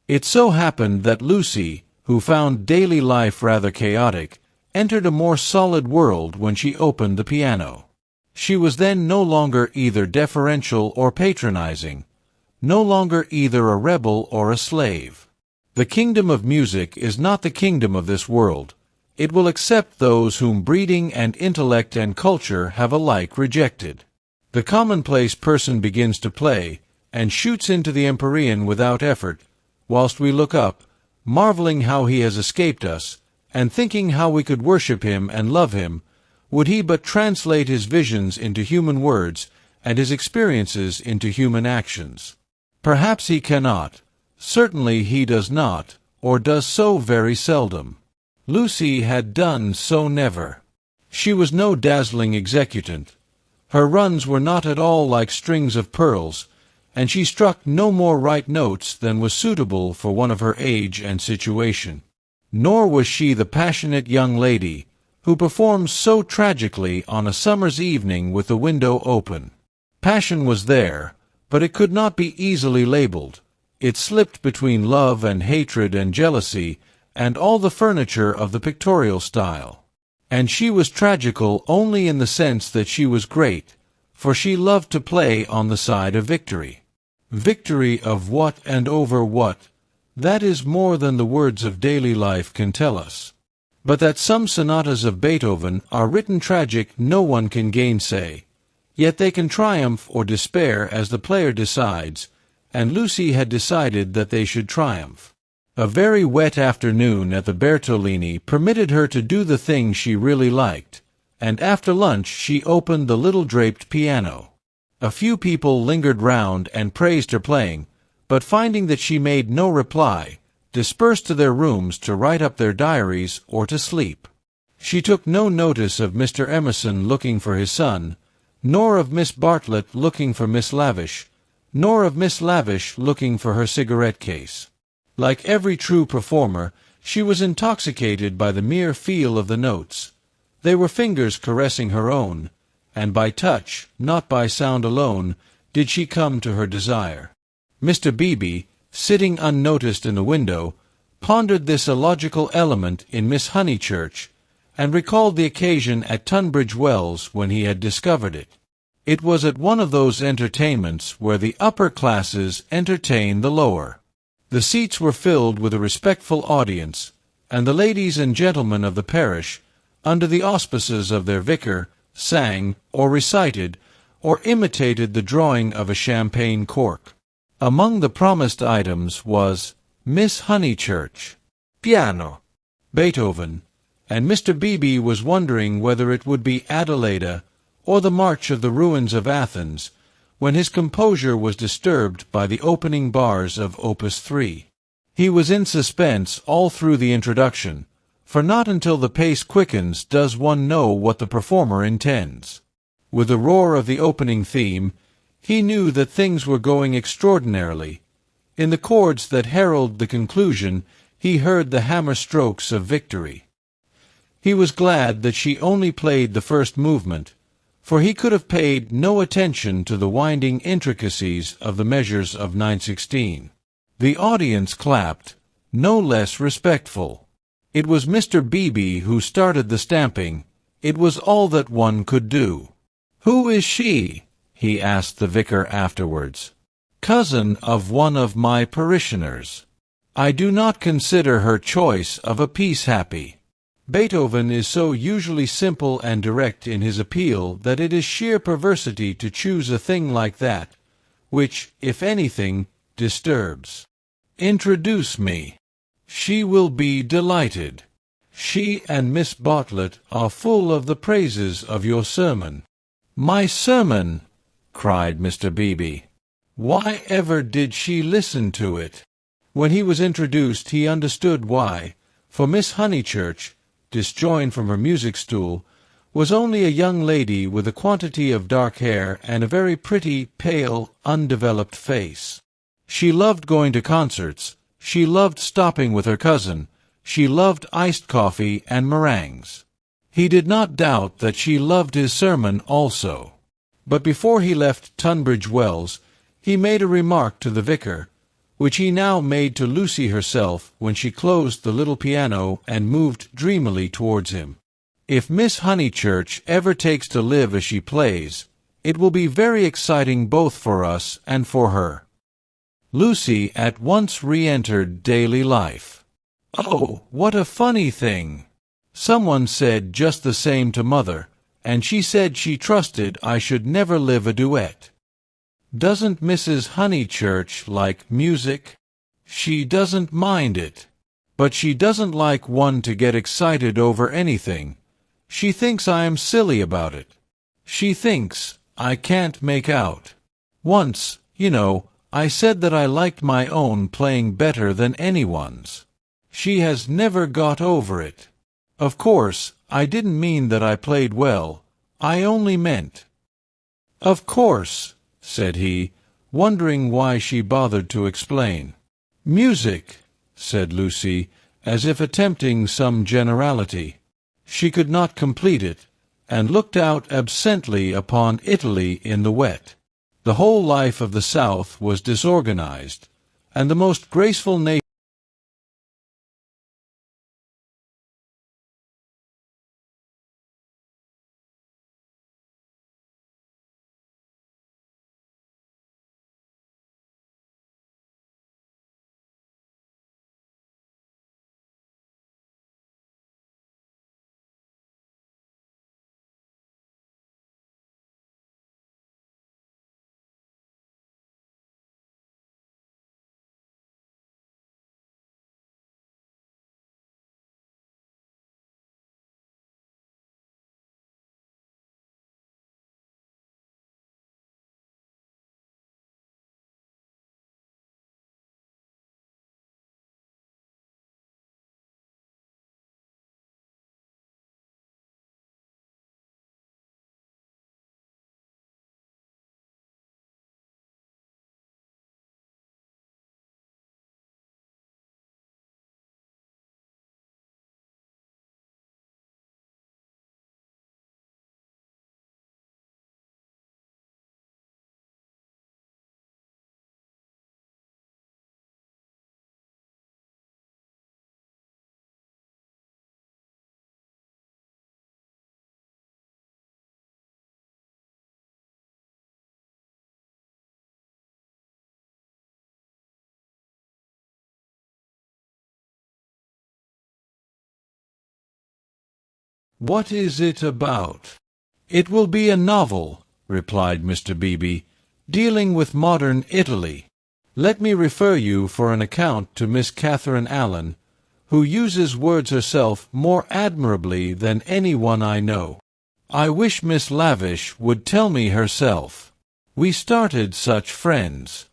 It so happened that Lucy, who found daily life rather chaotic, entered a more solid world when she opened the piano. She was then no longer either deferential or patronizing, no longer either a rebel or a slave. The kingdom of music is not the kingdom of this world. It will accept those whom breeding and intellect and culture have alike rejected. The commonplace person begins to play, and shoots into the empyrean without effort, whilst we look up, marveling how he has escaped us, and thinking how we could worship him and love him, would he but translate his visions into human words, and his experiences into human actions. Perhaps he cannot. Certainly he does not, or does so very seldom. Lucy had done so never. She was no dazzling executant. Her runs were not at all like strings of pearls, and she struck no more right notes than was suitable for one of her age and situation. Nor was she the passionate young lady who performs so tragically on a summer's evening with the window open. Passion was there, but it could not be easily labeled. It slipped between love and hatred and jealousy and all the furniture of the pictorial style. And she was tragical only in the sense that she was great, for she loved to play on the side of victory. Victory of what and over what? That is more than the words of daily life can tell us. But that some sonatas of Beethoven are written tragic no one can gainsay. Yet they can triumph or despair as the player decides, and Lucy had decided that they should triumph. A very wet afternoon at the Bertolini permitted her to do the thing she really liked, and after lunch she opened the little draped piano. A few people lingered round and praised her playing, but finding that she made no reply, dispersed to their rooms to write up their diaries or to sleep. She took no notice of Mr. Emerson looking for his son, nor of Miss Bartlett looking for Miss Lavish, nor of Miss Lavish looking for her cigarette case. Like every true performer, she was intoxicated by the mere feel of the notes. They were fingers caressing her own, and by touch, not by sound alone, did she come to her desire. Mr. Beebe, sitting unnoticed in the window, pondered this illogical element in Miss Honeychurch, and recalled the occasion at Tunbridge Wells when he had discovered it. It was at one of those entertainments where the upper classes entertain the lower. The seats were filled with a respectful audience, and the ladies and gentlemen of the parish, under the auspices of their vicar, sang, or recited, or imitated the drawing of a champagne cork. Among the promised items was Miss Honeychurch, piano, Beethoven, and Mr. Beebe was wondering whether it would be Adelaida or the March of the Ruins of Athens, when his composure was disturbed by the opening bars of Opus 3. He was in suspense all through the introduction, for not until the pace quickens does one know what the performer intends. With the roar of the opening theme, he knew that things were going extraordinarily. In the chords that herald the conclusion, he heard the hammer strokes of victory. He was glad that she only played the first movement, for he could have paid no attention to the winding intricacies of the measures of 9/16. The audience clapped, no less respectful. It was Mr. Beebe who started the stamping. It was all that one could do. "Who is she?" he asked the vicar afterwards. "Cousin of one of my parishioners. I do not consider her choice of a piece happy." Beethoven is so usually simple and direct in his appeal that it is sheer perversity to choose a thing like that, which, if anything, disturbs. "Introduce me. She will be delighted. She and Miss Bartlett are full of the praises of your sermon." "My sermon!" cried Mr. Beebe. "Why ever did she listen to it?" When he was introduced he understood why, for Miss Honeychurch, disjoined from her music-stool, was only a young lady with a quantity of dark hair and a very pretty, pale, undeveloped face. She loved going to concerts, she loved stopping with her cousin, she loved iced coffee and meringues. He did not doubt that she loved his sermon also. But before he left Tunbridge Wells, he made a remark to the vicar, which he now made to Lucy herself when she closed the little piano and moved dreamily towards him. If Miss Honeychurch ever takes to live as she plays, it will be very exciting both for us and for her. Lucy at once re-entered daily life. "Oh, what a funny thing! Someone said just the same to Mother, and she said she trusted I should never live a duet. Doesn't Mrs. Honeychurch like music? She doesn't mind it. But she doesn't like one to get excited over anything. She thinks I am silly about it. She thinks I can't make out. Once, you know, I said that I liked my own playing better than anyone's. She has never got over it. Of course, I didn't mean that I played well. I only meant—" "Of course," said he, wondering why she bothered to explain. "Music," said Lucy, as if attempting some generality. She could not complete it, and looked out absently upon Italy in the wet. The whole life of the South was disorganized, and the most graceful nation. "What is it about?" "It will be a novel," replied Mr. Beebe, "dealing with modern Italy. Let me refer you for an account to Miss Catherine Allen, who uses words herself more admirably than any one I know. I wish Miss Lavish would tell me herself. We started such friends.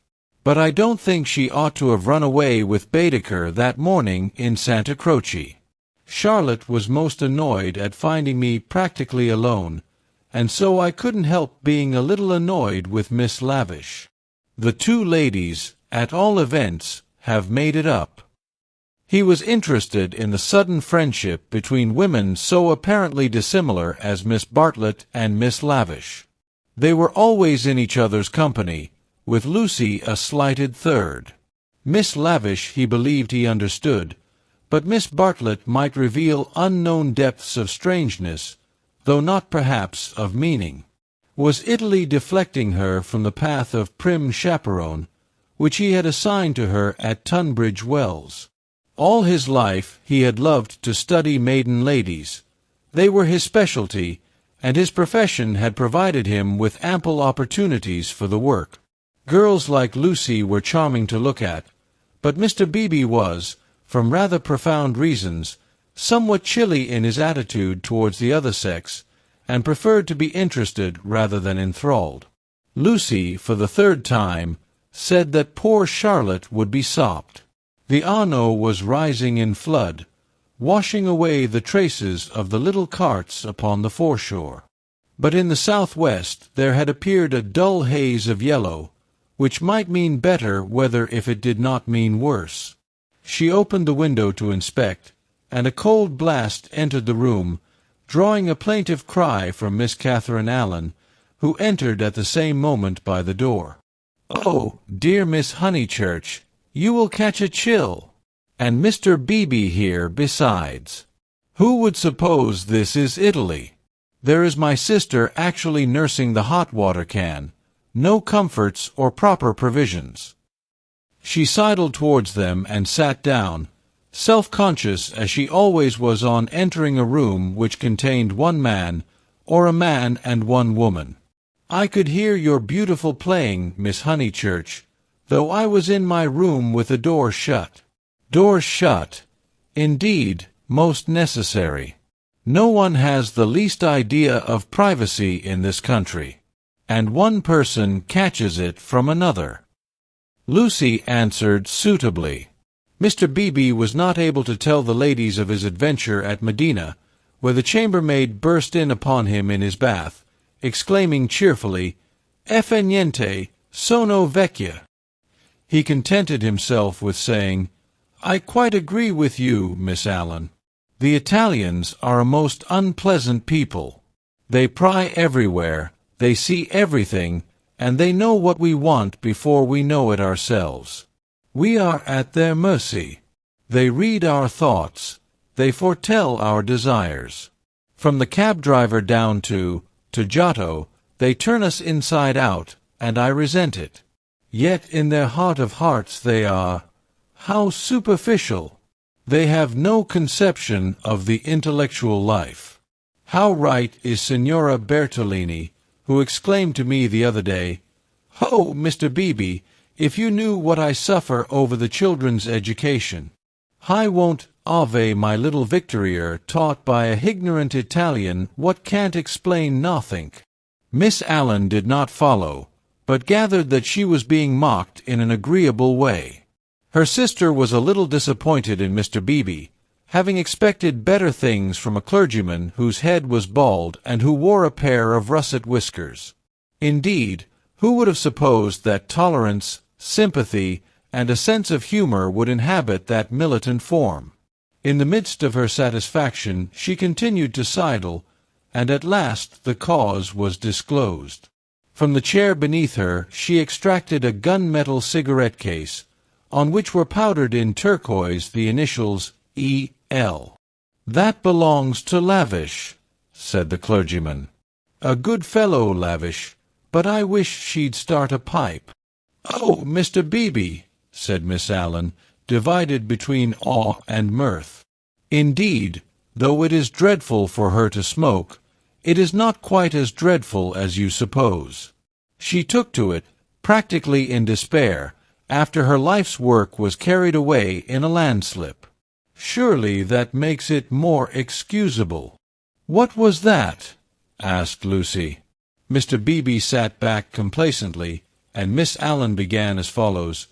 But I don't think she ought to have run away with Baedeker that morning in Santa Croce. Charlotte was most annoyed at finding me practically alone, and so I couldn't help being a little annoyed with Miss Lavish. The two ladies, at all events, have made it up." He was interested in the sudden friendship between women so apparently dissimilar as Miss Bartlett and Miss Lavish. They were always in each other's company, with Lucy a slighted third. Miss Lavish he believed he understood, but Miss Bartlett might reveal unknown depths of strangeness, though not perhaps of meaning. Was Italy deflecting her from the path of prim chaperone, which he had assigned to her at Tunbridge Wells? All his life he had loved to study maiden ladies. They were his specialty, and his profession had provided him with ample opportunities for the work. Girls like Lucy were charming to look at, but Mr. Beebe was, from rather profound reasons, somewhat chilly in his attitude towards the other sex, and preferred to be interested rather than enthralled. Lucy, for the third time, said that poor Charlotte would be sopped. The Arno was rising in flood, washing away the traces of the little carts upon the foreshore. But in the southwest there had appeared a dull haze of yellow, which might mean better weather if it did not mean worse. She opened the window to inspect, and a cold blast entered the room, drawing a plaintive cry from Miss Catherine Allen, who entered at the same moment by the door. "Oh, dear Miss Honeychurch, You will catch a chill. And Mr. Beebe here besides. Who would suppose this is Italy? There is my sister actually nursing the hot water can. No comforts or proper provisions. She sidled towards them and sat down, self-conscious as she always was on entering a room which contained one man, or a man and one woman. I could hear your beautiful playing, Miss Honeychurch, though I was in my room with the door shut. Door shut. Indeed, most necessary. No one has the least idea of privacy in this country, and one person catches it from another. Lucy answered suitably. Mr. Beebe was not able to tell the ladies of his adventure at Medina, where the chambermaid burst in upon him in his bath, exclaiming cheerfully, "Effe niente, sono vecchia." He contented himself with saying, "I quite agree with you, Miss Allen. The Italians are a most unpleasant people. They pry everywhere, they see everything, and they know what we want before we know it ourselves. We are at their mercy. They read our thoughts, they foretell our desires. From the cab driver down to Giotto, they turn us inside out, and I resent it. Yet in their heart of hearts they are, how superficial! They have no conception of the intellectual life. How right is Signora Bertolini, who exclaimed to me the other day, 'Ho, Mr. Beebe, if you knew what I suffer over the children's education. I won't ave my little Victorier taught by a ignorant Italian what can't explain nothink.'" Miss Allen did not follow, but gathered that she was being mocked in an agreeable way. Her sister was a little disappointed in Mr. Beebe, having expected better things from a clergyman whose head was bald and who wore a pair of russet whiskers. Indeed, who would have supposed that tolerance, sympathy, and a sense of humor would inhabit that militant form? In the midst of her satisfaction she continued to sidle, and at last the cause was disclosed. From the chair beneath her she extracted a gun-metal cigarette case, on which were powdered in turquoise the initials E.L. "That belongs to Lavish," said the clergyman. "A good fellow, Lavish, but I wish she'd start a pipe." "Oh, Mr. Beebe," said Miss Allen, divided between awe and mirth. "Indeed, though it is dreadful for her to smoke, it is not quite as dreadful as you suppose. She took to it, practically in despair, after her life's work was carried away in a landslip. Surely that makes it more excusable." "What was that?" asked Lucy. Mr. Beebe sat back complacently, and Miss Allen began as follows.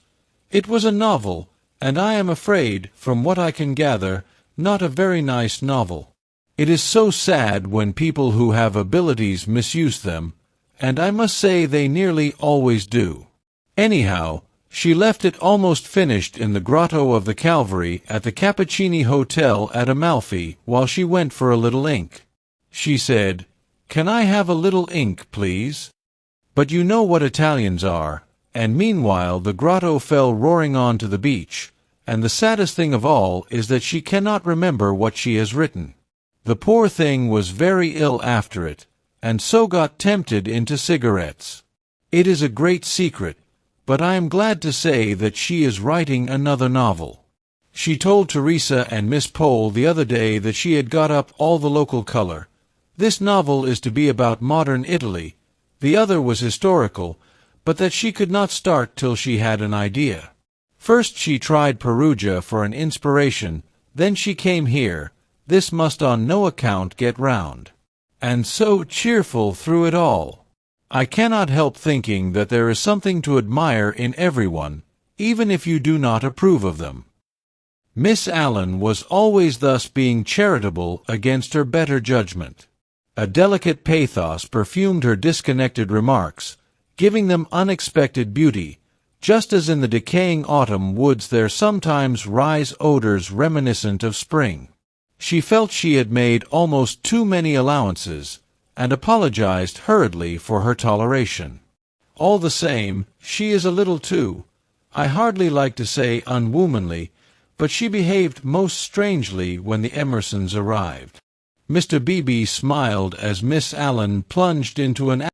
"It was a novel, and I am afraid, from what I can gather, not a very nice novel. It is so sad when people who have abilities misuse them, and I must say they nearly always do. Anyhow, she left it almost finished in the Grotto of the Calvary at the Cappuccini Hotel at Amalfi while she went for a little ink. She said, 'Can I have a little ink, please?' But you know what Italians are, and meanwhile the grotto fell roaring on to the beach, and the saddest thing of all is that she cannot remember what she has written. The poor thing was very ill after it, and so got tempted into cigarettes. It is a great secret, but I am glad to say that she is writing another novel. She told Teresa and Miss Pole the other day that she had got up all the local color. This novel is to be about modern Italy, the other was historical, but that she could not start till she had an idea. First she tried Perugia for an inspiration, then she came here. This must on no account get round. And so cheerful through it all. I cannot help thinking that there is something to admire in everyone, even if you do not approve of them." Miss Allen was always thus being charitable against her better judgment. A delicate pathos perfumed her disconnected remarks, giving them unexpected beauty, just as in the decaying autumn woods there sometimes rise odors reminiscent of spring. She felt she had made almost too many allowances, and apologized hurriedly for her toleration. "All the same, she is a little too. I hardly like to say unwomanly, but she behaved most strangely when the Emersons arrived. Mr. Beebe smiled as Miss Allen plunged into an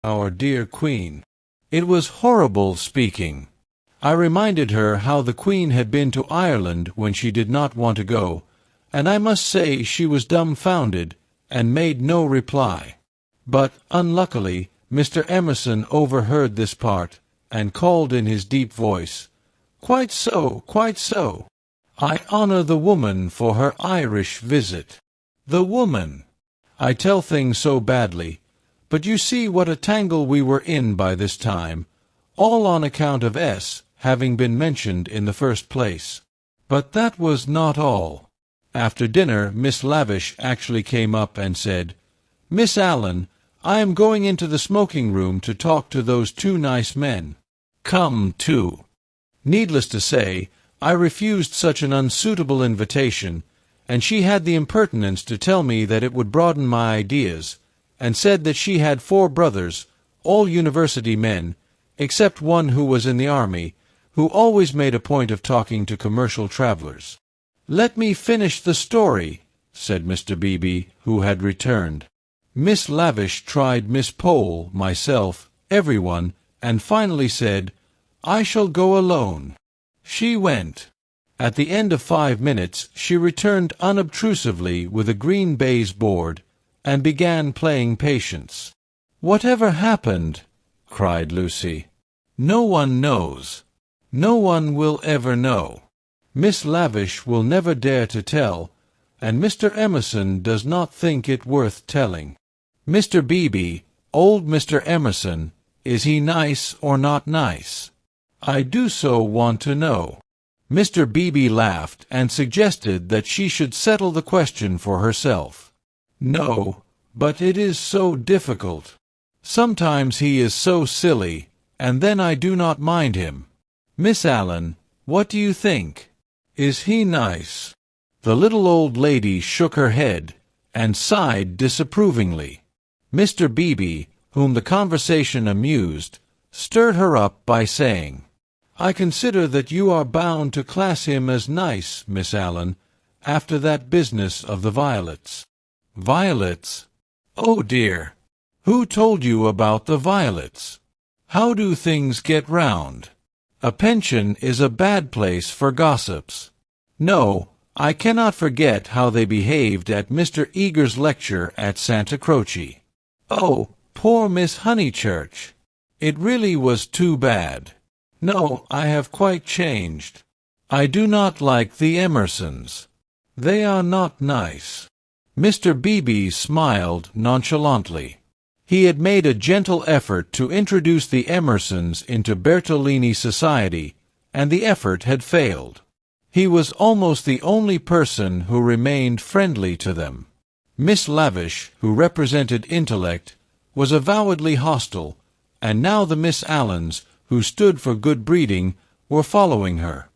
our dear Queen. It was horrible speaking. I reminded her how the Queen had been to Ireland when she did not want to go, and I must say she was dumbfounded, and made no reply. But, unluckily, Mr. Emerson overheard this part, and called in his deep voice, "Quite so, quite so. I honor the woman for her Irish visit. The woman! I tell things so badly, but you see what a tangle we were in by this time, all on account of S having been mentioned in the first place. But that was not all. After dinner Miss Lavish actually came up and said, 'Miss Allen, I am going into the smoking-room to talk to those two nice men. Come, too.' Needless to say, I refused such an unsuitable invitation, and she had the impertinence to tell me that it would broaden my ideas, and said that she had 4 brothers, all university men, except one who was in the army, who always made a point of talking to commercial travelers. 'Let me finish the story,' said Mr. Beebe, who had returned. Miss Lavish tried Miss Pole, myself, everyone, and finally said, 'I shall go alone.' She went. At the end of 5 minutes she returned unobtrusively with a green baize board, and began playing Patience. 'Whatever happened?' cried Lucy. 'No one knows. No one will ever know. Miss Lavish will never dare to tell, and Mr. Emerson does not think it worth telling. Mr. Beebe, old Mr. Emerson, is he nice or not nice? I do so want to know.' Mr. Beebe laughed and suggested that she should settle the question for herself. 'No, but it is so difficult. Sometimes he is so silly, and then I do not mind him. Miss Allen, what do you think? Is he nice?' The little old lady shook her head, and sighed disapprovingly. Mr. Beebe, whom the conversation amused, stirred her up by saying, 'I consider that you are bound to class him as nice, Miss Allen, after that business of the violets.' 'Violets? Oh dear! Who told you about the violets? How do things get round? A pension is a bad place for gossips. No, I cannot forget how they behaved at Mr. Eager's lecture at Santa Croce. Oh, poor Miss Honeychurch! It really was too bad. No, I have quite changed. I do not like the Emersons. They are not nice.' Mr. Beebe smiled nonchalantly. He had made a gentle effort to introduce the Emersons into Bertolini society, and the effort had failed. He was almost the only person who remained friendly to them. Miss Lavish, who represented intellect, was avowedly hostile, and now the Miss Allens, who stood for good breeding, were following her.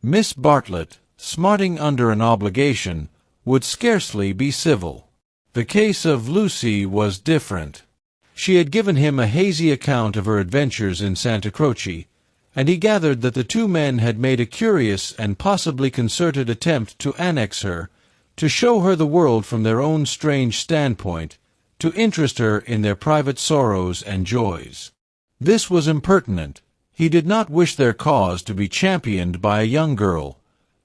Miss Bartlett, smarting under an obligation, would scarcely be civil. The case of Lucy was different. She had given him a hazy account of her adventures in Santa Croce, and he gathered that the two men had made a curious and possibly concerted attempt to annex her, to show her the world from their own strange standpoint, to interest her in their private sorrows and joys. This was impertinent. He did not wish their cause to be championed by a young girl.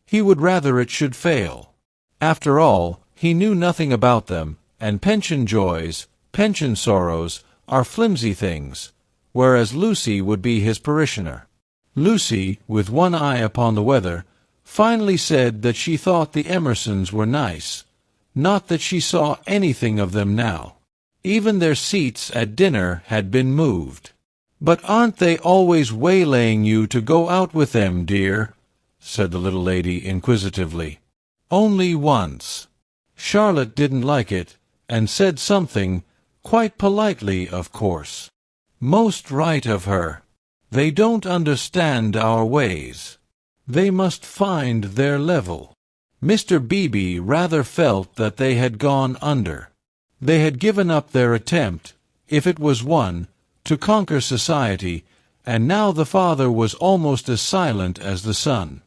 He would rather it should fail. After all, he knew nothing about them, and pension joys, pension sorrows, are flimsy things, whereas Lucy would be his parishioner. Lucy, with one eye upon the weather, finally said that she thought the Emersons were nice, not that she saw anything of them now. Even their seats at dinner had been moved. "But aren't they always waylaying you to go out with them, dear?" said the little lady inquisitively. "Only once." Charlotte didn't like it, and said something, quite politely, of course. "Most right of her. They don't understand our ways. They must find their level." Mr. Beebe rather felt that they had gone under. They had given up their attempt, if it was one, to conquer society, and now the father was almost as silent as the son.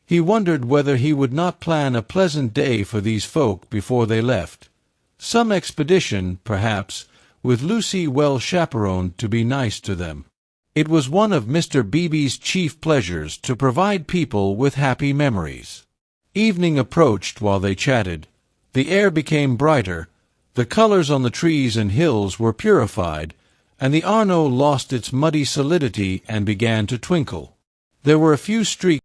He wondered whether he would not plan a pleasant day for these folk before they left. Some expedition, perhaps, with Lucy well chaperoned to be nice to them. It was one of Mr. Beebe's chief pleasures to provide people with happy memories. Evening approached while they chatted. The air became brighter, the colors on the trees and hills were purified, and the Arno lost its muddy solidity and began to twinkle. There were a few streaks.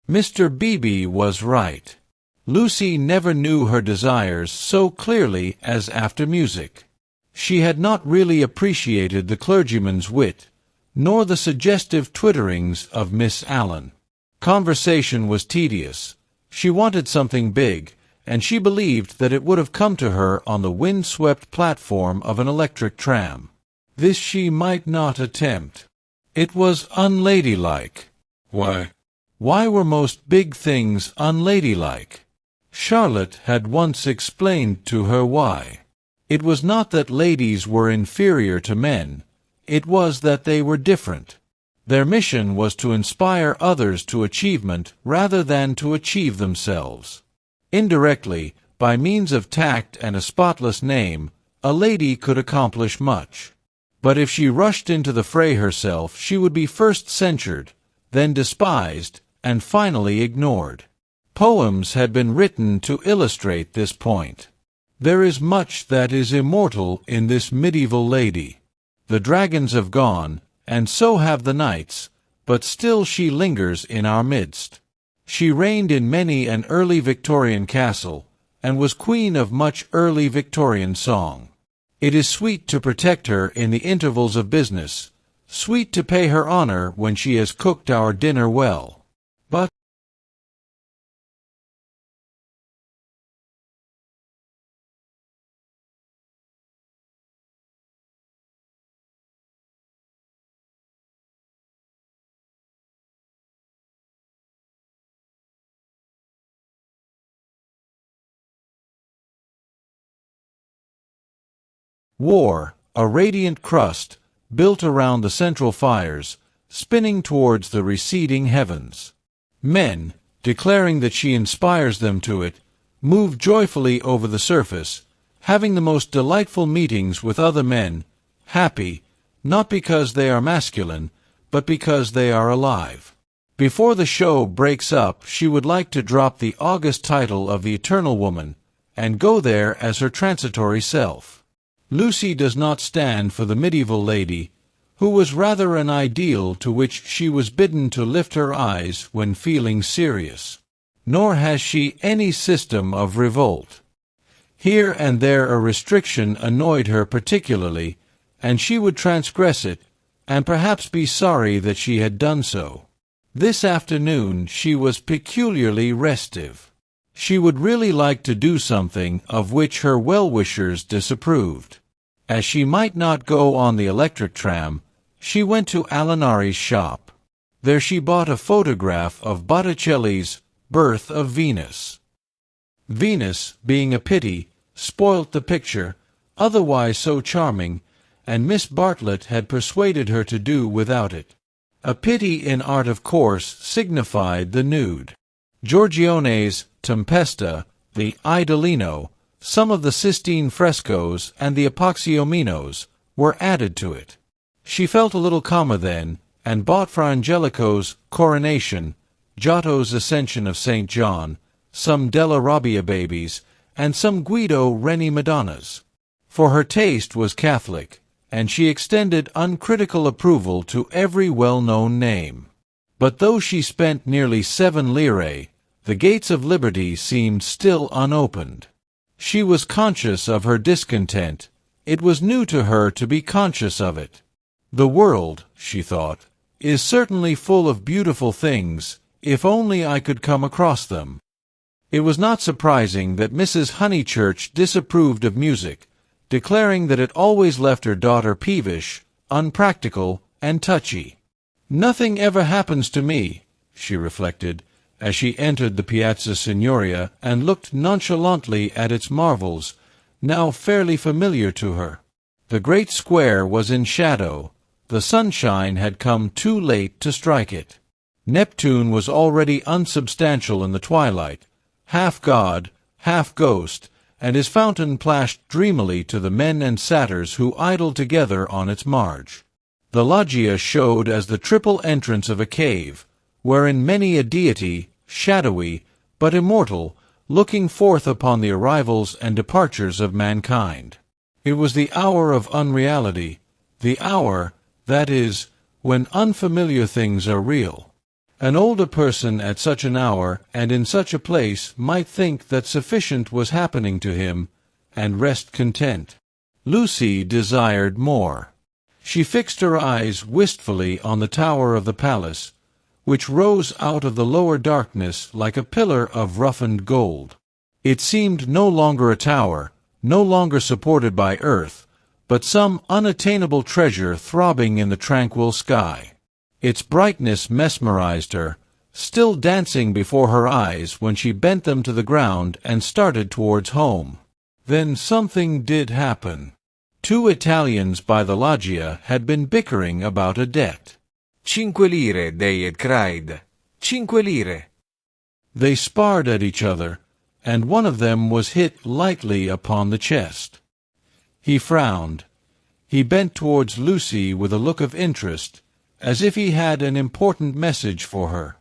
Mr. Beebe was right. Lucy never knew her desires so clearly as after music. She had not really appreciated the clergyman's wit, nor the suggestive twitterings of Miss Allen. Conversation was tedious. She wanted something big, and she believed that it would have come to her on the wind-swept platform of an electric tram. This she might not attempt. It was unladylike. Why were most big things unladylike? Charlotte had once explained to her why. It was not that ladies were inferior to men, it was that they were different. Their mission was to inspire others to achievement rather than to achieve themselves. Indirectly, by means of tact and a spotless name, a lady could accomplish much. But if she rushed into the fray herself, she would be first censured, then despised, and finally ignored. Poems had been written to illustrate this point. There is much that is immortal in this medieval lady. The dragons have gone, and so have the knights, but still she lingers in our midst. She reigned in many an early Victorian castle, and was queen of much early Victorian song. It is sweet to protect her in the intervals of business, sweet to pay her honor when she has cooked our dinner well. But war, a radiant crust, built around the central fires, spinning towards the receding heavens. Men, declaring that she inspires them to it, move joyfully over the surface, having the most delightful meetings with other men, happy, not because they are masculine, but because they are alive. Before the show breaks up, she would like to drop the august title of the Eternal Woman, and go there as her transitory self. Lucy does not stand for the medieval lady, who was rather an ideal to which she was bidden to lift her eyes when feeling serious. Nor has she any system of revolt. Here and there a restriction annoyed her particularly, and she would transgress it, and perhaps be sorry that she had done so. This afternoon she was peculiarly restive. She would really like to do something of which her well-wishers disapproved. As she might not go on the electric tram, she went to Alinari's shop. There she bought a photograph of Botticelli's Birth of Venus. Venus, being a pity, spoilt the picture, otherwise so charming, and Miss Bartlett had persuaded her to do without it. A pity in art of course signified the nude. Giorgione's Tempesta, the Idolino, some of the Sistine frescoes, and the Apoxiomenos were added to it. She felt a little calmer then, and bought Fra Angelico's Coronation, Giotto's Ascension of St. John, some Della Robbia babies, and some Guido Reni Madonnas. For her taste was Catholic, and she extended uncritical approval to every well-known name. But though she spent nearly 7 lire, the gates of liberty seemed still unopened. She was conscious of her discontent. It was new to her to be conscious of it. The world, she thought, is certainly full of beautiful things, if only I could come across them. It was not surprising that Mrs. Honeychurch disapproved of music, declaring that it always left her daughter peevish, unpractical, and touchy. "Nothing ever happens to me," she reflected, as she entered the Piazza Signoria and looked nonchalantly at its marvels, now fairly familiar to her. The great square was in shadow. The sunshine had come too late to strike it. Neptune was already unsubstantial in the twilight, half god, half ghost, and his fountain plashed dreamily to the men and satyrs who idled together on its marge. The loggia showed as the triple entrance of a cave, wherein many a deity, shadowy, but immortal, looking forth upon the arrivals and departures of mankind. It was the hour of unreality, the hour, that is, when unfamiliar things are real. An older person at such an hour and in such a place might think that sufficient was happening to him, and rest content. Lucy desired more. She fixed her eyes wistfully on the tower of the palace, which rose out of the lower darkness like a pillar of roughened gold. It seemed no longer a tower, no longer supported by earth, but some unattainable treasure throbbing in the tranquil sky. Its brightness mesmerized her, still dancing before her eyes when she bent them to the ground and started towards home. Then something did happen. 2 Italians by the loggia had been bickering about a debt. "5 lire," they had cried. "5 lire." They sparred at each other, and one of them was hit lightly upon the chest. He frowned. He bent towards Lucy with a look of interest, as if he had an important message for her.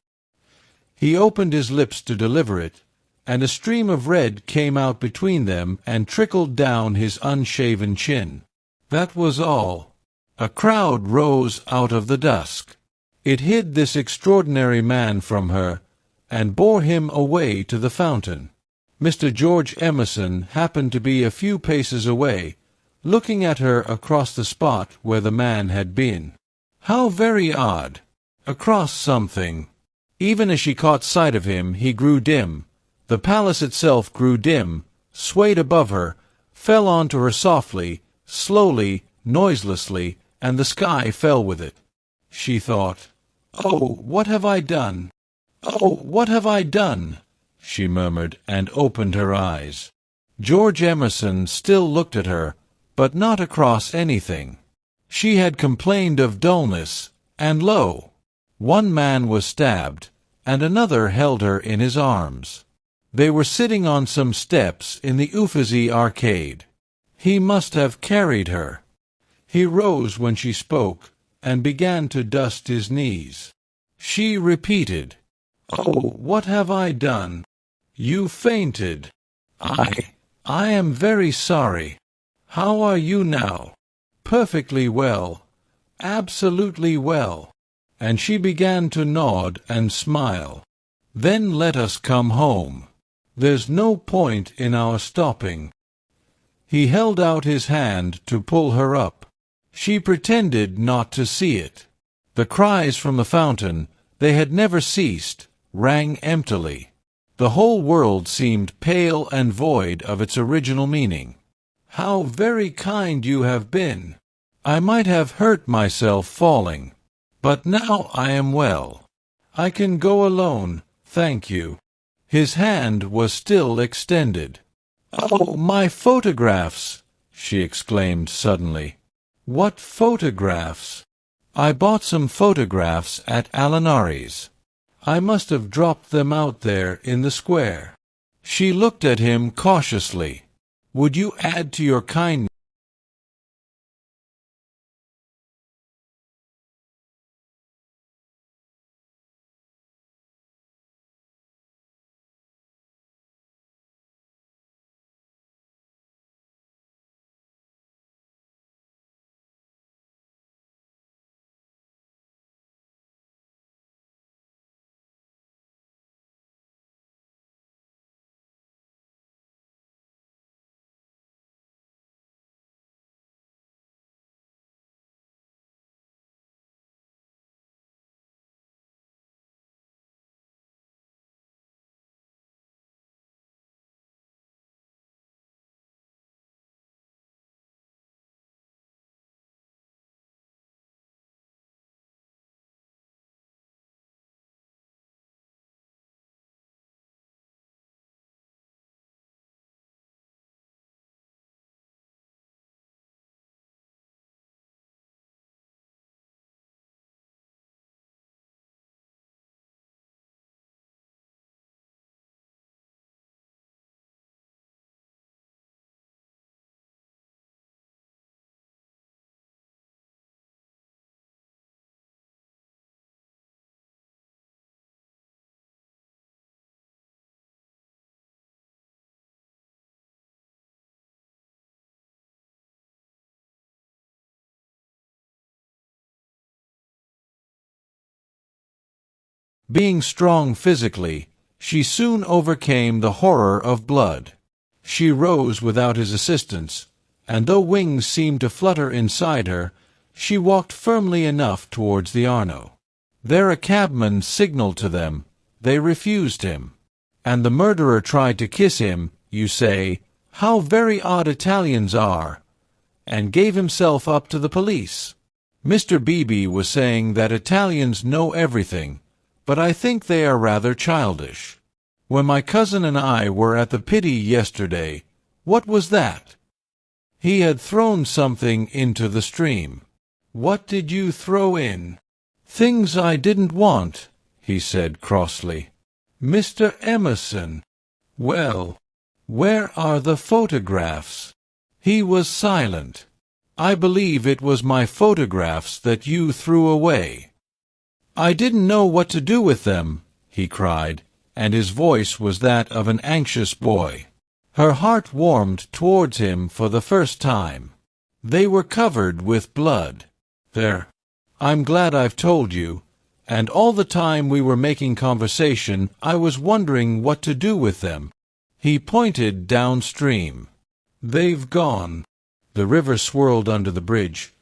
He opened his lips to deliver it, and a stream of red came out between them and trickled down his unshaven chin. That was all. A crowd rose out of the dusk. It hid this extraordinary man from her, and bore him away to the fountain. Mr. George Emerson happened to be a few paces away, looking at her across the spot where the man had been. How very odd! Across something. Even as she caught sight of him, he grew dim. The palace itself grew dim, swayed above her, fell onto her softly, slowly, noiselessly, and the sky fell with it. She thought, "Oh, what have I done? Oh, what have I done?" she murmured, and opened her eyes. George Emerson still looked at her, but not across anything. She had complained of dullness, and lo! One man was stabbed, and another held her in his arms. They were sitting on some steps in the Uffizi arcade. He must have carried her. He rose when she spoke, and began to dust his knees. She repeated, "Oh, what have I done? You fainted. I am very sorry. How are you now?" "Perfectly well. Absolutely well." And she began to nod and smile. "Then let us come home. There's no point in our stopping." He held out his hand to pull her up. She pretended not to see it. The cries from the fountain, they had never ceased, rang emptily. The whole world seemed pale and void of its original meaning. "How very kind you have been! I might have hurt myself falling. But now I am well. I can go alone, thank you." His hand was still extended. "Oh, my photographs!" she exclaimed suddenly. "What photographs?" "I bought some photographs at Alinari's. I must have dropped them out there in the square." She looked at him cautiously. "Would you add to your kindness?" Being strong physically, she soon overcame the horror of blood. She rose without his assistance, and though wings seemed to flutter inside her, she walked firmly enough towards the Arno. There a cabman signalled to them. They refused him. And the murderer tried to kiss him, you say, "How very odd Italians are!" and gave himself up to the police. Mr. Beebe was saying that Italians know everything, but I think they are rather childish. When my cousin and I were at the Pity yesterday, what was that? He had thrown something into the stream. What did you throw in? Things I didn't want, he said crossly. Mr. Emerson. Well, where are the photographs? He was silent. I believe it was my photographs that you threw away. I didn't know what to do with them, he cried, and his voice was that of an anxious boy. Her heart warmed towards him for the first time. They were covered with blood. There. I'm glad I've told you, and all the time we were making conversation I was wondering what to do with them. He pointed downstream. "They've gone." The river swirled under the bridge.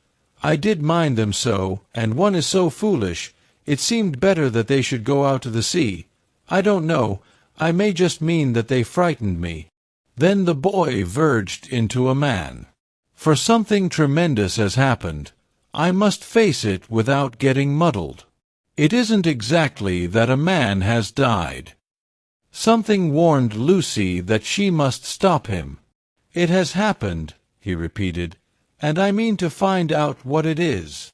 "I did mind them so, and one is so foolish. It seemed better that they should go out to the sea. I don't know. I may just mean that they frightened me." Then the boy verged into a man. "For something tremendous has happened. I must face it without getting muddled. It isn't exactly that a man has died. Something warned Lucy that she must stop him. It has happened," he repeated, "and I mean to find out what it is.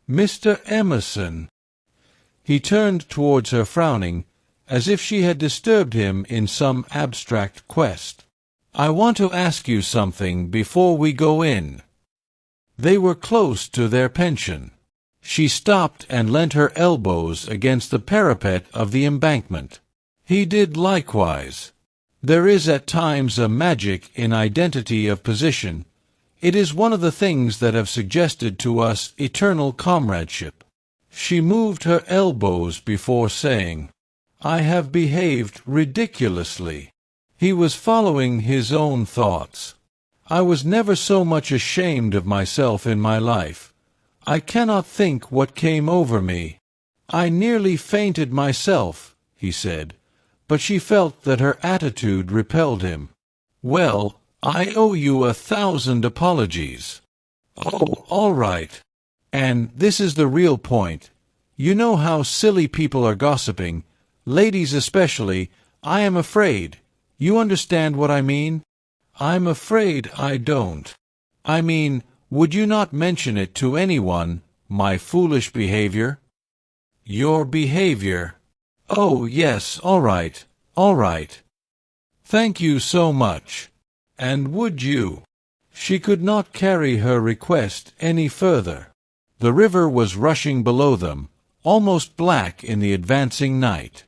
Mr. Emerson." He turned towards her frowning, as if she had disturbed him in some abstract quest. "I want to ask you something before we go in." They were close to their pension. She stopped and leant her elbows against the parapet of the embankment. He did likewise. There is at times a magic in identity of position. It is one of the things that have suggested to us eternal comradeship. She moved her elbows before saying, "I have behaved ridiculously." He was following his own thoughts. "I was never so much ashamed of myself in my life. I cannot think what came over me. I nearly fainted myself," he said, but she felt that her attitude repelled him. "Well, I owe you 1,000 apologies." "Oh, all right. And this is the real point. You know how silly people are gossiping, ladies especially. I am afraid. You understand what I mean?" "I'm afraid I don't. I mean, would you not mention it to anyone, my foolish behavior?" "Your behavior. Oh, yes, all right, all right. Thank you so much. And would you?" She could not carry her request any further. The river was rushing below them, almost black in the advancing night.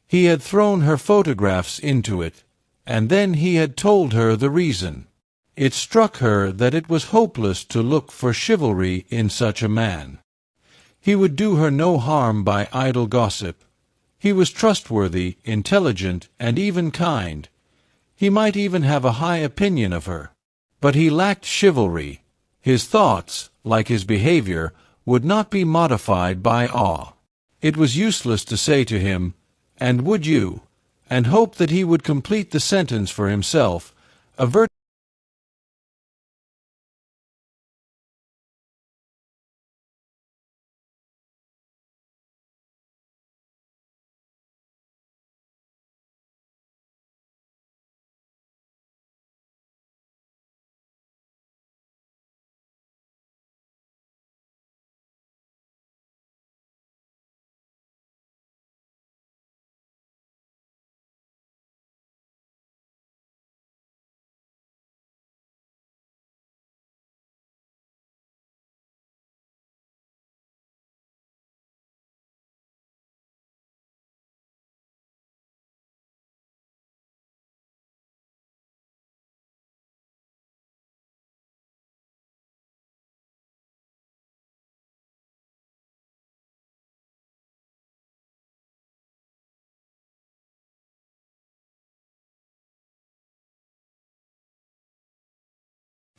He had thrown her photographs into it, and then he had told her the reason. It struck her that it was hopeless to look for chivalry in such a man. He would do her no harm by idle gossip. He was trustworthy, intelligent, and even kind. He might even have a high opinion of her. But he lacked chivalry. His thoughts, like his behavior, would not be modified by awe. It was useless to say to him, "And would you?" and hope that he would complete the sentence for himself, avert.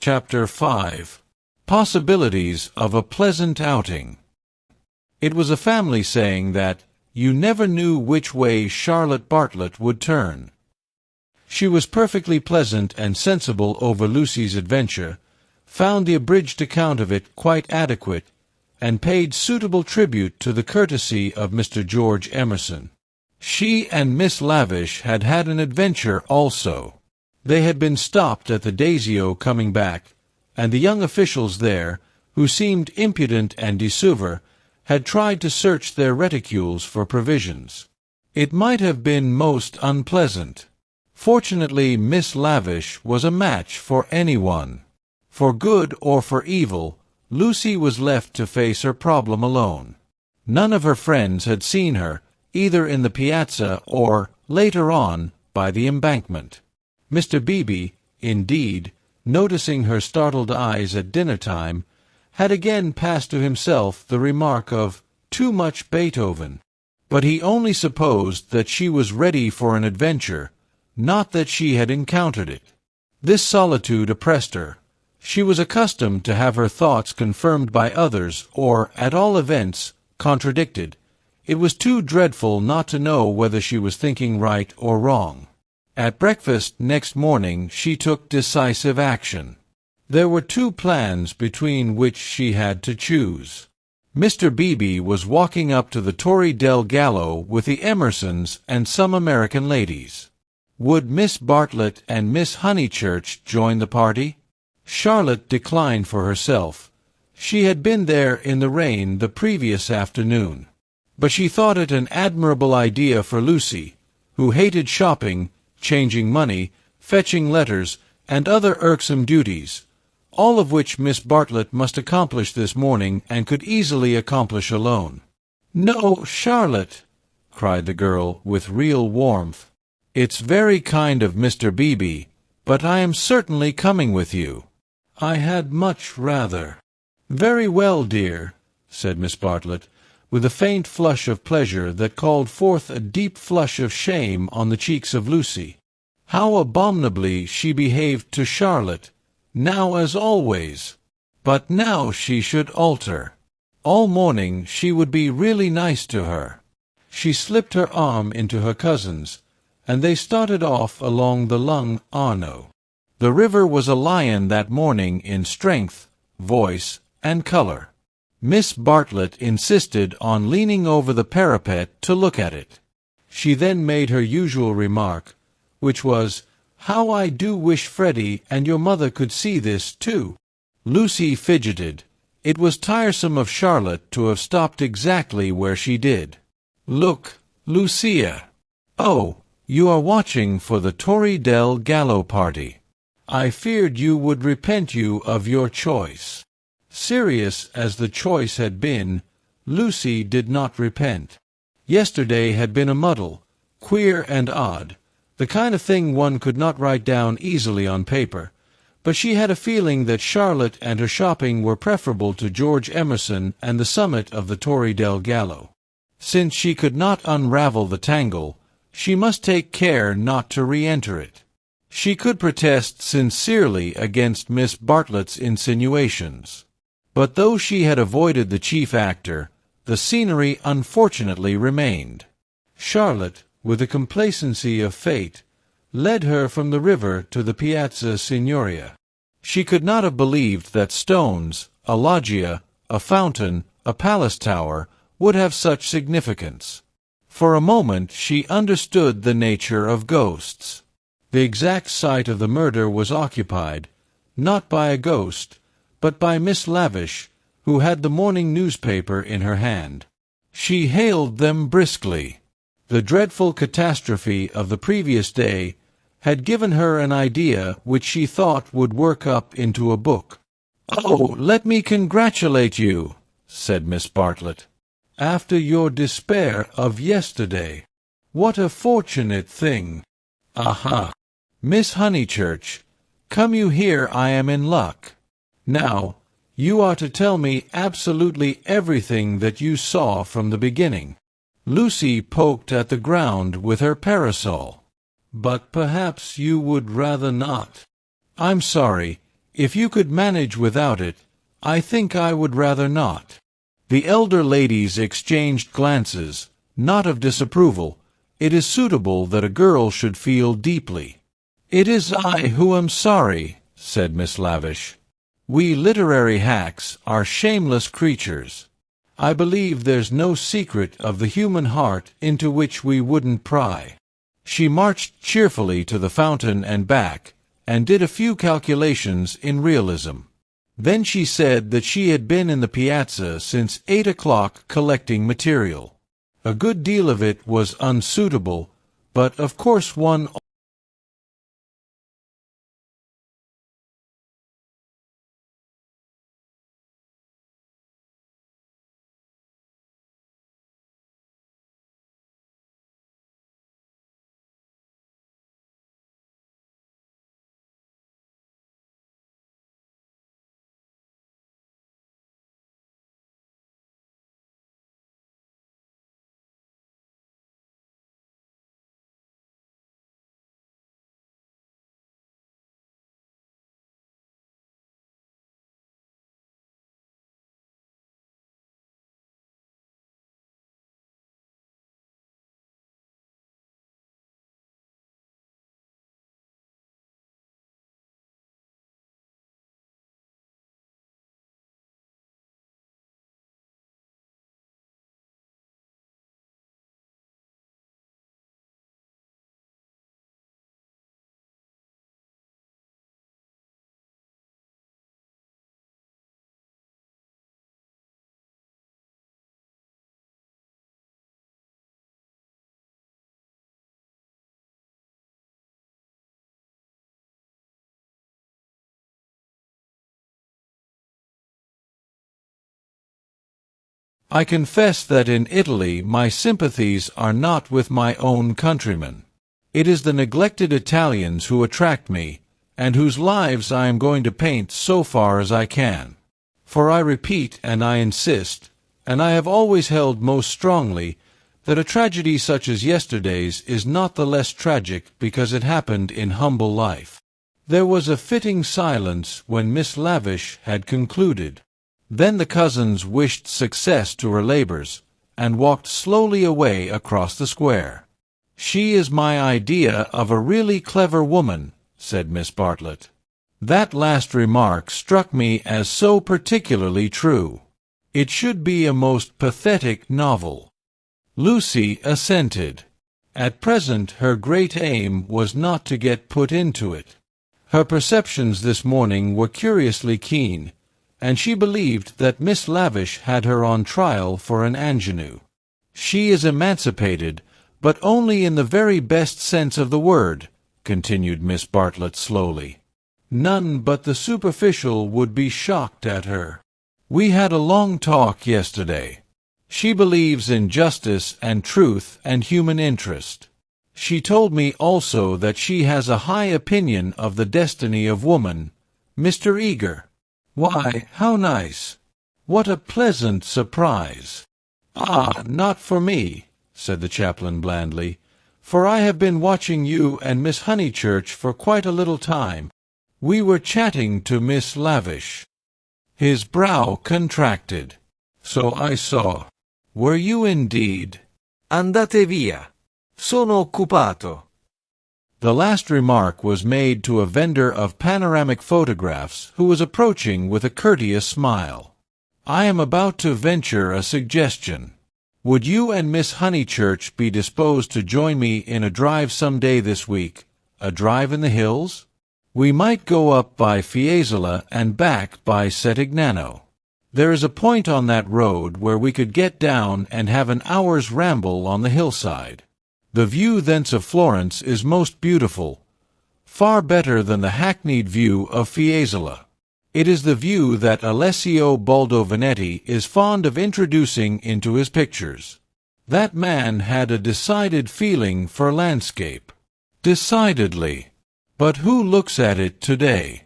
Chapter 5. Possibilities of a Pleasant Outing. It was a family saying that you never knew which way Charlotte Bartlett would turn. She was perfectly pleasant and sensible over Lucy's adventure, found the abridged account of it quite adequate, and paid suitable tribute to the courtesy of Mr. George Emerson. She and Miss Lavish had had an adventure also. They had been stopped at the Daisio coming back, and the young officials there, who seemed impudent and décevant, had tried to search their reticules for provisions. It might have been most unpleasant. Fortunately, Miss Lavish was a match for anyone. For good or for evil, Lucy was left to face her problem alone. None of her friends had seen her, either in the piazza or, later on, by the embankment. Mr. Beebe, indeed, noticing her startled eyes at dinner-time, had again passed to himself the remark of "too much Beethoven," but he only supposed that she was ready for an adventure, Not that she had encountered it. This solitude oppressed her. She was accustomed to have her thoughts confirmed by others, or, at all events, contradicted. It was too dreadful not to know whether she was thinking right or wrong. At breakfast next morning she took decisive action. There were two plans between which she had to choose. Mr. Beebe was walking up to the Torre del Gallo with the Emersons and some American ladies. Would Miss Bartlett and Miss Honeychurch join the party? Charlotte declined for herself. She had been there in the rain the previous afternoon. But she thought it an admirable idea for Lucy, who hated shopping, changing money, fetching letters, and other irksome duties, all of which Miss Bartlett must accomplish this morning and could easily accomplish alone. "No, Charlotte," cried the girl with real warmth. "It's very kind of Mr. Beebe, but I am certainly coming with you. I had much rather." "Very well, dear," said Miss Bartlett, with a faint flush of pleasure that called forth a deep flush of shame on the cheeks of Lucy. How abominably she behaved to Charlotte, now as always! But now she should alter. All morning she would be really nice to her. She slipped her arm into her cousin's, and they started off along the Lung Arno. The river was a lion that morning in strength, voice, and color. Miss Bartlett insisted on leaning over the parapet to look at it. She then made her usual remark, which was, "How I do wish Freddie and your mother could see this, too." Lucy fidgeted. It was tiresome of Charlotte to have stopped exactly where she did. "Look, Lucia. Oh, you are watching for the Torre del Gallo party. I feared you would repent you of your choice." Serious as the choice had been, Lucy did not repent. Yesterday had been a muddle, queer and odd, the kind of thing one could not write down easily on paper, but she had a feeling that Charlotte and her shopping were preferable to George Emerson and the summit of the Torre del Gallo. Since she could not unravel the tangle, she must take care not to re-enter it. She could protest sincerely against Miss Bartlett's insinuations. But though she had avoided the chief actor, the scenery unfortunately remained. Charlotte, with the complacency of fate, led her from the river to the Piazza Signoria. She could not have believed that stones, a loggia, a fountain, a palace tower, would have such significance. For a moment she understood the nature of ghosts. The exact site of the murder was occupied, not by a ghost, but by Miss Lavish, who had the morning newspaper in her hand. She hailed them briskly. The dreadful catastrophe of the previous day had given her an idea which she thought would work up into a book. "Oh, let me congratulate you," said Miss Bartlett. "After your despair of yesterday. What a fortunate thing! Aha! Miss Honeychurch, come you here, I am in luck. Now, you are to tell me absolutely everything that you saw from the beginning." Lucy poked at the ground with her parasol. "But perhaps you would rather not." "I'm sorry. If you could manage without it, I think I would rather not." The elder ladies exchanged glances, not of disapproval. It is suitable that a girl should feel deeply. "It is I who am sorry," said Miss Lavish. "We literary hacks are shameless creatures. I believe there's no secret of the human heart into which we wouldn't pry." She marched cheerfully to the fountain and back, and did a few calculations in realism. Then she said that she had been in the piazza since 8 o'clock collecting material. A good deal of it was unsuitable, but of course one I confess that in Italy my sympathies are not with my own countrymen. It is the neglected Italians who attract me, and whose lives I am going to paint so far as I can. For I repeat and I insist, and I have always held most strongly, that a tragedy such as yesterday's is not the less tragic because it happened in humble life. There was a fitting silence when Miss Lavish had concluded. Then the cousins wished success to her labors, and walked slowly away across the square. "She is my idea of a really clever woman," said Miss Bartlett. That last remark struck me as so particularly true. It should be a most pathetic novel. Lucy assented. At present her great aim was not to get put into it. Her perceptions this morning were curiously keen, and she believed that Miss Lavish had her on trial for an ingenue. "She is emancipated, but only in the very best sense of the word," continued Miss Bartlett slowly. "None but the superficial would be shocked at her. We had a long talk yesterday. She believes in justice and truth and human interest. She told me also that she has a high opinion of the destiny of woman. Mr. Eager. Why, how nice! What a pleasant surprise!" "Ah, not for me," said the chaplain blandly, "for I have been watching you and Miss Honeychurch for quite a little time. We were chatting to Miss Lavish." His brow contracted. "So I saw. Were you indeed?" Andate via. Sono occupato." The last remark was made to a vendor of panoramic photographs who was approaching with a courteous smile. "I am about to venture a suggestion. Would you and Miss Honeychurch be disposed to join me in a drive some day this week, a drive in the hills? We might go up by Fiesole and back by Settignano. There is a point on that road where we could get down and have an hour's ramble on the hillside. The view thence of Florence is most beautiful, far better than the hackneyed view of Fiesole. It is the view that Alessio Baldovinetti is fond of introducing into his pictures. That man had a decided feeling for landscape. Decidedly. But who looks at it today?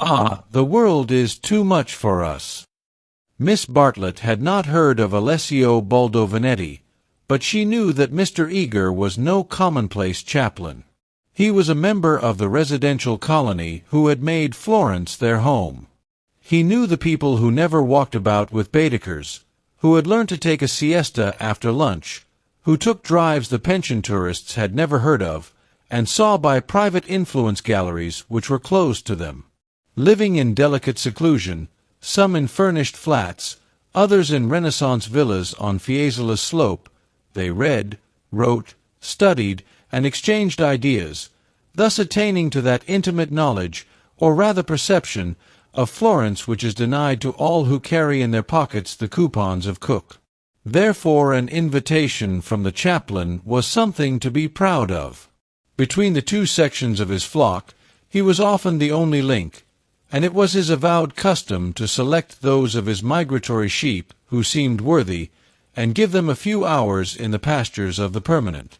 Ah, the world is too much for us." Miss Bartlett had not heard of Alessio Baldovinetti, but she knew that Mr. Eager was no commonplace chaplain. He was a member of the residential colony who had made Florence their home. He knew the people who never walked about with Baedekers, who had learned to take a siesta after lunch, who took drives the pension tourists had never heard of, and saw by private influence galleries which were closed to them. Living in delicate seclusion, some in furnished flats, others in Renaissance villas on Fiesole's slope, they read, wrote, studied, and exchanged ideas, thus attaining to that intimate knowledge, or rather perception, of Florence which is denied to all who carry in their pockets the coupons of Cook. Therefore an invitation from the chaplain was something to be proud of. Between the two sections of his flock, he was often the only link, and it was his avowed custom to select those of his migratory sheep who seemed worthy, and give them a few hours in the pastures of the permanent.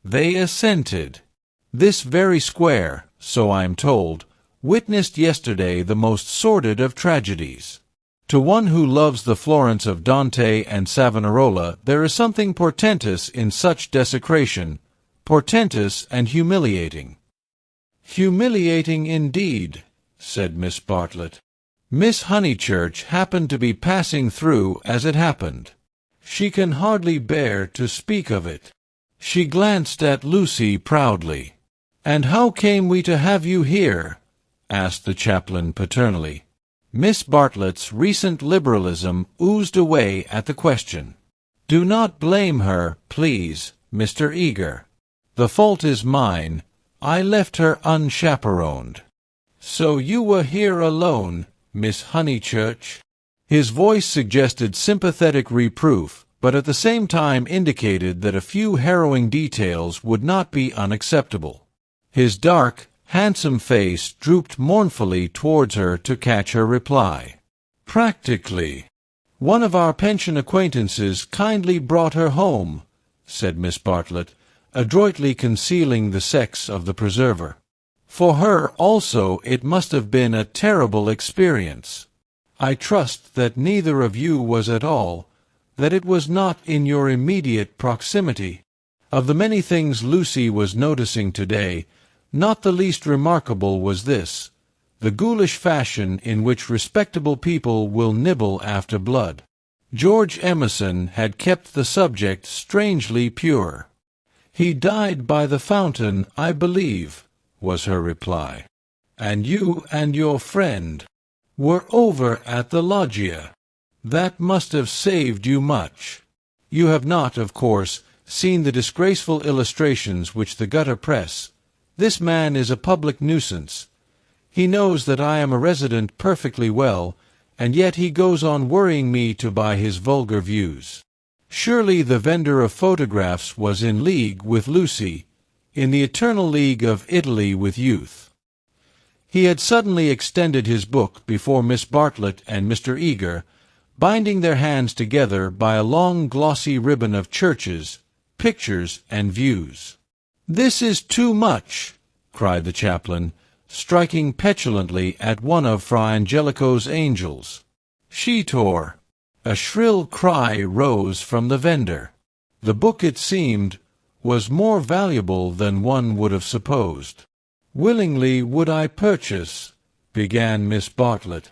They assented. This very square, so I am told, witnessed yesterday the most sordid of tragedies. To one who loves the Florence of Dante and Savonarola, there is something portentous in such desecration, portentous and humiliating." "Humiliating indeed," said Miss Bartlett. "Miss Honeychurch happened to be passing through as it happened. She can hardly bear to speak of it." She glanced at Lucy proudly. "And how came we to have you here?" asked the chaplain paternally. Miss Bartlett's recent liberalism oozed away at the question. "Do not blame her, please, Mr. Eager. The fault is mine. I left her unchaperoned." "So you were here alone, Miss Honeychurch?" His voice suggested sympathetic reproof, but at the same time indicated that a few harrowing details would not be unacceptable. His dark, handsome face drooped mournfully towards her to catch her reply. "Practically. One of our pension acquaintances kindly brought her home," said Miss Bartlett, adroitly concealing the sex of the preserver. "For her also it must have been a terrible experience. I trust that neither of you was at all, that it was not in your immediate proximity." Of the many things Lucy was noticing today, not the least remarkable was this: the ghoulish fashion in which respectable people will nibble after blood. George Emerson had kept the subject strangely pure. "He died by the fountain, I believe," was her reply. "And you and your friend were over at the loggia. That must have saved you much. You have not, of course, seen the disgraceful illustrations which the gutter press. This man is a public nuisance. He knows that I am a resident perfectly well, and yet he goes on worrying me to buy his vulgar views. Surely the vendor of photographs was in league with Lucy, in the eternal league of Italy with youth." He had suddenly extended his book before Miss Bartlett and Mr. Eager, binding their hands together by a long glossy ribbon of churches, pictures, and views. "This is too much," cried the chaplain, striking petulantly at one of Fra Angelico's angels. "She tore." A shrill cry rose from the vendor. The book, it seemed, was more valuable than one would have supposed. "Willingly would I purchase," began Miss Bartlett.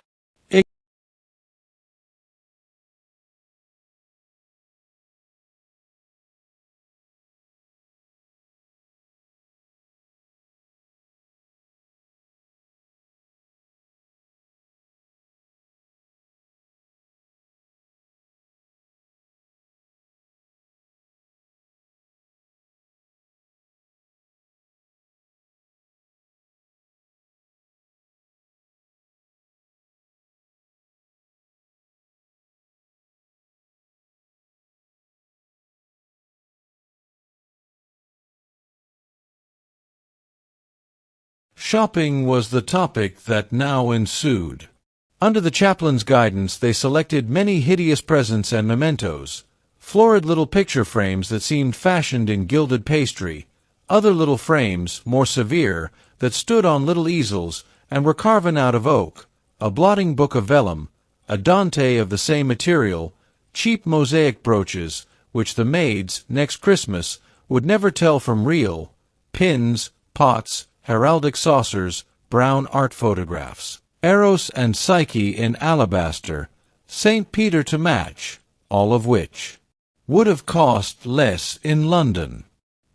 Shopping was the topic that now ensued. Under the chaplain's guidance they selected many hideous presents and mementos, florid little picture frames that seemed fashioned in gilded pastry, other little frames, more severe, that stood on little easels and were carven out of oak, a blotting book of vellum, a Dante of the same material, cheap mosaic brooches, which the maids, next Christmas, would never tell from real, pins, pots, heraldic saucers, brown art photographs, Eros and Psyche in alabaster, St. Peter to match, all of which would have cost less in London.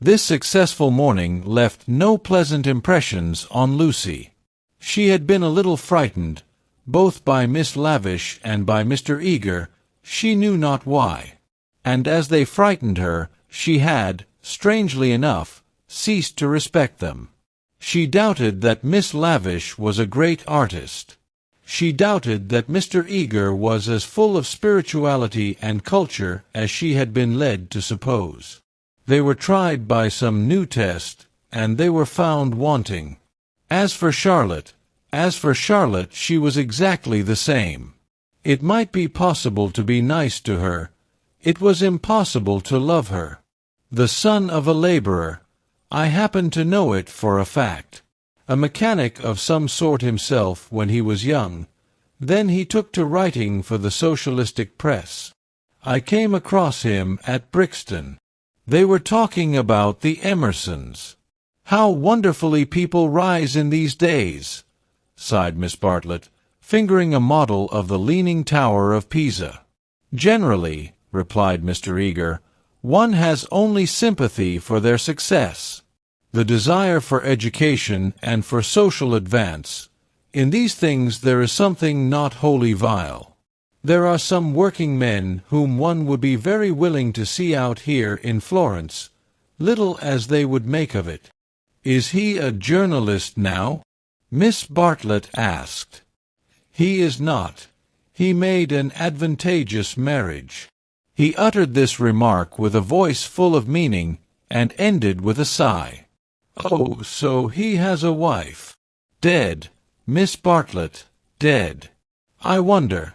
This successful morning left no pleasant impressions on Lucy. She had been a little frightened, both by Miss Lavish and by Mr. Eager, she knew not why, and as they frightened her, she had, strangely enough, ceased to respect them. She doubted that Miss Lavish was a great artist. She doubted that Mr. Eager was as full of spirituality and culture as she had been led to suppose. They were tried by some new test, and they were found wanting. As for Charlotte, she was exactly the same. It might be possible to be nice to her. It was impossible to love her. The son of a laborer, I happen to know it for a fact. A mechanic of some sort himself when he was young, Then he took to writing for the socialistic press. I came across him at Brixton. They were talking about the Emersons. How wonderfully people rise in these days, sighed Miss Bartlett, fingering a model of the Leaning Tower of Pisa. Generally, replied Mr. Eager, one has only sympathy for their success. The desire for education and for social advance. In these things there is something not wholly vile. There are some working men whom one would be very willing to see out here in Florence, little as they would make of it. Is he a journalist now? Miss Bartlett asked. He is not. He made an advantageous marriage. He uttered this remark with a voice full of meaning, and ended with a sigh. Oh, so he has a wife. Dead, Miss Bartlett, dead. I wonder.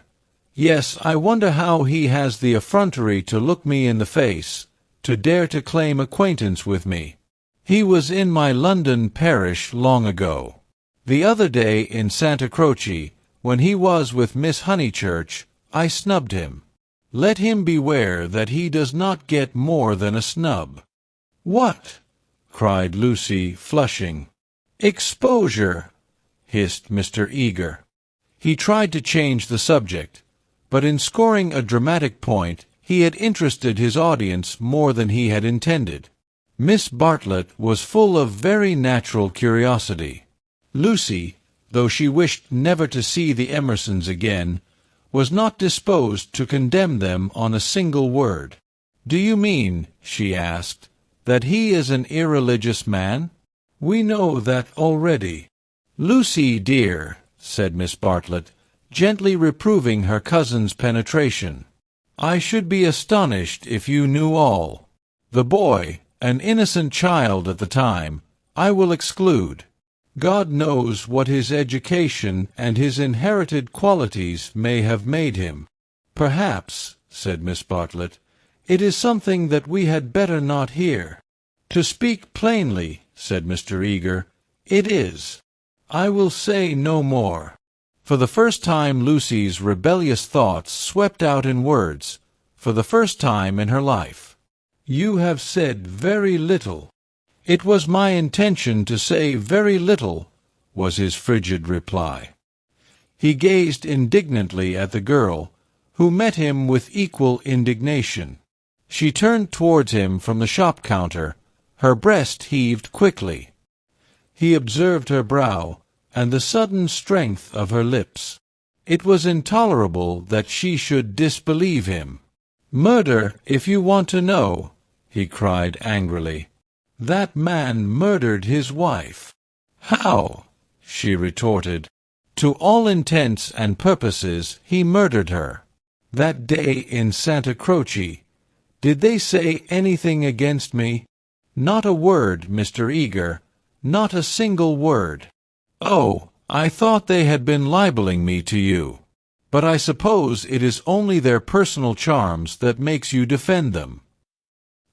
Yes, I wonder how he has the effrontery to look me in the face, to dare to claim acquaintance with me. He was in my London parish long ago. The other day in Santa Croce, when he was with Miss Honeychurch, I snubbed him. Let him beware that he does not get more than a snub. What? Cried Lucy, flushing. Exposure, hissed Mr. Eager. He tried to change the subject, but in scoring a dramatic point he had interested his audience more than he had intended. Miss Bartlett was full of very natural curiosity. Lucy, though she wished never to see the Emersons again, was not disposed to condemn them on a single word. Do you mean, she asked, that he is an irreligious man? We know that already. Lucy, dear, said Miss Bartlett, gently reproving her cousin's penetration, I should be astonished if you knew all. The boy, an innocent child at the time, I will exclude. God knows what his education and his inherited qualities may have made him. Perhaps, said Miss Bartlett, it is something that we had better not hear. To speak plainly, said Mr. Eager, it is. I will say no more. For the first time Lucy's rebellious thoughts swept out in words, for the first time in her life. You have said very little. It was my intention to say very little, was his frigid reply. He gazed indignantly at the girl, who met him with equal indignation. She turned towards him from the shop counter, her breast heaved quickly. He observed her brow, and the sudden strength of her lips. It was intolerable that she should disbelieve him. Murder, if you want to know, he cried angrily. That man murdered his wife. How? She retorted. To all intents and purposes he murdered her. That day in Santa Croce. Did they say anything against me? Not a word, Mr. Eager, not a single word. Oh, I thought they had been libeling me to you. But I suppose it is only their personal charms that makes you defend them.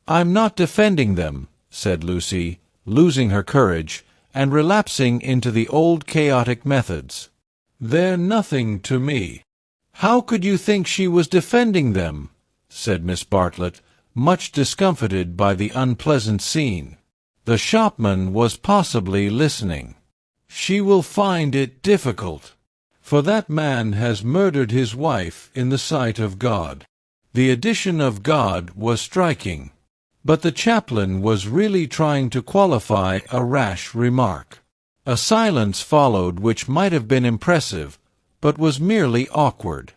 I'm not defending them, said Lucy, losing her courage, and relapsing into the old chaotic methods. They're nothing to me. How could you think she was defending them? Said Miss Bartlett, much discomfited by the unpleasant scene. The shopman was possibly listening. She will find it difficult, for that man has murdered his wife in the sight of God. The addition of God was striking, but the chaplain was really trying to qualify a rash remark. A silence followed which might have been impressive, but was merely awkward.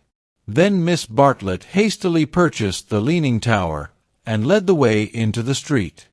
Then Miss Bartlett hastily purchased the Leaning Tower and led the way into the street.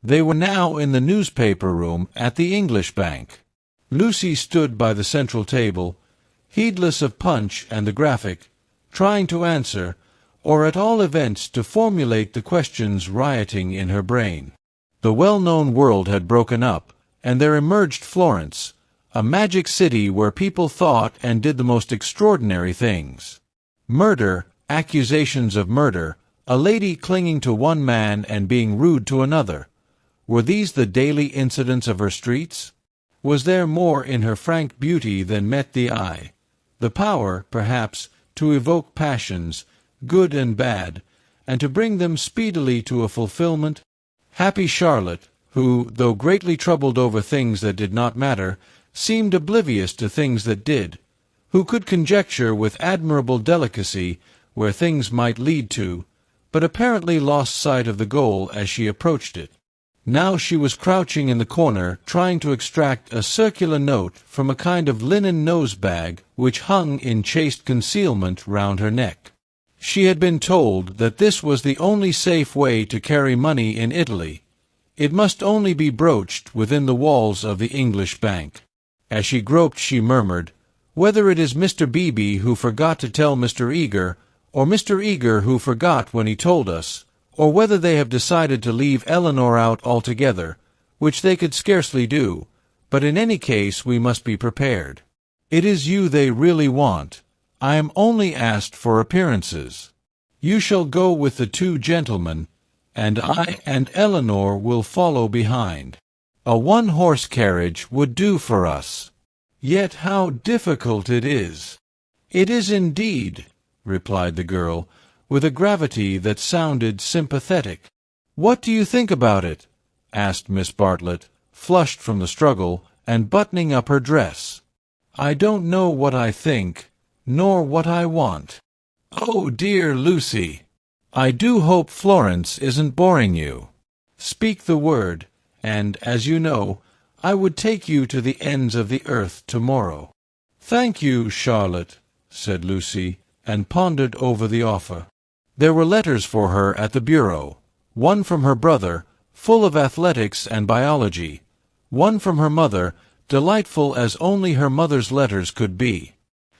They were now in the newspaper room at the English Bank. Lucy stood by the central table, heedless of Punch and the Graphic, trying to answer, or at all events to formulate the questions rioting in her brain. The well-known world had broken up, and there emerged Florence, a magic city where people thought and did the most extraordinary things. Murder, accusations of murder, a lady clinging to one man and being rude to another. Were these the daily incidents of her streets? Was there more in her frank beauty than met the eye? The power, perhaps, to evoke passions, good and bad, and to bring them speedily to a fulfillment? Happy Charlotte, who, though greatly troubled over things that did not matter, seemed oblivious to things that did, who could conjecture with admirable delicacy where things might lead to, but apparently lost sight of the goal as she approached it. Now she was crouching in the corner, trying to extract a circular note from a kind of linen nose-bag which hung in chaste concealment round her neck. She had been told that this was the only safe way to carry money in Italy. It must only be broached within the walls of the English Bank. As she groped, she murmured, "Whether it is Mr. Beebe who forgot to tell Mr. Eager, or Mr. Eager who forgot when he told us, or whether they have decided to leave Eleanor out altogether, which they could scarcely do, but in any case we must be prepared. It is you they really want. I am only asked for appearances. You shall go with the two gentlemen, and I and Eleanor will follow behind. A one-horse carriage would do for us. Yet how difficult it is." "It is indeed," replied the girl, with a gravity that sounded sympathetic. "What do you think about it?" asked Miss Bartlett, flushed from the struggle, and buttoning up her dress. "I don't know what I think, nor what I want." "Oh, dear Lucy! I do hope Florence isn't boring you. Speak the word, and, as you know, I would take you to the ends of the earth tomorrow." "Thank you, Charlotte," said Lucy, and pondered over the offer. There were letters for her at the bureau, one from her brother, full of athletics and biology, one from her mother, delightful as only her mother's letters could be.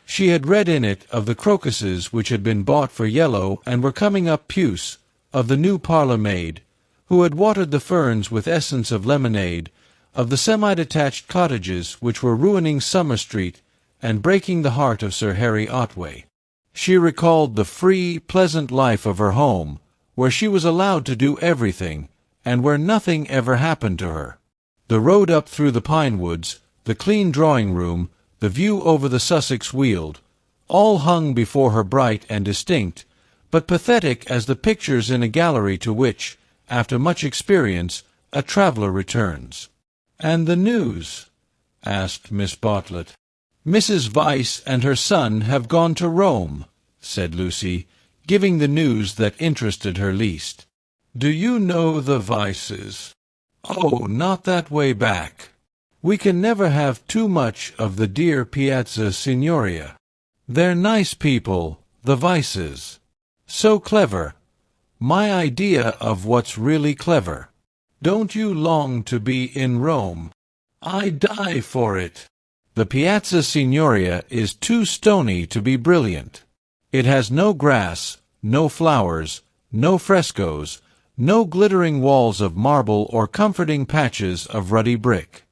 She had read in it of the crocuses which had been bought for yellow and were coming up puce, of the new parlour-maid, who had watered the ferns with essence of lemonade, of the semi-detached cottages which were ruining Summer Street and breaking the heart of Sir Harry Otway. She recalled the free, pleasant life of her home, where she was allowed to do everything, and where nothing ever happened to her. The road up through the pine woods, the clean drawing-room, the view over the Sussex Weald, all hung before her bright and distinct, but pathetic as the pictures in a gallery to which, after much experience, a traveller returns. "And the news?" asked Miss Bartlett. "Mrs. Vyse and her son have gone to Rome," said Lucy, giving the news that interested her least. "Do you know the Vyses?" "Oh, not that way back. We can never have too much of the dear Piazza Signoria. They're nice people, the Vyses. So clever. My idea of what's really clever. Don't you long to be in Rome?" "I die for it." "The Piazza Signoria is too stony to be brilliant. It has no grass, no flowers, no frescoes, no glittering walls of marble or comforting patches of ruddy brick.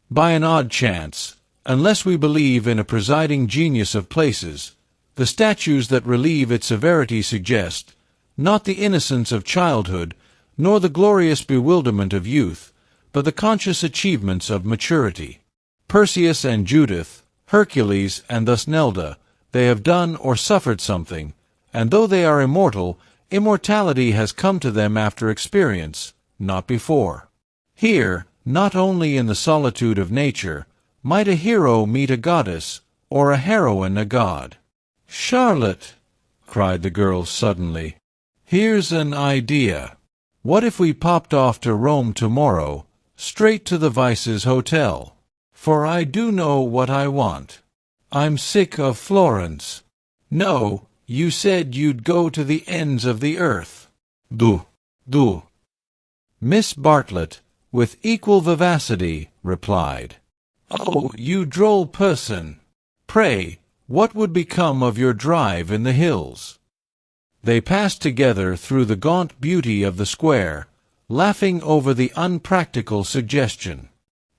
By an odd chance, unless we believe in a presiding genius of places, the statues that relieve its severity suggest, not the innocence of childhood, nor the glorious bewilderment of youth, but the conscious achievements of maturity. Perseus and Judith, Hercules and Thusnelda, they have done or suffered something, and though they are immortal, immortality has come to them after experience, not before. Here, not only in the solitude of nature, might a hero meet a goddess, or a heroine a god. "Charlotte," cried the girl suddenly, "here's an idea. What if we popped off to Rome tomorrow, straight to the Vyses' hotel? For I do know what I want. I'm sick of Florence." "No, you said you'd go to the ends of the earth." "Do. Miss Bartlett, with equal vivacity, replied, "Oh, you droll person! Pray, what would become of your drive in the hills?" They passed together through the gaunt beauty of the square, laughing over the unpractical suggestion.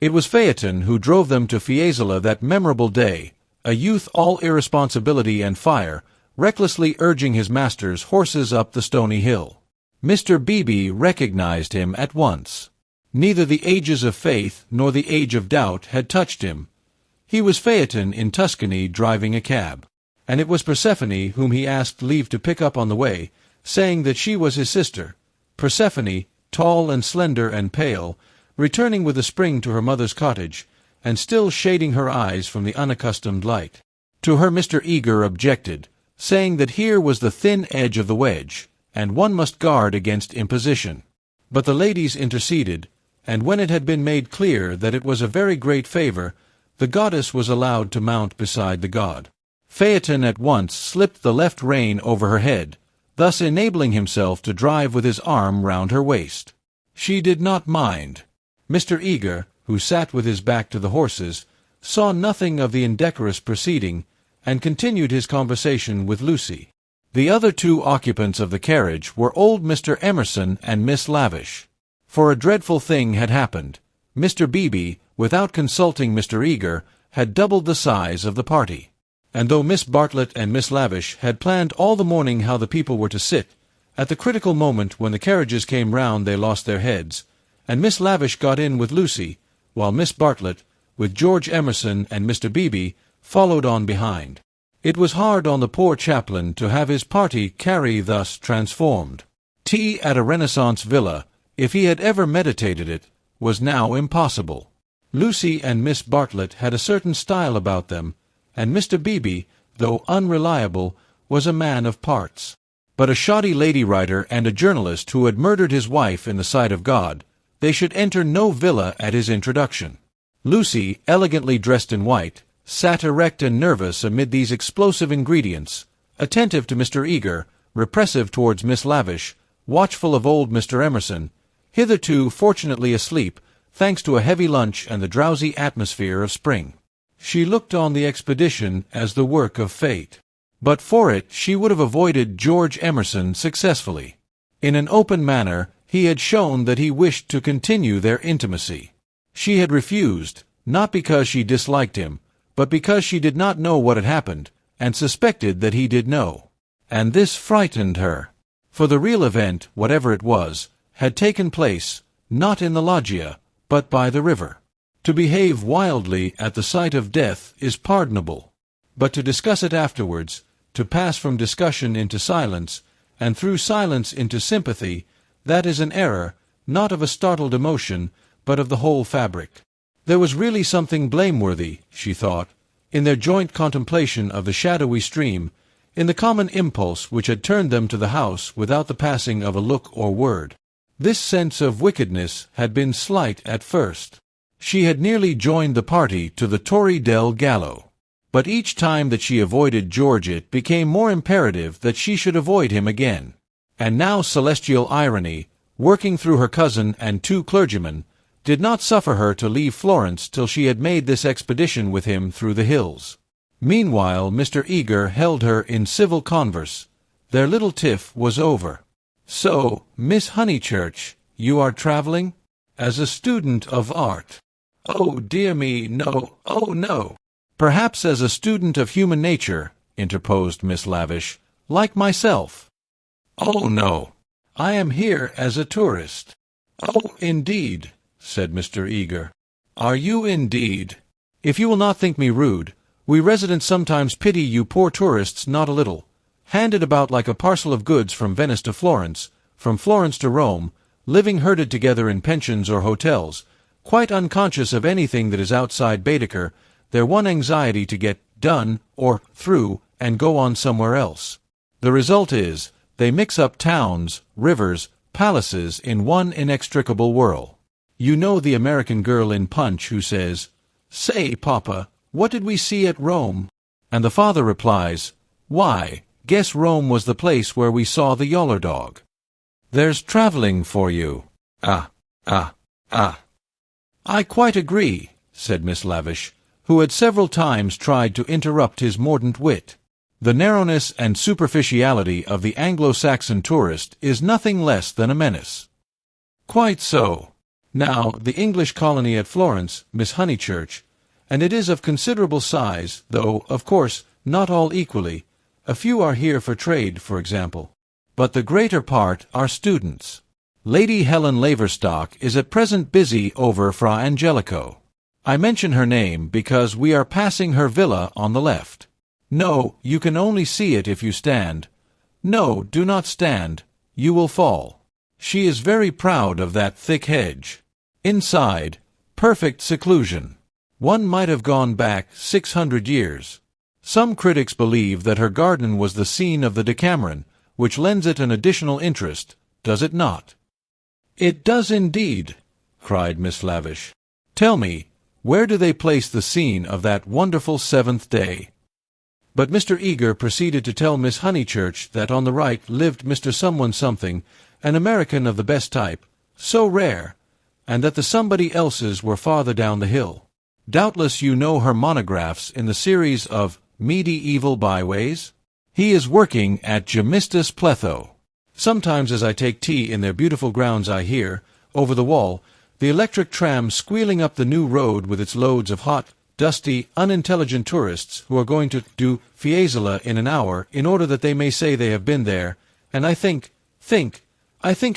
It was Phaeton who drove them to Fiesole that memorable day, a youth all irresponsibility and fire, recklessly urging his master's horses up the stony hill. Mr. Beebe recognized him at once. Neither the ages of faith nor the age of doubt had touched him. He was Phaeton in Tuscany driving a cab, and it was Persephone whom he asked leave to pick up on the way, saying that she was his sister. Persephone, tall and slender and pale, returning with the spring to her mother's cottage, and still shading her eyes from the unaccustomed light. To her Mr. Eager objected, saying that here was the thin edge of the wedge, and one must guard against imposition. But the ladies interceded, and when it had been made clear that it was a very great favor, the goddess was allowed to mount beside the god. Phaeton at once slipped the left rein over her head, thus enabling himself to drive with his arm round her waist. She did not mind. Mr. Eager, who sat with his back to the horses, saw nothing of the indecorous proceeding, and continued his conversation with Lucy. The other two occupants of the carriage were old Mr. Emerson and Miss Lavish. For a dreadful thing had happened. Mr. Beebe, without consulting Mr. Eager, had doubled the size of the party. And though Miss Bartlett and Miss Lavish had planned all the morning how the people were to sit, at the critical moment when the carriages came round they lost their heads, and Miss Lavish got in with Lucy, while Miss Bartlett, with George Emerson and Mr. Beebe, followed on behind. It was hard on the poor chaplain to have his party carry thus transformed. Tea at a Renaissance villa, if he had ever meditated it, was now impossible. Lucy and Miss Bartlett had a certain style about them, and Mr. Beebe, though unreliable, was a man of parts. But a shoddy lady writer and a journalist who had murdered his wife in the sight of God, they should enter no villa at his introduction. Lucy, elegantly dressed in white, sat erect and nervous amid these explosive ingredients, attentive to Mr. Eager, repressive towards Miss Lavish, watchful of old Mr. Emerson, hitherto fortunately asleep, thanks to a heavy lunch and the drowsy atmosphere of spring. She looked on the expedition as the work of fate. But for it she would have avoided George Emerson successfully. In an open manner he had shown that he wished to continue their intimacy. She had refused, not because she disliked him, but because she did not know what had happened, and suspected that he did know. And this frightened her. For the real event, whatever it was, had taken place, not in the loggia, but by the river. To behave wildly at the sight of death is pardonable, but to discuss it afterwards, to pass from discussion into silence, and through silence into sympathy, that is an error, not of a startled emotion, but of the whole fabric. There was really something blameworthy, she thought, in their joint contemplation of the shadowy stream, in the common impulse which had turned them to the house without the passing of a look or word. This sense of wickedness had been slight at first. She had nearly joined the party to the Torre del Gallo. But each time that she avoided George it became more imperative that she should avoid him again. And now celestial irony, working through her cousin and two clergymen, did not suffer her to leave Florence till she had made this expedition with him through the hills. Meanwhile Mr. Eager held her in civil converse. Their little tiff was over. "So, Miss Honeychurch, you are traveling? As a student of art?" "Oh, dear me, no, oh, no." "Perhaps as a student of human nature," interposed Miss Lavish, "like myself." "Oh, no. I am here as a tourist." "Oh, indeed," said Mr. Eager. "Are you indeed? If you will not think me rude, we residents sometimes pity you poor tourists not a little, handed about like a parcel of goods from Venice to Florence, from Florence to Rome, living herded together in pensions or hotels, quite unconscious of anything that is outside Baedeker, their one anxiety to get done or through and go on somewhere else. The result is, they mix up towns, rivers, palaces in one inextricable whirl. You know the American girl in Punch who says, "Say, Papa, what did we see at Rome?" And the father replies, "Why, guess Rome was the place where we saw the yaller dog." There's traveling for you. Ah, I quite agree, said Miss Lavish, who had several times tried to interrupt his mordant wit. The narrowness and superficiality of the Anglo-Saxon tourist is nothing less than a menace. Quite so. Now, the English colony at Florence, Miss Honeychurch, and it is of considerable size, though, of course, not all equally. A few are here for trade, for example. But the greater part are students. Lady Helen Laverstock is at present busy over Fra Angelico. I mention her name because we are passing her villa on the left. No, you can only see it if you stand. No, do not stand. You will fall. She is very proud of that thick hedge. Inside, perfect seclusion. One might have gone back 600 years. Some critics believe that her garden was the scene of the Decameron, which lends it an additional interest, does it not? It does indeed, cried Miss Lavish. Tell me, where do they place the scene of that wonderful seventh day? But Mr. Eager proceeded to tell Miss Honeychurch that on the right lived Mr. Someone-something, an American of the best type, so rare, and that the somebody else's were farther down the hill. Doubtless you know her monographs in the series of Medieval Byways? He is working at Gemistus Pletho. Sometimes as I take tea in their beautiful grounds I hear, over the wall, the electric tram squealing up the new road with its loads of hot, dusty, unintelligent tourists who are going to do Fiesole in an hour in order that they may say they have been there, and I think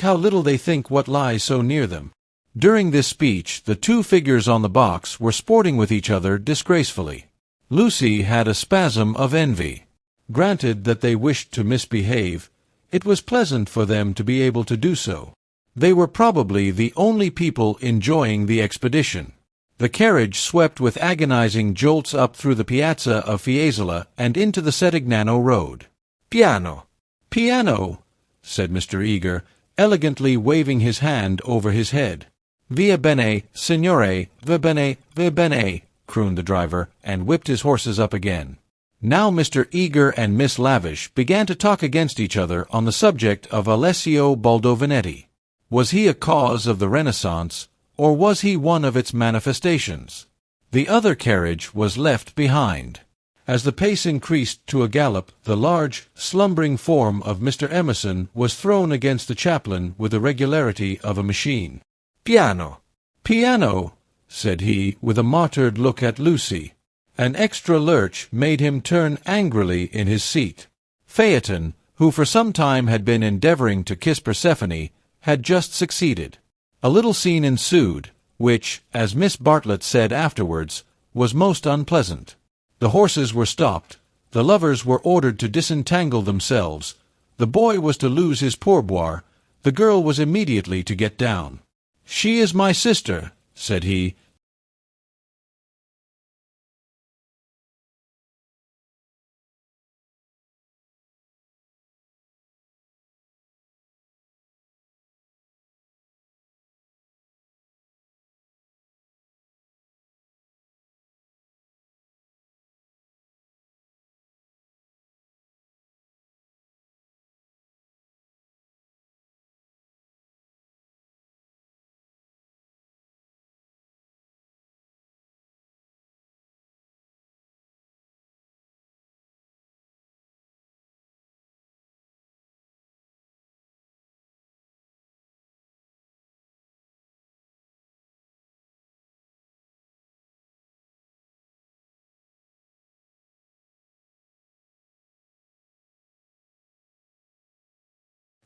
how little they think what lies so near them. During this speech, the two figures on the box were sporting with each other disgracefully. Lucy had a spasm of envy. Granted that they wished to misbehave, it was pleasant for them to be able to do so. They were probably the only people enjoying the expedition. The carriage swept with agonizing jolts up through the piazza of Fiesole and into the Settignano road. piano. Piano, said Mr. Eager, elegantly waving his hand over his head. Via bene, signore, va bene, crooned the driver, and whipped his horses up again. Now Mr. Eager and Miss Lavish began to talk against each other on the subject of Alessio Baldovinetti. Was he a cause of the Renaissance, or was he one of its manifestations? The other carriage was left behind. As the pace increased to a gallop, the large, slumbering form of Mr. Emerson was thrown against the chaplain with the regularity of a machine. Piano. Piano, said he, with a martyred look at Lucy. An extra lurch made him turn angrily in his seat. Phaeton, who for some time had been endeavoring to kiss Persephone, had just succeeded. A little scene ensued, which, as Miss Bartlett said afterwards, was most unpleasant. The horses were stopped, the lovers were ordered to disentangle themselves, the boy was to lose his pourboire, the girl was immediately to get down. "She is my sister," said he.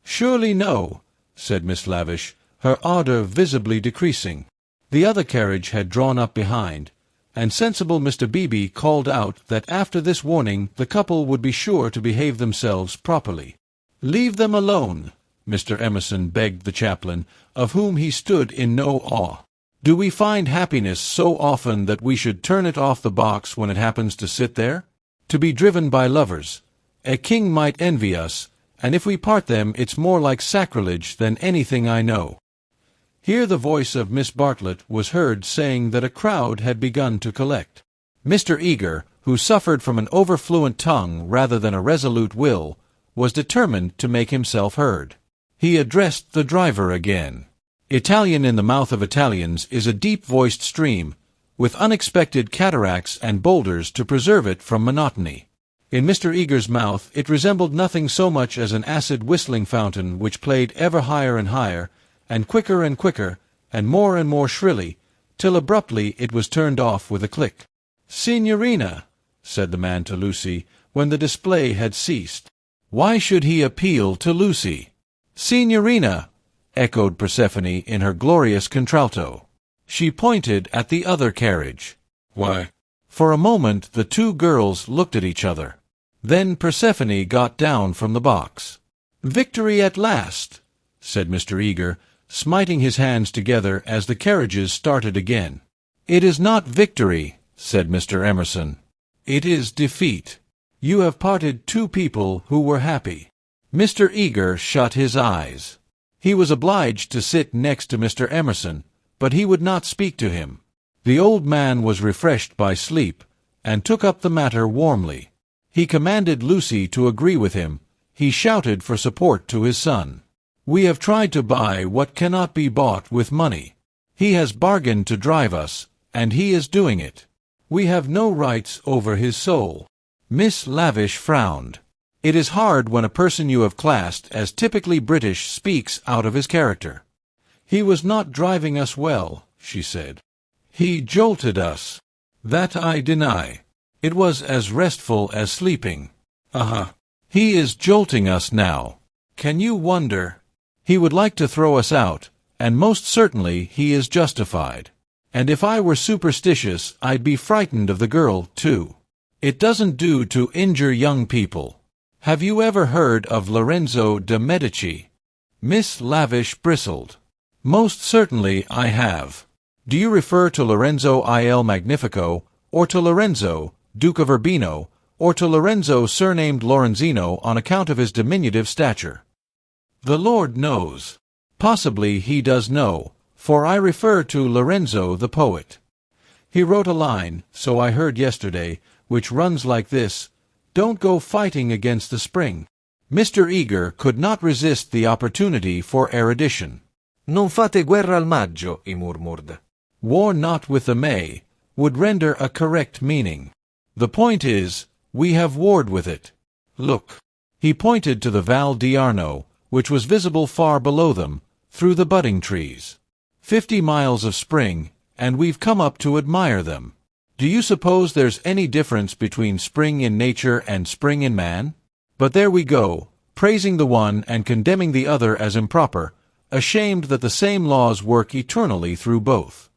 "Surely no," said Miss Lavish, her ardour visibly decreasing. The other carriage had drawn up behind, and sensible Mr. Beebe called out that after this warning the couple would be sure to behave themselves properly. "Leave them alone," Mr. Emerson begged the chaplain, of whom he stood in no awe. "Do we find happiness so often that we should turn it off the box when it happens to sit there? To be driven by lovers. A king might envy us, and if we part them it's more like sacrilege than anything I know." Here the voice of Miss Bartlett was heard saying that a crowd had begun to collect. Mr. Eager, who suffered from an overfluent tongue rather than a resolute will, was determined to make himself heard. He addressed the driver again. Italian in the mouth of Italians is a deep-voiced stream, with unexpected cataracts and boulders to preserve it from monotony. In Mr. Eager's mouth it resembled nothing so much as an acid whistling fountain which played ever higher and higher, and quicker, and more shrilly, till abruptly it was turned off with a click. "Signorina," said the man to Lucy, when the display had ceased. Why should he appeal to Lucy? "Signorina," echoed Persephone in her glorious contralto. She pointed at the other carriage. "Why?" For a moment the two girls looked at each other. Then Persephone got down from the box. "Victory at last," said Mr. Eager, smiting his hands together as the carriages started again. "It is not victory," said Mr. Emerson. "It is defeat. You have parted two people who were happy." Mr. Eager shut his eyes. He was obliged to sit next to Mr. Emerson, but he would not speak to him. The old man was refreshed by sleep, and took up the matter warmly. He commanded Lucy to agree with him. He shouted for support to his son. "We have tried to buy what cannot be bought with money. He has bargained to drive us, and he is doing it. We have no rights over his soul." Miss Lavish frowned. It is hard when a person you have classed as typically British speaks out of his character. "He was not driving us well," she said. "He jolted us. That I deny. It was as restful as sleeping." "He is jolting us now. Can you wonder? He would like to throw us out, and most certainly he is justified. And if I were superstitious, I'd be frightened of the girl, too. It doesn't do to injure young people. Have you ever heard of Lorenzo de' Medici?" Miss Lavish bristled. "Most certainly I have. Do you refer to Lorenzo il Magnifico, or to Lorenzo, Duke of Urbino, or to Lorenzo surnamed Lorenzino on account of his diminutive stature?" "The Lord knows. Possibly he does know, for I refer to Lorenzo the poet. He wrote a line, so I heard yesterday, which runs like this: 'Don't go fighting against the spring.'" Mr. Eager could not resist the opportunity for erudition. "Non fate guerra al maggio," he murmured. "War not with the May," would render a correct meaning. "The point is, we have warred with it. Look." He pointed to the Val di Arno, which was visible far below them, through the budding trees. 50 miles of spring, and we've come up to admire them. Do you suppose there's any difference between spring in nature and spring in man? But there we go, praising the one and condemning the other as improper, ashamed that the same laws work eternally through both.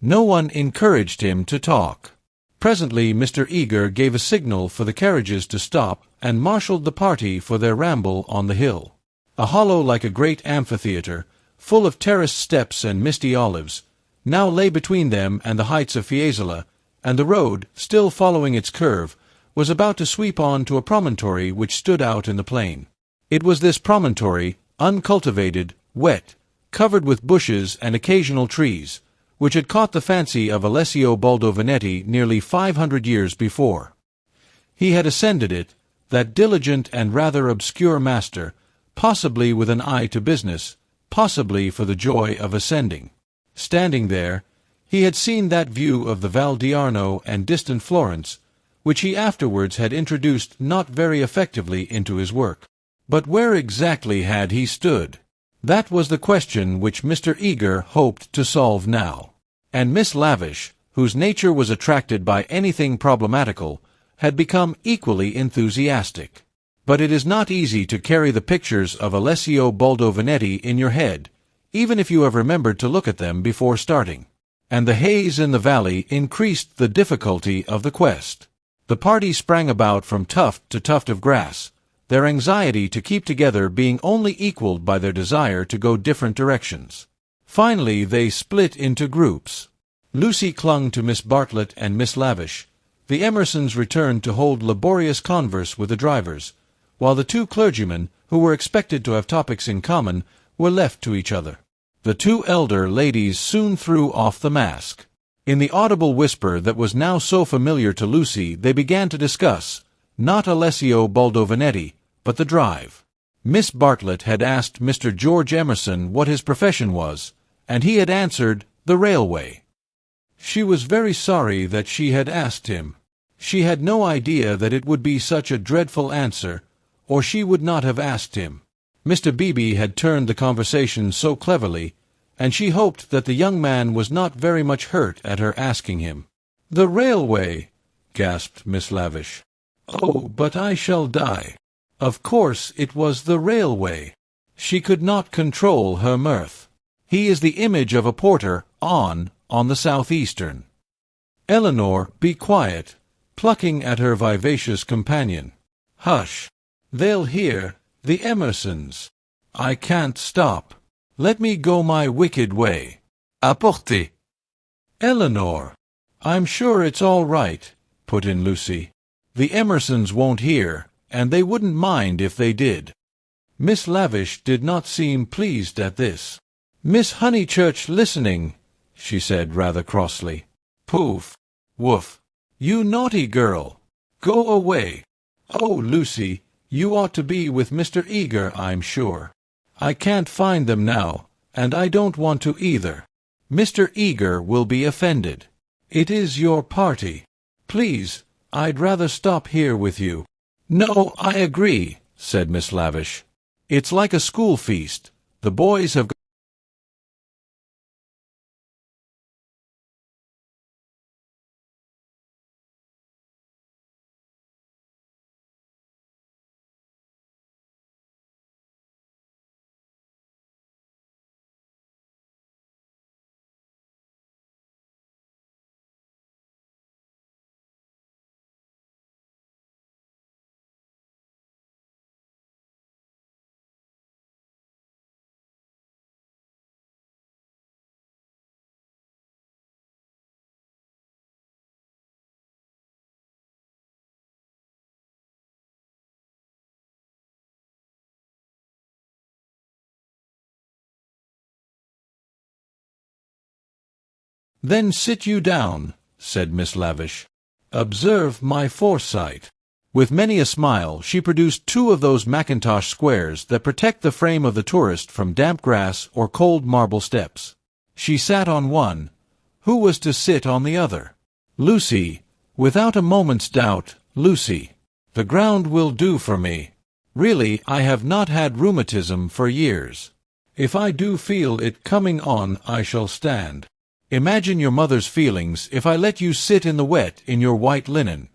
No one encouraged him to talk. Presently Mr. Eager gave a signal for the carriages to stop, and marshaled the party for their ramble on the hill. A hollow like a great amphitheatre, full of terraced steps and misty olives, now lay between them and the heights of Fiesole, and the road, still following its curve, was about to sweep on to a promontory which stood out in the plain. It was this promontory, uncultivated, wet, covered with bushes and occasional trees, which had caught the fancy of Alessio Baldovinetti nearly 500 years before. He had ascended it, that diligent and rather obscure master, possibly with an eye to business, possibly for the joy of ascending. Standing there, he had seen that view of the Val di Arno and distant Florence, which he afterwards had introduced not very effectively into his work. But where exactly had he stood? That was the question which Mr. Eager hoped to solve now. And Miss Lavish, whose nature was attracted by anything problematical, had become equally enthusiastic. But it is not easy to carry the pictures of Alessio Baldovinetti in your head, even if you have remembered to look at them before starting. And the haze in the valley increased the difficulty of the quest. The party sprang about from tuft to tuft of grass, their anxiety to keep together being only equaled by their desire to go different directions. Finally they split into groups. Lucy clung to Miss Bartlett and Miss Lavish. The Emersons returned to hold laborious converse with the drivers, while the two clergymen, who were expected to have topics in common, were left to each other. The two elder ladies soon threw off the mask. In the audible whisper that was now so familiar to Lucy they began to discuss, not Alessio Baldovinetti, but the drive. Miss Bartlett had asked Mr. George Emerson what his profession was, and he had answered, "The railway." She was very sorry that she had asked him. She had no idea that it would be such a dreadful answer, or she would not have asked him. Mr. Beebe had turned the conversation so cleverly, and she hoped that the young man was not very much hurt at her asking him. "The railway," gasped Miss Lavish. "Oh, but I shall die." Of course it was the railway. She could not control her mirth. He is the image of a porter on the Southeastern. "Eleanor, be quiet," plucking at her vivacious companion. "Hush. They'll hear, the Emersons. I can't stop. Let me go my wicked way." Apportez. "Eleanor." "I'm sure it's all right," put in Lucy. "The Emersons won't hear, and they wouldn't mind if they did." Miss Lavish did not seem pleased at this. "Miss Honeychurch listening," she said rather crossly. "Poof! Woof! You naughty girl! Go away! Oh, Lucy, you ought to be with Mr. Eager, I'm sure. I can't find them now, and I don't want to either. Mr. Eager will be offended. It is your party. Please, I'd rather stop here with you." "No, I agree," said Miss Lavish. "It's like a school feast. The boys have "Then sit you down," said Miss Lavish. "Observe my foresight." With many a smile she produced 2 of those mackintosh squares that protect the frame of the tourist from damp grass or cold marble steps. She sat on one. Who was to sit on the other? Lucy, without a moment's doubt, Lucy. "The ground will do for me. Really, I have not had rheumatism for years. If I do feel it coming on, I shall stand. Imagine your mother's feelings if I let you sit in the wet in your white linen."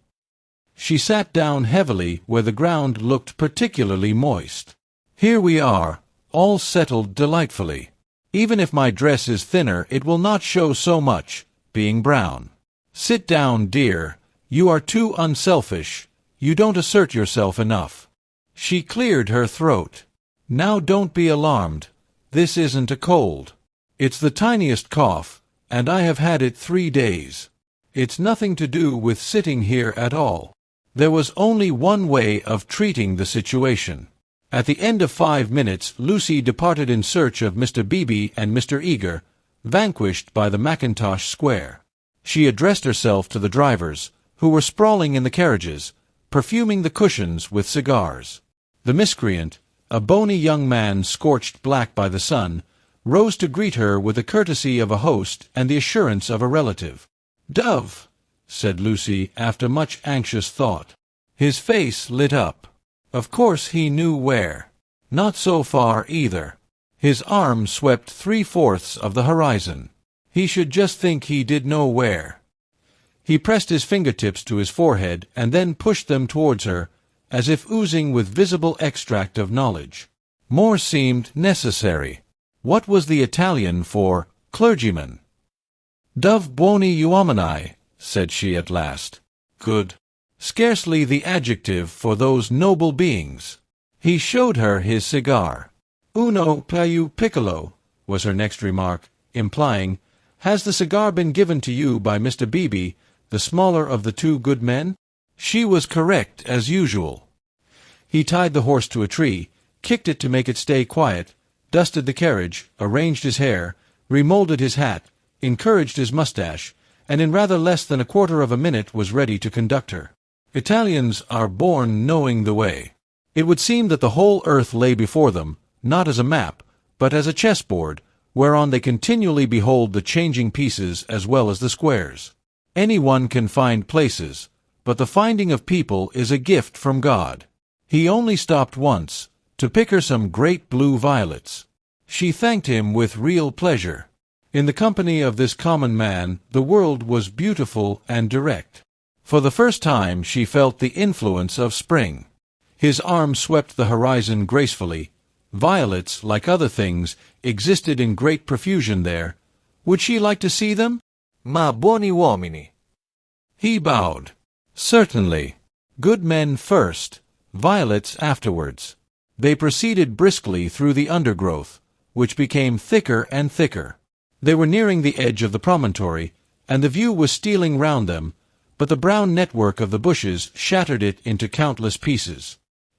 She sat down heavily where the ground looked particularly moist. "Here we are, all settled delightfully. Even if my dress is thinner, it will not show so much, being brown. Sit down, dear. You are too unselfish. You don't assert yourself enough." She cleared her throat. "Now don't be alarmed. This isn't a cold. It's the tiniest cough, and I have had it 3 days. It's nothing to do with sitting here at all." There was only one way of treating the situation. At the end of 5 minutes Lucy departed in search of Mr. Beebe and Mr. Eager, vanquished by the mackintosh square. She addressed herself to the drivers, who were sprawling in the carriages, perfuming the cushions with cigars. The miscreant, a bony young man scorched black by the sun, rose to greet her with the courtesy of a host and the assurance of a relative. "Dove," said Lucy after much anxious thought. His face lit up. Of course he knew where. Not so far either. His arm swept 3/4 of the horizon. He should just think he did know where. He pressed his fingertips to his forehead and then pushed them towards her, as if oozing with visible extract of knowledge. More seemed necessary. What was the Italian for clergyman? "Dove buoni uomini," said she at last. "Good. Scarcely the adjective for those noble beings." He showed her his cigar. "Uno più piccolo," was her next remark, implying, "Has the cigar been given to you by Mr. Beebe, the smaller of the 2 good men?" She was correct as usual. He tied the horse to a tree, kicked it to make it stay quiet, dusted the carriage, arranged his hair, remolded his hat, encouraged his mustache, and in rather less than a quarter of a minute was ready to conduct her. Italians are born knowing the way. It would seem that the whole earth lay before them, not as a map, but as a chessboard, whereon they continually behold the changing pieces as well as the squares. Anyone can find places, but the finding of people is a gift from God. He only stopped once, to pick her some great blue violets. She thanked him with real pleasure. In the company of this common man, the world was beautiful and direct. For the first time she felt the influence of spring. His arm swept the horizon gracefully. Violets, like other things, existed in great profusion there. Would she like to see them? Ma buoni uomini. He bowed. Certainly. Good men first, violets afterwards. They proceeded briskly through the undergrowth, which became thicker and thicker. They were nearing the edge of the promontory, and the view was stealing round them, but the brown network of the bushes shattered it into countless pieces.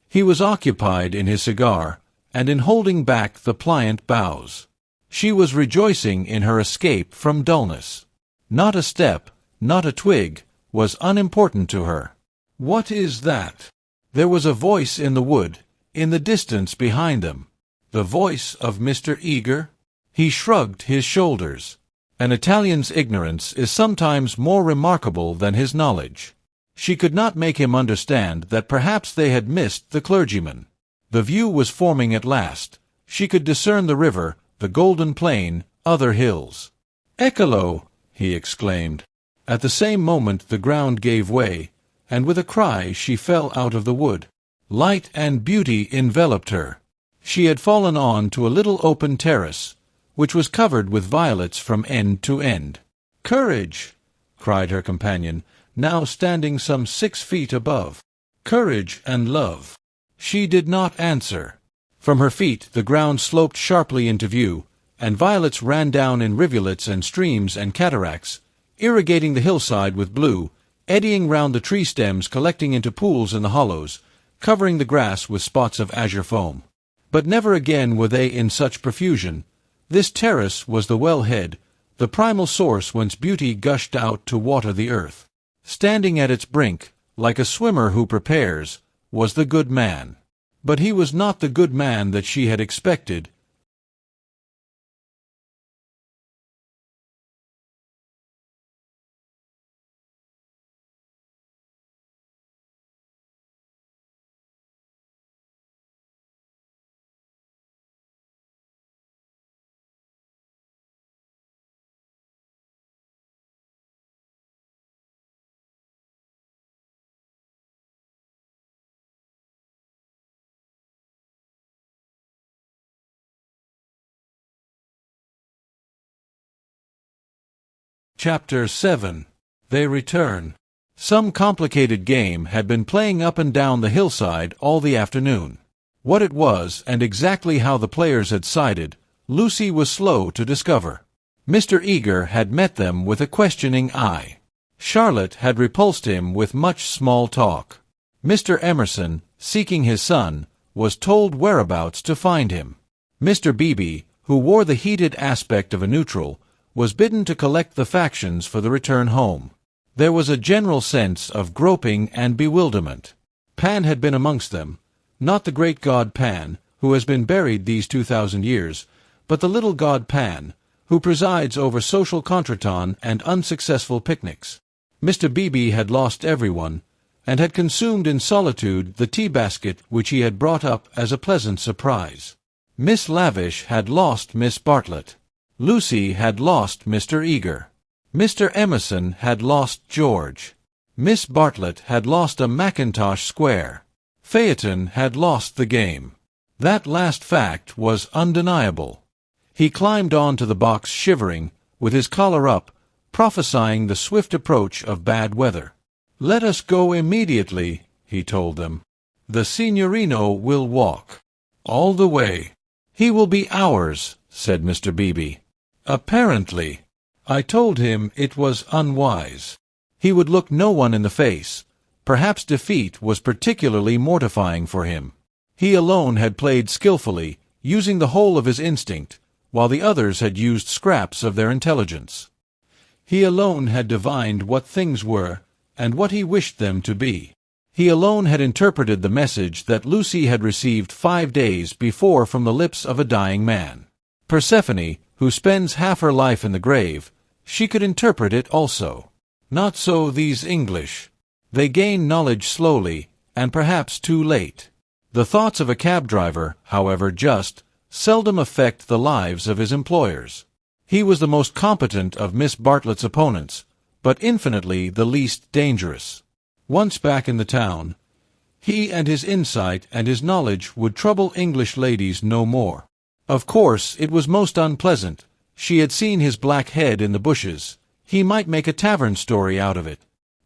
He was occupied in his cigar, and in holding back the pliant boughs. She was rejoicing in her escape from dullness. Not a step, not a twig, was unimportant to her. What is that? There was a voice in the wood, in the distance behind them. The voice of Mr. Eager? He shrugged his shoulders. An Italian's ignorance is sometimes more remarkable than his knowledge. She could not make him understand that perhaps they had missed the clergyman. The view was forming at last. She could discern the river, the golden plain, other hills. "Eccolo!" he exclaimed. At the same moment the ground gave way, and with a cry she fell out of the wood. Light and beauty enveloped her. She had fallen on to a little open terrace, which was covered with violets from end to end. "Courage!" cried her companion, now standing some 6 feet above. "Courage and love." She did not answer. From her feet the ground sloped sharply into view, and violets ran down in rivulets and streams and cataracts, irrigating the hillside with blue, eddying round the tree stems, collecting into pools in the hollows, covering the grass with spots of azure foam. But never again were they in such profusion. This terrace was the wellhead, the primal source whence beauty gushed out to water the earth. Standing at its brink, like a swimmer who prepares, was the good man. But he was not the good man that she had expected. Chapter 7. They Return. Some complicated game had been playing up and down the hillside all the afternoon. What it was, and exactly how the players had sided, Lucy was slow to discover. Mr. Eager had met them with a questioning eye. Charlotte had repulsed him with much small talk. Mr. Emerson, seeking his son, was told whereabouts to find him. Mr. Beebe, who wore the heated aspect of a neutral, was bidden to collect the factions for the return home. There was a general sense of groping and bewilderment. Pan had been amongst them, not the great god Pan, who has been buried these 2,000 years, but the little god Pan, who presides over social contretemps and unsuccessful picnics. Mr. Beebe had lost everyone, and had consumed in solitude the tea-basket which he had brought up as a pleasant surprise. Miss Lavish had lost Miss Bartlett. Lucy had lost Mr. Eager. Mr. Emerson had lost George. Miss Bartlett had lost a Mackintosh square. Phaeton had lost the game. That last fact was undeniable. He climbed on to the box shivering, with his collar up, prophesying the swift approach of bad weather. "Let us go immediately," he told them. "The signorino will walk. All the way." "He will be ours," said Mr. Beebe. "Apparently. I told him it was unwise. He would look no one in the face. Perhaps defeat was particularly mortifying for him. He alone had played skillfully, using the whole of his instinct, while the others had used scraps of their intelligence. He alone had divined what things were, and what he wished them to be. He alone had interpreted the message that Lucy had received 5 days before from the lips of a dying man. Persephone, who spends half her life in the grave, she could interpret it also. Not so these English. They gain knowledge slowly, and perhaps too late. The thoughts of a cab driver, however just, seldom affect the lives of his employers. He was the most competent of Miss Bartlett's opponents, but infinitely the least dangerous. Once back in the town, he and his insight and his knowledge would trouble English ladies no more. Of course, it was most unpleasant. She had seen his black head in the bushes. He might make a tavern story out of it.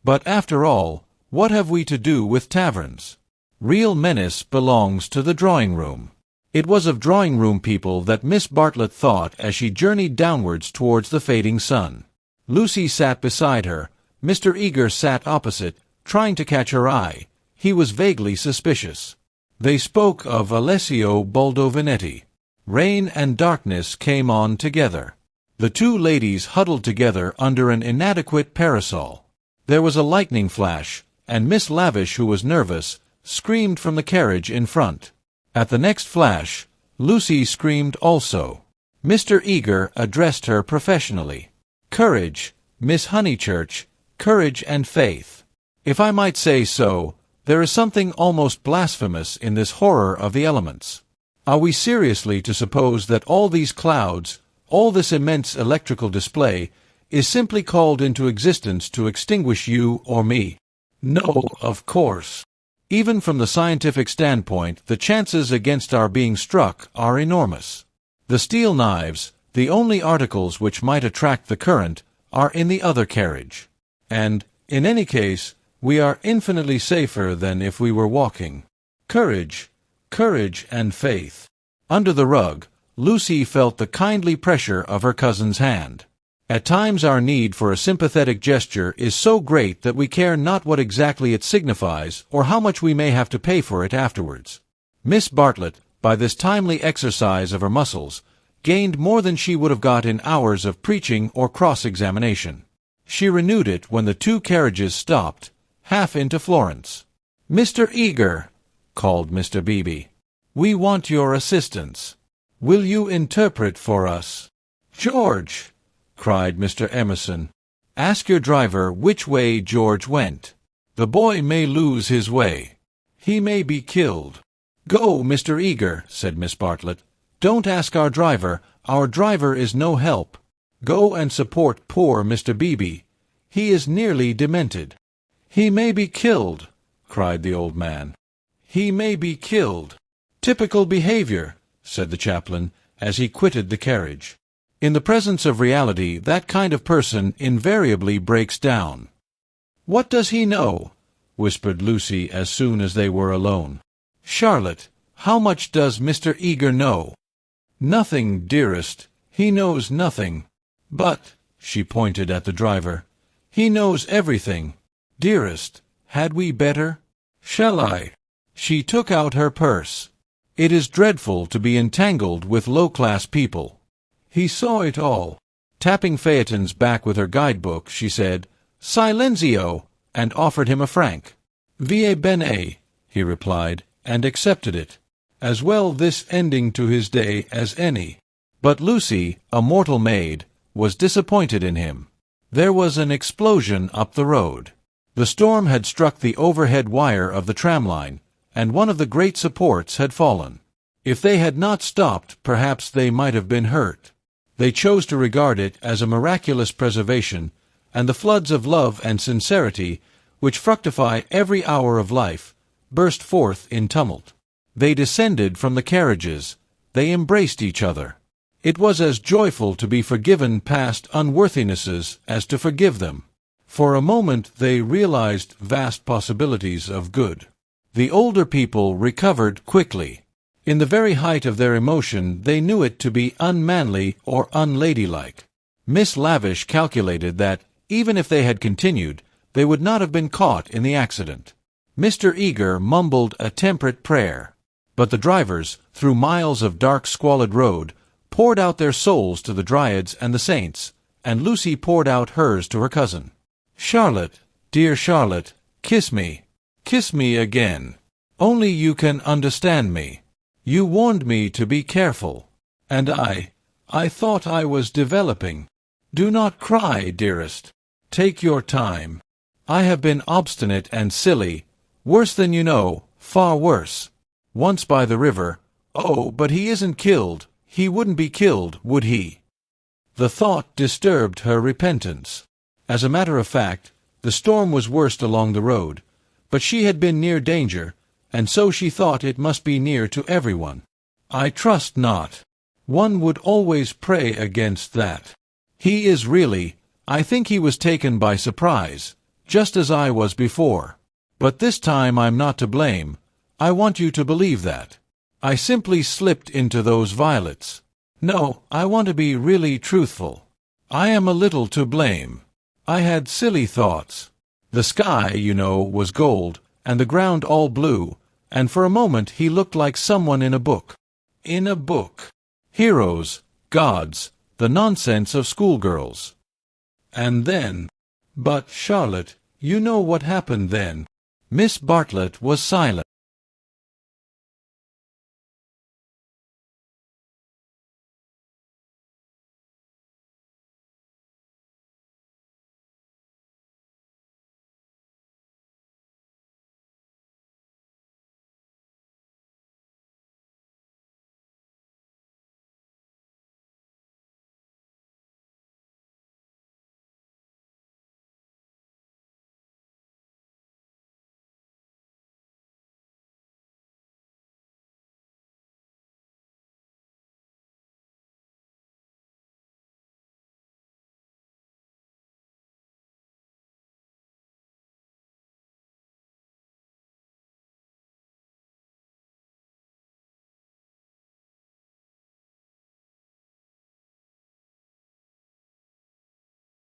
But after all, what have we to do with taverns? Real menace belongs to the drawing-room. It was of drawing-room people that Miss Bartlett thought as she journeyed downwards towards the fading sun. Lucy sat beside her. Mr. Eager sat opposite, trying to catch her eye. He was vaguely suspicious. They spoke of Alessio Baldovinetti. Rain and darkness came on together. The two ladies huddled together under an inadequate parasol. There was a lightning flash, and Miss Lavish, who was nervous, screamed from the carriage in front. At the next flash, Lucy screamed also. Mr. Eager addressed her professionally. "Courage, Miss Honeychurch, courage and faith. If I might say so, there is something almost blasphemous in this horror of the elements. Are we seriously to suppose that all these clouds, all this immense electrical display, is simply called into existence to extinguish you or me? No, of course. Even from the scientific standpoint, the chances against our being struck are enormous. The steel knives, the only articles which might attract the current, are in the other carriage. And, in any case, we are infinitely safer than if we were walking. Courage, courage and faith." Under the rug, Lucy felt the kindly pressure of her cousin's hand. At times our need for a sympathetic gesture is so great that we care not what exactly it signifies or how much we may have to pay for it afterwards. Miss Bartlett, by this timely exercise of her muscles, gained more than she would have got in hours of preaching or cross-examination. She renewed it when the two carriages stopped, half into Florence. "Mr. Eager," called Mr. Beebe, "we want your assistance. Will you interpret for us?" "George," cried Mr. Emerson, "ask your driver which way George went. The boy may lose his way. He may be killed." "Go, Mr. Eager," said Miss Bartlett. "Don't ask our driver. Our driver is no help. Go and support poor Mr. Beebe. He is nearly demented." "He may be killed," cried the old man. "He may be killed." "Typical behavior," said the chaplain, as he quitted the carriage. In the presence of reality, that kind of person invariably breaks down. "What does he know?" whispered Lucy as soon as they were alone. "Charlotte, how much does Mr. Eager know?" "Nothing, dearest. He knows nothing. But," she pointed at the driver, "he knows everything. Dearest, had we better? Shall I?" She took out her purse. "It is dreadful to be entangled with low-class people." He saw it all. Tapping Phaeton's back with her guidebook, she said, "Silenzio," and offered him a franc. "Vie bene," he replied, and accepted it. As well this ending to his day as any. But Lucy, a mortal maid, was disappointed in him. There was an explosion up the road. The storm had struck the overhead wire of the tramline, and one of the great supports had fallen. If they had not stopped, perhaps they might have been hurt. They chose to regard it as a miraculous preservation, and the floods of love and sincerity, which fructify every hour of life, burst forth in tumult. They descended from the carriages. They embraced each other. It was as joyful to be forgiven past unworthinesses as to forgive them. For a moment they realized vast possibilities of good. The older people recovered quickly. In the very height of their emotion they knew it to be unmanly or unladylike. Miss Lavish calculated that, even if they had continued, they would not have been caught in the accident. Mr. Eager mumbled a temperate prayer. But the drivers, through miles of dark squalid road, poured out their souls to the Dryads and the saints, and Lucy poured out hers to her cousin. "Charlotte, dear Charlotte, kiss me. Kiss me again. Only you can understand me. You warned me to be careful. And I thought I was developing. Do not cry, dearest. Take your time. I have been obstinate and silly, worse than you know, far worse. Once by the river. Oh, but he isn't killed. He wouldn't be killed, would he? The thought disturbed her repentance. As a matter of fact, the storm was worst along the road, but she had been near danger, and so she thought it must be near to everyone. I trust not. One would always pray against that. He is really, I think he was taken by surprise, just as I was before. But this time I'm not to blame. I want you to believe that. I simply slipped into those violets. No, I want to be really truthful. I am a little to blame. I had silly thoughts. The sky, you know, was gold, and the ground all blue, and for a moment he looked like someone in a book. In a book. Heroes, gods, the nonsense of schoolgirls. And then... But, Charlotte, you know what happened then. Miss Bartlett was silent.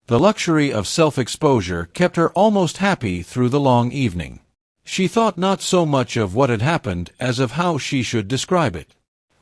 The luxury of self-exposure kept her almost happy through the long evening. She thought not so much of what had happened as of how she should describe it.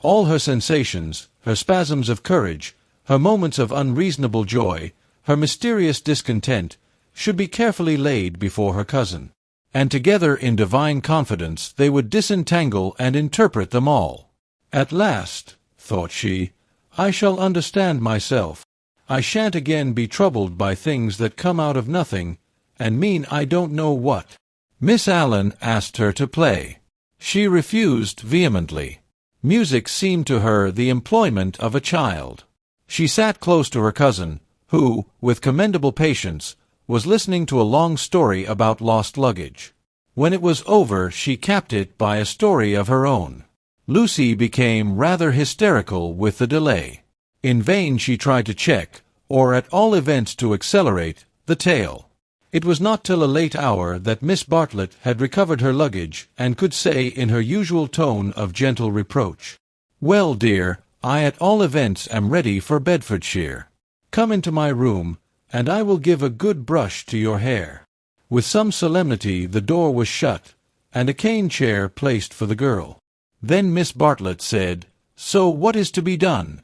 All her sensations, her spasms of courage, her moments of unreasonable joy, her mysterious discontent, should be carefully laid before her cousin. And together in divine confidence they would disentangle and interpret them all. At last, thought she, I shall understand myself. I shan't again be troubled by things that come out of nothing, and mean I don't know what. Miss Allen asked her to play. She refused vehemently. Music seemed to her the employment of a child. She sat close to her cousin, who, with commendable patience, was listening to a long story about lost luggage. When it was over she capped it by a story of her own. Lucy became rather hysterical with the delay. In vain she tried to check, or at all events to accelerate, the tale. It was not till a late hour that Miss Bartlett had recovered her luggage and could say in her usual tone of gentle reproach, "Well, dear, I at all events am ready for Bedfordshire. Come into my room, and I will give a good brush to your hair." With some solemnity the door was shut, and a cane chair placed for the girl. Then Miss Bartlett said, "So what is to be done?"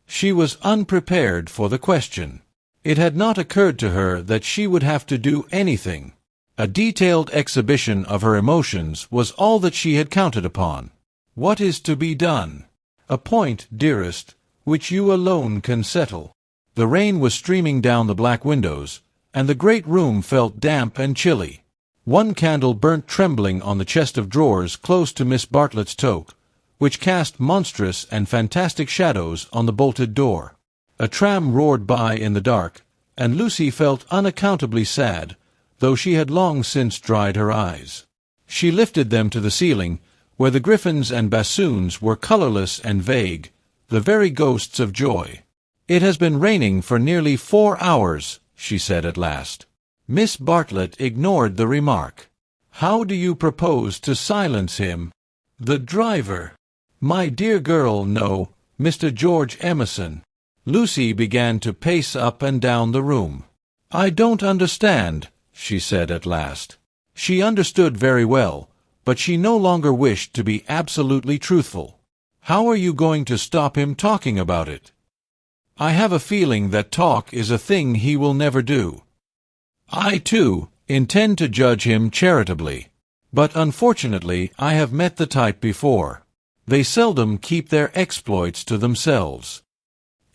She was unprepared for the question. It had not occurred to her that she would have to do anything. A detailed exhibition of her emotions was all that she had counted upon. What is to be done? A point, dearest, which you alone can settle. The rain was streaming down the black windows, and the great room felt damp and chilly. One candle burnt trembling on the chest of drawers close to Miss Bartlett's toque, which cast monstrous and fantastic shadows on the bolted door. A tram roared by in the dark, and Lucy felt unaccountably sad, though she had long since dried her eyes. She lifted them to the ceiling, where the griffins and bassoons were colorless and vague, the very ghosts of joy. "It has been raining for nearly 4 hours," she said at last. Miss Bartlett ignored the remark. "How do you propose to silence him?" "The driver." "My dear girl, no, Mr. George Emerson." Lucy began to pace up and down the room. "I don't understand," she said at last. She understood very well, but she no longer wished to be absolutely truthful. "How are you going to stop him talking about it?" "I have a feeling that talk is a thing he will never do. I, too, intend to judge him charitably. But unfortunately I have met the type before. They seldom keep their exploits to themselves.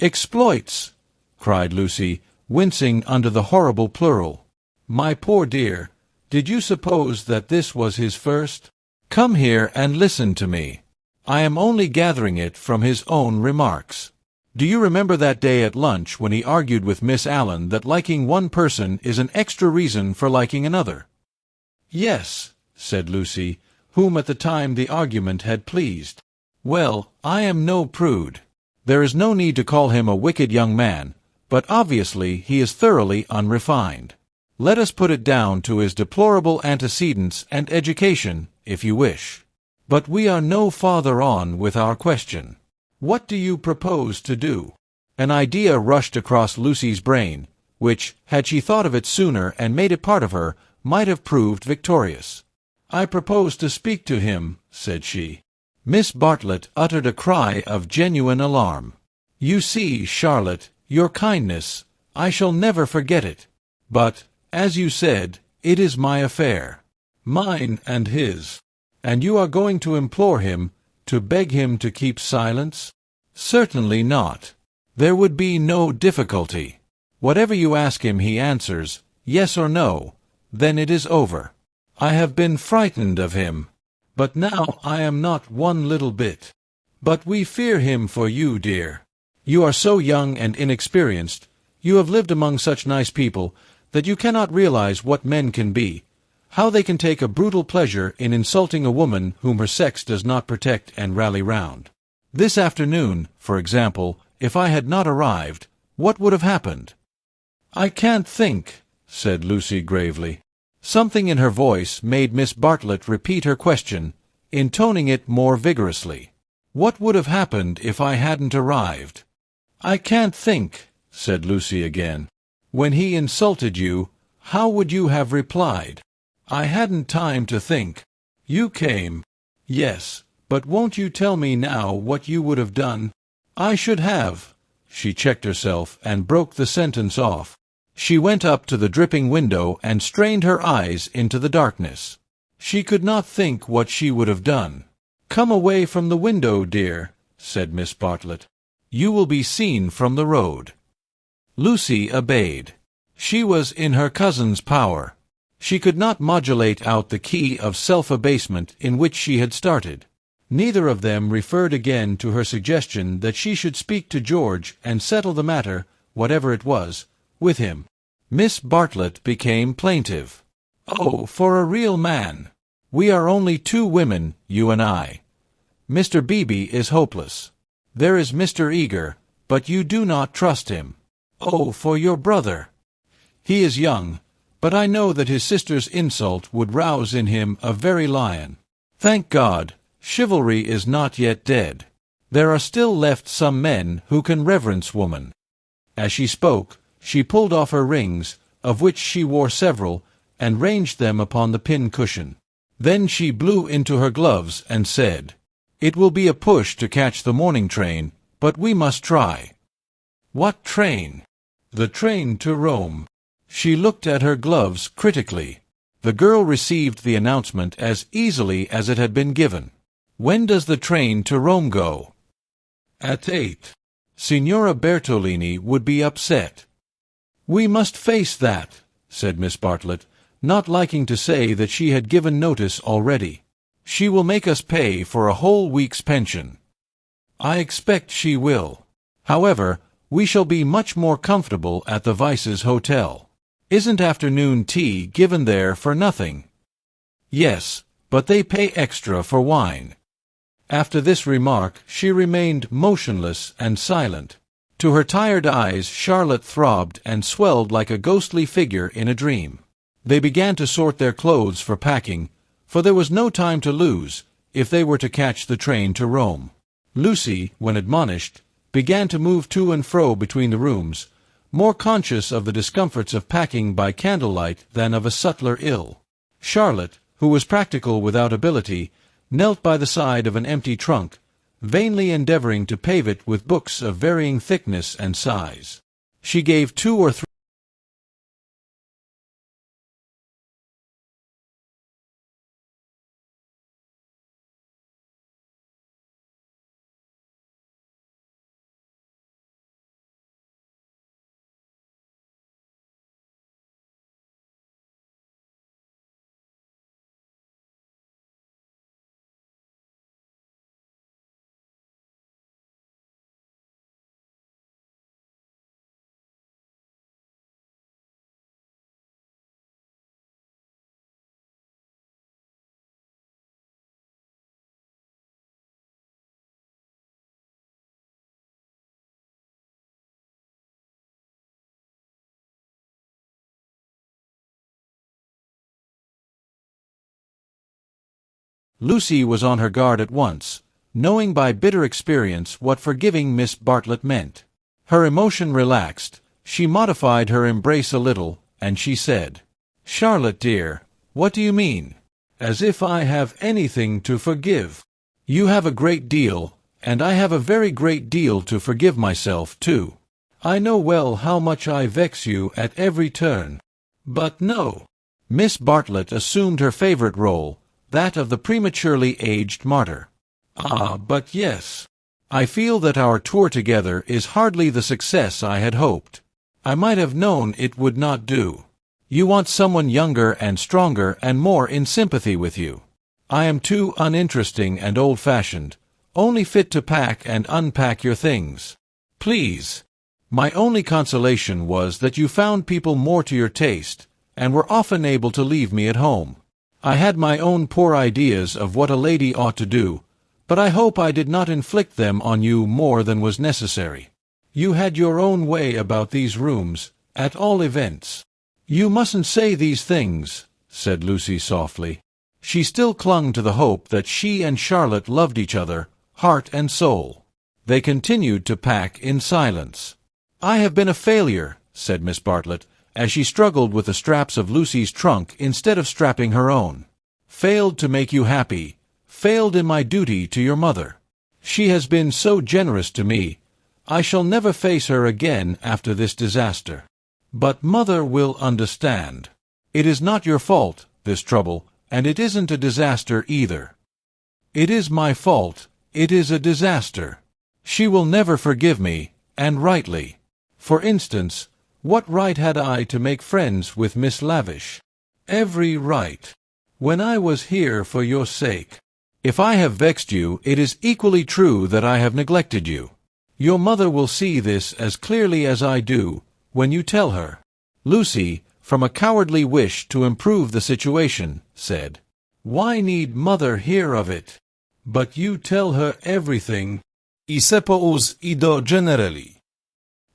Exploits! Cried Lucy, wincing under the horrible plural. My poor dear, did you suppose that this was his first? Come here and listen to me. I am only gathering it from his own remarks. Do you remember that day at lunch when he argued with Miss Allen that liking one person is an extra reason for liking another? Yes, said Lucy, whom at the time the argument had pleased. Well, I am no prude. There is no need to call him a wicked young man, but obviously he is thoroughly unrefined. Let us put it down to his deplorable antecedents and education, if you wish. But we are no farther on with our question. What do you propose to do? An idea rushed across Lucy's brain, which, had she thought of it sooner and made it part of her, might have proved victorious. I propose to speak to him, said she. Miss Bartlett uttered a cry of genuine alarm. You see, Charlotte, your kindness, I shall never forget it. But, as you said, it is my affair. Mine and his. And you are going to implore him, to beg him to keep silence? Certainly not. There would be no difficulty. Whatever you ask him he answers, yes or no, then it is over. I have been frightened of him, but now I am not one little bit. But we fear him for you, dear. You are so young and inexperienced, you have lived among such nice people, that you cannot realize what men can be, how they can take a brutal pleasure in insulting a woman whom her sex does not protect and rally round. This afternoon, for example, if I had not arrived, what would have happened? I can't think, said Lucy gravely. Something in her voice made Miss Bartlett repeat her question, intoning it more vigorously. What would have happened if I hadn't arrived? I can't think, said Lucy again. When he insulted you, how would you have replied? I hadn't time to think. You came. Yes, but won't you tell me now what you would have done? I should have. She checked herself and broke the sentence off. She went up to the dripping window and strained her eyes into the darkness. She could not think what she would have done. Come away from the window, dear, said Miss Bartlett. You will be seen from the road. Lucy obeyed. She was in her cousin's power. She could not modulate out the key of self-abasement in which she had started. Neither of them referred again to her suggestion that she should speak to George and settle the matter, whatever it was, with him. Miss Bartlett became plaintive. Oh, for a real man! We are only two women, you and I. Mr. Beebe is hopeless. There is Mr. Eager, but you do not trust him. Oh, for your brother! He is young, but I know that his sister's insult would rouse in him a very lion. Thank God, chivalry is not yet dead. There are still left some men who can reverence woman. As she spoke, she pulled off her rings, of which she wore several, and ranged them upon the pin-cushion. Then she blew into her gloves and said, It will be a push to catch the morning train, but we must try. What train? The train to Rome. She looked at her gloves critically. The girl received the announcement as easily as it had been given. When does the train to Rome go? At 8. Signora Bertolini would be upset. We must face that, said Miss Bartlett, not liking to say that she had given notice already. She will make us pay for a whole week's pension. I expect she will. However, we shall be much more comfortable at the Vice's Hotel. Isn't afternoon tea given there for nothing? Yes, but they pay extra for wine. After this remark she remained motionless and silent. To her tired eyes Charlotte throbbed and swelled like a ghostly figure in a dream. They began to sort their clothes for packing, for there was no time to lose, if they were to catch the train to Rome. Lucy, when admonished, began to move to and fro between the rooms, more conscious of the discomforts of packing by candlelight than of a subtler ill. Charlotte, who was practical without ability, knelt by the side of an empty trunk, vainly endeavoring to pave it with books of varying thickness and size. She gave 2 or 3 Lucy was on her guard at once, knowing by bitter experience what forgiving Miss Bartlett meant. Her emotion relaxed, she modified her embrace a little, and she said, "Charlotte dear, what do you mean? As if I have anything to forgive. You have a great deal, and I have a very great deal to forgive myself, too. I know well how much I vex you at every turn. But no." Miss Bartlett assumed her favorite role, that of the prematurely aged martyr. "Ah, but yes. I feel that our tour together is hardly the success I had hoped. I might have known it would not do. You want someone younger and stronger and more in sympathy with you. I am too uninteresting and old-fashioned, only fit to pack and unpack your things. Please." My only consolation was that you found people more to your taste, and were often able to leave me at home. I had my own poor ideas of what a lady ought to do, but I hope I did not inflict them on you more than was necessary. You had your own way about these rooms, at all events. "You mustn't say these things," said Lucy softly. She still clung to the hope that she and Charlotte loved each other, heart and soul. They continued to pack in silence. "I have been a failure," said Miss Bartlett, as she struggled with the straps of Lucy's trunk instead of strapping her own. "Failed to make you happy, failed in my duty to your mother. She has been so generous to me. I shall never face her again after this disaster. But Mother will understand. It is not your fault, this trouble, and it isn't a disaster either. It is my fault, it is a disaster. She will never forgive me, and rightly. For instance, what right had I to make friends with Miss Lavish? Every right. When I was here for your sake. If I have vexed you, it is equally true that I have neglected you. Your mother will see this as clearly as I do, when you tell her." Lucy, from a cowardly wish to improve the situation, said, "Why need Mother hear of it? But you tell her everything. I suppose I do generally.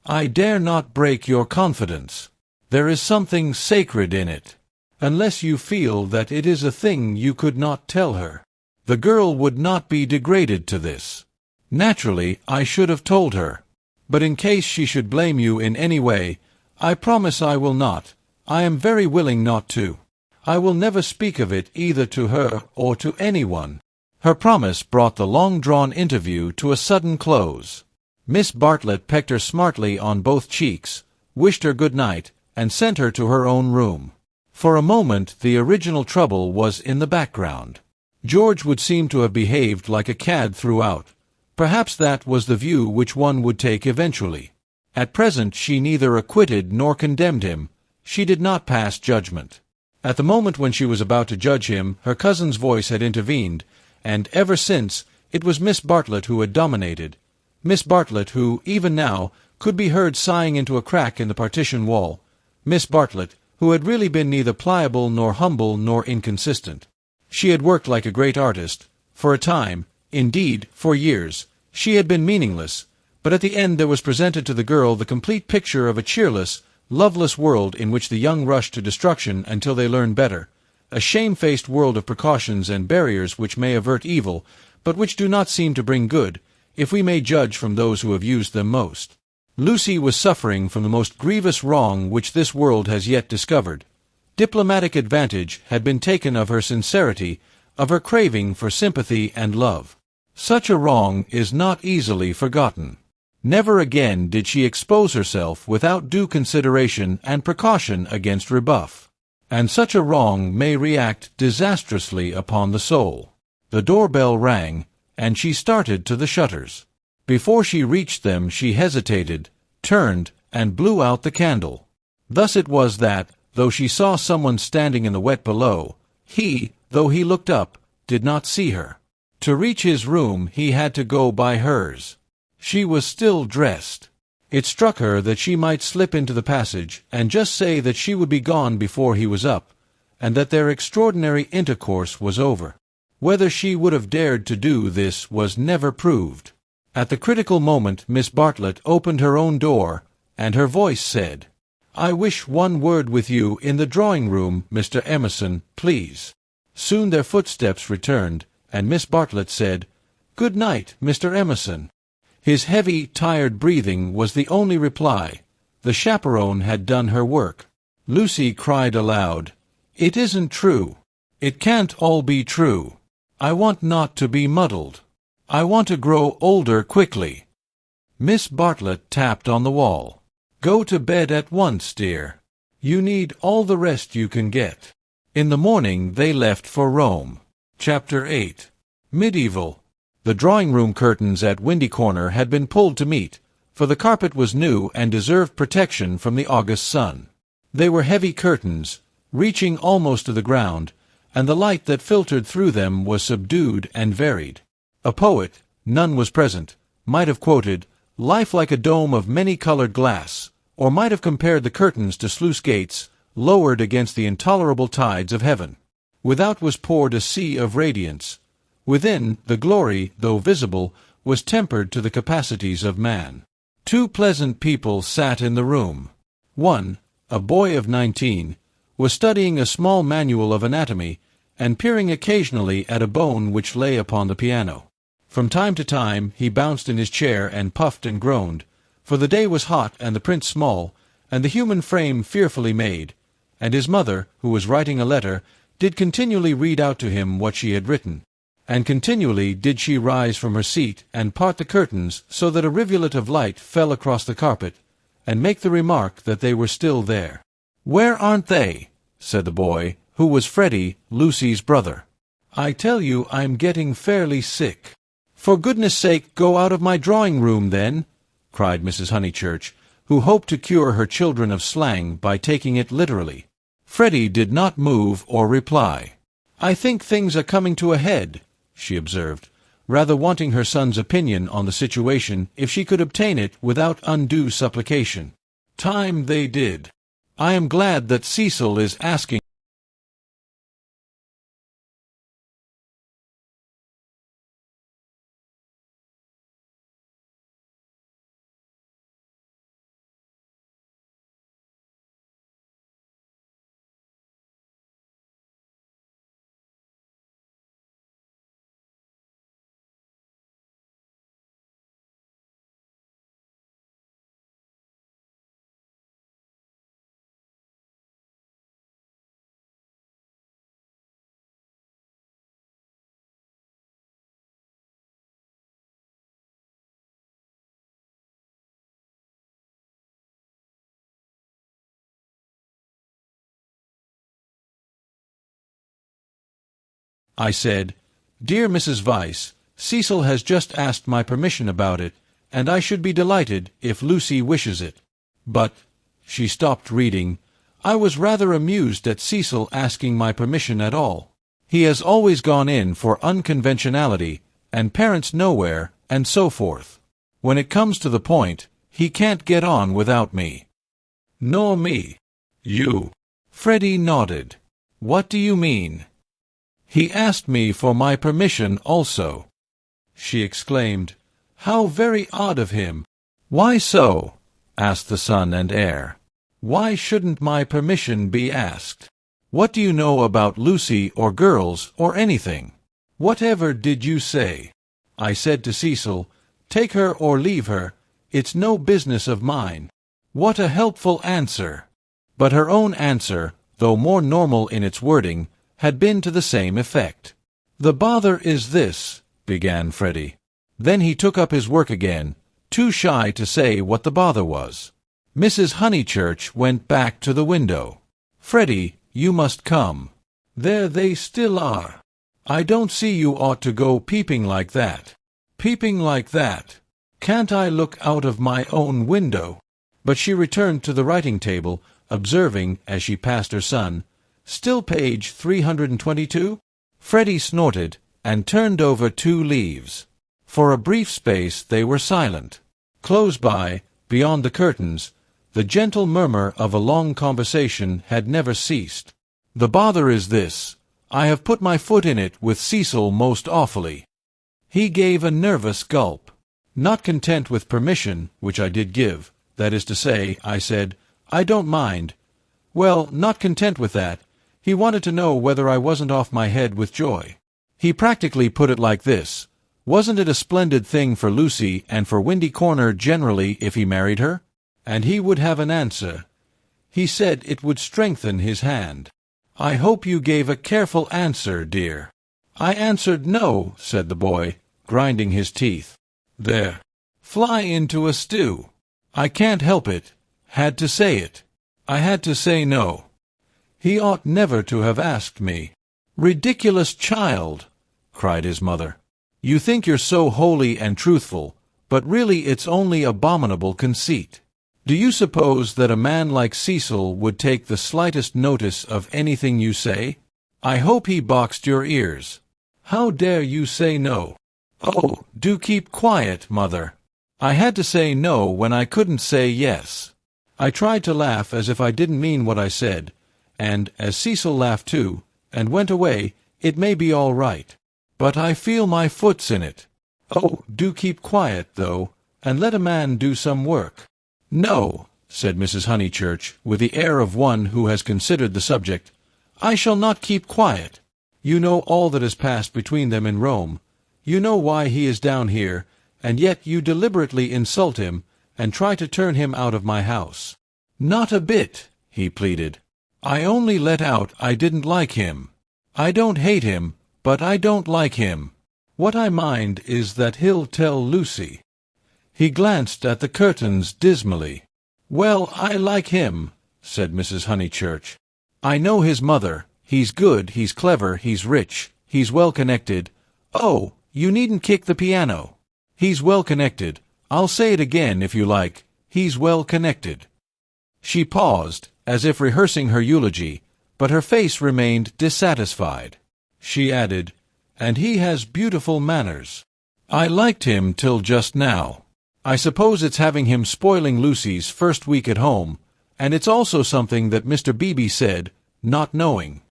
I dare not break your confidence. There is something sacred in it. Unless you feel that it is a thing you could not tell her. The girl would not be degraded to this. Naturally, I should have told her. But in case she should blame you in any way, I promise I will not. I am very willing not to. I will never speak of it either to her or to anyone." Her promise brought the long-drawn interview to a sudden close. Miss Bartlett pecked her smartly on both cheeks, wished her good night, and sent her to her own room. For a moment the original trouble was in the background. George would seem to have behaved like a cad throughout. Perhaps that was the view which one would take eventually. At present she neither acquitted nor condemned him. She did not pass judgment. At the moment when she was about to judge him, her cousin's voice had intervened, and ever since it was Miss Bartlett who had dominated. Miss Bartlett who, even now, could be heard sighing into a crack in the partition wall. Miss Bartlett, who had really been neither pliable nor humble nor inconsistent. She had worked like a great artist. For a time, indeed, for years, she had been meaningless, but at the end there was presented to the girl the complete picture of a cheerless, loveless world in which the young rush to destruction until they learn better, a shamefaced world of precautions and barriers which may avert evil, but which do not seem to bring good, if we may judge from those who have used them most. Lucy was suffering from the most grievous wrong which this world has yet discovered. Diplomatic advantage had been taken of her sincerity, of her craving for sympathy and love. Such a wrong is not easily forgotten. Never again did she expose herself without due consideration and precaution against rebuff. And such a wrong may react disastrously upon the soul. The doorbell rang, and she started to the shutters. Before she reached them she hesitated, turned, and blew out the candle. Thus it was that, though she saw someone standing in the wet below, he, though he looked up, did not see her. To reach his room he had to go by hers. She was still dressed. It struck her that she might slip into the passage and just say that she would be gone before he was up, and that their extraordinary intercourse was over. Whether she would have dared to do this was never proved. At the critical moment Miss Bartlett opened her own door, and her voice said, "I wish one word with you in the drawing-room, Mr. Emerson, please." Soon their footsteps returned, and Miss Bartlett said, "Good night, Mr. Emerson." His heavy, tired breathing was the only reply. The chaperone had done her work. Lucy cried aloud, "It isn't true. It can't all be true. I want not to be muddled. I want to grow older quickly." Miss Bartlett tapped on the wall. "Go to bed at once, dear. You need all the rest you can get." In the morning they left for Rome. Chapter 8. Medieval. The drawing-room curtains at Windy Corner had been pulled to meet, for the carpet was new and deserved protection from the August sun. They were heavy curtains, reaching almost to the ground, and the light that filtered through them was subdued and varied. A poet, none was present, might have quoted, "Life like a dome of many-colored glass," or might have compared the curtains to sluice gates, lowered against the intolerable tides of heaven. Without was poured a sea of radiance. Within, the glory, though visible, was tempered to the capacities of man. Two pleasant people sat in the room. One, a boy of 19, was studying a small manual of anatomy, and peering occasionally at a bone which lay upon the piano. From time to time he bounced in his chair and puffed and groaned, for the day was hot and the print small, and the human frame fearfully made, and his mother, who was writing a letter, did continually read out to him what she had written, and continually did she rise from her seat and part the curtains so that a rivulet of light fell across the carpet, and make the remark that they were still there. "Where aren't they?" said the boy, who was Freddie, Lucy's brother. "I tell you I'm getting fairly sick." "For goodness' sake, go out of my drawing-room, then," cried Mrs. Honeychurch, who hoped to cure her children of slang by taking it literally. Freddie did not move or reply. "I think things are coming to a head," she observed, rather wanting her son's opinion on the situation if she could obtain it without undue supplication. "Time they did. I am glad that Cecil is asking." I said, "Dear Mrs. Vyse, Cecil has just asked my permission about it, and I should be delighted if Lucy wishes it. But—" she stopped reading. "I was rather amused at Cecil asking my permission at all. He has always gone in for unconventionality, and parents nowhere, and so forth. When it comes to the point, he can't get on without me." "Nor me." "You." Freddie nodded. "What do you mean?" "He asked me for my permission also." She exclaimed, "How very odd of him." "Why so?" asked the son and heir. "Why shouldn't my permission be asked? What do you know about Lucy or girls or anything? Whatever did you say?" I said to Cecil, "Take her or leave her. It's no business of mine." What a helpful answer! But her own answer, though more normal in its wording, had been to the same effect. "The bother is this," began Freddie. Then he took up his work again, too shy to say what the bother was. Mrs. Honeychurch went back to the window. "Freddie, you must come. There they still are. I don't see you ought to go peeping like that." "Peeping like that? Can't I look out of my own window?" But she returned to the writing-table, observing, as she passed her son, "Still page 322? Freddie snorted, and turned over 2 leaves. For a brief space they were silent. Close by, beyond the curtains, the gentle murmur of a long conversation had never ceased. "The bother is this. I have put my foot in it with Cecil most awfully." He gave a nervous gulp. Not content with permission, which I did give, that is to say, I said, "I don't mind." Well, not content with that, he wanted to know whether I wasn't off my head with joy. He practically put it like this: wasn't it a splendid thing for Lucy and for Windy Corner generally if he married her? And he would have an answer. He said it would strengthen his hand. I hope you gave a careful answer, dear. I answered no, said the boy, grinding his teeth. There. Fly into a stew. I can't help it. Had to say it. I had to say no. He ought never to have asked me. Ridiculous child, cried his mother. You think you're so holy and truthful, but really it's only abominable conceit. Do you suppose that a man like Cecil would take the slightest notice of anything you say? I hope he boxed your ears. How dare you say no? Oh, do keep quiet, mother. I had to say no when I couldn't say yes. I tried to laugh as if I didn't mean what I said, and, as Cecil laughed too, and went away, it may be all right. But I feel my foot's in it. Oh, do keep quiet, though, and let a man do some work. No, said Mrs. Honeychurch, with the air of one who has considered the subject. I shall not keep quiet. You know all that has passed between them in Rome. You know why he is down here, and yet you deliberately insult him, and try to turn him out of my house. Not a bit, he pleaded. I only let out I didn't like him. I don't hate him, but I don't like him. What I mind is that he'll tell Lucy. He glanced at the curtains dismally. Well, I like him, said Mrs. Honeychurch. I know his mother. He's good, he's clever, he's rich, he's well-connected. Oh, you needn't kick the piano. He's well-connected. I'll say it again if you like. He's well-connected. She paused, as if rehearsing her eulogy, but her face remained dissatisfied. She added, and he has beautiful manners. I liked him till just now. I suppose it's having him spoiling Lucy's first week at home, and it's also something that Mr. Beebe said, not knowing.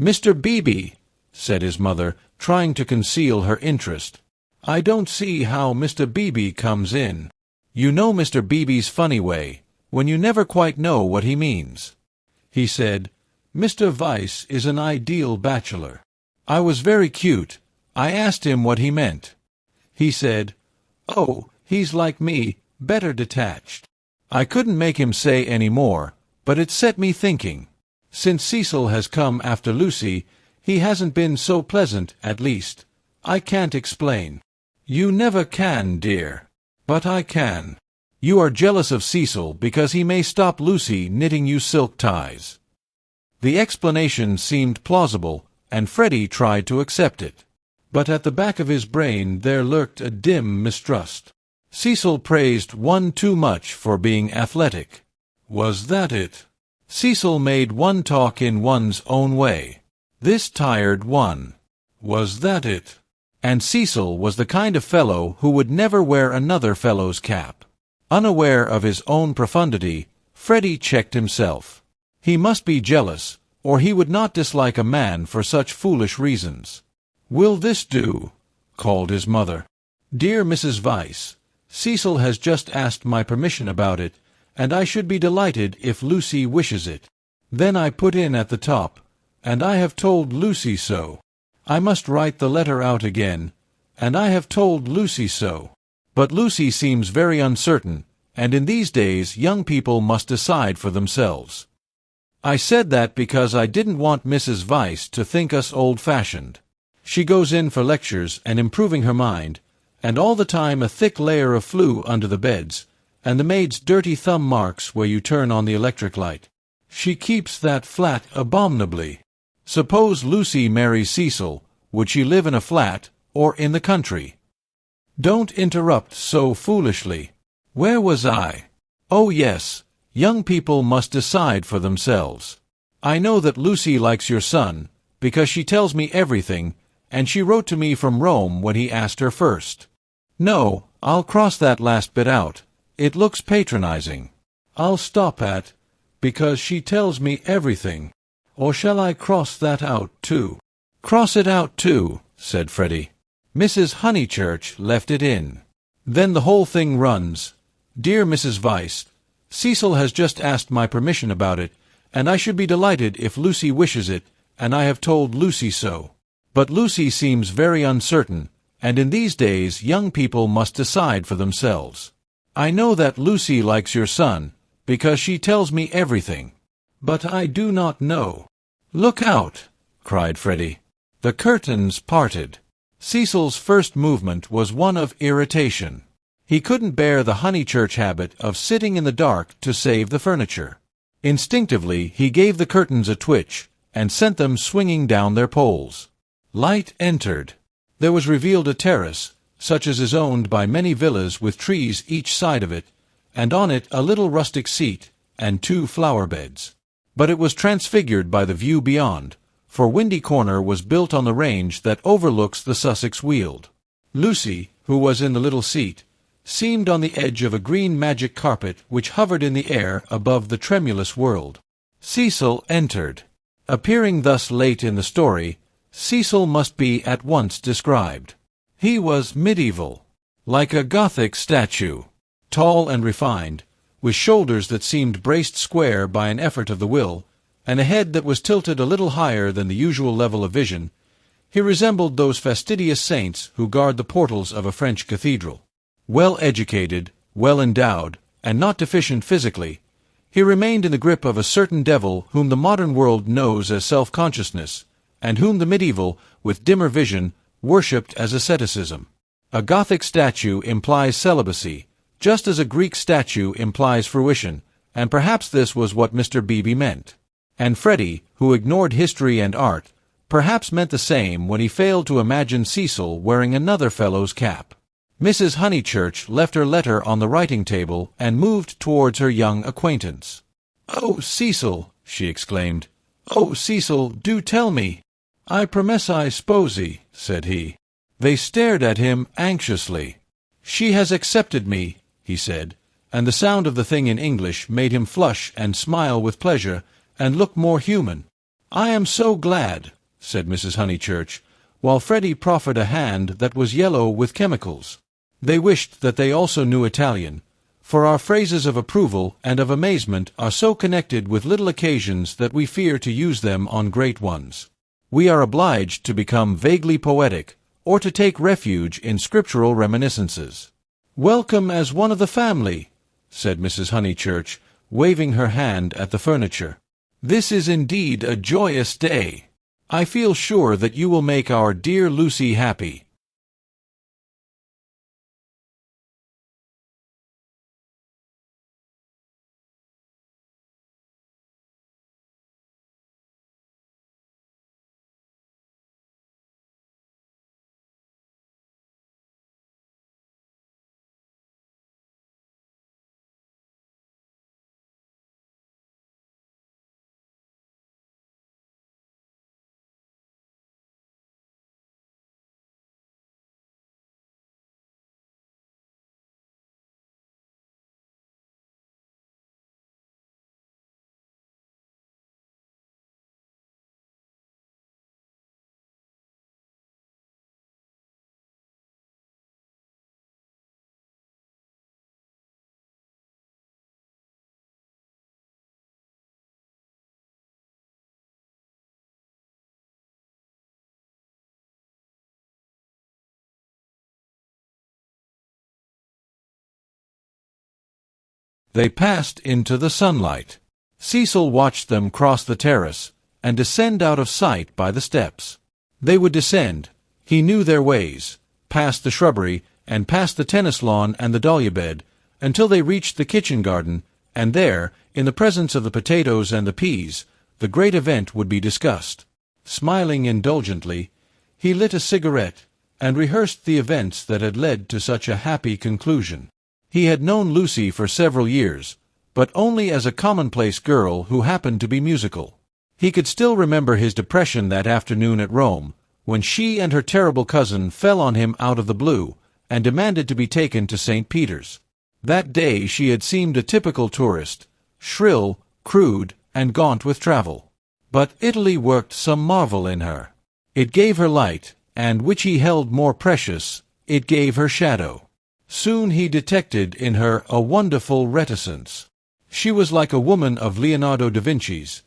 Mr. Beebe, said his mother, trying to conceal her interest. I don't see how Mr. Beebe comes in. You know Mr. Beebe's funny way, when you never quite know what he means. He said, Mr. Vyse is an ideal bachelor. I was very cute. I asked him what he meant. He said, oh, he's like me, better detached. I couldn't make him say any more, but it set me thinking. Since Cecil has come after Lucy, he hasn't been so pleasant, at least. I can't explain. You never can, dear. But I can. You are jealous of Cecil because he may stop Lucy knitting you silk ties. The explanation seemed plausible, and Freddie tried to accept it. But at the back of his brain there lurked a dim mistrust. Cecil praised one too much for being athletic. Was that it? Cecil made one talk in one's own way. This tired one. Was that it? And Cecil was the kind of fellow who would never wear another fellow's cap. Unaware of his own profundity, Freddie checked himself. He must be jealous, or he would not dislike a man for such foolish reasons. Will this do? Called his mother. Dear Mrs. Vyse, Cecil has just asked my permission about it, and I should be delighted if Lucy wishes it. Then I put in at the top, and I have told Lucy so. I must write the letter out again, and I have told Lucy so. But Lucy seems very uncertain, and in these days young people must decide for themselves. I said that because I didn't want Mrs. Vyse to think us old-fashioned. She goes in for lectures and improving her mind, and all the time a thick layer of flue under the beds, and the maid's dirty thumb marks where you turn on the electric light. She keeps that flat abominably. Suppose Lucy marries Cecil, would she live in a flat, or in the country? Don't interrupt so foolishly. Where was I? Oh yes, young people must decide for themselves. I know that Lucy likes your son, because she tells me everything, and she wrote to me from Rome when he asked her first. No, I'll cross that last bit out. It looks patronizing. I'll stop at, because she tells me everything. Or shall I cross that out, too? Cross it out, too, said Freddie. Mrs. Honeychurch left it in. Then the whole thing runs. Dear Mrs. Vyse, Cecil has just asked my permission about it, and I should be delighted if Lucy wishes it, and I have told Lucy so. But Lucy seems very uncertain, and in these days young people must decide for themselves. I know that Lucy likes your son, because she tells me everything. But I do not know. Look out! Cried Freddie. The curtains parted. Cecil's first movement was one of irritation. He couldn't bear the Honeychurch habit of sitting in the dark to save the furniture. Instinctively he gave the curtains a twitch, and sent them swinging down their poles. Light entered. There was revealed a terrace, such as is owned by many villas with trees each side of it, and on it a little rustic seat, and 2 flower-beds. But it was transfigured by the view beyond, for Windy Corner was built on the range that overlooks the Sussex Weald. Lucy, who was in the little seat, seemed on the edge of a green magic carpet which hovered in the air above the tremulous world. Cecil entered. Appearing thus late in the story, Cecil must be at once described. He was medieval, like a Gothic statue, tall and refined, with shoulders that seemed braced square by an effort of the will, and a head that was tilted a little higher than the usual level of vision. He resembled those fastidious saints who guard the portals of a French cathedral. Well educated, well endowed, and not deficient physically, he remained in the grip of a certain devil whom the modern world knows as self-consciousness, and whom the medieval, with dimmer vision, worshipped as asceticism. A Gothic statue implies celibacy, just as a Greek statue implies fruition, and perhaps this was what Mr. Beebe meant. And Freddie, who ignored history and art, perhaps meant the same when he failed to imagine Cecil wearing another fellow's cap. Mrs. Honeychurch left her letter on the writing-table and moved towards her young acquaintance. "Oh, Cecil!" she exclaimed. "Oh, Cecil, do tell me!" "I promise I sposy," said he. They stared at him anxiously. "She has accepted me," he said, and the sound of the thing in English made him flush and smile with pleasure and look more human. "I am so glad," said Mrs. Honeychurch, while Freddie proffered a hand that was yellow with chemicals. They wished that they also knew Italian, for our phrases of approval and of amazement are so connected with little occasions that we fear to use them on great ones. We are obliged to become vaguely poetic, or to take refuge in scriptural reminiscences. "Welcome as one of the family," said Mrs. Honeychurch, waving her hand at the furniture. "This is indeed a joyous day. I feel sure that you will make our dear Lucy happy." They passed into the sunlight. Cecil watched them cross the terrace and descend out of sight by the steps. They would descend, he knew their ways, past the shrubbery and past the tennis lawn and the dahlia bed, until they reached the kitchen garden, and there, in the presence of the potatoes and the peas, the great event would be discussed. Smiling indulgently, he lit a cigarette and rehearsed the events that had led to such a happy conclusion. He had known Lucy for several years, but only as a commonplace girl who happened to be musical. He could still remember his depression that afternoon at Rome, when she and her terrible cousin fell on him out of the blue and demanded to be taken to St. Peter's. That day she had seemed a typical tourist, shrill, crude, and gaunt with travel. But Italy worked some marvel in her. It gave her light, and which he held more precious, it gave her shadow. Soon he detected in her a wonderful reticence. She was like a woman of Leonardo da Vinci's,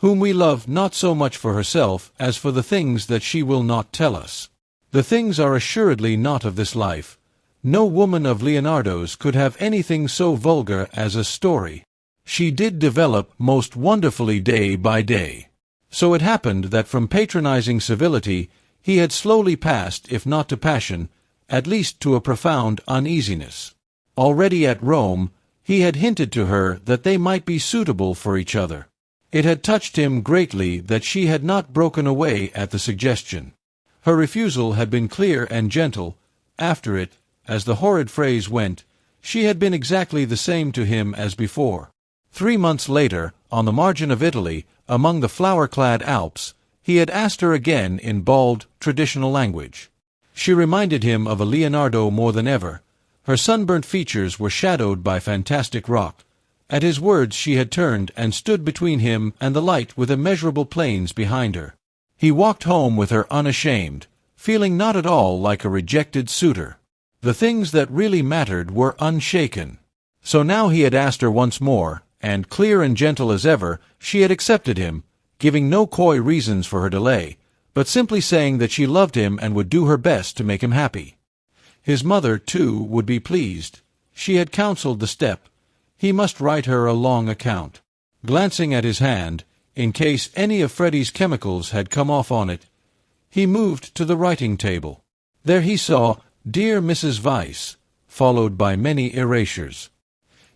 whom we love not so much for herself as for the things that she will not tell us. The things are assuredly not of this life. No woman of Leonardo's could have anything so vulgar as a story. She did develop most wonderfully day by day. So it happened that from patronizing civility he had slowly passed, if not to passion, at least to a profound uneasiness. Already at Rome he had hinted to her that they might be suitable for each other. It had touched him greatly that she had not broken away at the suggestion. Her refusal had been clear and gentle. After it, as the horrid phrase went, she had been exactly the same to him as before. 3 months later, on the margin of Italy, among the flower-clad Alps, he had asked her again in bald, traditional language. She reminded him of a Leonardo more than ever. Her sunburnt features were shadowed by fantastic rock. At his words she had turned and stood between him and the light with immeasurable plains behind her. He walked home with her unashamed, feeling not at all like a rejected suitor. The things that really mattered were unshaken. So now he had asked her once more, and clear and gentle as ever, she had accepted him, giving no coy reasons for her delay, but simply saying that she loved him and would do her best to make him happy. His mother, too, would be pleased. She had counseled the step. He must write her a long account. Glancing at his hand, in case any of Freddie's chemicals had come off on it, he moved to the writing table. There he saw "Dear Mrs. Weiss," followed by many erasures.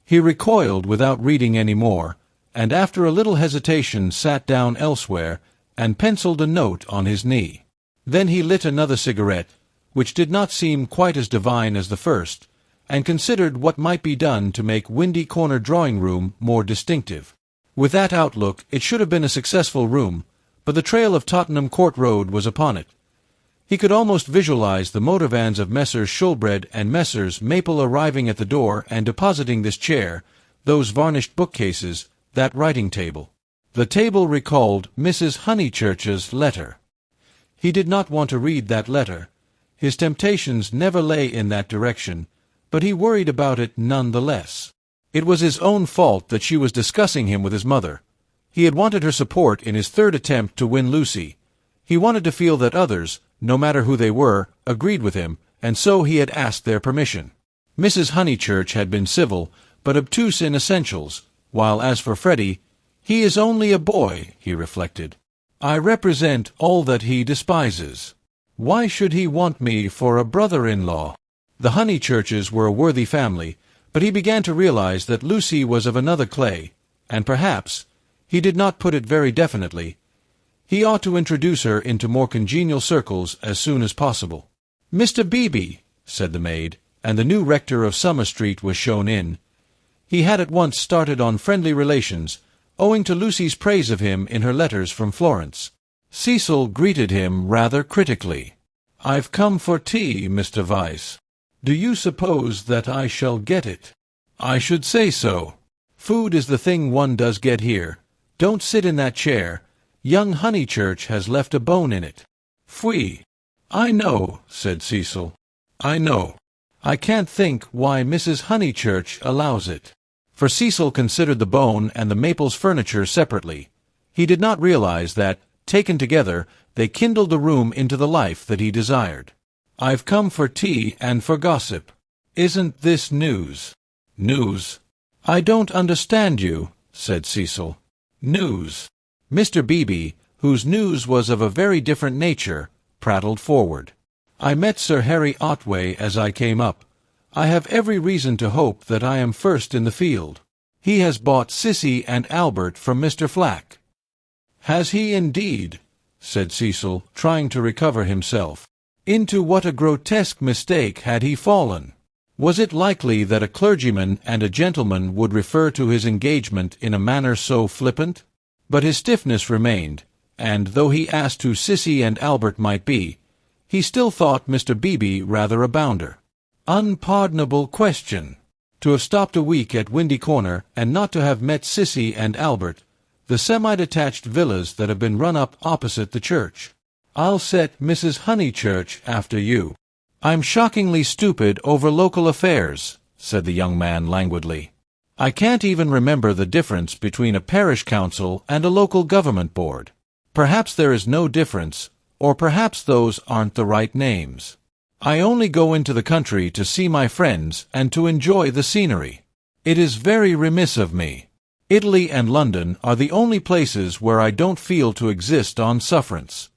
He recoiled without reading any more, and after a little hesitation sat down elsewhere and penciled a note on his knee. Then he lit another cigarette, which did not seem quite as divine as the first, and considered what might be done to make Windy Corner drawing-room more distinctive. With that outlook it should have been a successful room, but the trail of Tottenham Court Road was upon it. He could almost visualize the motor vans of Messrs. Shoolbred and Messrs. Maple arriving at the door and depositing this chair, those varnished bookcases, that writing table. The table recalled Mrs. Honeychurch's letter. He did not want to read that letter. His temptations never lay in that direction, but he worried about it none the less. It was his own fault that she was discussing him with his mother. He had wanted her support in his third attempt to win Lucy. He wanted to feel that others, no matter who they were, agreed with him, and so he had asked their permission. Mrs. Honeychurch had been civil, but obtuse in essentials, while as for Freddie, he is only a boy, he reflected. I represent all that he despises. Why should he want me for a brother-in-law? The Honeychurches were a worthy family, but he began to realize that Lucy was of another clay, and perhaps, he did not put it very definitely, he ought to introduce her into more congenial circles as soon as possible. "Mr. Beebe," said the maid, and the new rector of Summer Street was shown in. He had at once started on friendly relations, owing to Lucy's praise of him in her letters from Florence. Cecil greeted him rather critically. "I've come for tea, Mr. Weiss. Do you suppose that I shall get it?" "I should say so. Food is the thing one does get here. Don't sit in that chair. Young Honeychurch has left a bone in it." "Pfui." "I know," said Cecil. "I know. I can't think why Mrs. Honeychurch allows it." For Cecil considered the bone and the Maples furniture separately. He did not realize that, taken together, they kindled the room into the life that he desired. "I've come for tea and for gossip. Isn't this news?" "News?" "I don't understand you," said Cecil. "News." Mr. Beebe, whose news was of a very different nature, prattled forward. "I met Sir Harry Otway as I came up. I have every reason to hope that I am first in the field. He has bought Sissy and Albert from Mr. Flack." "Has he indeed?" said Cecil, trying to recover himself. Into what a grotesque mistake had he fallen! Was it likely that a clergyman and a gentleman would refer to his engagement in a manner so flippant? But his stiffness remained, and though he asked who Sissy and Albert might be, he still thought Mr. Beebe rather a bounder. Unpardonable question! To have stopped a week at Windy Corner and not to have met Sissy and Albert, the semi-detached villas that have been run up opposite the church. "I'll set Mrs. Honeychurch after you." "I'm shockingly stupid over local affairs," said the young man languidly. I can't even remember the difference between a parish council and a local government board. Perhaps there is no difference, or perhaps those aren't the right names. I only go into the country to see my friends and to enjoy the scenery. It is very remiss of me. Italy and London are the only places where I don't feel to exist on sufferance."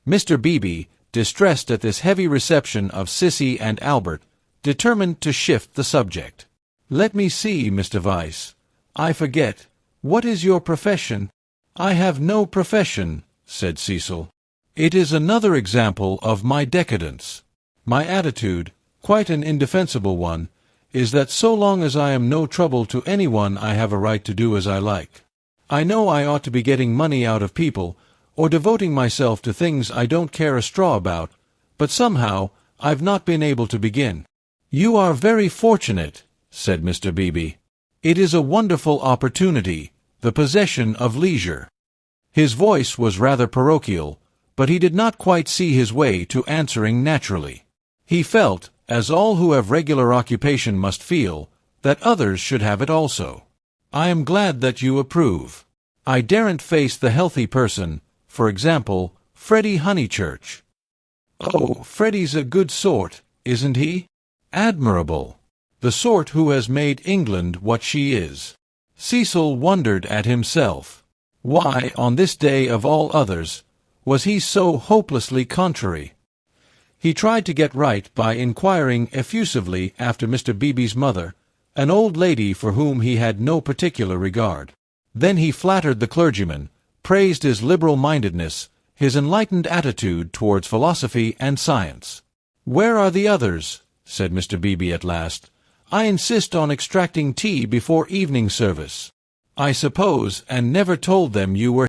Mr. Beebe, distressed at this heavy reception of Sissy and Albert, determined to shift the subject. "Let me see, Mr. Vyse. I forget. What is your profession?" "I have no profession," said Cecil. "It is another example of my decadence. My attitude, quite an indefensible one, is that so long as I am no trouble to anyone I have a right to do as I like. I know I ought to be getting money out of people, or devoting myself to things I don't care a straw about, but somehow I've not been able to begin." "You are very fortunate," said Mr. Beebe. "It is a wonderful opportunity, the possession of leisure." His voice was rather parochial, but he did not quite see his way to answering naturally. He felt, as all who have regular occupation must feel, that others should have it also. "I am glad that you approve. I daren't face the healthy person, for example, Freddie Honeychurch." "Oh, Freddie's a good sort, isn't he?" "Admirable. The sort who has made England what she is." Cecil wondered at himself. Why, on this day of all others, was he so hopelessly contrary? He tried to get right by inquiring effusively after Mr. Beebe's mother, an old lady for whom he had no particular regard. Then he flattered the clergyman, praised his liberal-mindedness, his enlightened attitude towards philosophy and science. "Where are the others?" said Mr. Beebe at last. "I insist on extracting tea before evening service. I suppose, and never told them you were..."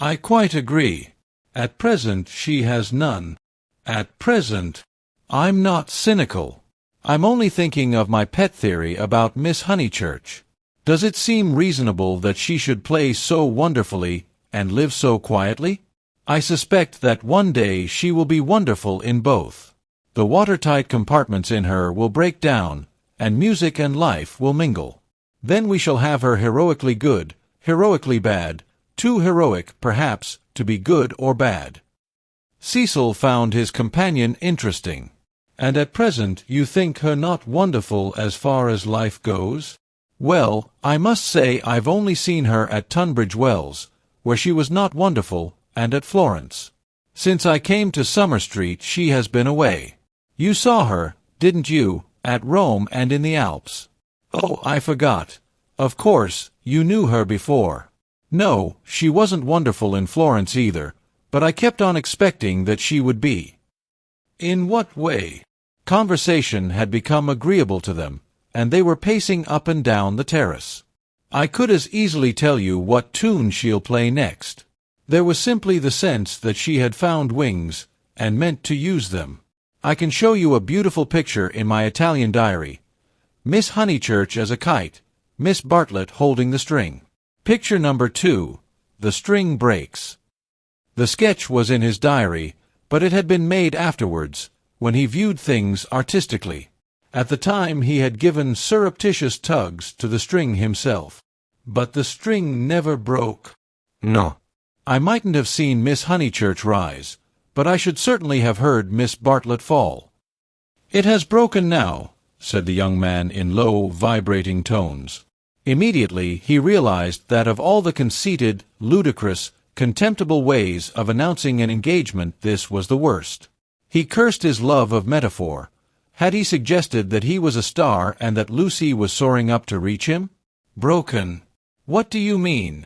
"I quite agree. At present she has none. At present. I'm not cynical. I'm only thinking of my pet theory about Miss Honeychurch. Does it seem reasonable that she should play so wonderfully and live so quietly? I suspect that one day she will be wonderful in both. The watertight compartments in her will break down, and music and life will mingle. Then we shall have her heroically good, heroically bad, too heroic, perhaps, to be good or bad." Cecil found his companion interesting. "And at present you think her not wonderful as far as life goes?" "Well, I must say I've only seen her at Tunbridge Wells, where she was not wonderful, and at Florence. Since I came to Summer Street she has been away. You saw her, didn't you, at Rome and in the Alps?" "Oh, I forgot. Of course, you knew her before." "No, she wasn't wonderful in Florence either, but I kept on expecting that she would be." "In what way?" Conversation had become agreeable to them, and they were pacing up and down the terrace. "I could as easily tell you what tune she'll play next." There was simply the sense that she had found wings, and meant to use them. "I can show you a beautiful picture in my Italian diary. Miss Honeychurch as a kite, Miss Bartlett holding the string. Picture number 2, the string breaks." The sketch was in his diary, but it had been made afterwards, when he viewed things artistically. At the time he had given surreptitious tugs to the string himself. But the string never broke. No. I mightn't have seen Miss Honeychurch rise, but I should certainly have heard Miss Bartlett fall. "It has broken now," said the young man in low, vibrating tones. Immediately he realized that of all the conceited, ludicrous, contemptible ways of announcing an engagement, this was the worst. He cursed his love of metaphor. Had he suggested that he was a star and that Lucy was soaring up to reach him? Broken. What do you mean?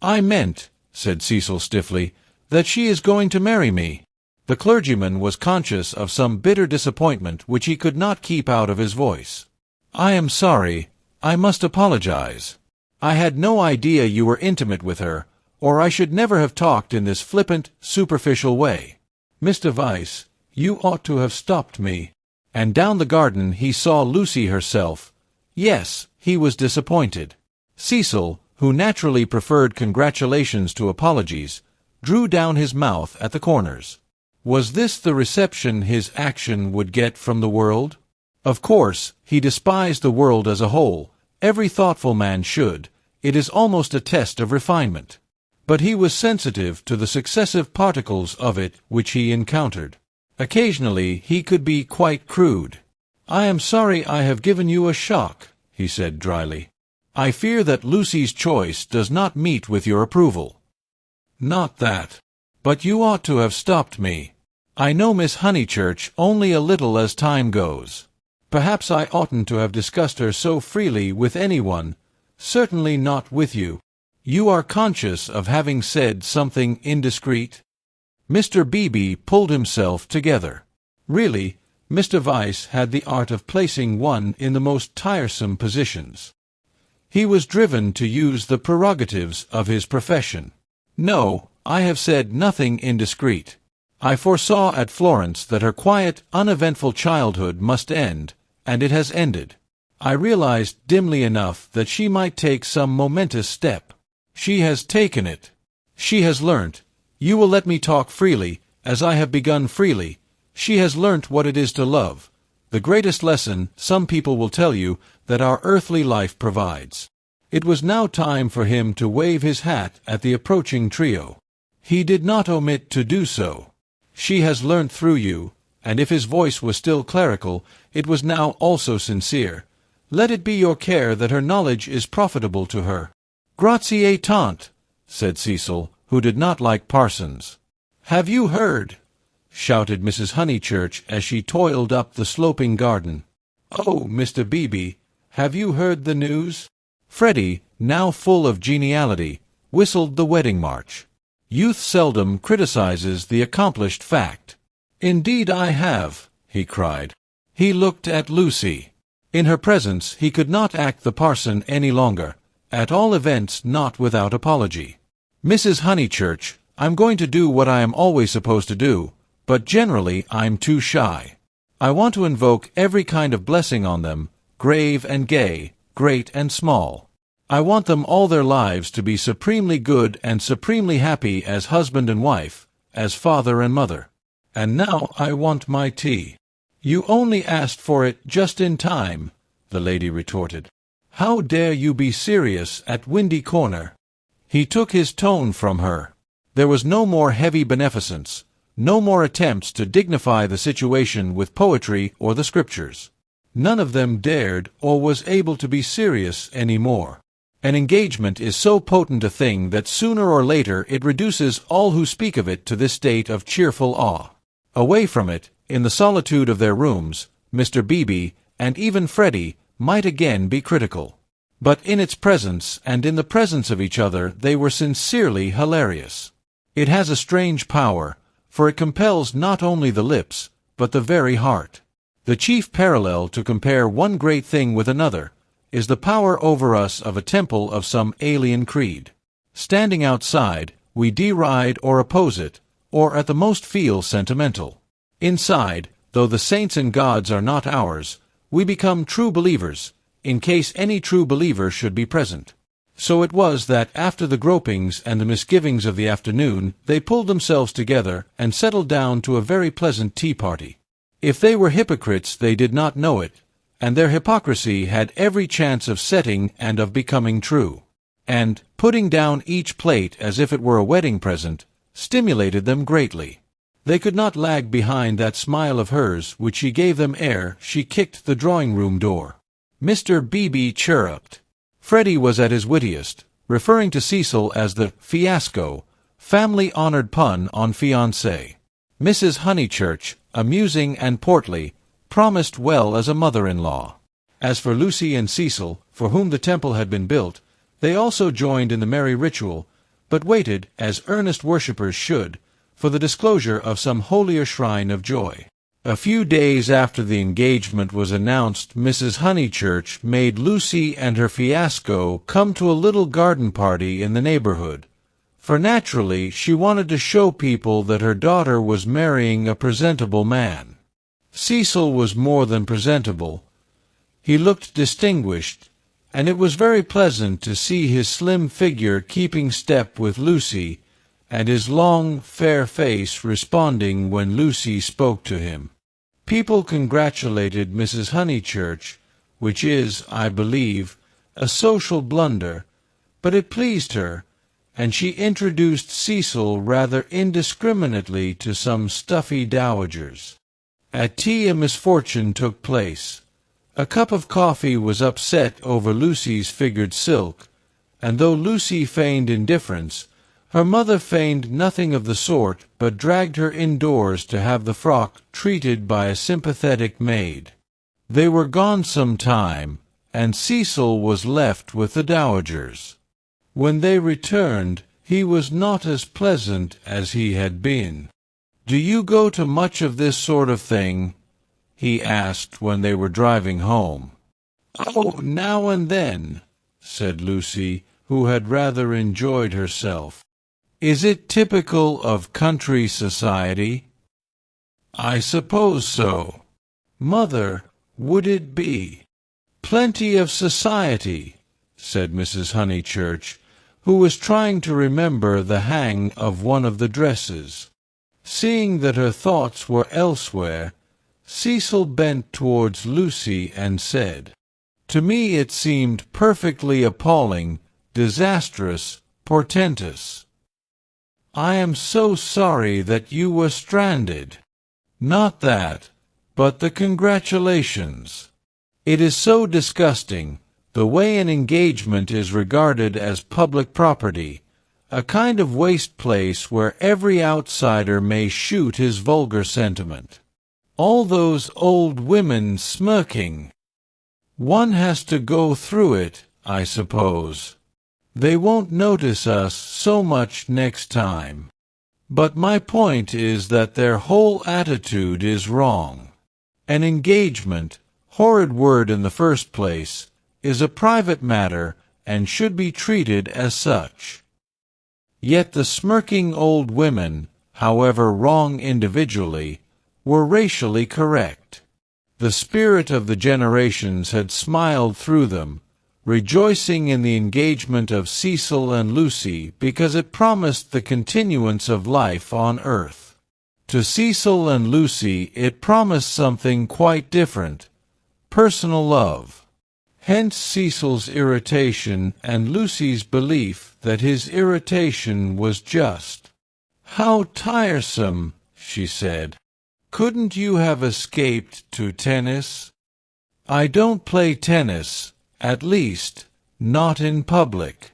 I meant, said Cecil stiffly, that she is going to marry me. The clergyman was conscious of some bitter disappointment which he could not keep out of his voice. I am sorry. I must apologize. I had no idea you were intimate with her, or I should never have talked in this flippant, superficial way. Mr. Vyse, you ought to have stopped me. And down the garden he saw Lucy herself. Yes, he was disappointed. Cecil, who naturally preferred congratulations to apologies, drew down his mouth at the corners. Was this the reception his action would get from the world? Of course, he despised the world as a whole. Every thoughtful man should. It is almost a test of refinement. But he was sensitive to the successive particles of it which he encountered. Occasionally he could be quite crude. I am sorry I have given you a shock, he said dryly. I fear that Lucy's choice does not meet with your approval. Not that. But you ought to have stopped me. I know Miss Honeychurch only a little as time goes. Perhaps I oughtn't to have discussed her so freely with anyone, certainly not with you. You are conscious of having said something indiscreet? Mr. Beebe pulled himself together. Really, Mr. Vyse had the art of placing one in the most tiresome positions. He was driven to use the prerogatives of his profession. No, I have said nothing indiscreet. I foresaw at Florence that her quiet, uneventful childhood must end, and it has ended. I realized dimly enough that she might take some momentous step. She has taken it. She has learnt. You will let me talk freely, as I have begun freely. She has learnt what it is to love. The greatest lesson, some people will tell you, that our earthly life provides. It was now time for him to wave his hat at the approaching trio. He did not omit to do so. She has learnt through you, and if his voice was still clerical, it was now also sincere. Let it be your care that her knowledge is profitable to her. Grazie tant, said Cecil, who did not like parsons. Have you heard? Shouted Mrs. Honeychurch as she toiled up the sloping garden. Oh, Mr. Beebe, have you heard the news? Freddie, now full of geniality, whistled the wedding march. Youth seldom criticizes the accomplished fact. Indeed I have, he cried. He looked at Lucy. In her presence he could not act the parson any longer, at all events not without apology. Mrs. Honeychurch, I'm going to do what I am always supposed to do, but generally I'm too shy. I want to invoke every kind of blessing on them, grave and gay, great and small. I want them all their lives to be supremely good and supremely happy as husband and wife, as father and mother. And now I want my tea. You only asked for it just in time, the lady retorted. How dare you be serious at Windy Corner? He took his tone from her. There was no more heavy beneficence, no more attempts to dignify the situation with poetry or the scriptures. None of them dared or was able to be serious any more. An engagement is so potent a thing that sooner or later it reduces all who speak of it to this state of cheerful awe. Away from it, in the solitude of their rooms, Mr. Beebe, and even Freddie, might again be critical. But in its presence, and in the presence of each other, they were sincerely hilarious. It has a strange power, for it compels not only the lips, but the very heart. The chief parallel to compare one great thing with another is the power over us of a temple of some alien creed. Standing outside, we deride or oppose it, or at the most feel sentimental. Inside, though the saints and gods are not ours, we become true believers, in case any true believer should be present. So it was that after the gropings and the misgivings of the afternoon, they pulled themselves together and settled down to a very pleasant tea-party. If they were hypocrites, they did not know it, and their hypocrisy had every chance of setting and of becoming true. And, putting down each plate as if it were a wedding present, stimulated them greatly. They could not lag behind that smile of hers which she gave them ere she kicked the drawing-room door. Mr. Beebe chirruped. Freddie was at his wittiest, referring to Cecil as the fiasco, Family-honored pun on fiancé. Mrs. Honeychurch, amusing and portly, promised well as a mother-in-law. As for Lucy and Cecil, for whom the temple had been built, they also joined in the merry ritual, but waited, as earnest worshippers should, for the disclosure of some holier shrine of joy. A few days after the engagement was announced, Mrs. Honeychurch made Lucy and her fiasco come to a little garden party in the neighborhood, for naturally she wanted to show people that her daughter was marrying a presentable man. Cecil was more than presentable. He looked distinguished, and it was very pleasant to see his slim figure keeping step with Lucy, and his long, fair face responding when Lucy spoke to him. People congratulated Mrs. Honeychurch, which is, I believe, a social blunder, but it pleased her, and she introduced Cecil rather indiscriminately to some stuffy dowagers. At tea a misfortune took place. A cup of coffee was upset over Lucy's figured silk, and though Lucy feigned indifference, her mother feigned nothing of the sort, but dragged her indoors to have the frock treated by a sympathetic maid. They were gone some time, and Cecil was left with the dowagers. When they returned, he was not as pleasant as he had been. "Do you go to much of this sort of thing?" he asked when they were driving home. "Oh, now and then," said Lucy, who had rather enjoyed herself. "Is it typical of country society?" "I suppose so." "Mother, would it be?" "Plenty of society," said Mrs. Honeychurch, who was trying to remember the hang of one of the dresses. Seeing that her thoughts were elsewhere, Cecil bent towards Lucy and said, "To me it seemed perfectly appalling, disastrous, portentous. I am so sorry that you were stranded. Not that, but the congratulations. It is so disgusting, the way an engagement is regarded as public property, a kind of waste place where every outsider may shoot his vulgar sentiment. All those old women smirking. One has to go through it, I suppose. They won't notice us so much next time. But my point is that their whole attitude is wrong. An engagement, horrid word in the first place, is a private matter and should be treated as such. Yet the smirking old women, however wrong individually, were racially correct. The spirit of the generations had smiled through them, rejoicing in the engagement of Cecil and Lucy because it promised the continuance of life on earth. To Cecil and Lucy it promised something quite different, personal love. Hence Cecil's irritation and Lucy's belief that his irritation was just. "How tiresome," she said. "Couldn't you have escaped to tennis?" "I don't play tennis. At least, not in public.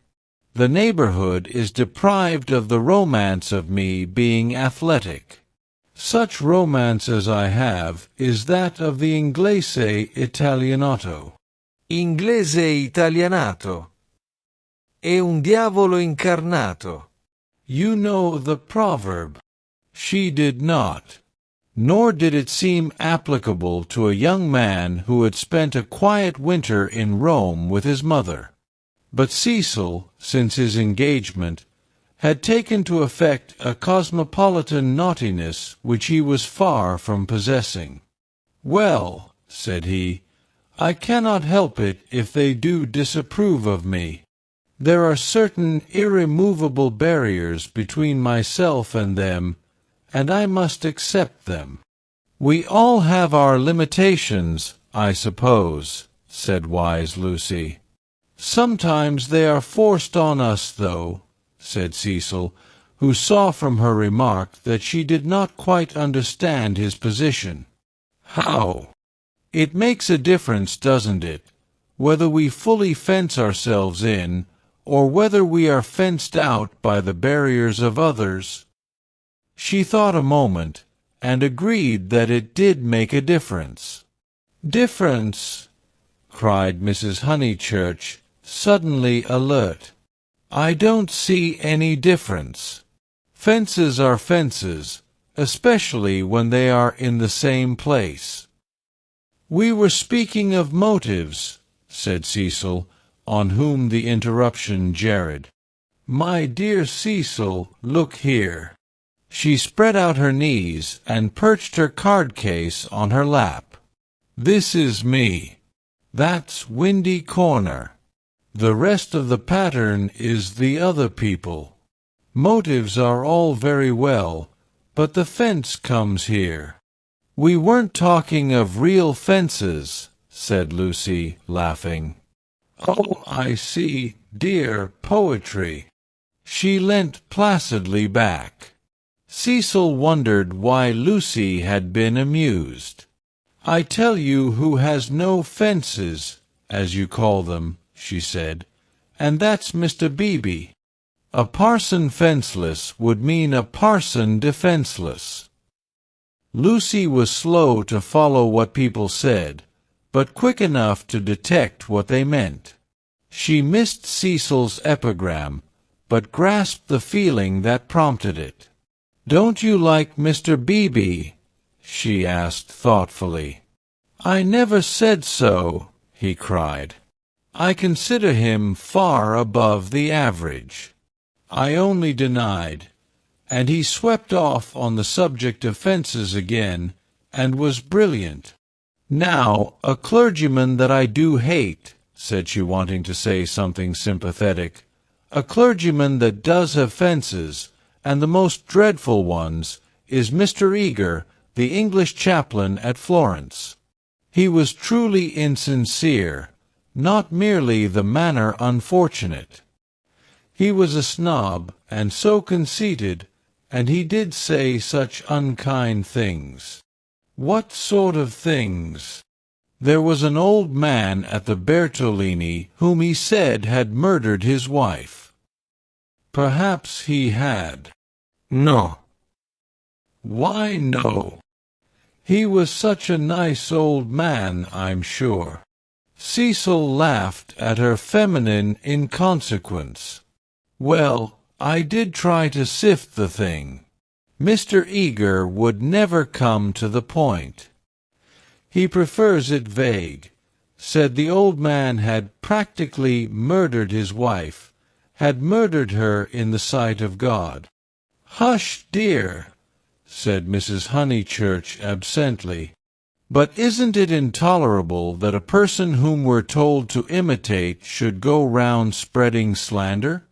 The neighborhood is deprived of the romance of me being athletic. Such romance as I have is that of the inglese italianato." Inglese italianato. È un diavolo incarnato. You know the proverb. She did not. Nor did it seem applicable to a young man who had spent a quiet winter in Rome with his mother. But Cecil, since his engagement, had taken to effect a cosmopolitan naughtiness which he was far from possessing. "Well," said he, "I cannot help it if they do disapprove of me. There are certain irremovable barriers between myself and them, and I must accept them." "We all have our limitations, I suppose," said wise Lucy. "Sometimes they are forced on us, though," said Cecil, who saw from her remark that she did not quite understand his position. "How?" "It makes a difference, doesn't it, whether we fully fence ourselves in, or whether we are fenced out by the barriers of others. She thought a moment, and agreed that it did make a difference. "Difference!" cried Mrs. Honeychurch, suddenly alert. "I don't see any difference. Fences are fences, especially when they are in the same place." "We were speaking of motives," said Cecil, on whom the interruption jarred. "My dear Cecil, look here." She spread out her knees and perched her card-case on her lap. "This is me. That's Windy Corner. The rest of the pattern is the other people. Motives are all very well, but the fence comes here." "We weren't talking of real fences," said Lucy, laughing. "Oh, I see, dear, poetry." She leant placidly back. Cecil wondered why Lucy had been amused. "I tell you who has no fences, as you call them," she said, "and that's Mr. Beebe. A parson fenceless would mean a parson defenseless." Lucy was slow to follow what people said, but quick enough to detect what they meant. She missed Cecil's epigram, but grasped the feeling that prompted it. "Don't you like Mr. Beebe?" she asked thoughtfully. "I never said so," he cried. "I consider him far above the average. I only denied." And he swept off on the subject of fences again, and was brilliant. "Now, a clergyman that I do hate," said she, wanting to say something sympathetic, "a clergyman that does have fences, and the most dreadful ones, is Mr. Eager, the English chaplain at Florence. He was truly insincere, not merely the manner unfortunate. He was a snob, and so conceited, and he did say such unkind things." "What sort of things?" "There was an old man at the Bertolini whom he said had murdered his wife." "Perhaps he had." "No." "Why no?" "He was such a nice old man, I'm sure." Cecil laughed at her feminine inconsequence. "Well, I did try to sift the thing. Mr. Eager would never come to the point. He prefers it vague. Said the old man had practically murdered his wife, had murdered her in the sight of God." "Hush, dear," said Mrs. Honeychurch absently. "But isn't it intolerable that a person whom we're told to imitate should go round spreading slander?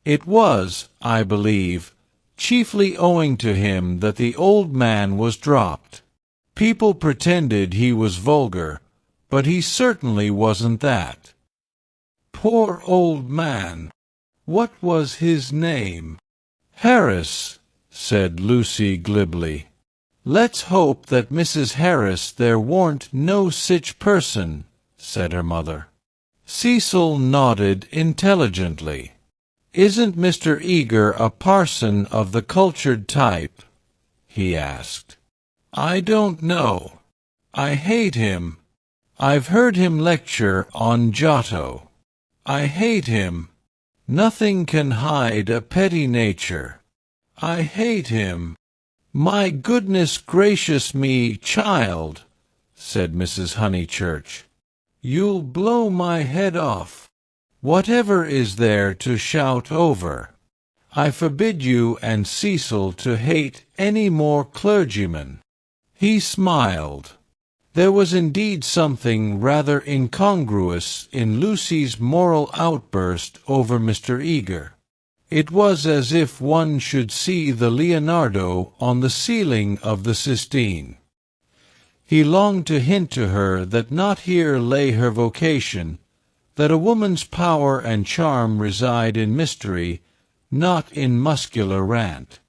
It was, I believe, chiefly owing to him that the old man was dropped. People pretended he was vulgar, but he certainly wasn't that." "Poor old man! What was his name?" "Harris," said Lucy glibly. "Let's hope that Mrs. Harris there warn't no sich person," said her mother. Cecil nodded intelligently. "Isn't Mr. Eager a parson of the cultured type?" he asked. "I don't know. I hate him. I've heard him lecture on Giotto. I hate him. Nothing can hide a petty nature. I hate him." "My goodness gracious me, child," said Mrs. Honeychurch. "You'll blow my head off. Whatever is there to shout over? I forbid you and Cecil to hate any more clergymen." He smiled. There was indeed something rather incongruous in Lucy's moral outburst over Mr. Eager. It was as if one should see the Leonardo on the ceiling of the Sistine. He longed to hint to her that not here lay her vocation, that a woman's power and charm reside in mystery, not in muscular rant.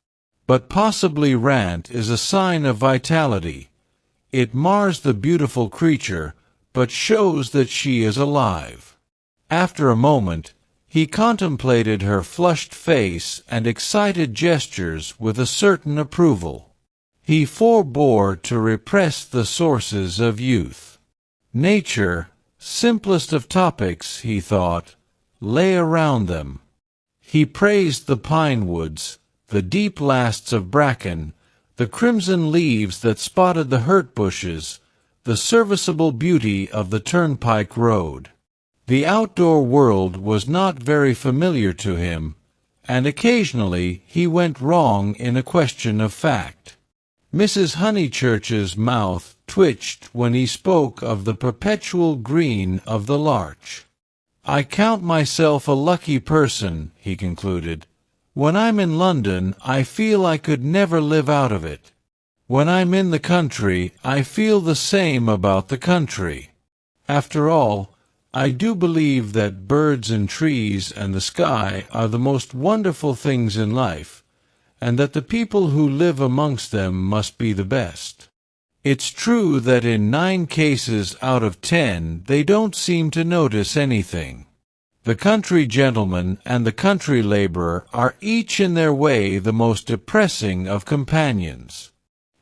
But possibly rant is a sign of vitality. It mars the beautiful creature, but shows that she is alive. After a moment, He contemplated her flushed face and excited gestures with a certain approval. He forbore to repress the sources of youth. Nature, simplest of topics, he thought, lay around them. He praised the pine woods, the deep lasts of bracken, the crimson leaves that spotted the hurt bushes, the serviceable beauty of the turnpike road. The outdoor world was not very familiar to him, and occasionally he went wrong in a question of fact. Mrs. Honeychurch's mouth twitched when he spoke of the perpetual green of the larch. "I count myself a lucky person," he concluded. "When I'm in London, I feel I could never live out of it. When I'm in the country, I feel the same about the country. After all, I do believe that birds and trees and the sky are the most wonderful things in life, and that the people who live amongst them must be the best. It's true that in 9 cases out of 10 they don't seem to notice anything. The country gentleman and the country laborer are each in their way the most depressing of companions.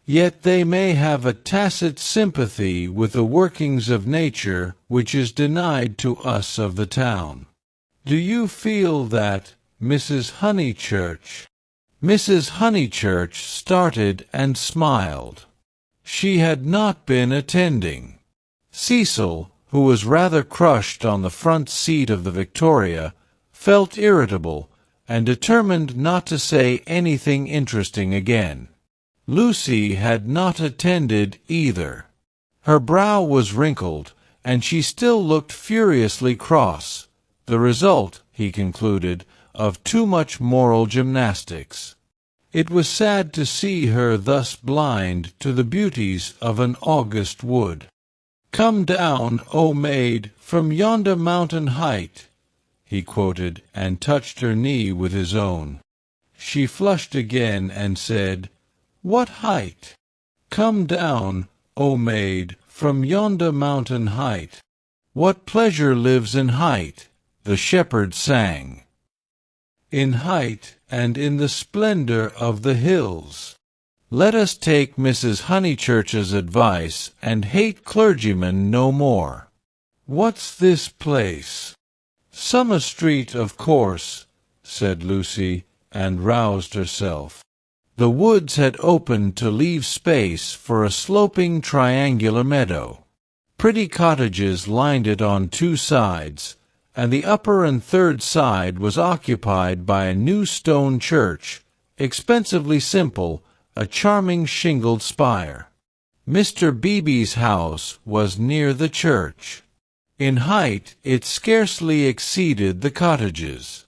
Yet they may have a tacit sympathy with the workings of nature which is denied to us of the town. Do you feel that, Mrs. Honeychurch?" Mrs. Honeychurch started and smiled. She had not been attending. Cecil, who was rather crushed on the front seat of the Victoria, felt irritable and determined not to say anything interesting again. Lucy had not attended either. Her brow was wrinkled, and she still looked furiously cross, the result, he concluded, of too much moral gymnastics. It was sad to see her thus blind to the beauties of an August wood. "Come down, O maid, from yonder mountain height," he quoted, and touched her knee with his own. She flushed again and said, "What height?" "Come down, O maid, from yonder mountain height. What pleasure lives in height?" the shepherd sang. "In height and in the splendor of the hills." Let us take Mrs. Honeychurch's advice and hate clergymen no more. "What's this place?" "Summer Street, of course," said Lucy, and roused herself. The woods had opened to leave space for a sloping triangular meadow. Pretty cottages lined it on 2 sides, and the upper and third side was occupied by a new stone church, expensively simple, a charming shingled spire. Mr. Beebe's house was near the church. In height it scarcely exceeded the cottages.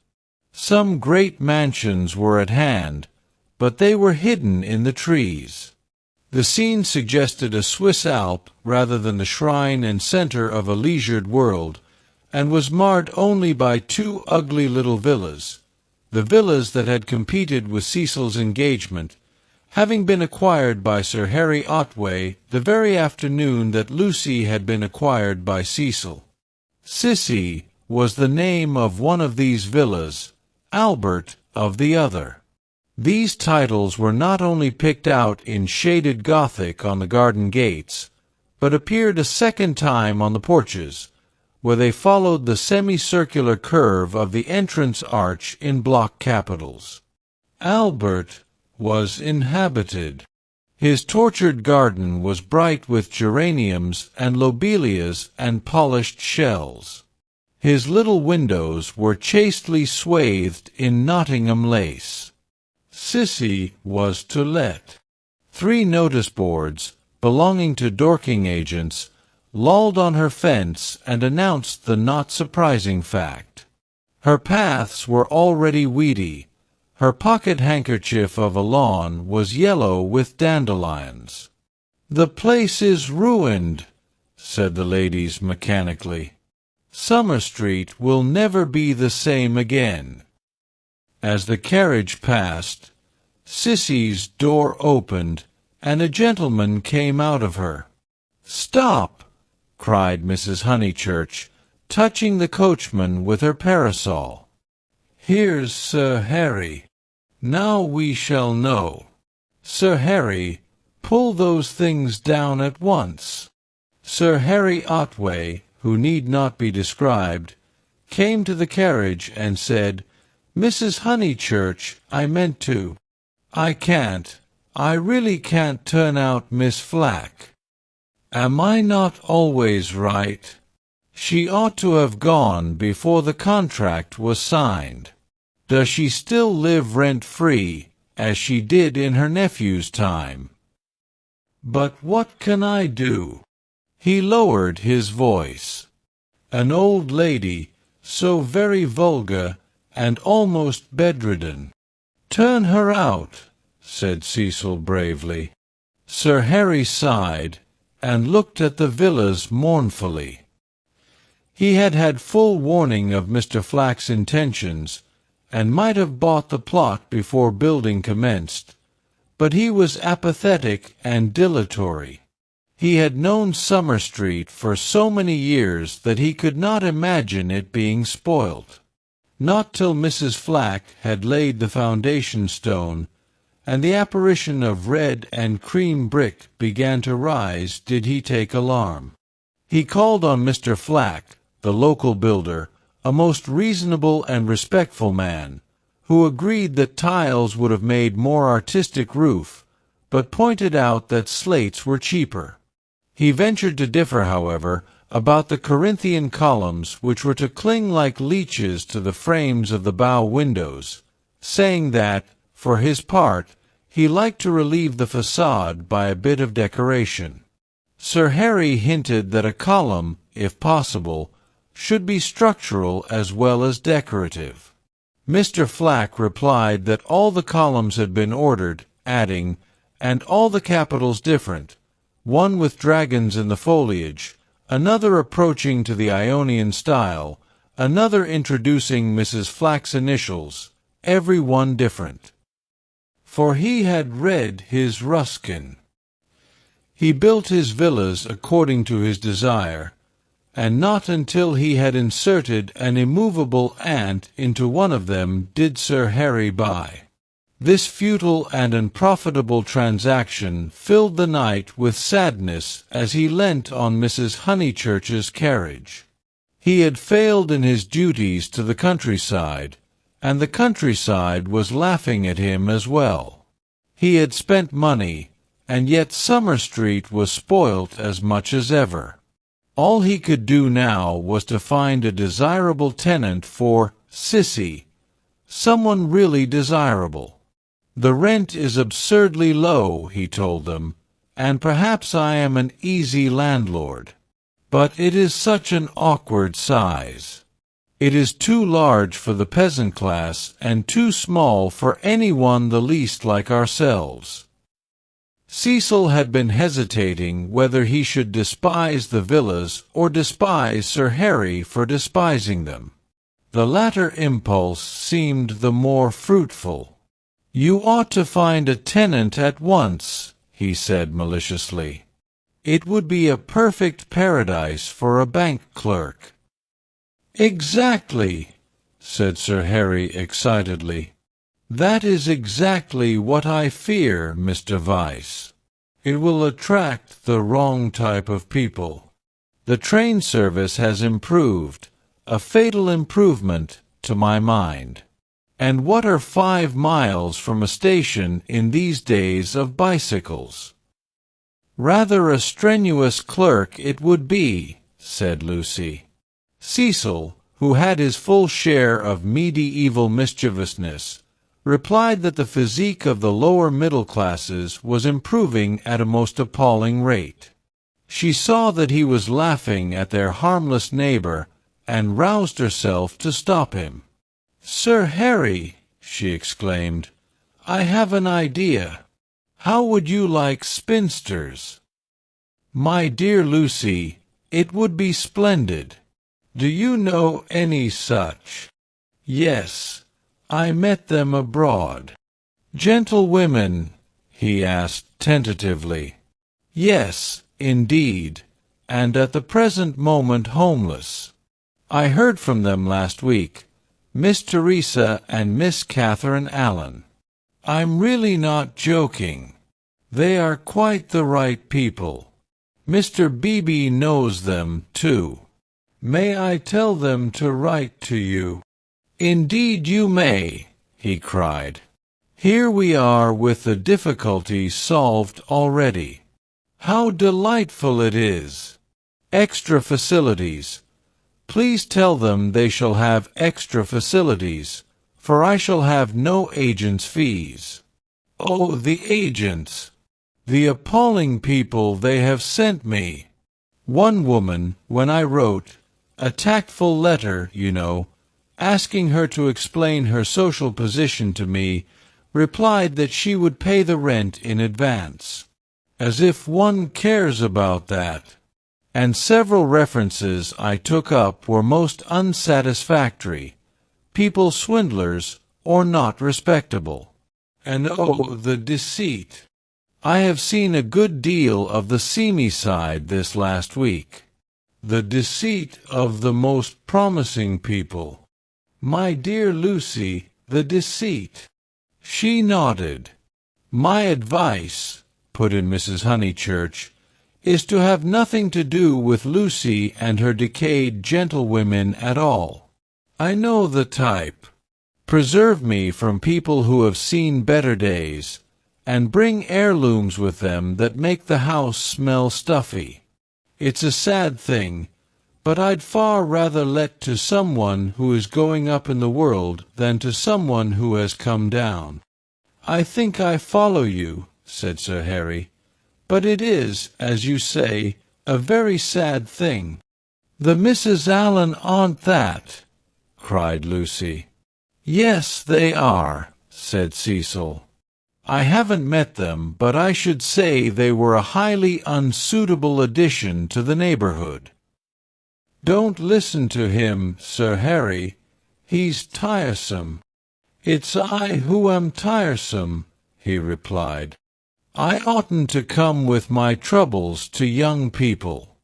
Some great mansions were at hand, but they were hidden in the trees. The scene suggested a Swiss Alp rather than the shrine and center of a leisured world, and was marred only by 2 ugly little villas, the villas that had competed with Cecil's engagement, having been acquired by Sir Harry Otway the very afternoon that Lucy had been acquired by Cecil. Sissy was the name of one of these villas, Albert of the other. These titles were not only picked out in shaded Gothic on the garden gates, but appeared a second time on the porches, where they followed the semicircular curve of the entrance arch in block capitals. Albert was inhabited. His tortured garden was bright with geraniums and lobelias and polished shells. His little windows were chastely swathed in Nottingham lace. Sissy was to let. 3 notice boards, belonging to Dorking agents, lolled on her fence and announced the not surprising fact. Her paths were already weedy. Her pocket-handkerchief of a lawn was yellow with dandelions. "The place is ruined," said the ladies mechanically. "Summer Street will never be the same again." As the carriage passed, Sissy's door opened, and a gentleman came out of her. "Stop!" cried Mrs. Honeychurch, touching the coachman with her parasol. Here's Sir Harry. Now we shall know. Sir Harry, pull those things down at once." Sir Harry Otway, who need not be described, came to the carriage and said, "Mrs. Honeychurch, I meant to. I can't. I really can't turn out Miss Flack. Am I not always right? She ought to have gone before the contract was signed. Does she still live rent-free, as she did in her nephew's time? But what can I do?" He lowered his voice. "An old lady, so very vulgar and almost bedridden." "Turn her out," said Cecil bravely. Sir Harry sighed and looked at the villas mournfully. He had had full warning of Mr. Flack's intentions, and might have bought the plot before building commenced, but he was apathetic and dilatory. He had known Summer Street for so many years that he could not imagine it being spoilt. Not till Mrs. Flack had laid the foundation stone, and the apparition of red and cream brick began to rise, did he take alarm. He called on Mr. Flack, the local builder, a most reasonable and respectful man, who agreed that tiles would have made more artistic roof, but pointed out that slates were cheaper. He ventured to differ, however, about the Corinthian columns which were to cling like leeches to the frames of the bow windows, saying that, for his part, he liked to relieve the facade by a bit of decoration. Sir Harry hinted that a column, if possible, should be structural as well as decorative. Mr. Flack replied that all the columns had been ordered, adding, "and all the capitals different, one with dragons in the foliage, another approaching to the Ionian style, another introducing Mrs. Flack's initials, every one different." For he had read his Ruskin. He built his villas according to his desire, and not until he had inserted an immovable ant into one of them did Sir Harry buy. This futile and unprofitable transaction filled the knight with sadness as he leant on Mrs. Honeychurch's carriage. He had failed in his duties to the countryside, and the countryside was laughing at him as well. He had spent money, and yet Summer Street was spoilt as much as ever. All he could do now was to find a desirable tenant for Sissy, someone really desirable. "The rent is absurdly low," he told them, "and perhaps I am an easy landlord. But it is such an awkward size. It is too large for the peasant class and too small for anyone the least like ourselves." Cecil had been hesitating whether he should despise the villas or despise Sir Harry for despising them. The latter impulse seemed the more fruitful. "You ought to find a tenant at once," he said maliciously. "It would be a perfect paradise for a bank clerk." "Exactly," said Sir Harry excitedly. "That is exactly what I fear, Mr. Vyse. It will attract the wrong type of people. The train service has improved, a fatal improvement, to my mind. And what are 5 miles from a station in these days of bicycles?" "Rather a strenuous clerk it would be," said Lucy. Cecil, who had his full share of medieval mischievousness, replied that the physique of the lower middle classes was improving at a most appalling rate. She saw that he was laughing at their harmless neighbor, and roused herself to stop him. "Sir Harry," she exclaimed, "I have an idea. How would you like spinsters?" "My dear Lucy, it would be splendid. Do you know any such?" "Yes. I met them abroad." "Gentlewomen?" he asked tentatively. "Yes, indeed, and at the present moment homeless. I heard from them last week. Miss Teresa and Miss Catherine Allen. I'm really not joking. They are quite the right people. Mr. Beebe knows them, too. May I tell them to write to you?" "Indeed you may," he cried. "Here we are with the difficulty solved already. How delightful it is! Extra facilities. Please tell them they shall have extra facilities, for I shall have no agents' fees. Oh, the agents! The appalling people they have sent me! One woman, when I wrote a tactful letter, you know, asking her to explain her social position to me, replied that she would pay the rent in advance. As if one cares about that! And several references I took up were most unsatisfactory, people swindlers or not respectable. And oh, the deceit! I have seen a good deal of the seamy side this last week. The deceit of the most promising people. My dear Lucy, the deceit." She nodded. "My advice," put in Mrs. Honeychurch, "is to have nothing to do with Lucy and her decayed gentlewomen at all. I know the type. Preserve me from people who have seen better days, and bring heirlooms with them that make the house smell stuffy. It's a sad thing, but I'd far rather let to someone who is going up in the world than to someone who has come down." "I think I follow you," said Sir Harry, "but it is, as you say, a very sad thing." "The Misses Allen aren't that," cried Lucy. "Yes, they are," said Cecil. "I haven't met them, but I should say they were a highly unsuitable addition to the neighborhood." "Don't listen to him, Sir Harry. He's tiresome." "It's I who am tiresome," he replied. "I oughtn't to come with my troubles to young people.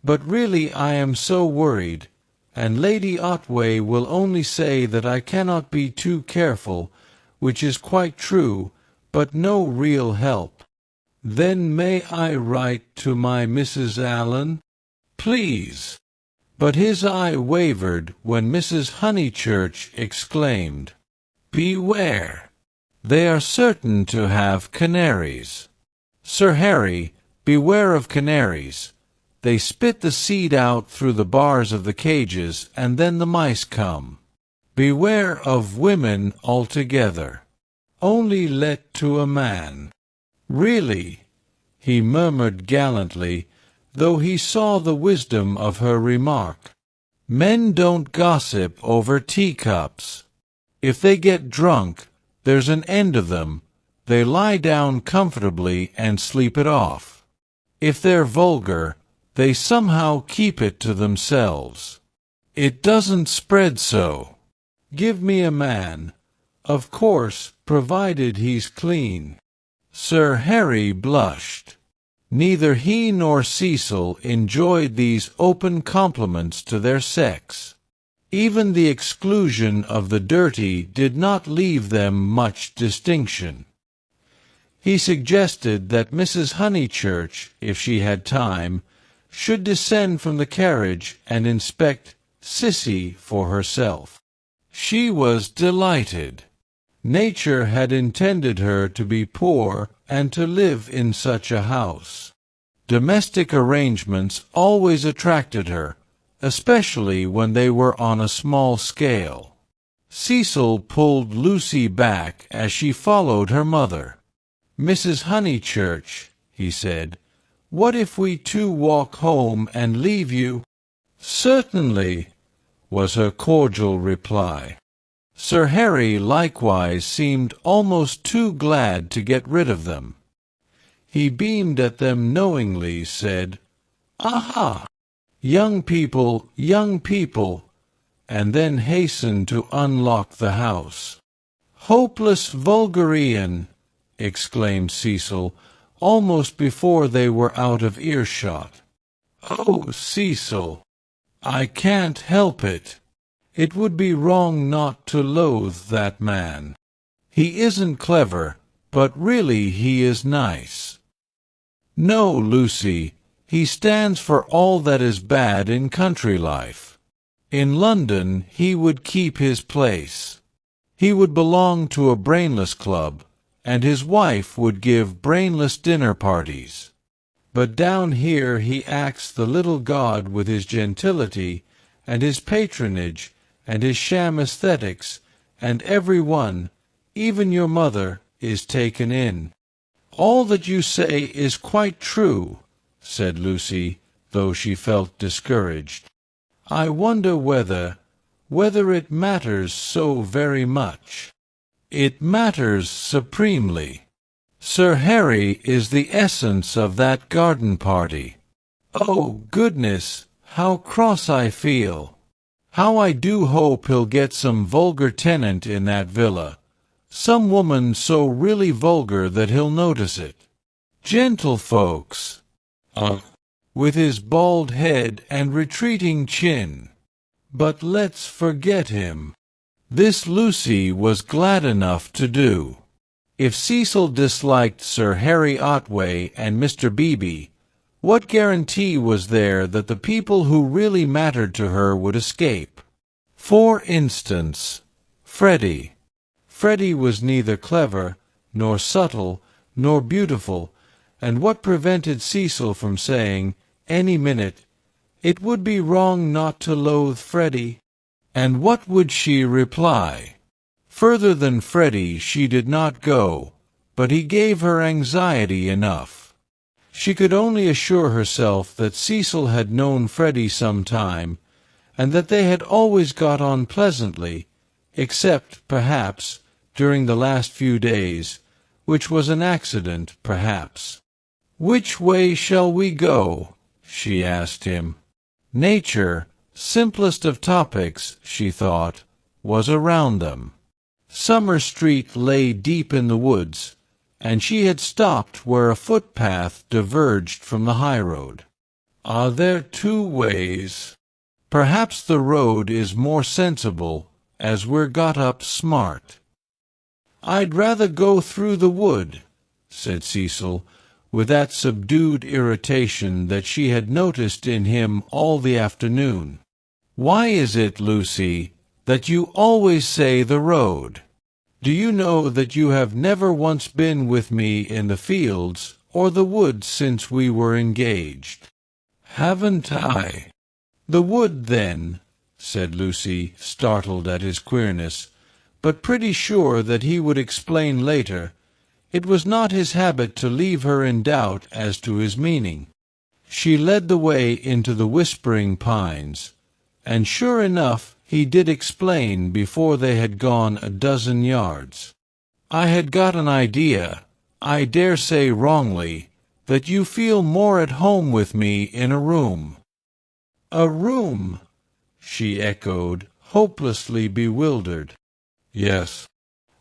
But really I am so worried, and Lady Otway will only say that I cannot be too careful, which is quite true, but no real help." "Then may I write to my Mrs. Allen?" "Please." But his eye wavered when Mrs. Honeychurch exclaimed, "Beware! They are certain to have canaries. Sir Harry, beware of canaries. They spit the seed out through the bars of the cages, and then the mice come. Beware of women altogether. Only let to a man." "Really," he murmured gallantly, though he saw the wisdom of her remark. "Men don't gossip over teacups. If they get drunk, there's an end of them. They lie down comfortably and sleep it off. If they're vulgar, they somehow keep it to themselves. It doesn't spread so. Give me a man, of course, provided he's clean." Sir Harry blushed. Neither he nor Cecil enjoyed these open compliments to their sex. Even the exclusion of the dirty did not leave them much distinction. He suggested that Mrs. Honeychurch, if she had time, should descend from the carriage and inspect Sissy for herself. She was delighted. Nature had intended her to be poor and to live in such a house. Domestic arrangements always attracted her, especially when they were on a small scale. Cecil pulled Lucy back as she followed her mother. "Mrs. Honeychurch," he said, "what if we two walk home and leave you?" "Certainly," was her cordial reply. Sir Harry likewise seemed almost too glad to get rid of them. He beamed at them knowingly, said, "Aha! Young people, and then hastened to unlock the house. "Hopeless vulgarian!" exclaimed Cecil, almost before they were out of earshot. "Oh, Cecil, I can't help it. It would be wrong not to loathe that man. He isn't clever, but really he is nice. No, Lucy, he stands for all that is bad in country life. In London he would keep his place. He would belong to a brainless club, and his wife would give brainless dinner parties. But down here he acts the little god with his gentility, and his patronage, and his sham aesthetics, and everyone, even your mother, is taken in. All that you say is quite true, said Lucy, though she felt discouraged. I wonder whether it matters so very much. It matters supremely. Sir Harry is the essence of that garden party. Oh, goodness, how cross I feel! How I do hope he'll get some vulgar tenant in that villa, some woman so really vulgar that he'll notice it. Gentlefolks, with his bald head and retreating chin. But let's forget him. This Lucy was glad enough to do. If Cecil disliked Sir Harry Otway and Mr. Beebe, what guarantee was there that the people who really mattered to her would escape? For instance, Freddie. Freddie was neither clever, nor subtle, nor beautiful, and what prevented Cecil from saying, any minute, "It would be wrong not to loathe Freddie"? And what would she reply? Further than Freddie she did not go, but he gave her anxiety enough. She could only assure herself that Cecil had known Freddie some time, and that they had always got on pleasantly, except, perhaps, during the last few days, which was an accident, perhaps. "Which way shall we go?" she asked him. Nature, simplest of topics, she thought, was around them. Summer Street lay deep in the woods, and she had stopped where a footpath diverged from the highroad. Are there two ways? Perhaps the road is more sensible, as we're got up smart. I'd rather go through the wood, said Cecil, with that subdued irritation that she had noticed in him all the afternoon. Why is it, Lucy, that you always say the road? Do you know that you have never once been with me in the fields or the woods since we were engaged? Haven't I? The wood, then, said Lucy, startled at his queerness, but pretty sure that he would explain later. It was not his habit to leave her in doubt as to his meaning. She led the way into the whispering pines, and sure enough he did explain before they had gone a dozen yards. I had got an idea, I dare say wrongly, that you feel more at home with me in a room. A room, she echoed, hopelessly bewildered. Yes.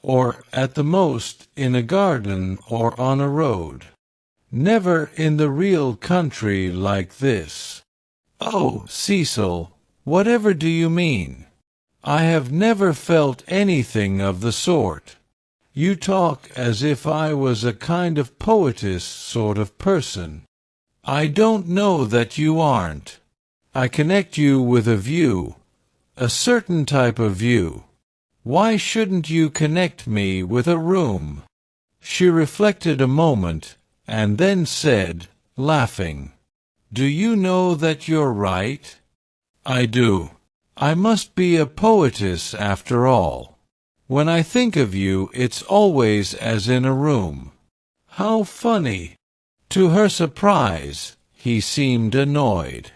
Or, at the most, in a garden or on a road. Never in the real country like this. Oh, Cecil, whatever do you mean? I have never felt anything of the sort. You talk as if I was a kind of poetess sort of person. I don't know that you aren't. I connect you with a view, a certain type of view. Why shouldn't you connect me with a room? She reflected a moment, and then said, laughing, Do you know that you're right? I do. I must be a poetess after all. When I think of you, it's always as in a room. How funny! To her surprise, he seemed annoyed.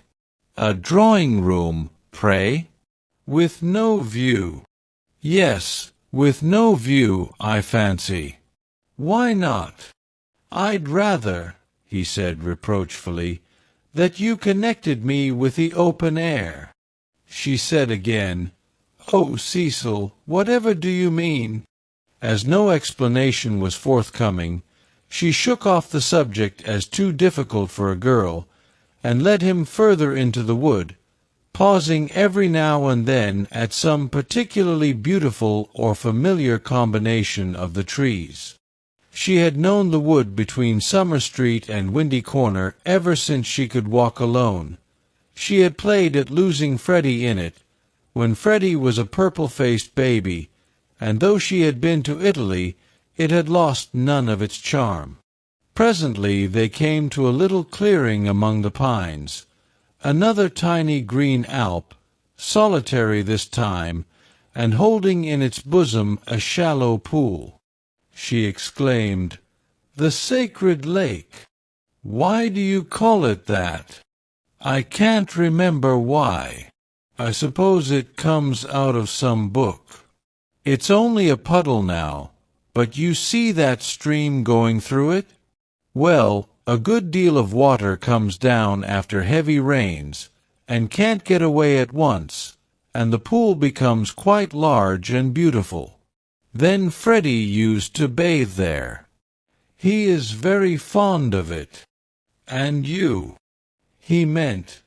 A drawing-room, pray? With no view. Yes, with no view, I fancy. Why not? I'd rather, he said reproachfully, that you connected me with the open air. She said again, Oh, Cecil, whatever do you mean? As no explanation was forthcoming, she shook off the subject as too difficult for a girl, and led him further into the wood, pausing every now and then at some particularly beautiful or familiar combination of the trees. She had known the wood between Summer Street and Windy Corner ever since she could walk alone. She had played at losing Freddie in it, when Freddie was a purple-faced baby, and though she had been to Italy, it had lost none of its charm. Presently they came to a little clearing among the pines, another tiny green alp, solitary this time, and holding in its bosom a shallow pool. She exclaimed, "The sacred lake! Why do you call it that?" "I can't remember why. I suppose it comes out of some book. It's only a puddle now, but you see that stream going through it? Well, a good deal of water comes down after heavy rains, and can't get away at once, and the pool becomes quite large and beautiful. Then Freddie used to bathe there. He is very fond of it. And you?" He meant,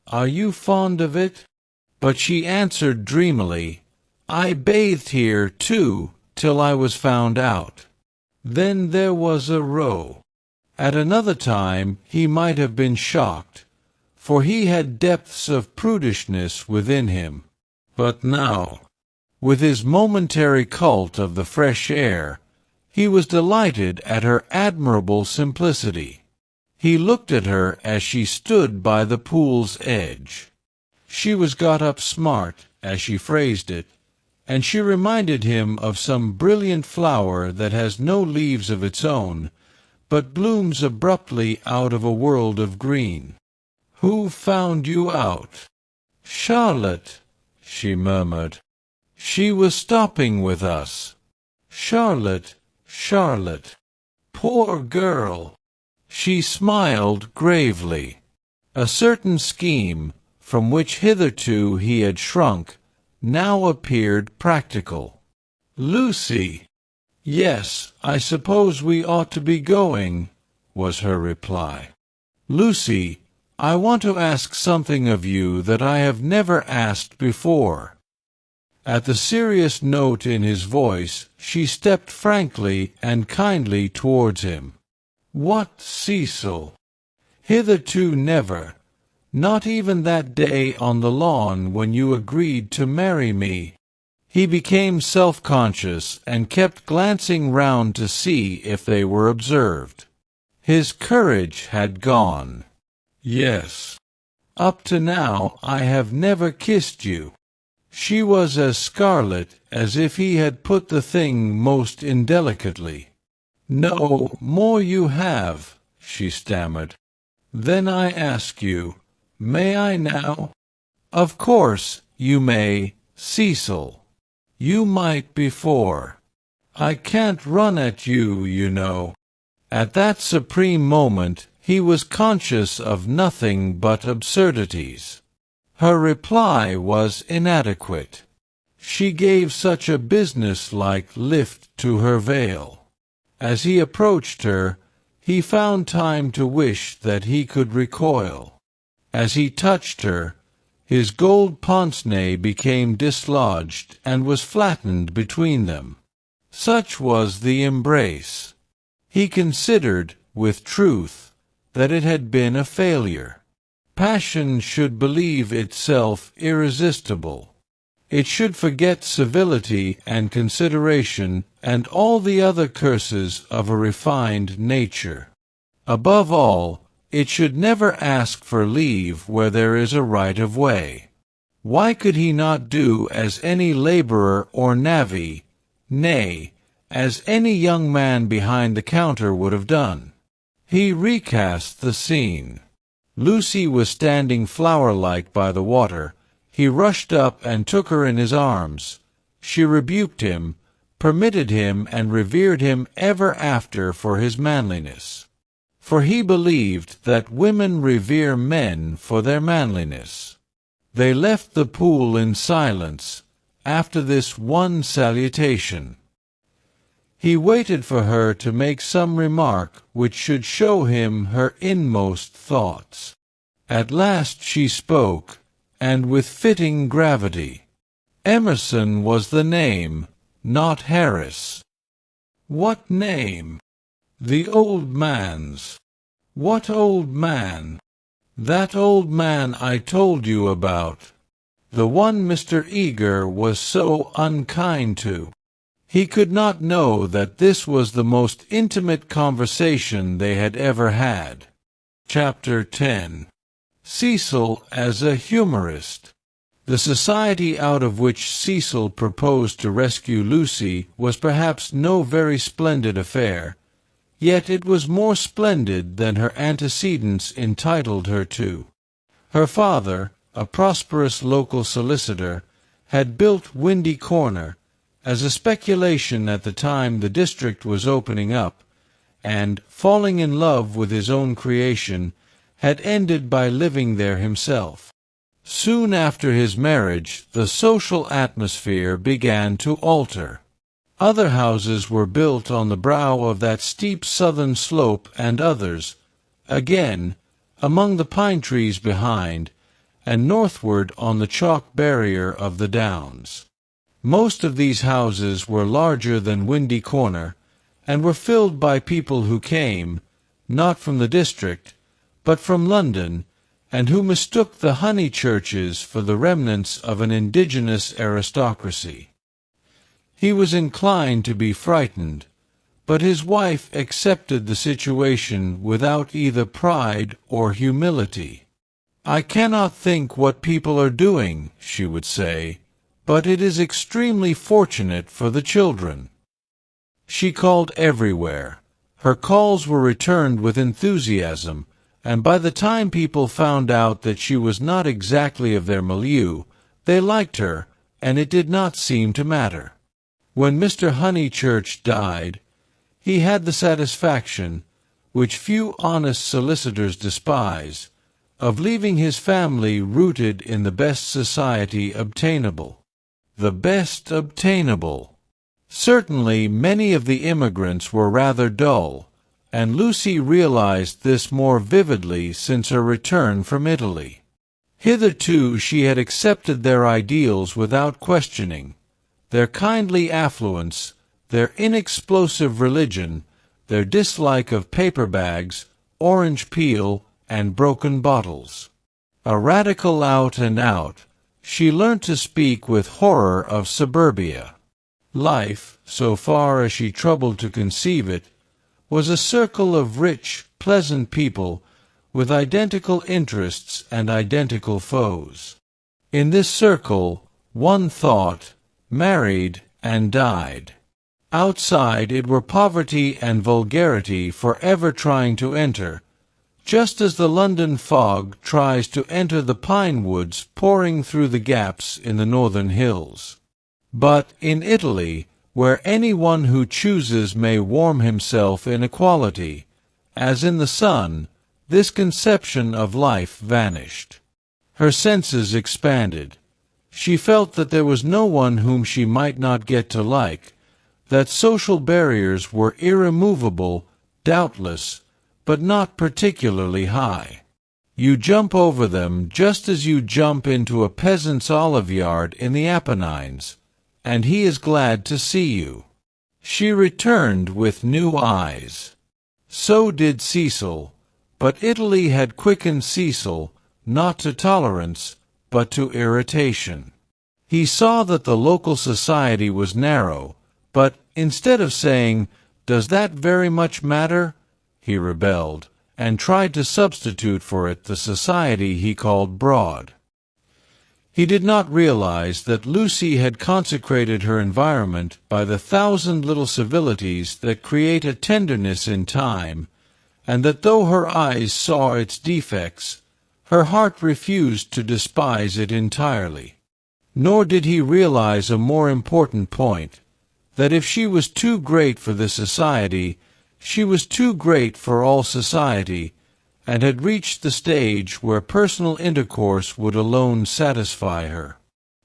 "Are you fond of it?" But she answered dreamily, "I bathed here, too, till I was found out." Then there was a row. At another time he might have been shocked, for he had depths of prudishness within him. But now, with his momentary cult of the fresh air, he was delighted at her admirable simplicity. He looked at her as she stood by the pool's edge. She was got up smart, as she phrased it, and she reminded him of some brilliant flower that has no leaves of its own, but blooms abruptly out of a world of green. "Who found you out?" "Charlotte," she murmured. "She was stopping with us. Charlotte, Charlotte. Poor girl." She smiled gravely. A certain scheme, from which hitherto he had shrunk, now appeared practical. "Lucy." "Yes, I suppose we ought to be going," was her reply. "Lucy, I want to ask something of you that I have never asked before." At the serious note in his voice, she stepped frankly and kindly towards him. "What, Cecil? Hitherto never, not even that day on the lawn when you agreed to marry me." He became self-conscious and kept glancing round to see if they were observed. His courage had gone. "Yes. Up to now I have never kissed you." She was as scarlet as if he had put the thing most indelicately. "No more you have," she stammered. "Then I ask you, may I now?" "Of course you may, Cecil. You might before. I can't run at you, you know." At that supreme moment he was conscious of nothing but absurdities. Her reply was inadequate. She gave such a business-like lift to her veil. As he approached her, he found time to wish that he could recoil. As he touched her, his gold pince-nez became dislodged and was flattened between them. Such was the embrace. He considered, with truth, that it had been a failure. Passion should believe itself irresistible. It should forget civility and consideration and all the other curses of a refined nature. Above all, it should never ask for leave where there is a right of way. Why could he not do as any laborer or navvy, nay, as any young man behind the counter would have done? He recast the scene. Lucy was standing flower-like by the water. He rushed up and took her in his arms. She rebuked him, permitted him and revered him ever after for his manliness. For he believed that women revere men for their manliness. They left the pool in silence, after this one salutation. He waited for her to make some remark which should show him her inmost thoughts. At last she spoke, and with fitting gravity. Emerson was the name, not Harris. What name? The old man's. What old man? That old man I told you about. The one Mr. Eager was so unkind to. He could not know that this was the most intimate conversation they had ever had. Chapter 10. Cecil as a humorist. The society out of which Cecil proposed to rescue Lucy was perhaps no very splendid affair, yet it was more splendid than her antecedents entitled her to. Her father, a prosperous local solicitor, had built Windy Corner, as a speculation at the time the district was opening up, and, falling in love with his own creation, had ended by living there himself. Soon after his marriage, the social atmosphere began to alter. Other houses were built on the brow of that steep southern slope, and others, again, among the pine trees behind, and northward on the chalk barrier of the downs. Most of these houses were larger than Windy Corner, and were filled by people who came, not from the district, but from London, and who mistook the Honeychurches for the remnants of an indigenous aristocracy. He was inclined to be frightened, but his wife accepted the situation without either pride or humility. "I cannot think what people are doing," she would say, "but it is extremely fortunate for the children." She called everywhere. Her calls were returned with enthusiasm, and by the time people found out that she was not exactly of their milieu, they liked her, and it did not seem to matter. When Mr. Honeychurch died, he had the satisfaction, which few honest solicitors despise, of leaving his family rooted in the best society obtainable. The best obtainable. Certainly many of the immigrants were rather dull, and Lucy realized this more vividly since her return from Italy. Hitherto she had accepted their ideals without questioning, their kindly affluence, their inexplosive religion, their dislike of paper bags, orange peel, and broken bottles. A radical out and out, she learnt to speak with horror of suburbia. Life, so far as she troubled to conceive it, was a circle of rich, pleasant people with identical interests and identical foes. In this circle, one thought, married, and died. Outside it were poverty and vulgarity forever trying to enter, just as the London fog tries to enter the pine woods pouring through the gaps in the northern hills. But in Italy, where anyone who chooses may warm himself in equality, as in the sun, this conception of life vanished. Her senses expanded. She felt that there was no one whom she might not get to like, that social barriers were irremovable, doubtless, but not particularly high. You jump over them just as you jump into a peasant's olive yard in the Apennines, and he is glad to see you. She returned with new eyes. So did Cecil, but Italy had quickened Cecil, not to tolerance, but to irritation. He saw that the local society was narrow, but instead of saying, "Does that very much matter?" he rebelled, and tried to substitute for it the society he called broad. He did not realize that Lucy had consecrated her environment by the 1,000 little civilities that create a tenderness in time, and that though her eyes saw its defects, her heart refused to despise it entirely. Nor did he realize a more important point, that if she was too great for this society, she was too great for all society, and had reached the stage where personal intercourse would alone satisfy her.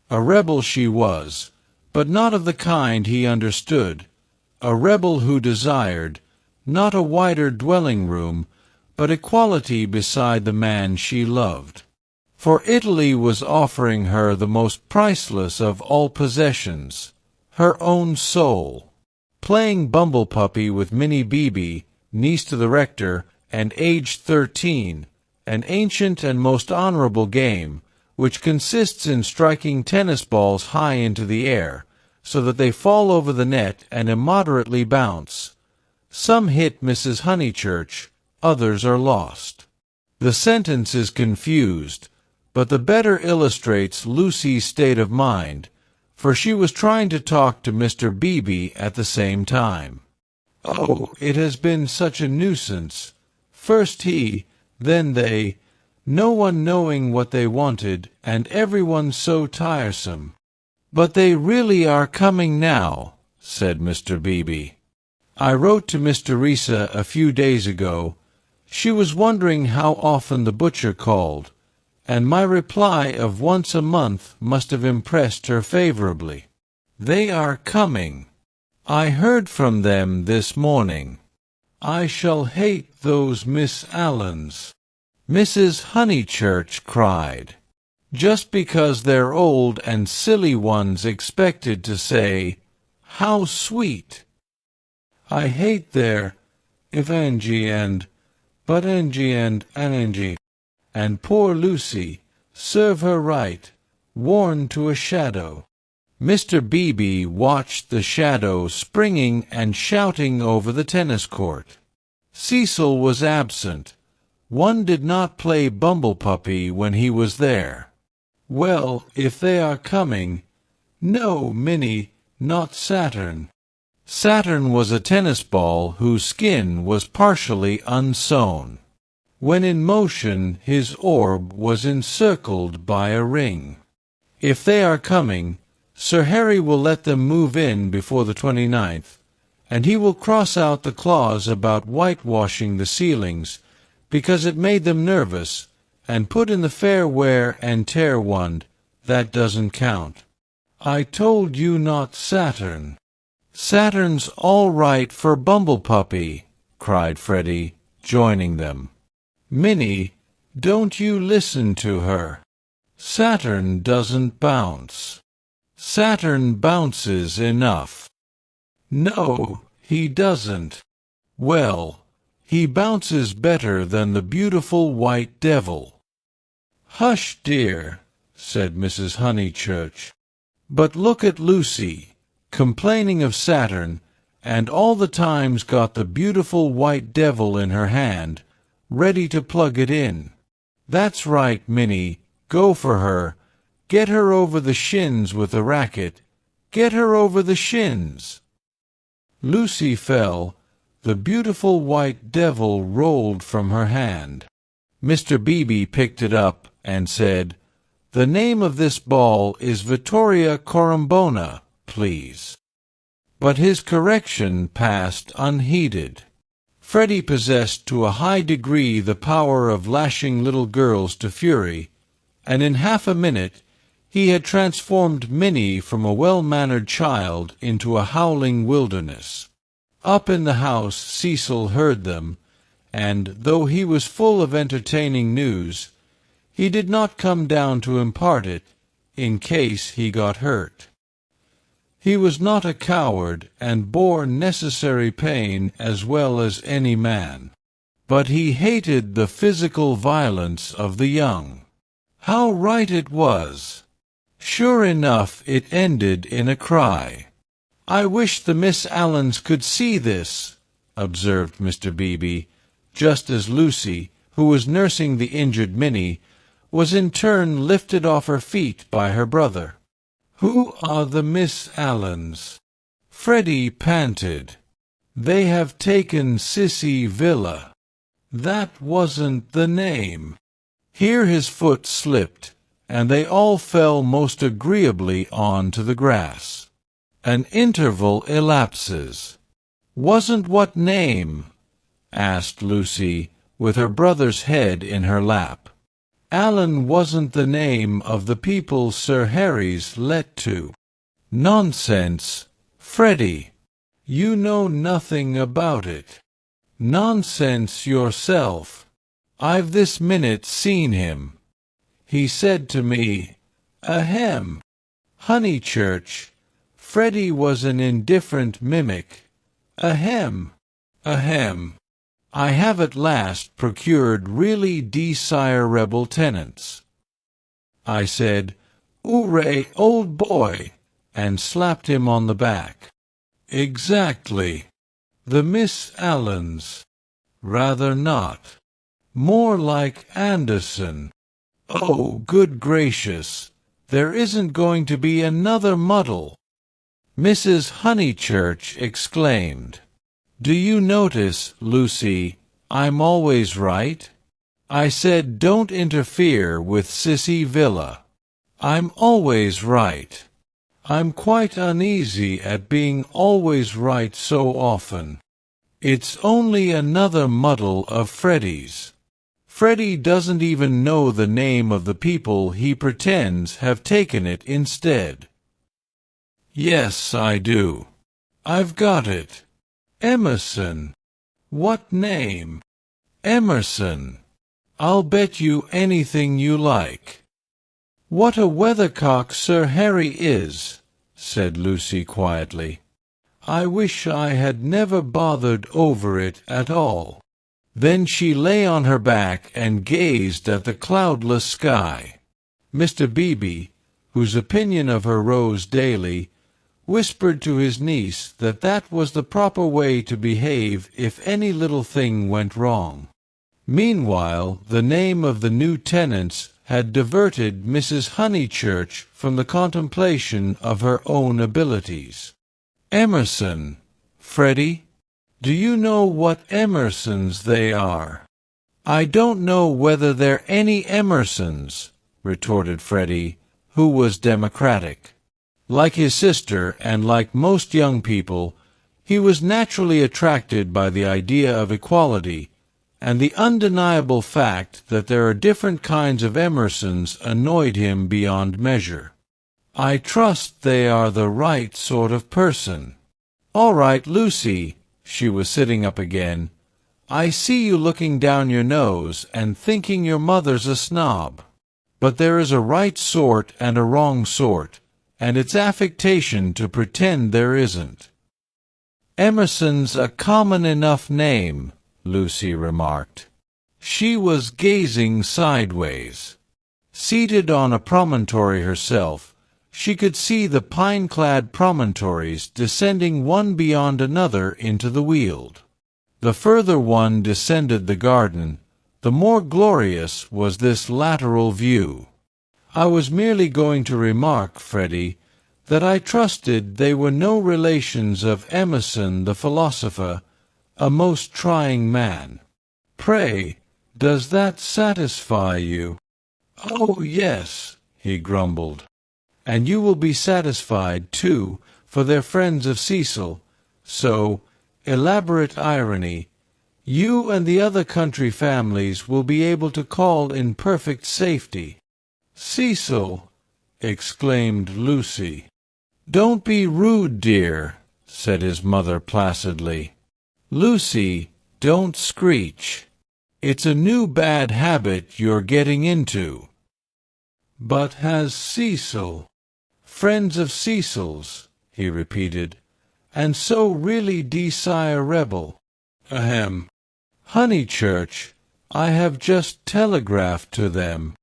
A rebel she was, but not of the kind he understood, a rebel who desired, not a wider dwelling-room, but equality beside the man she loved. for Italy was offering her the most priceless of all possessions, her own soul. Playing Bumble Puppy with Minnie Beebe, niece to the rector, and aged 13, an ancient and most honorable game, which consists in striking tennis balls high into the air, so that they fall over the net and immoderately bounce. Some hit Mrs. Honeychurch, others are lost. The sentence is confused, but the better illustrates Lucy's state of mind, for she was trying to talk to Mr. Beebe at the same time. "Oh, it has been such a nuisance. First he, then they, no one knowing what they wanted, and everyone so tiresome." "But they really are coming now," said Mr. Beebe. "I wrote to Miss Teresa a few days ago. She was wondering how often the butcher called, and my reply of once a month must have impressed her favorably. They are coming. I heard from them this morning. I shall hate those Miss Allens," Mrs. Honeychurch cried, "just because they're old and silly ones expected to say, 'How sweet!' I hate their Evangie and Butangie and Anangie. And poor Lucy, serve her right, worn to a shadow." Mr. Beebe watched the shadow springing and shouting over the tennis court. Cecil was absent. One did not play Bumble Puppy when he was there. "Well, if they are coming—" "No, Minnie, not Saturn." Saturn was a tennis ball whose skin was partially unsewn. When in motion, his orb was encircled by a ring. "If they are coming, Sir Harry will let them move in before the 29th, and he will cross out the clause about whitewashing the ceilings, because it made them nervous, and put in the fair wear and tear one, that doesn't count. I told you not Saturn." "Saturn's all right for Bumble Puppy," cried Freddie, joining them. "Minnie, don't you listen to her. Saturn doesn't bounce. Saturn bounces enough." "No, he doesn't." "Well, he bounces better than the beautiful white devil." "Hush, dear," said Mrs. Honeychurch. "But look at Lucy, complaining of Saturn, and all the time's got the beautiful white devil in her hand, ready to plug it in. That's right, Minnie, go for her. Get her over the shins with the racket. Get her over the shins." Lucy fell. The beautiful white devil rolled from her hand. Mr. Beebe picked it up and said, "The name of this ball is Vittoria Corombona, please." But his correction passed unheeded. Freddie possessed to a high degree the power of lashing little girls to fury, and in half a minute he had transformed Minnie from a well-mannered child into a howling wilderness. Up in the house Cecil heard them, and, though he was full of entertaining news, he did not come down to impart it, in case he got hurt. He was not a coward, and bore necessary pain as well as any man. But he hated the physical violence of the young. How right it was! Sure enough, it ended in a cry. "I wish the Miss Allens could see this," observed Mr. Beebe, just as Lucy, who was nursing the injured Minnie, was in turn lifted off her feet by her brother. "Who are the Miss Allens?" Freddie panted. "They have taken Sissy Villa." That wasn't the name. Here his foot slipped, and they all fell most agreeably on to the grass. An interval elapses. "Wasn't what name?" asked Lucy, with her brother's head in her lap. "Allen wasn't the name of the people Sir Harry's let to." "Nonsense, Freddie. You know nothing about it." "Nonsense yourself. I've this minute seen him. He said to me, "Ahem, Honeychurch, Freddie was an indifferent mimic. Ahem, ahem. I have at last procured really desirable tenants." I said, "Hooray, old boy," and slapped him on the back. "Exactly. The Miss Allens. Rather not. More like Anderson. Oh, good gracious, there isn't going to be another muddle." Mrs. Honeychurch exclaimed, "Do you notice, Lucy, I'm always right? I said don't interfere with Sissy Villa. I'm always right. I'm quite uneasy at being always right so often. It's only another muddle of Freddie's. Freddie doesn't even know the name of the people he pretends have taken it instead." "Yes, I do. I've got it. Emerson. What name? Emerson. I'll bet you anything you like." "What a weathercock Sir Harry is," said Lucy quietly. "I wish I had never bothered over it at all." Then she lay on her back and gazed at the cloudless sky. Mr. Beebe, whose opinion of her rose daily, whispered to his niece that that was the proper way to behave if any little thing went wrong. Meanwhile, the name of the new tenants had diverted Mrs. Honeychurch from the contemplation of her own abilities. "Emerson, Freddie, do you know what Emersons they are?" "I don't know whether they're any Emersons," retorted Freddie, who was democratic. Like his sister, and like most young people, he was naturally attracted by the idea of equality, and the undeniable fact that there are different kinds of Emersons annoyed him beyond measure. "I trust they are the right sort of person." "All right, Lucy." She was sitting up again. "I see you looking down your nose and thinking your mother's a snob. But there is a right sort and a wrong sort, and it's affectation to pretend there isn't." "Emerson's a common enough name," Lucy remarked. She was gazing sideways. Seated on a promontory herself, she could see the pine-clad promontories descending one beyond another into the Weald. The further one descended the garden, the more glorious was this lateral view. "I was merely going to remark, Freddie, that I trusted they were no relations of Emerson the philosopher, a most trying man. Pray, does that satisfy you?" "Oh, yes," he grumbled. "And you will be satisfied, too, for they're friends of Cecil, so, elaborate irony, you and the other country families will be able to call in perfect safety." "Cecil!" exclaimed Lucy. "Don't be rude, dear," said his mother placidly. "Lucy, don't screech. It's a new bad habit you're getting into." "But has Cecil—" "Friends of Cecil's," he repeated, "and so really desirable. Ahem. Honeychurch, I have just telegraphed to them."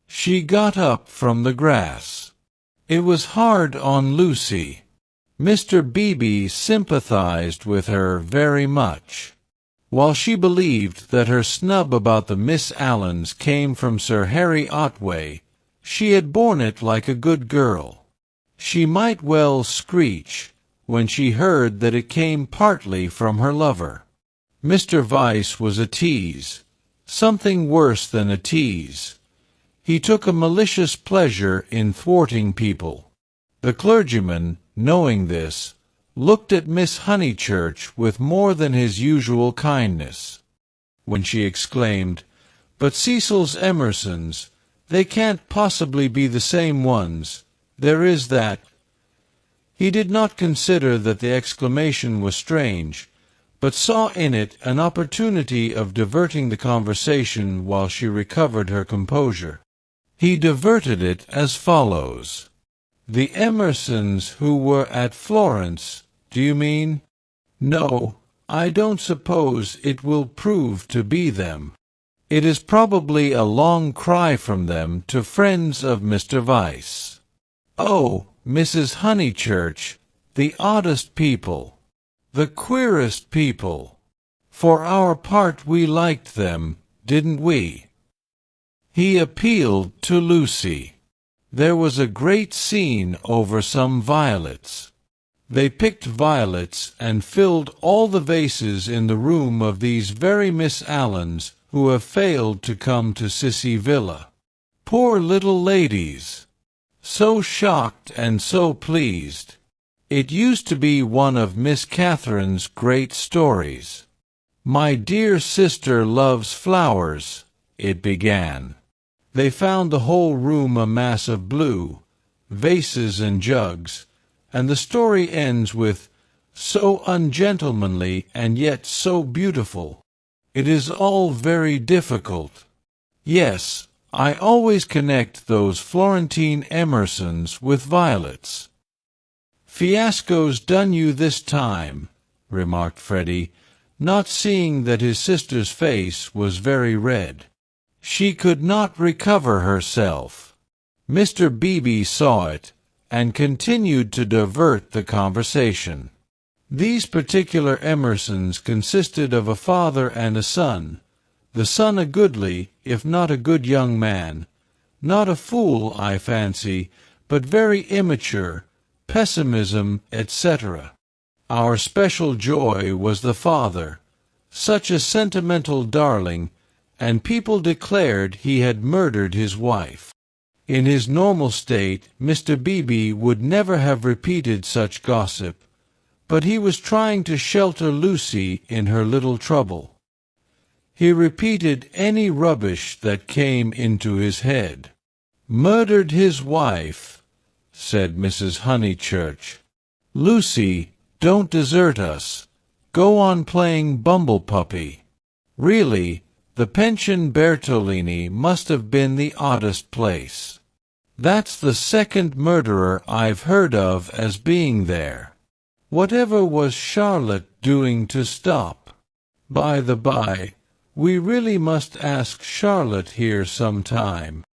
She got up from the grass. It was hard on Lucy. Mr. Beebe sympathized with her very much. While she believed that her snub about the Miss Allens came from Sir Harry Otway, she had borne it like a good girl. She might well screech when she heard that it came partly from her lover. Mr. Vyse was a tease, something worse than a tease. He took a malicious pleasure in thwarting people. The clergyman, knowing this, looked at Miss Honeychurch with more than his usual kindness. When she exclaimed, "But Cecil's Emersons, they can't possibly be the same ones. There is that." He did not consider that the exclamation was strange, but saw in it an opportunity of diverting the conversation while she recovered her composure. He diverted it as follows. The Emersons who were at Florence, do you mean? No, I don't suppose it will prove to be them. It is probably a long cry from them to friends of Mr. Vyse. Oh, Mrs. Honeychurch, the oddest people, the queerest people. For our part we liked them, didn't we? He appealed to Lucy. There was a great scene over some violets. They picked violets and filled all the vases in the room of these very Miss Allens who have failed to come to Sissy Villa. Poor little ladies! So shocked and so pleased. It used to be one of Miss Catherine's great stories. My dear sister loves flowers, it began. They found the whole room a mass of blue, vases and jugs, and the story ends with, so ungentlemanly and yet so beautiful. It is all very difficult. Yes, I always connect those Florentine Emersons with violets. Fiasco's done you this time, remarked Freddie, not seeing that his sister's face was very red. She could not recover herself. Mr. Beebe saw it, and continued to divert the conversation. These particular Emersons consisted of a father and a son, the son a goodly, if not a good young man, not a fool, I fancy, but very immature, pessimism, etc. Our special joy was the father, such a sentimental darling, and people declared he had murdered his wife. In his normal state, Mr. Beebe would never have repeated such gossip, but he was trying to shelter Lucy in her little trouble. He repeated any rubbish that came into his head. "Murdered his wife," said Mrs. Honeychurch. "Lucy, don't desert us. Go on playing bumble-puppy. Really, the Pension Bertolini must have been the oddest place. That's the second murderer I've heard of as being there. Whatever was Charlotte doing to stop? By the by, we really must ask Charlotte here some time."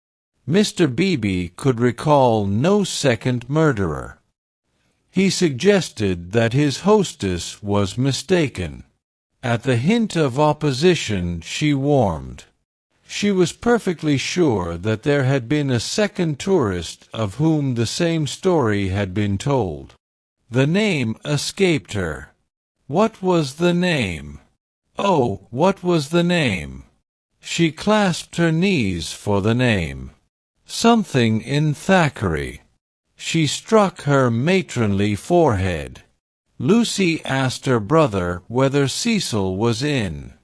Mr. Beebe could recall no second murderer. He suggested that his hostess was mistaken. At the hint of opposition she warmed. She was perfectly sure that there had been a second tourist of whom the same story had been told. The name escaped her. What was the name? Oh, what was the name? She clasped her knees for the name. Something in Thackeray. She struck her matronly forehead. Lucy asked her brother whether Cecil was in.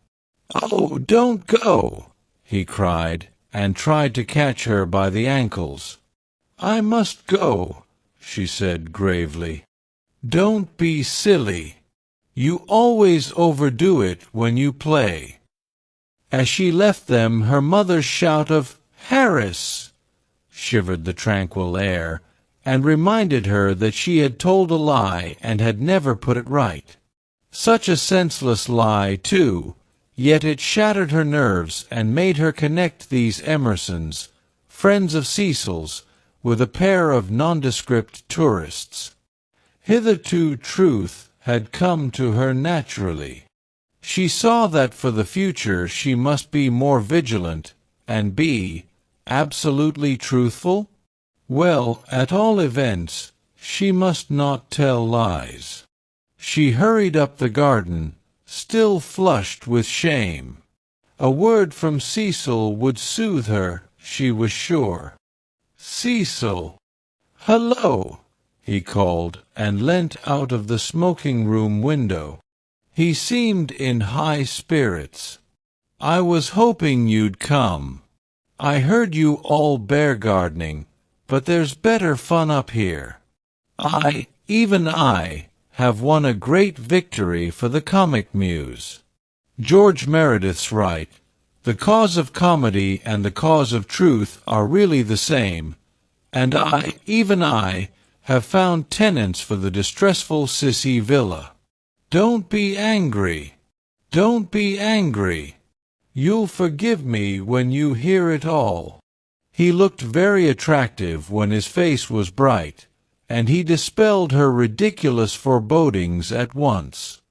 "Oh, don't go!" he cried, and tried to catch her by the ankles. "I must go," she said gravely. "Don't be silly. You always overdo it when you play." As she left them, her mother's shout of "Harris!" shivered the tranquil air, and reminded her that she had told a lie and had never put it right. Such a senseless lie, too, yet it shattered her nerves and made her connect these Emersons, friends of Cecil's, with a pair of nondescript tourists. Hitherto truth had come to her naturally. She saw that for the future she must be more vigilant, and be absolutely truthful. Well, at all events, she must not tell lies. She hurried up the garden, still flushed with shame. A word from Cecil would soothe her, she was sure. "Cecil!" "Hello!" he called, and leant out of the smoking-room window. He seemed in high spirits. "I was hoping you'd come. I heard you all bear-gardening, but there's better fun up here. Even I, have won a great victory for the Comic Muse. George Meredith's right. The cause of comedy and the cause of truth are really the same, and I, even I, have found tenants for the distressful Sissy Villa. Don't be angry. Don't be angry. You'll forgive me when you hear it all. He looked very attractive when his face was bright, and he dispelled her ridiculous forebodings at once.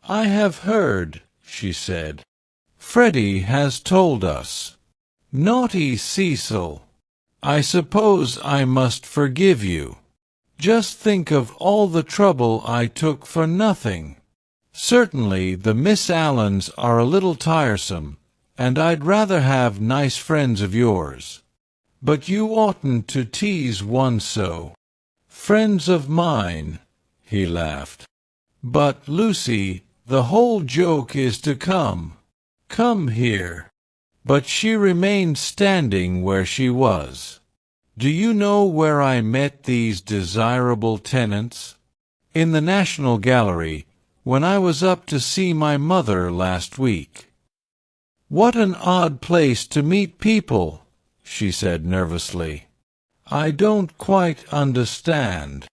I have heard, she said. Freddie has told us. Naughty Cecil. I suppose I must forgive you. Just think of all the trouble I took for nothing. Certainly the Miss Allens are a little tiresome, and I'd rather have nice friends of yours. But you oughtn't to tease one so. Friends of mine, he laughed. But, Lucy, the whole joke is to come. Come here. But she remained standing where she was. Do you know where I met these desirable tenants? In the National Gallery, when I was up to see my mother last week. What an odd place to meet people, she said nervously. I don't quite understand.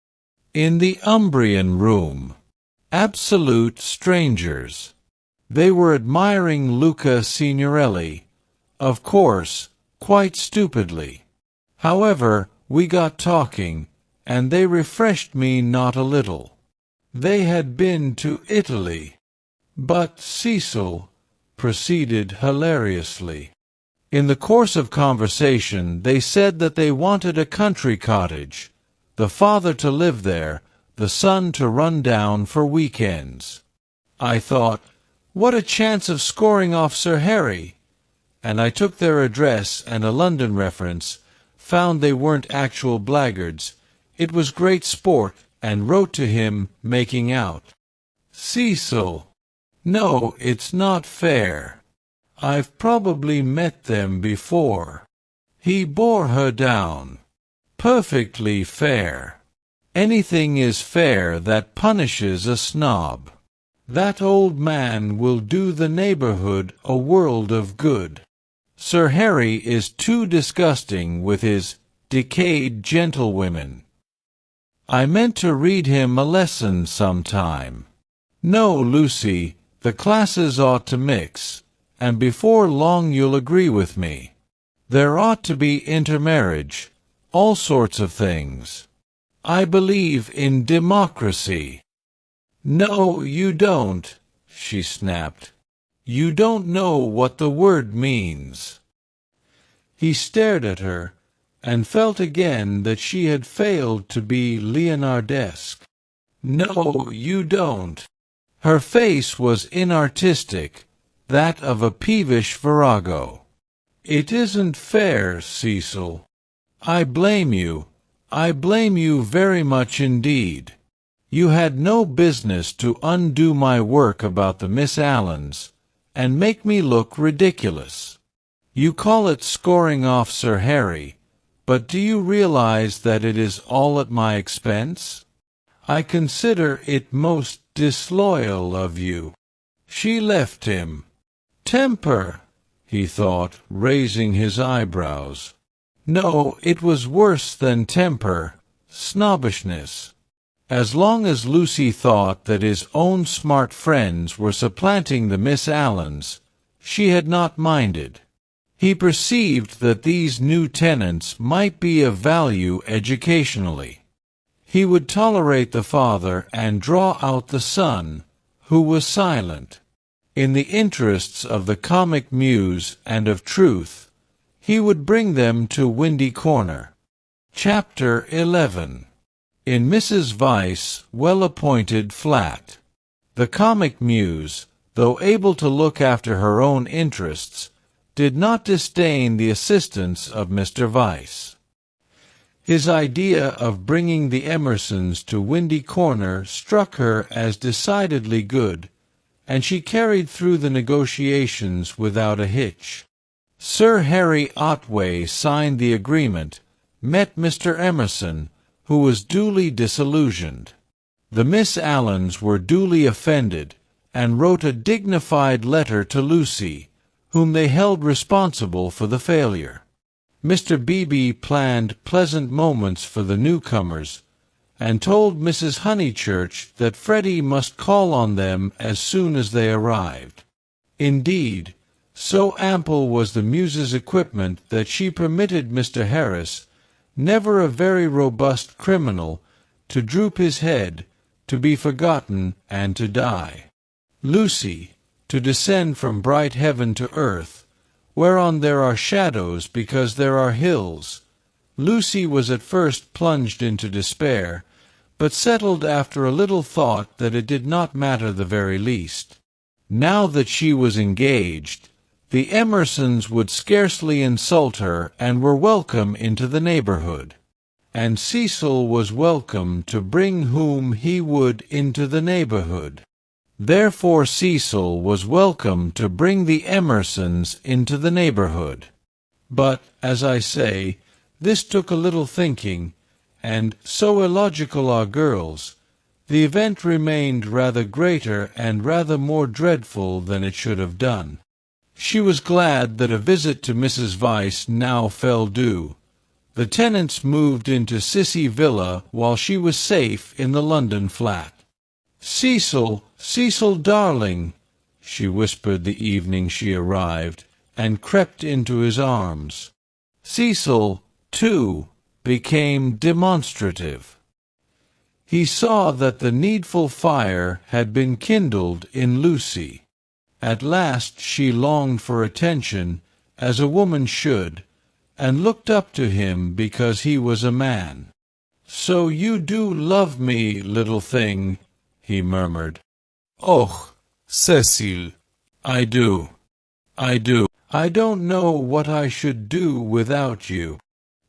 In the Umbrian room. Absolute strangers. They were admiring Luca Signorelli, of course, quite stupidly. However, we got talking, and they refreshed me not a little. They had been to Italy. But Cecil proceeded hilariously. In the course of conversation they said that they wanted a country cottage, the father to live there, the son to run down for weekends. I thought, what a chance of scoring off Sir Harry! And I took their address and a London reference, found they weren't actual blackguards. It was great sport, and wrote to him, making out. Cecil. No, it's not fair. I've probably met them before. He bore her down. Perfectly fair. Anything is fair that punishes a snob. That old man will do the neighborhood a world of good. Sir Harry is too disgusting with his decayed gentlewomen. I meant to read him a lesson sometime. No, Lucy, the classes ought to mix, and before long you'll agree with me. There ought to be intermarriage, all sorts of things. I believe in democracy. No, you don't, she snapped. You don't know what the word means. He stared at her, and felt again that she had failed to be Leonardesque. No, you don't. Her face was inartistic, that of a peevish virago. It isn't fair, Cecil. I blame you. I blame you very much indeed. You had no business to undo my work about the Miss Allens, and make me look ridiculous. You call it scoring off Sir Harry, but do you realize that it is all at my expense? I consider it most disloyal of you. She left him. Temper, he thought, raising his eyebrows. No, it was worse than temper, snobbishness. As long as Lucy thought that his own smart friends were supplanting the Miss Allens, she had not minded. He perceived that these new tenants might be of value educationally. He would tolerate the father and draw out the son, who was silent. In the interests of the comic muse and of truth, he would bring them to Windy Corner. Chapter 11. In Mrs. Vyse' well-appointed flat. The comic muse, though able to look after her own interests, did not disdain the assistance of Mr. Vyse. His idea of bringing the Emersons to Windy Corner struck her as decidedly good, and she carried through the negotiations without a hitch. Sir Harry Otway signed the agreement, met Mr. Emerson, who was duly disillusioned. The Miss Allens were duly offended, and wrote a dignified letter to Lucy, whom they held responsible for the failure. Mr. Beebe planned pleasant moments for the newcomers, and told Mrs. Honeychurch that Freddie must call on them as soon as they arrived. Indeed, so ample was the Muse's equipment that she permitted Mr. Harris, never a very robust criminal, to droop his head, to be forgotten, and to die. Lucy, to descend from bright heaven to earth, whereon there are shadows because there are hills. Lucy was at first plunged into despair, but settled after a little thought that it did not matter the very least. Now that she was engaged, the Emersons would scarcely insult her and were welcome into the neighborhood. And Cecil was welcome to bring whom he would into the neighborhood. Therefore Cecil was welcome to bring the Emersons into the neighborhood. But, as I say, this took a little thinking, and, so illogical are girls, the event remained rather greater and rather more dreadful than it should have done. She was glad that a visit to Mrs. Vyse now fell due. The tenants moved into Sissy Villa while she was safe in the London flat. "Cecil, Cecil, darling," she whispered the evening she arrived, and crept into his arms. Cecil, too, became demonstrative. He saw that the needful fire had been kindled in Lucy. At last she longed for attention, as a woman should, and looked up to him because he was a man. "So you do love me, little thing," he murmured. "Oh, Cecil, I do. I do. I don't know what I should do without you."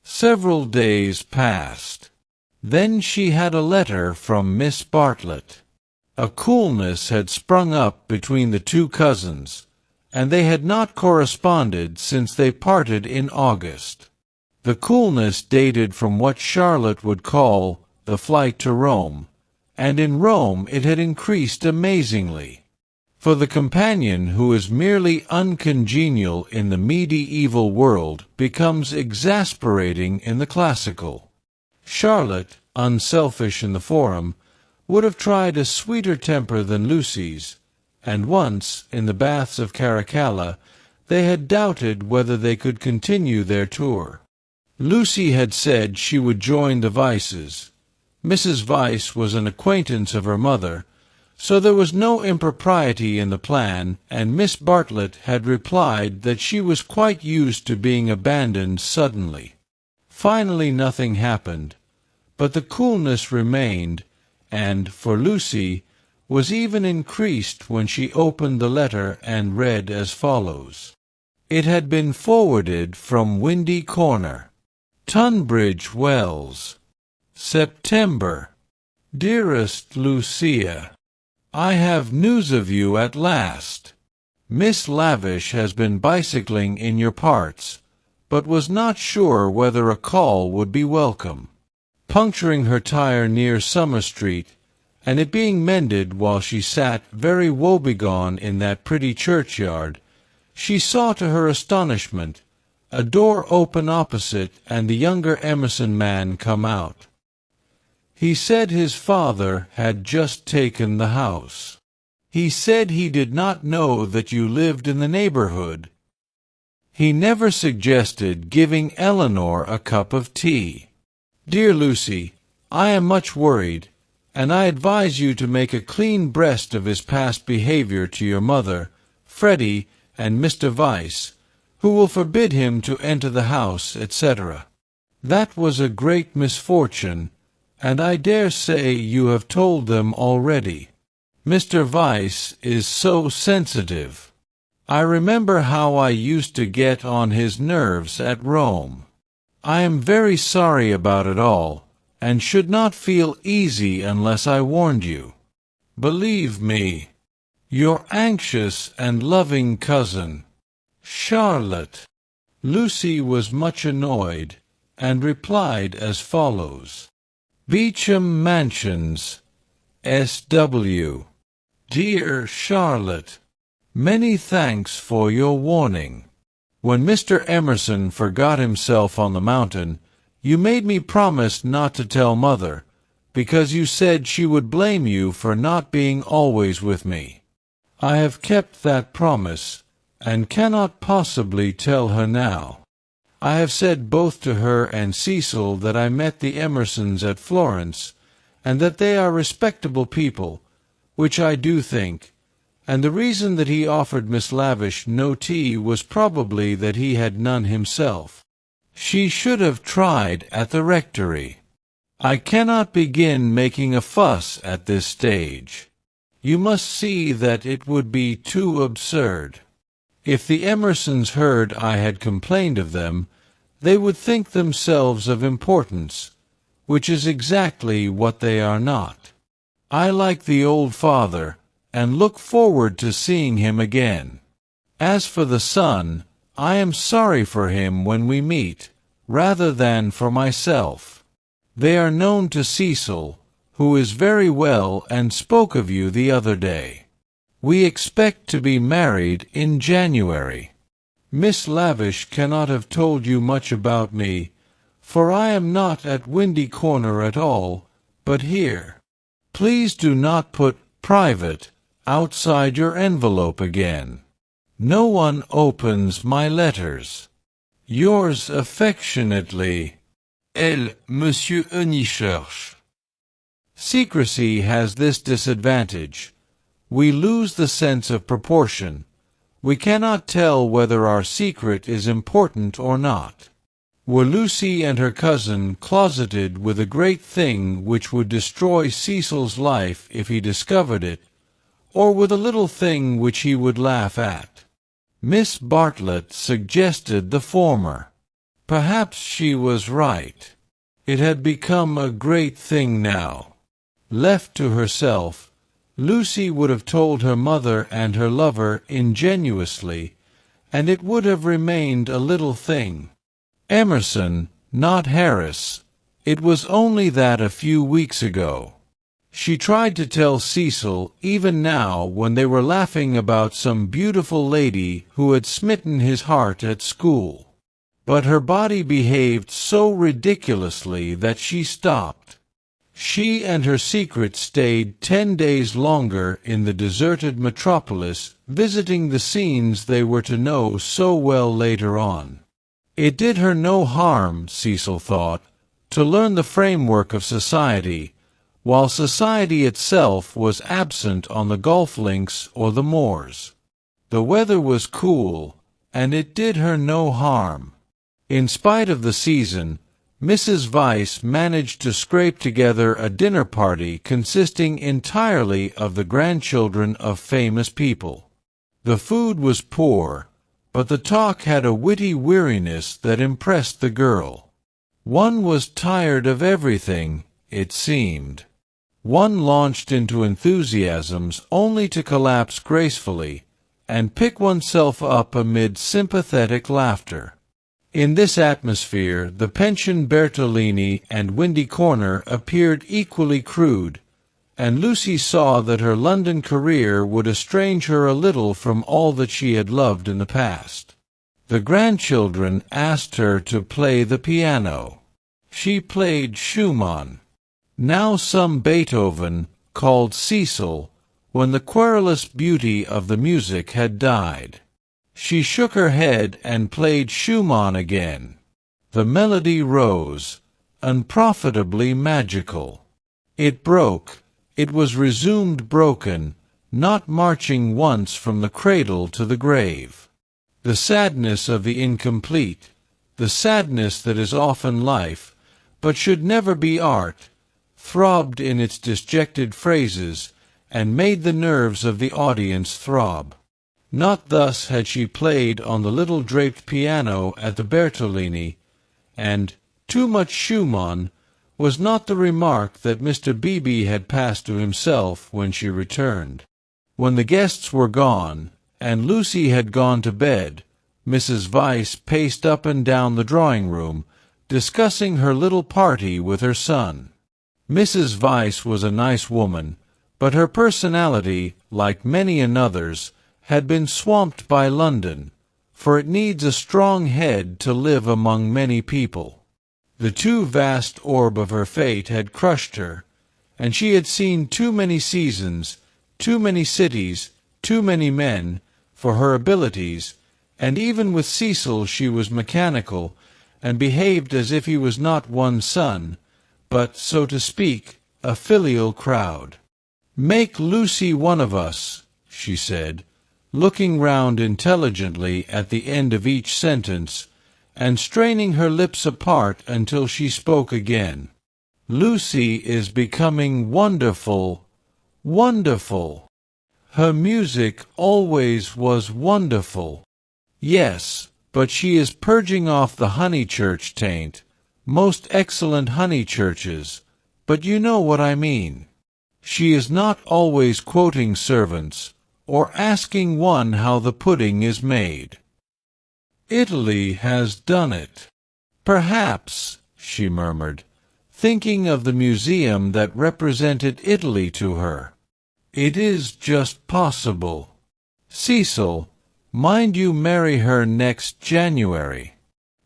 Several days passed. Then she had a letter from Miss Bartlett. A coolness had sprung up between the two cousins, and they had not corresponded since they parted in August. The coolness dated from what Charlotte would call the flight to Rome, and in Rome it had increased amazingly. For the companion who is merely uncongenial in the medieval world becomes exasperating in the classical. Charlotte, unselfish in the forum, would have tried a sweeter temper than Lucy's, and once, in the baths of Caracalla, they had doubted whether they could continue their tour. Lucy had said she would join the Vyses. Mrs. Vyse was an acquaintance of her mother, so there was no impropriety in the plan, and Miss Bartlett had replied that she was quite used to being abandoned suddenly. Finally nothing happened, but the coolness remained, and, for Lucy, was even increased when she opened the letter and read as follows. It had been forwarded from Windy Corner. Tunbridge Wells, September. Dearest Lucia, I have news of you at last. Miss Lavish has been bicycling in your parts, but was not sure whether a call would be welcome. Puncturing her tire near Summer Street, and it being mended while she sat very woebegone in that pretty churchyard, she saw to her astonishment a door open opposite and the younger Emerson man come out. He said his father had just taken the house. He said he did not know that you lived in the neighborhood. He never suggested giving Eleanor a cup of tea. Dear Lucy, I am much worried, and I advise you to make a clean breast of his past behavior to your mother, Freddie, and Mr. Vyse, who will forbid him to enter the house, etc. That was a great misfortune, and I dare say you have told them already. Mr. Vyse is so sensitive. I remember how I used to get on his nerves at Rome. I am very sorry about it all, and should not feel easy unless I warned you. Believe me, your anxious and loving cousin, Charlotte. Lucy was much annoyed, and replied as follows. Beecham Mansions, S.W. Dear Charlotte, Many thanks for your warning. When Mr. Emerson forgot himself on the mountain, you made me promise not to tell Mother, because you said she would blame you for not being always with me. I have kept that promise, and cannot possibly tell her now. I have said both to her and Cecil that I met the Emersons at Florence, and that they are respectable people, which I do think, and the reason that he offered Miss Lavish no tea was probably that he had none himself. She should have tried at the rectory. I cannot begin making a fuss at this stage. You must see that it would be too absurd. If the Emersons heard I had complained of them, they would think themselves of importance, which is exactly what they are not. I like the old father, and look forward to seeing him again. As for the son, I am sorry for him when we meet, rather than for myself. They are known to Cecil, who is very well and spoke of you the other day. We expect to be married in January. Miss Lavish cannot have told you much about me, for I am not at Windy Corner at all, but here. Please do not put private outside your envelope again. No one opens my letters. Yours affectionately, L. Monsieur Onicherche. Secrecy has this disadvantage. We lose the sense of proportion. We cannot tell whether our secret is important or not. Were Lucy and her cousin closeted with a great thing which would destroy Cecil's life if he discovered it, or with a little thing which he would laugh at? Miss Bartlett suggested the former. Perhaps she was right. It had become a great thing now. Left to herself, Lucy would have told her mother and her lover ingenuously, and it would have remained a little thing. Emerson, not Harris. It was only that a few weeks ago. She tried to tell Cecil even now when they were laughing about some beautiful lady who had smitten his heart at school. But her body behaved so ridiculously that she stopped. She and her secret stayed 10 days longer in the deserted metropolis, visiting the scenes they were to know so well later on. It did her no harm, Cecil thought, to learn the framework of society, while society itself was absent on the golf links or the moors. The weather was cool, and it did her no harm. In spite of the season, Mrs. Vyse managed to scrape together a dinner party consisting entirely of the grandchildren of famous people. The food was poor, but the talk had a witty weariness that impressed the girl. One was tired of everything, it seemed. One launched into enthusiasms only to collapse gracefully, and pick oneself up amid sympathetic laughter. In this atmosphere, the pension Bertolini and Windy Corner appeared equally crude, and Lucy saw that her London career would estrange her a little from all that she had loved in the past. The grandchildren asked her to play the piano. She played Schumann. Now some Beethoven, called Cecil, when the querulous beauty of the music had died. She shook her head and played Schumann again. The melody rose, unprofitably magical. It broke. It was resumed broken, not marching once from the cradle to the grave. The sadness of the incomplete, the sadness that is often life, but should never be art, throbbed in its disjected phrases, and made the nerves of the audience throb. Not thus had she played on the little draped piano at the Bertolini, and "too much Schumann" was not the remark that Mr. Beebe had passed to himself when she returned. When the guests were gone, and Lucy had gone to bed, Mrs. Vyse paced up and down the drawing-room, discussing her little party with her son. Mrs. Vyse was a nice woman, but her personality, like many another's, had been swamped by London, for it needs a strong head to live among many people. The too vast orb of her fate had crushed her, and she had seen too many seasons, too many cities, too many men, for her abilities, and even with Cecil she was mechanical, and behaved as if he was not one's son, but, so to speak, a filial crowd. "Make Lucy one of us," she said, looking round intelligently at the end of each sentence, and straining her lips apart until she spoke again. "Lucy is becoming wonderful, wonderful. Her music always was wonderful. Yes, but she is purging off the Honeychurch taint, most excellent Honeychurches, but you know what I mean. She is not always quoting servants, or asking one how the pudding is made. Italy has done it. Perhaps," she murmured, thinking of the museum that represented Italy to her. "It is just possible. Cecil, mind you marry her next January.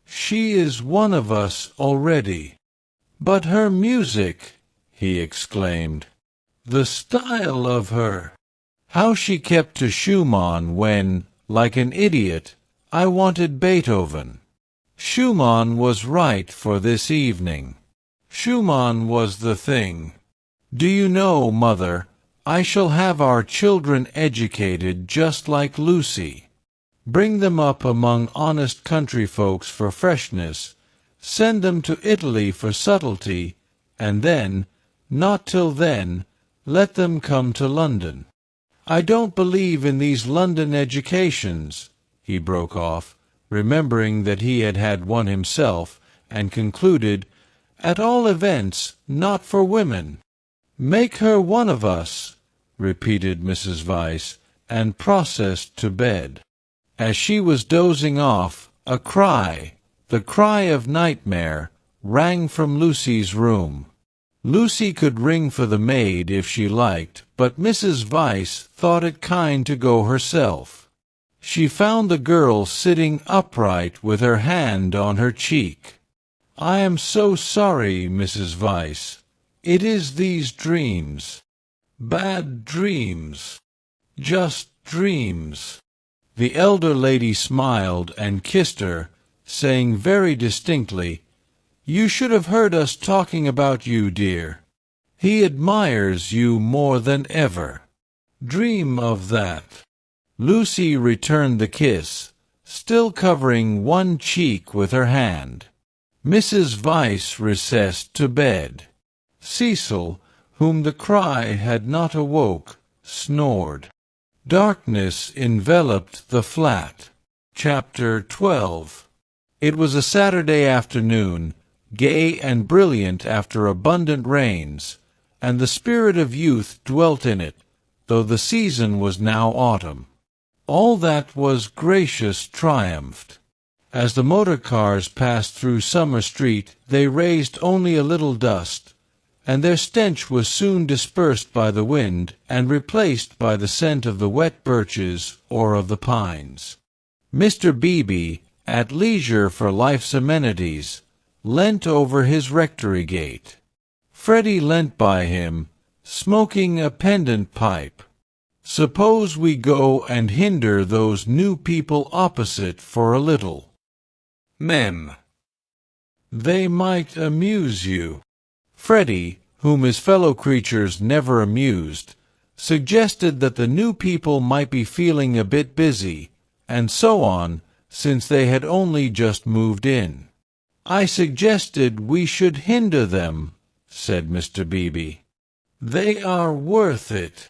She is one of us already." "But her music," he exclaimed. "The style of her. How she kept to Schumann when, like an idiot, I wanted Beethoven. Schumann was right for this evening. Schumann was the thing. Do you know, Mother, I shall have our children educated just like Lucy. Bring them up among honest country folks for freshness, send them to Italy for subtlety, and then, not till then, let them come to London. I don't believe in these London educations," he broke off, remembering that he had had one himself, and concluded, "at all events, not for women." "Make her one of us," repeated Mrs. Vyse, and processed to bed. As she was dozing off, a cry, the cry of nightmare, rang from Lucy's room. Lucy could ring for the maid if she liked, but Mrs. Vyse thought it kind to go herself. She found the girl sitting upright with her hand on her cheek. "I am so sorry, Mrs. Vyse. It is these dreams. Bad dreams. Just dreams." The elder lady smiled and kissed her, saying very distinctly, "You should have heard us talking about you, dear. He admires you more than ever. Dream of that." Lucy returned the kiss, still covering one cheek with her hand. Mrs. Vyse recessed to bed. Cecil, whom the cry had not awoke, snored. Darkness enveloped the flat. Chapter 12. It was a Saturday afternoon, gay and brilliant after abundant rains, and the spirit of youth dwelt in it, though the season was now autumn. All that was gracious triumphed. As the motor-cars passed through Summer Street, they raised only a little dust, and their stench was soon dispersed by the wind and replaced by the scent of the wet birches or of the pines. Mr. Beebe, at leisure for life's amenities, leant over his rectory gate. Freddie leant by him, smoking a pendant pipe. "Suppose we go and hinder those new people opposite for a little." "Mem." "They might amuse you." Freddie, whom his fellow creatures never amused, suggested that the new people might be feeling a bit busy, and so on, since they had only just moved in. "I suggested we should hinder them," said Mr. Beebe. "They are worth it."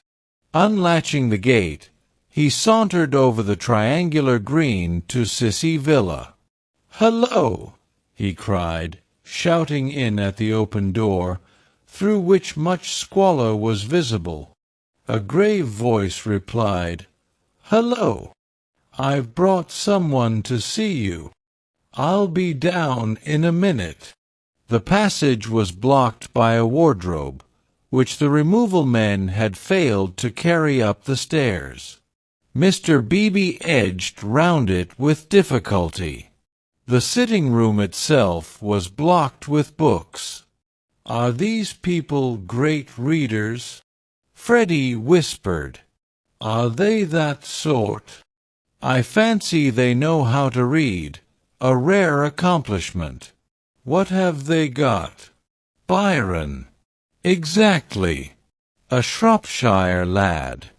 Unlatching the gate, he sauntered over the triangular green to Sissy Villa. "Hello!" he cried, shouting in at the open door, through which much squalor was visible. A grave voice replied, "Hello! I've brought someone to see you. I'll be down in a minute." The passage was blocked by a wardrobe, which the removal men had failed to carry up the stairs. Mr. Beebe edged round it with difficulty. The sitting room itself was blocked with books. "Are these people great readers?" Freddie whispered. "Are they that sort? I fancy they know how to read, a rare accomplishment. What have they got? Byron. Exactly. A Shropshire lad.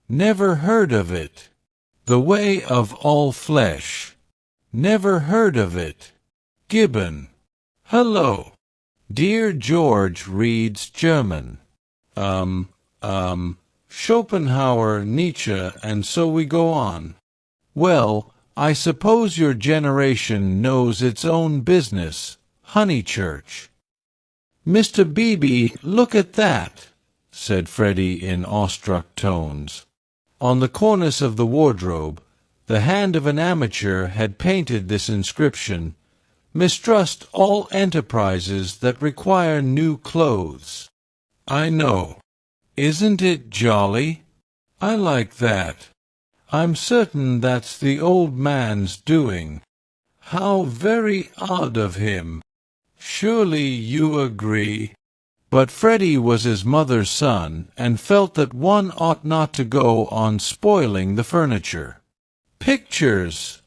Never heard of it. The Way of All Flesh. Never heard of it. Gibbon. Hello. Dear George reads German. Schopenhauer, Nietzsche, and so we go on. Well, I suppose your generation knows its own business, Honeychurch." "Mr. Beebe, look at that," said Freddie in awestruck tones. On the cornice of the wardrobe, the hand of an amateur had painted this inscription: "Mistrust all enterprises that require new clothes." "I know. Isn't it jolly? I like that. I'm certain that's the old man's doing. How very odd of him. Surely you agree?" But Freddie was his mother's son, and felt that one ought not to go on spoiling the furniture. "Pictures,"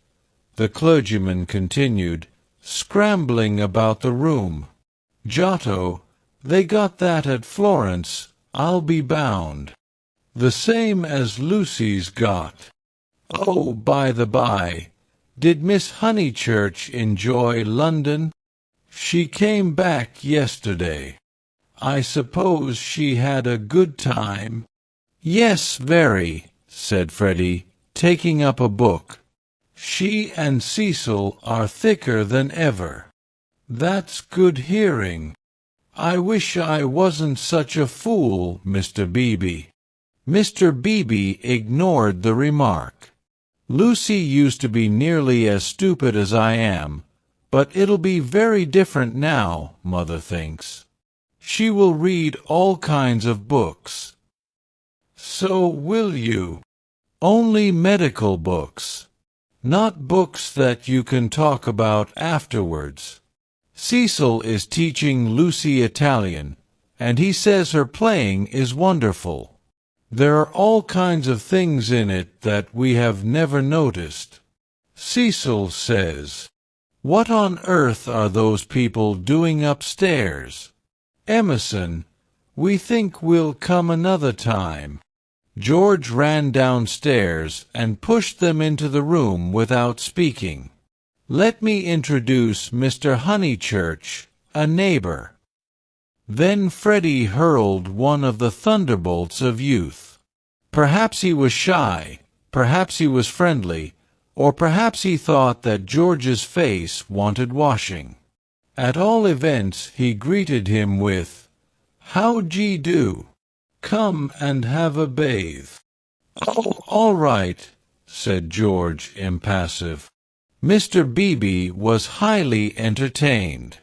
the clergyman continued, scrambling about the room. "Giotto, they got that at Florence, I'll be bound. The same as Lucy's got. Oh, by the by, did Miss Honeychurch enjoy London? She came back yesterday. I suppose she had a good time?" "Yes, very," said Freddie, taking up a book. "She and Cecil are thicker than ever." "That's good hearing. I wish I wasn't such a fool, Mr. Beebe." Mr. Beebe ignored the remark. "Lucy used to be nearly as stupid as I am, but it'll be very different now, Mother thinks. She will read all kinds of books." "So will you. Only medical books. Not books that you can talk about afterwards. Cecil is teaching Lucy Italian, and he says her playing is wonderful. There are all kinds of things in it that we have never noticed. Cecil says, 'What on earth are those people doing upstairs? Emerson, we think we'll come another time.'" George ran downstairs and pushed them into the room without speaking. "Let me introduce Mr. Honeychurch, a neighbor." Then Freddie hurled one of the thunderbolts of youth. Perhaps he was shy, perhaps he was friendly, or perhaps he thought that George's face wanted washing. At all events, he greeted him with, "How d'ye do? Come and have a bathe." "Oh, all right," said George, impassive. Mr. Beebe was highly entertained.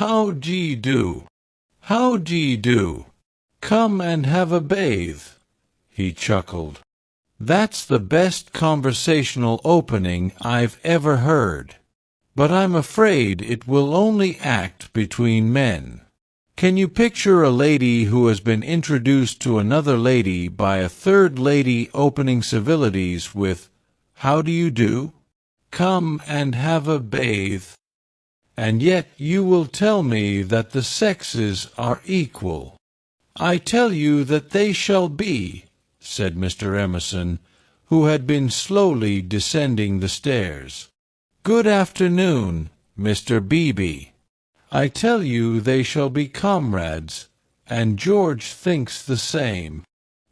"How d'ye do? How d'ye do? Come and have a bathe," he chuckled. "That's the best conversational opening I've ever heard. But I'm afraid it will only act between men. Can you picture a lady who has been introduced to another lady by a third lady opening civilities with, 'How do you do? Come and have a bathe'? And yet you will tell me that the sexes are equal." "I tell you that they shall be," said Mr. Emerson, who had been slowly descending the stairs. "Good afternoon, Mr. Beebe. I tell you they shall be comrades, and George thinks the same.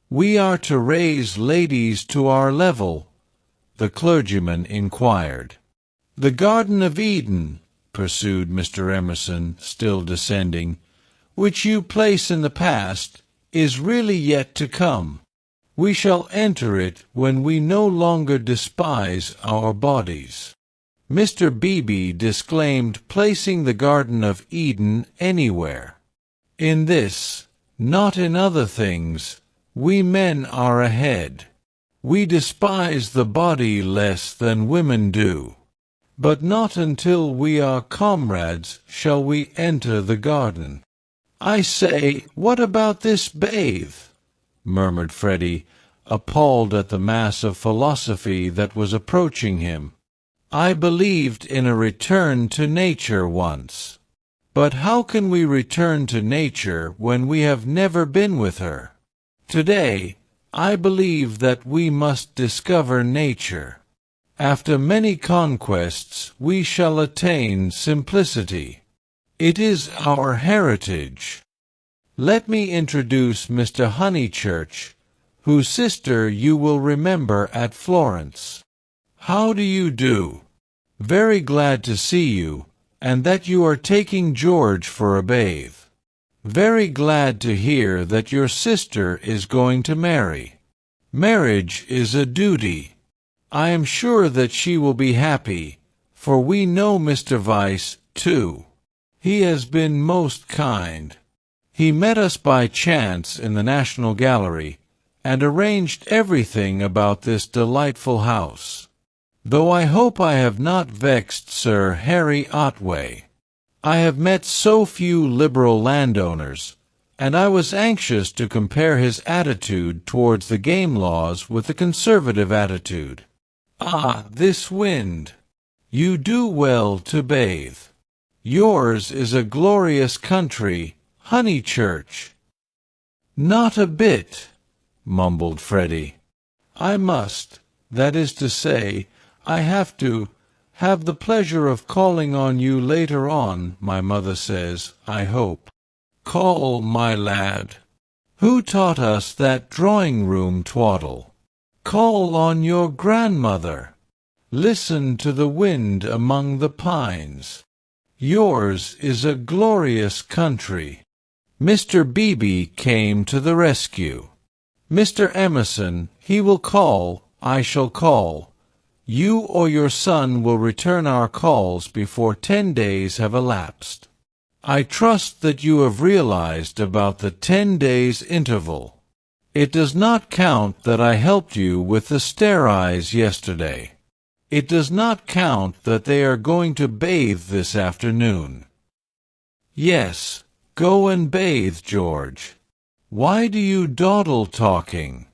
We are to raise ladies to our level?" the clergyman inquired. "The Garden of Eden," pursued Mr. Emerson, still descending, "which you place in the past, is really yet to come. We shall enter it when we no longer despise our bodies." Mr. Beebe disclaimed placing the Garden of Eden anywhere. "In this, not in other things, we men are ahead. We despise the body less than women do. But not until we are comrades shall we enter the garden. I say, what about this bathe? Murmured Freddie, appalled at the mass of philosophy that was approaching him. I believed in a return to nature once. But how can we return to nature when we have never been with her? Today, I believe that we must discover nature. After many conquests, we shall attain simplicity. It is our heritage. Let me introduce Mr. Honeychurch, whose sister you will remember at Florence. How do you do? Very glad to see you, and that you are taking George for a bathe. Very glad to hear that your sister is going to marry. Marriage is a duty. I am sure that she will be happy, for we know Mr. Weiss, too. He has been most kind. He met us by chance in the National Gallery, and arranged everything about this delightful house. Though I hope I have not vexed Sir Harry Otway. I have met so few liberal landowners, and I was anxious to compare his attitude towards the game laws with the conservative attitude. Ah, this wind! You do well to bathe. Yours is a glorious country, Honeychurch. Not a bit, mumbled Freddie. I must, that is to say, I have to have the pleasure of calling on you later on, my mother says, I hope. Call, my lad. Who taught us that drawing-room twaddle? Call on your grandmother. Listen to the wind among the pines. Yours is a glorious country. Mr. Beebe came to the rescue. Mr. Emerson, he will call, I shall call. You or your son will return our calls before 10 days have elapsed. I trust that you have realized about the 10 days interval. It does not count that I helped you with the stairs yesterday. It does not count that they are going to bathe this afternoon. Yes, go and bathe, George. Why do you dawdle talking?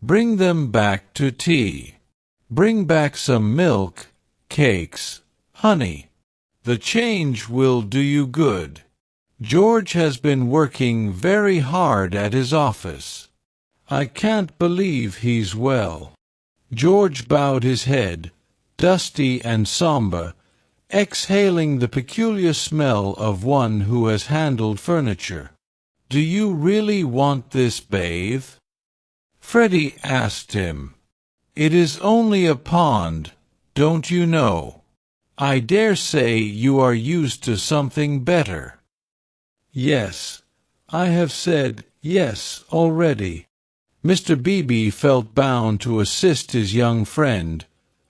Bring them back to tea. Bring back some milk, cakes, honey. The change will do you good. George has been working very hard at his office. I can't believe he's well. George bowed his head, dusty and sombre, exhaling the peculiar smell of one who has handled furniture. Do you really want this bathe? Freddie asked him. It is only a pond, don't you know? I dare say you are used to something better. Yes, I have said yes already. Mr. Beebe felt bound to assist his young friend,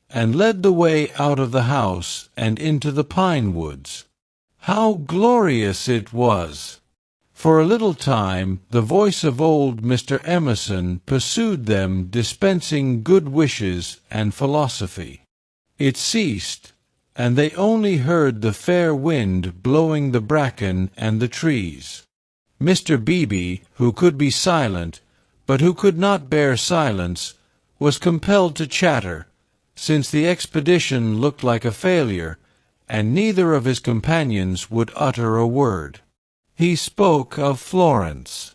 and led the way out of the house and into the pine woods. How glorious it was! For a little time the voice of old Mr. Emerson pursued them, dispensing good wishes and philosophy. It ceased, and they only heard the fair wind blowing the bracken and the trees. Mr. Beebe, who could be silent, but who could not bear silence, was compelled to chatter, since the expedition looked like a failure, and neither of his companions would utter a word. He spoke of Florence.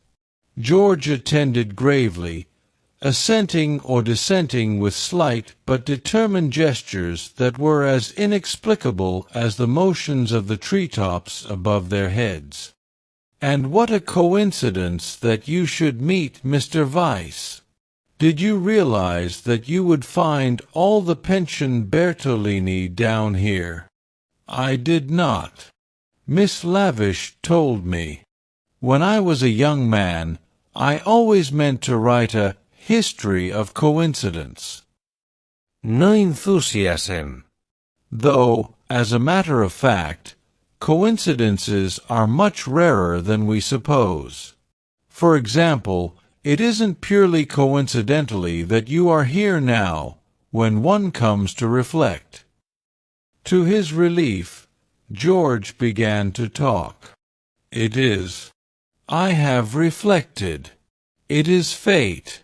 George attended gravely, assenting or dissenting with slight but determined gestures that were as inexplicable as the motions of the tree-tops above their heads. And what a coincidence that you should meet Mr. Weiss! Did you realize that you would find all the pension Bertolini down here? I did not. Miss Lavish told me. When I was a young man, I always meant to write a history of coincidence. No enthusiasm. Though, as a matter of fact, coincidences are much rarer than we suppose. For example, It isn't purely coincidentally that you are here now, when one comes to reflect." To his relief, George began to talk. "It is. I have reflected. It is fate.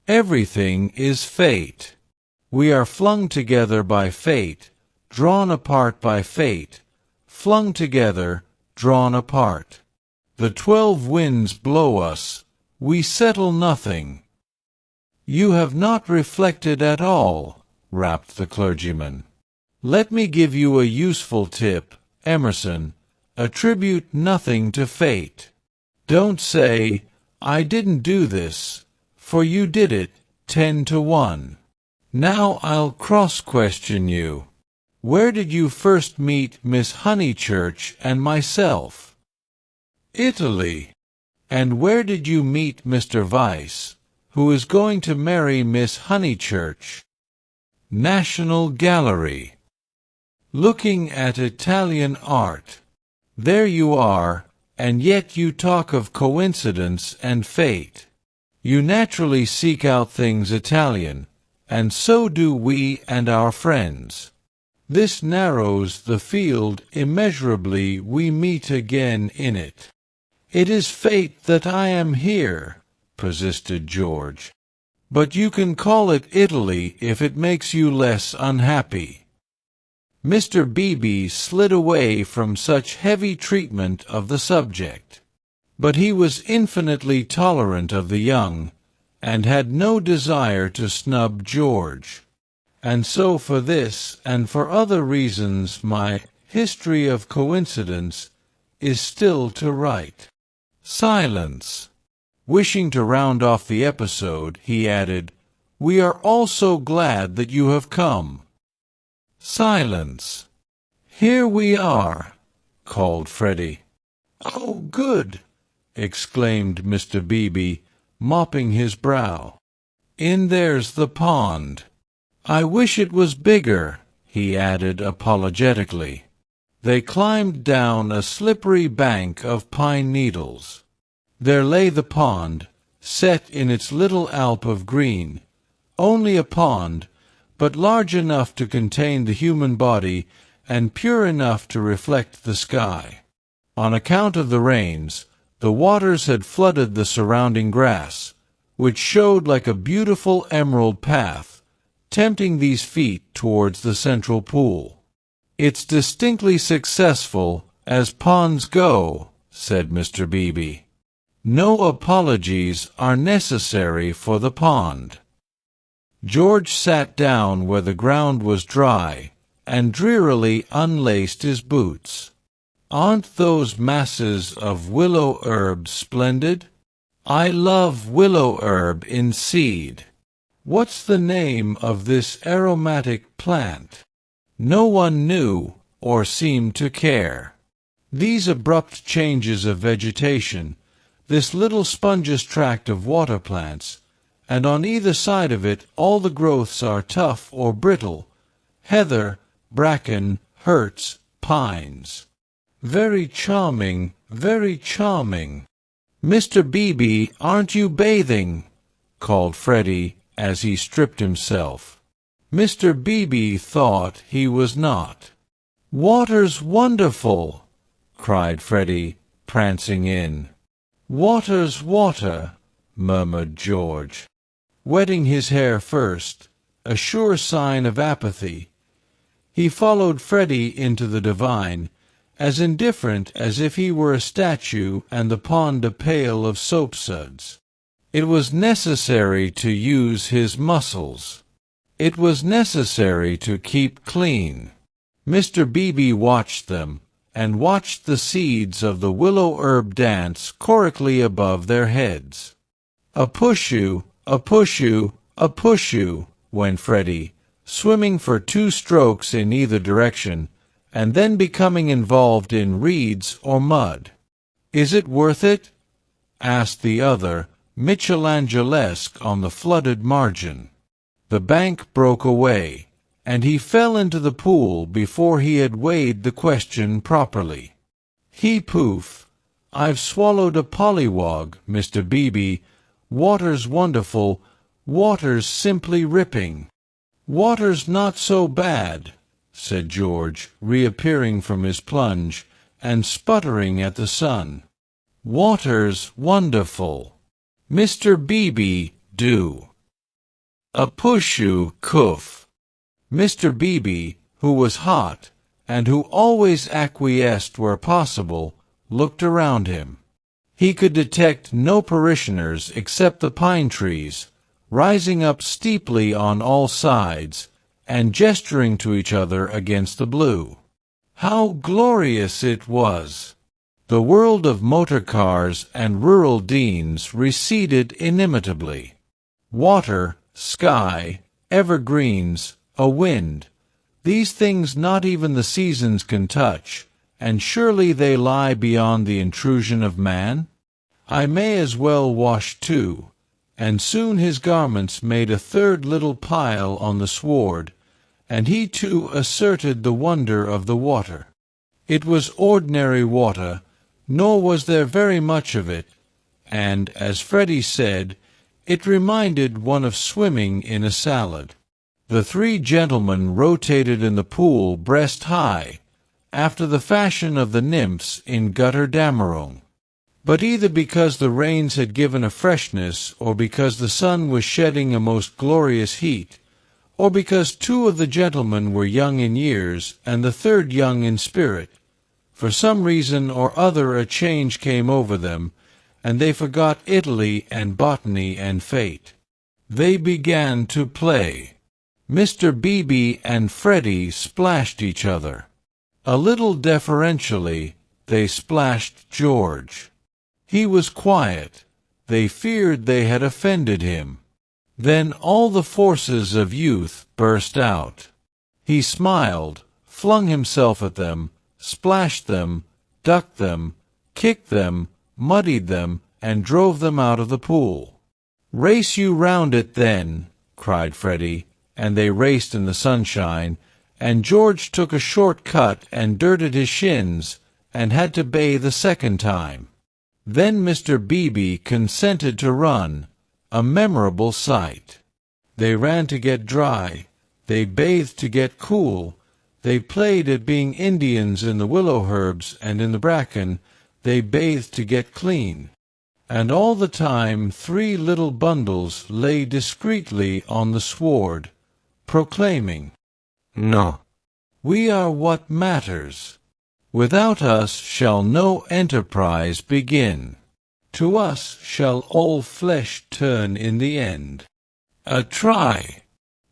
Everything is fate. We are flung together by fate, drawn apart by fate, flung together, drawn apart. The 12 winds blow us, we settle nothing." "You have not reflected at all," rapped the clergyman. "Let me give you a useful tip, Emerson. Attribute nothing to fate. Don't say, 'I didn't do this,' for you did it 10 to 1. Now I'll cross-question you. Where did you first meet Miss Honeychurch and myself?" "Italy." "And where did you meet Mr. Weiss, who is going to marry Miss Honeychurch?" "National Gallery." "Looking at Italian art. There you are, and yet you talk of coincidence and fate. You naturally seek out things Italian, and so do we and our friends. This narrows the field immeasurably. We meet again in it." "It is fate that I am here," persisted George. "But you can call it Italy if it makes you less unhappy." Mr. Beebe slid away from such heavy treatment of the subject. But he was infinitely tolerant of the young, and had no desire to snub George. And so for this and for other reasons my History of Coincidence is still to write. Silence. Wishing to round off the episode, he added, "We are all so glad that you have come." Silence. "Here we are," called Freddie. "Oh, good!" exclaimed Mr. Beebe, mopping his brow. "In there's the pond. I wish it was bigger," he added apologetically. They climbed down a slippery bank of pine needles. There lay the pond, set in its little alp of green. Only a pond, but large enough to contain the human body and pure enough to reflect the sky. On account of the rains, the waters had flooded the surrounding grass, which showed like a beautiful emerald path, tempting these feet towards the central pool. "It's distinctly successful, as ponds go," said Mr. Beebe. "No apologies are necessary for the pond." George sat down where the ground was dry, and drearily unlaced his boots. "Aren't those masses of willow herb splendid? I love willow herb in seed. What's the name of this aromatic plant?" No one knew, or seemed to care. These abrupt changes of vegetation, this little spongeous tract of water plants, and on either side of it all the growths are tough or brittle, heather, bracken, hurts, pines. "Very charming, very charming." "Mr. Beebe, aren't you bathing?" called Freddie as he stripped himself. Mr. Beebe thought he was not. "Water's wonderful!" cried Freddie, prancing in. "Water's water," murmured George. Wetting his hair first, a sure sign of apathy, he followed Freddie into the divine, as indifferent as if he were a statue and the pond a pail of soapsuds. It was necessary to use his muscles. It was necessary to keep clean. Mr. Beebe watched them, and watched the seeds of the willow herb dance chorically above their heads. "A push-you, a push-you, a push-you," went Freddie, swimming for 2 strokes in either direction, and then becoming involved in reeds or mud. "Is it worth it?" asked the other, Michelangelesque on the flooded margin. The bank broke away, and he fell into the pool before he had weighed the question properly. "He poof! I've swallowed a pollywog, Mr. Beebe, Water's wonderful, water's simply ripping. Water's not so bad, said George, reappearing from his plunge, and sputtering at the sun. Water's wonderful. Mr. Beebe, do. A pushu cuff. Mr. Beebe, who was hot, and who always acquiesced where possible, looked around him. He could detect no parishioners except the pine trees, rising up steeply on all sides, and gesturing to each other against the blue. How glorious it was! The world of motor cars and rural deans receded inimitably. Water, sky, evergreens, a wind, these things not even the seasons can touch, and surely they lie beyond the intrusion of man? I may as well wash too. And soon his garments made a third little pile on the sward, and he too asserted the wonder of the water. It was ordinary water, nor was there very much of it, and, as Freddie said, it reminded one of swimming in a salad. The three gentlemen rotated in the pool breast high, after the fashion of the nymphs in Götterdämmerung. But either because the rains had given a freshness, or because the sun was shedding a most glorious heat, or because two of the gentlemen were young in years, and the third young in spirit, for some reason or other a change came over them, and they forgot Italy and botany and fate. They began to play. Mr. Beebe and Freddie splashed each other. A little deferentially, they splashed George. He was quiet. They feared they had offended him. Then all the forces of youth burst out. He smiled, flung himself at them, splashed them, ducked them, kicked them, muddied them, and drove them out of the pool. "Race you round it, then," cried Freddie, and they raced in the sunshine, and George took a short cut and dirted his shins, and had to bathe a second time. Then Mr. Beebe consented to run, a memorable sight. They ran to get dry, they bathed to get cool, they played at being Indians in the willow herbs and in the bracken, they bathed to get clean. And all the time 3 little bundles lay discreetly on the sward, proclaiming, "No, we are what matters. Without us shall no enterprise begin. To us shall all flesh turn in the end." "A try!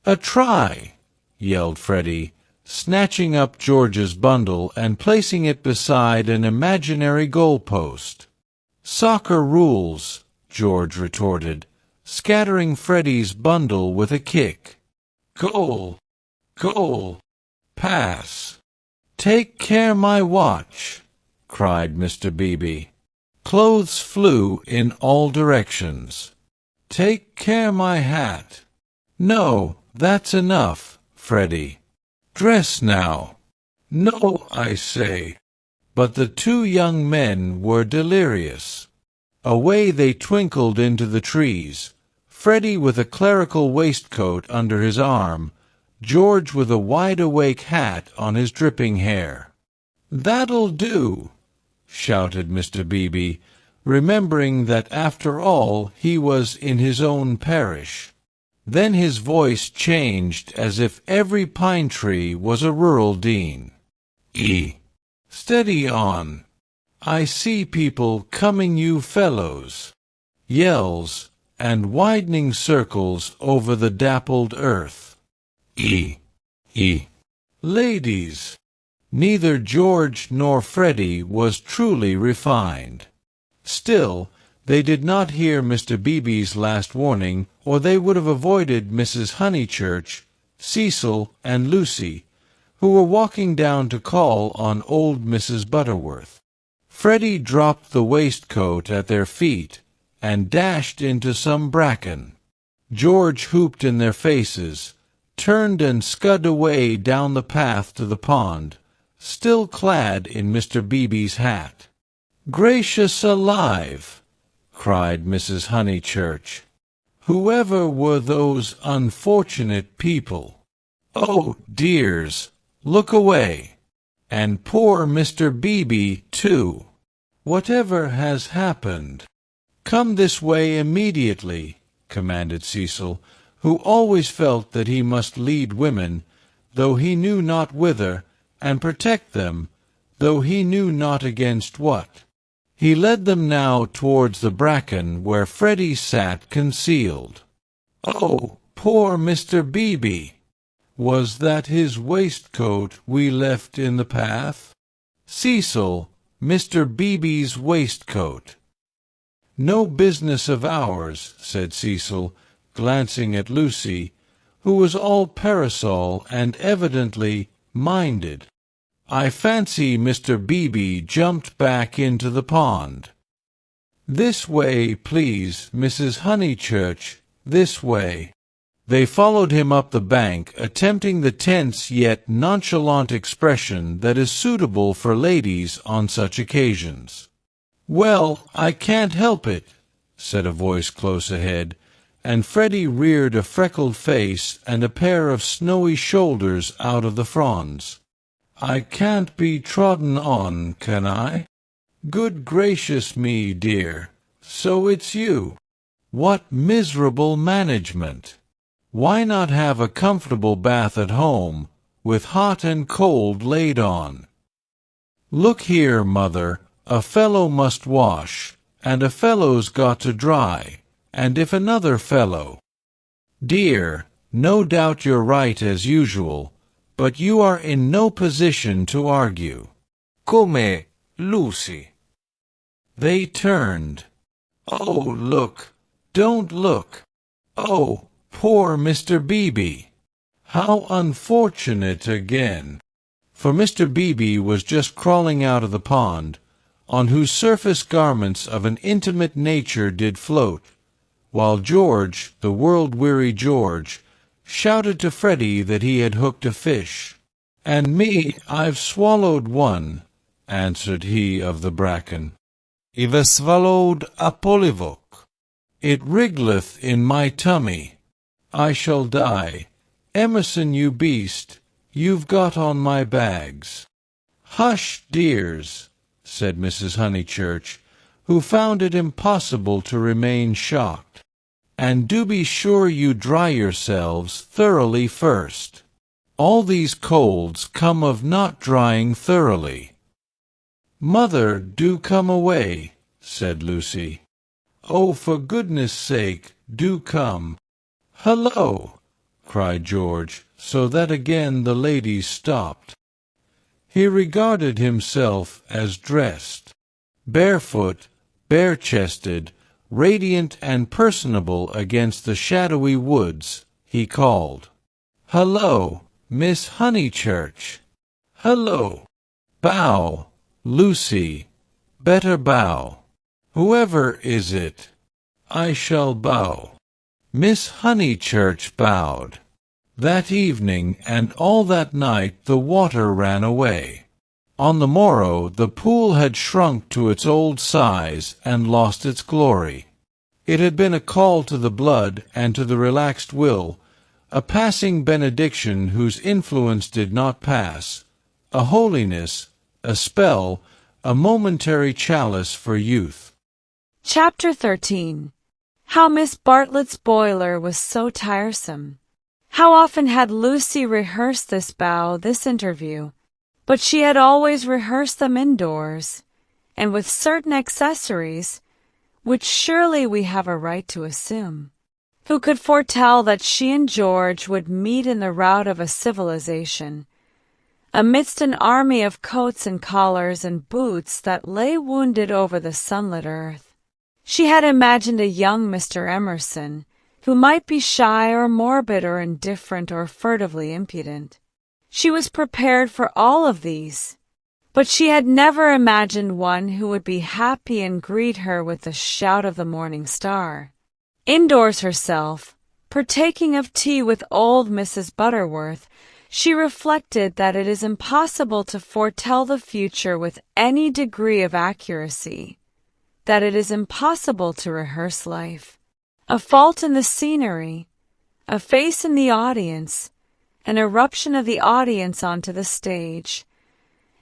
A try!" yelled Freddie, snatching up George's bundle and placing it beside an imaginary goal-post. "Soccer rules," George retorted, scattering Freddie's bundle with a kick. "Goal! Goal! Pass! Take care my watch!" cried Mr. Beebe. Clothes flew in all directions. "Take care my hat!" "No, that's enough, Freddie. Dress now." "No, I say." But the 2 young men were delirious. Away they twinkled into the trees, Freddie with a clerical waistcoat under his arm, George with a wide-awake hat on his dripping hair. "That'll do," shouted Mr. Beebe, remembering that after all he was in his own parish. Then his voice changed as if every pine tree was a rural dean. Steady on. I see people coming, you fellows." Yells and widening circles over the dappled earth. Ladies. Neither George nor Freddie was truly refined. Still, they did not hear Mr. Beebe's last warning, or they would have avoided Mrs. Honeychurch, Cecil, and Lucy, who were walking down to call on old Mrs. Butterworth. Freddie dropped the waistcoat at their feet and dashed into some bracken. George hooped in their faces, turned and scud away down the path to the pond, still clad in Mr. Beebe's hat. "Gracious alive!" cried Mrs. Honeychurch. "Whoever were those unfortunate people? Oh, dears, look away! And poor Mr. Beebe, too! Whatever has happened?" "Come this way immediately," commanded Cecil, who always felt that he must lead women, though he knew not whither, and protect them, though he knew not against what. He led them now towards the bracken where Freddie sat concealed. "Oh, poor Mr. Beebe! Was that his waistcoat we left in the path? Cecil, Mr. Beebe's waistcoat." "No business of ours," said Cecil, glancing at Lucy, who was all parasol and evidently minded. "I fancy Mr. Beebe jumped back into the pond." "This way, please, Mrs. Honeychurch, this way." They followed him up the bank, attempting the tense yet nonchalant expression that is suitable for ladies on such occasions. "Well, I can't help it," said a voice close ahead, and Freddie reared a freckled face and a pair of snowy shoulders out of the fronds. "I can't be trodden on, can I? Good gracious me, dear, so it's you! What miserable management! Why not have a comfortable bath at home, with hot and cold laid on? Look here, mother, a fellow must wash, and a fellow's got to dry, and if another fellow— Dear, no doubt you're right as usual, but you are in no position to argue." Come, Lucy? They turned. "Oh, look! Don't look! Oh, poor Mr. Beebe! How unfortunate again!" For Mr. Beebe was just crawling out of the pond, on whose surface garments of an intimate nature did float, while George, the world-weary George, shouted to Freddie that he had hooked a fish. "And me, I've swallowed one," answered he of the bracken. "I've swallowed a polyvoke. It wriggleth in my tummy. I shall die. Emerson, you beast, you've got on my bags." "Hush, dears," said Mrs. Honeychurch, who found it impossible to remain shocked. "And do be sure you dry yourselves thoroughly first. All these colds come of not drying thoroughly." "Mother, do come away," said Lucy. "Oh, for goodness' sake, do come." "Hullo!" cried George, so that again the ladies stopped. He regarded himself as dressed. Barefoot, bare-chested, radiant and personable against the shadowy woods, he called, "Hullo, Miss Honeychurch! Hullo! Bow, Lucy, better bow. Whoever is it? I shall bow." Miss Honeychurch bowed. That evening and all that night the water ran away. On the morrow the pool had shrunk to its old size and lost its glory. It had been a call to the blood and to the relaxed will, a passing benediction whose influence did not pass, a holiness, a spell, a momentary chalice for youth. Chapter 13. How Miss Bartlett's boiler was so tiresome. How often had Lucy rehearsed this bow, this interview, but she had always rehearsed them indoors, and with certain accessories, which surely we have a right to assume. Who could foretell that she and George would meet in the rout of a civilization, amidst an army of coats and collars and boots that lay wounded over the sunlit earth? She had imagined a young Mr. Emerson, who might be shy or morbid or indifferent or furtively impudent. She was prepared for all of these, but she had never imagined one who would be happy and greet her with the shout of the morning star. Indoors herself, partaking of tea with old Mrs. Butterworth, she reflected that it is impossible to foretell the future with any degree of accuracy. that it is impossible to rehearse life. A fault in the scenery, a face in the audience, an eruption of the audience onto the stage,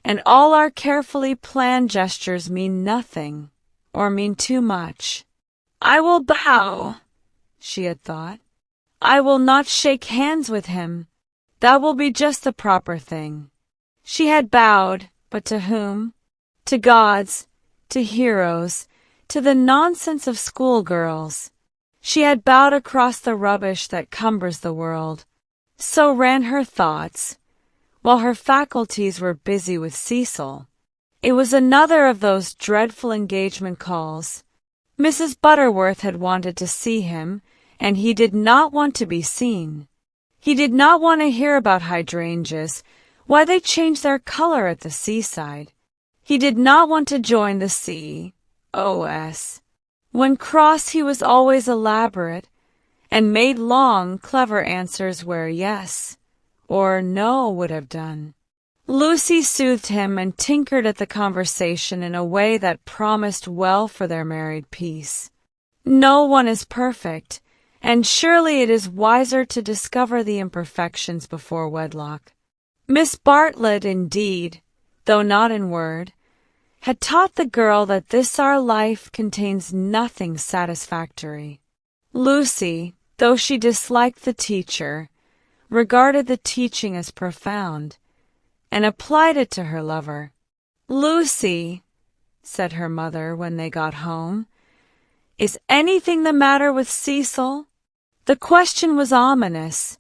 and all our carefully planned gestures mean nothing, or mean too much. I will bow, she had thought. I will not shake hands with him. That will be just the proper thing. She had bowed, but to whom? To gods, to heroes, to the nonsense of schoolgirls. She had bowed across the rubbish that cumbers the world. So ran her thoughts, while her faculties were busy with Cecil. It was another of those dreadful engagement calls. Mrs. Butterworth had wanted to see him, and he did not want to be seen. He did not want to hear about hydrangeas, why they change their color at the seaside. He did not want to join the C.O.S. When cross he was always elaborate, and made long, clever answers where yes or no would have done. Lucy soothed him and tinkered at the conversation in a way that promised well for their married peace. No one is perfect, and surely it is wiser to discover the imperfections before wedlock. Miss Bartlett, indeed, though not in word, had taught the girl that this our life contains nothing satisfactory. Lucy, though she disliked the teacher, regarded the teaching as profound, and applied it to her lover. "Lucy," said her mother when they got home, "is anything the matter with Cecil?" The question was ominous.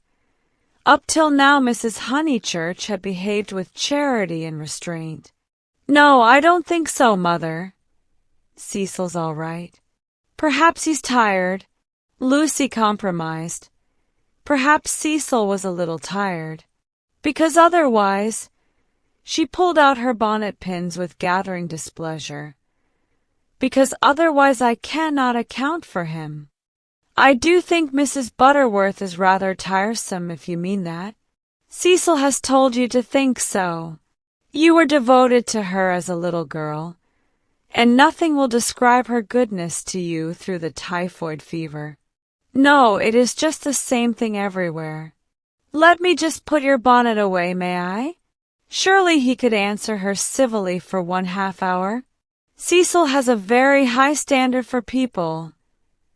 Up till now Mrs. Honeychurch had behaved with charity and restraint. "No, I don't think so, Mother. Cecil's all right. Perhaps he's tired." Lucy compromised. Perhaps Cecil was a little tired. Because otherwise... She pulled out her bonnet pins with gathering displeasure. "Because otherwise I cannot account for him." "I do think Mrs. Butterworth is rather tiresome, if you mean that." "Cecil has told you to think so. You were devoted to her as a little girl, and nothing will describe her goodness to you through the typhoid fever. No, it is just the same thing everywhere. Let me just put your bonnet away, may I?" Surely he could answer her civilly for 1/2 hour. "Cecil has a very high standard for people,"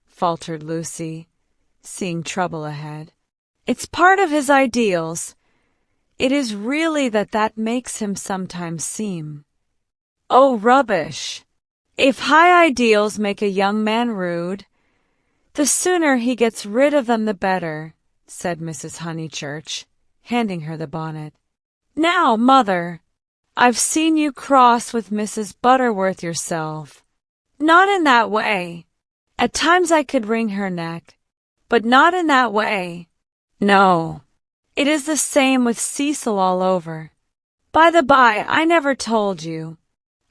faltered Lucy, seeing trouble ahead. "It's part of his ideals. It is really that makes him sometimes seem—" "Oh, rubbish! If high ideals make a young man rude, the sooner he gets rid of them the better," said Mrs. Honeychurch, handing her the bonnet. "Now, Mother, I've seen you cross with Mrs. Butterworth yourself. Not in that way. At times I could wring her neck, but not in that way. No, it is the same with Cecil all over. By the by, I never told you.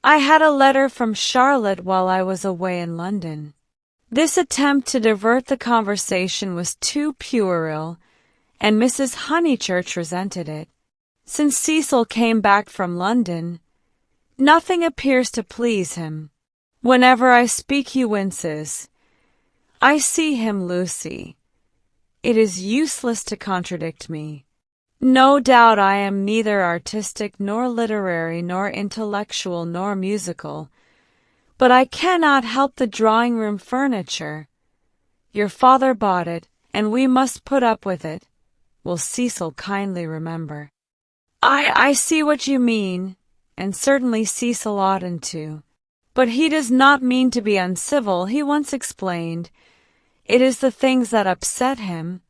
I had a letter from Charlotte while I was away in London." This attempt to divert the conversation was too puerile, and Mrs. Honeychurch resented it. Since Cecil came back from London, nothing appears to please him. Whenever I speak he winces. I see him, Lucy. It is useless to contradict me. No doubt I am neither artistic nor literary nor intellectual nor musical, but I cannot help the drawing-room furniture. Your father bought it, and we must put up with it. Will Cecil kindly remember? I see what you mean, and certainly Cecil oughtn't to. But he does not mean to be uncivil, he once explained. It is the things that upset him.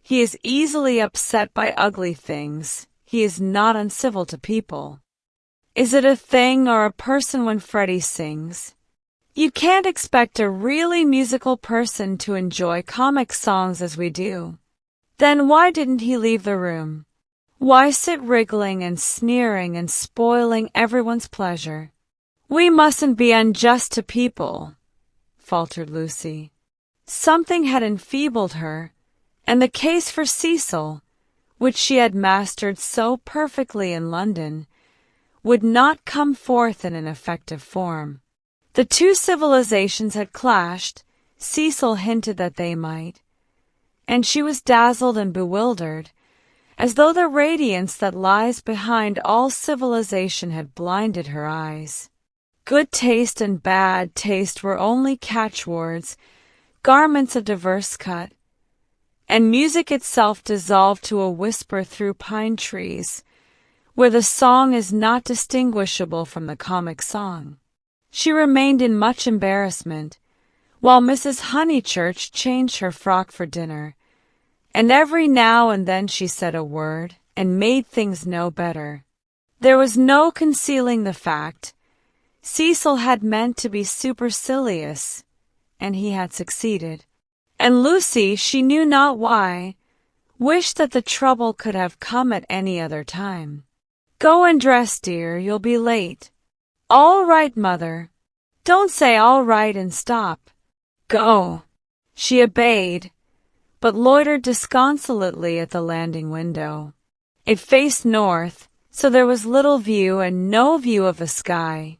He is easily upset by ugly things. He is not uncivil to people. Is it a thing or a person when Freddie sings? You can't expect a really musical person to enjoy comic songs as we do. Then why didn't he leave the room? Why sit wriggling and sneering and spoiling everyone's pleasure? We mustn't be unjust to people, faltered Lucy. Something had enfeebled her, and the case for Cecil, which she had mastered so perfectly in London, would not come forth in an effective form. The two civilizations had clashed, Cecil hinted that they might, and she was dazzled and bewildered, as though the radiance that lies behind all civilization had blinded her eyes. Good taste and bad taste were only catchwords, garments of diverse cut, and music itself dissolved to a whisper through pine trees, where the song is not distinguishable from the comic song. She remained in much embarrassment, while Mrs. Honeychurch changed her frock for dinner, and every now and then she said a word and made things no better. There was no concealing the fact. Cecil had meant to be supercilious, and he had succeeded. And Lucy, she knew not why, wished that the trouble could have come at any other time. "Go and dress, dear, you'll be late." "All right, mother." "Don't say all right and stop." "Go." She obeyed, but loitered disconsolately at the landing window. It faced north, so there was little view and no view of the sky.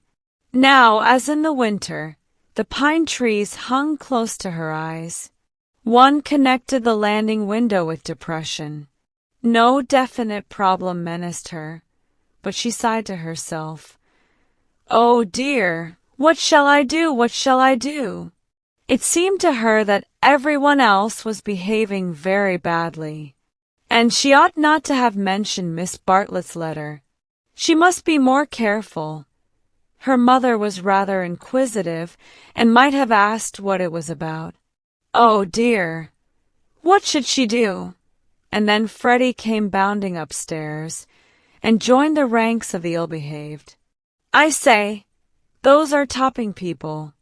Now, as in the winter, the pine trees hung close to her eyes. One connected the landing window with depression. No definite problem menaced her, but she sighed to herself, "Oh dear, what shall I do? What shall I do?" It seemed to her that everyone else was behaving very badly, and she ought not to have mentioned Miss Bartlett's letter. She must be more careful. Her mother was rather inquisitive and might have asked what it was about. Oh dear! What should she do? And then Freddie came bounding upstairs and joined the ranks of the ill-behaved. "I say, those are topping people.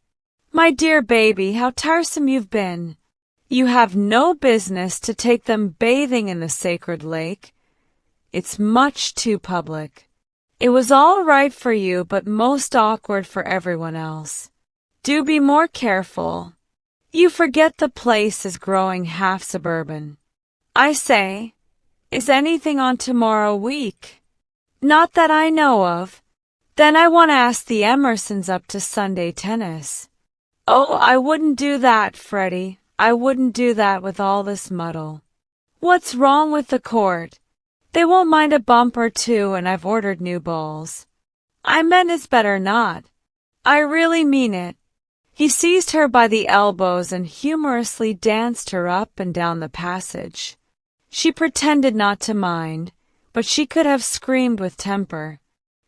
My dear baby, how tiresome you've been. You have no business to take them bathing in the sacred lake. It's much too public. It was all right for you, but most awkward for everyone else. Do be more careful. You forget the place is growing half suburban. I say, is anything on tomorrow week?" "Not that I know of." "Then I want to ask the Emersons up to Sunday tennis." "Oh, I wouldn't do that, Freddie. I wouldn't do that with all this muddle." "What's wrong with the court?" "They won't mind a bump or two, and I've ordered new balls." "I meant it's better not." "I really mean it." He seized her by the elbows and humorously danced her up and down the passage. She pretended not to mind, but she could have screamed with temper.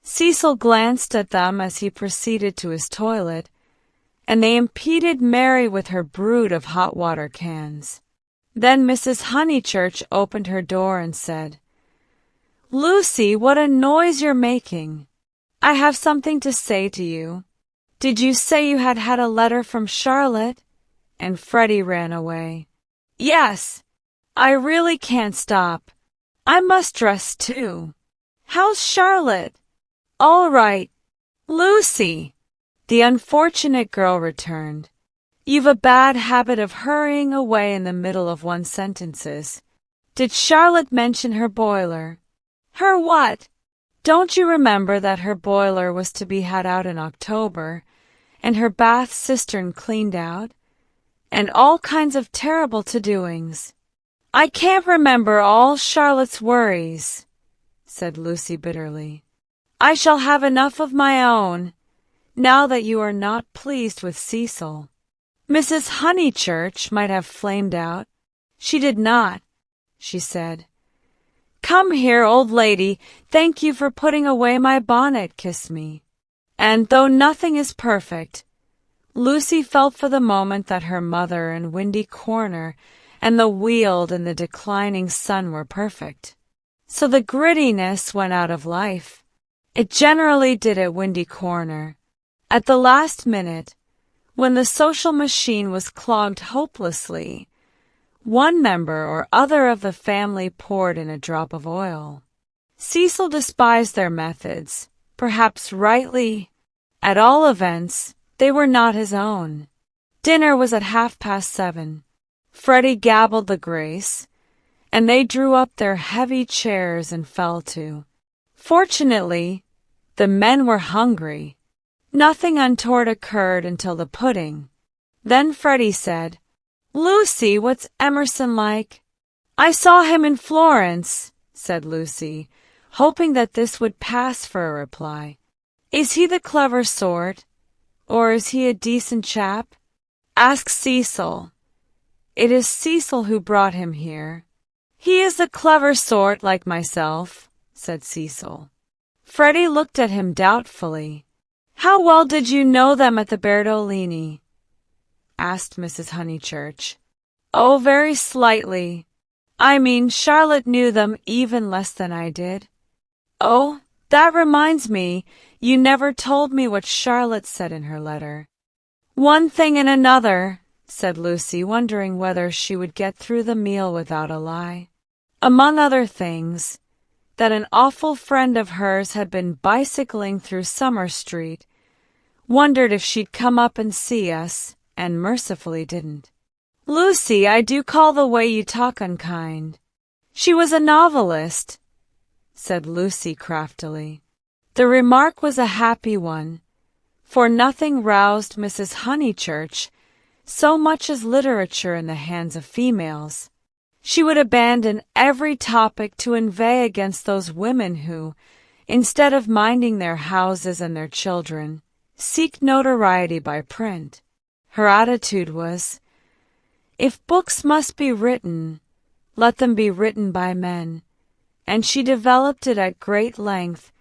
Cecil glanced at them as he proceeded to his toilet, and they impeded Mary with her brood of hot water cans. Then Mrs. Honeychurch opened her door and said, "Lucy, what a noise you're making. I have something to say to you. Did you say you had had a letter from Charlotte?" And Freddie ran away. "Yes. I really can't stop. I must dress too. How's Charlotte?" "All right." "Lucy!" The unfortunate girl returned. "You've a bad habit of hurrying away in the middle of one's sentences. Did Charlotte mention her boiler?" "Her what?" "Don't you remember that her boiler was to be had out in October, and her bath cistern cleaned out, and all kinds of terrible to-doings?" "I can't remember all Charlotte's worries," said Lucy bitterly. "I shall have enough of my own, now that you are not pleased with Cecil." Mrs. Honeychurch might have flamed out. She did not. She said, "Come here, old lady, thank you for putting away my bonnet, kiss me." And though nothing is perfect, Lucy felt for the moment that her mother and Windy Corner and the Weald and the declining sun were perfect. So the grittiness went out of life. It generally did at Windy Corner. At the last minute, when the social machine was clogged hopelessly, one member or other of the family poured in a drop of oil. Cecil despised their methods, perhaps rightly. At all events, they were not his own. Dinner was at 7:30. Freddie gabbled the grace, and they drew up their heavy chairs and fell to. Fortunately, the men were hungry. Nothing untoward occurred until the pudding. Then Freddie said, "Lucy, what's Emerson like?" "I saw him in Florence," said Lucy, hoping that this would pass for a reply. "Is he the clever sort, or is he a decent chap?" "Ask Cecil. It is Cecil who brought him here." "He is the clever sort like myself," said Cecil. Freddie looked at him doubtfully. "How well did you know them at the Berdolini?" asked Mrs. Honeychurch. "Oh, very slightly. I mean, Charlotte knew them even less than I did." "Oh, that reminds me, you never told me what Charlotte said in her letter." "One thing and another," said Lucy, wondering whether she would get through the meal without a lie. "Among other things, that an awful friend of hers had been bicycling through Summer Street, wondered if she'd come up and see us, and mercifully didn't." "Lucy, I do call the way you talk unkind." "She was a novelist," said Lucy craftily. The remark was a happy one, for nothing roused Mrs. Honeychurch so much as literature in the hands of females. She would abandon every topic to inveigh against those women who, instead of minding their houses and their children, seek notoriety by print. Her attitude was, if books must be written, let them be written by men, and she developed it at great length,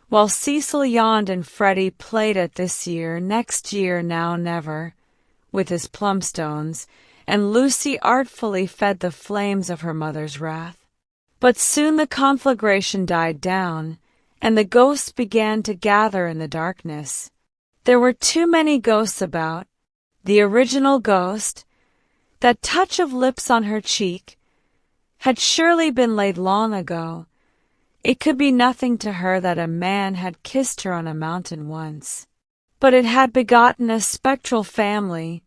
while Cecil yawned and Freddie played at this year, next year, now never, with his plumstones, and Lucy artfully fed the flames of her mother's wrath. But soon the conflagration died down, and the ghosts began to gather in the darkness. There were too many ghosts about. The original ghost, that touch of lips on her cheek, had surely been laid long ago. It could be nothing to her that a man had kissed her on a mountain once. But it had begotten a spectral family,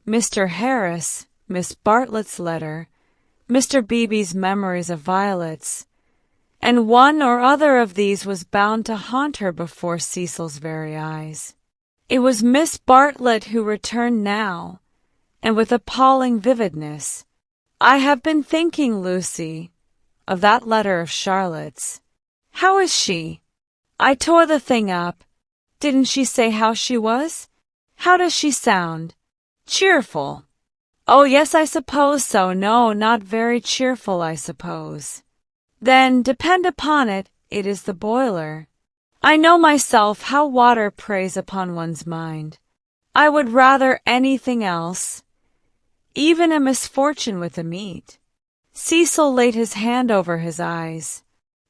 Mr. Harris, Miss Bartlett's letter, Mr. Beebe's memories of violets, and one or other of these was bound to haunt her before Cecil's very eyes. It was Miss Bartlett who returned now, and with appalling vividness. "I have been thinking, Lucy, of that letter of Charlotte's. How is she? I tore the thing up. Didn't she say how she was? How does she sound? Cheerful?" "Oh, yes, I suppose so. No, not very cheerful, I suppose." "Then, depend upon it, it is the boiler. I know myself how water preys upon one's mind. I would rather anything else, even a misfortune with the meat." Cecil laid his hand over his eyes.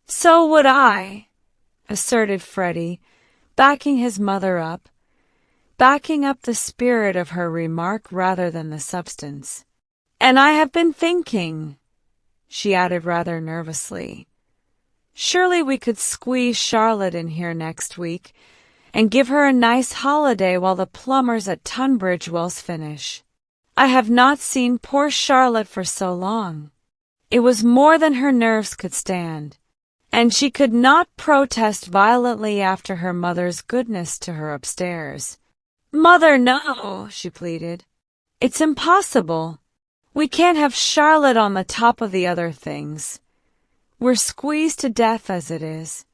"So would I," asserted Freddie, backing his mother up, backing up the spirit of her remark rather than the substance. "And I have been thinking," she added rather nervously, "surely we could squeeze Charlotte in here next week and give her a nice holiday while the plumbers at Tunbridge Wells finish. I have not seen poor Charlotte for so long." It was more than her nerves could stand, and she could not protest violently after her mother's goodness to her upstairs. "Mother, no," she pleaded. "It's impossible. We can't have Charlotte on the top of the other things. We're squeezed to death as it is.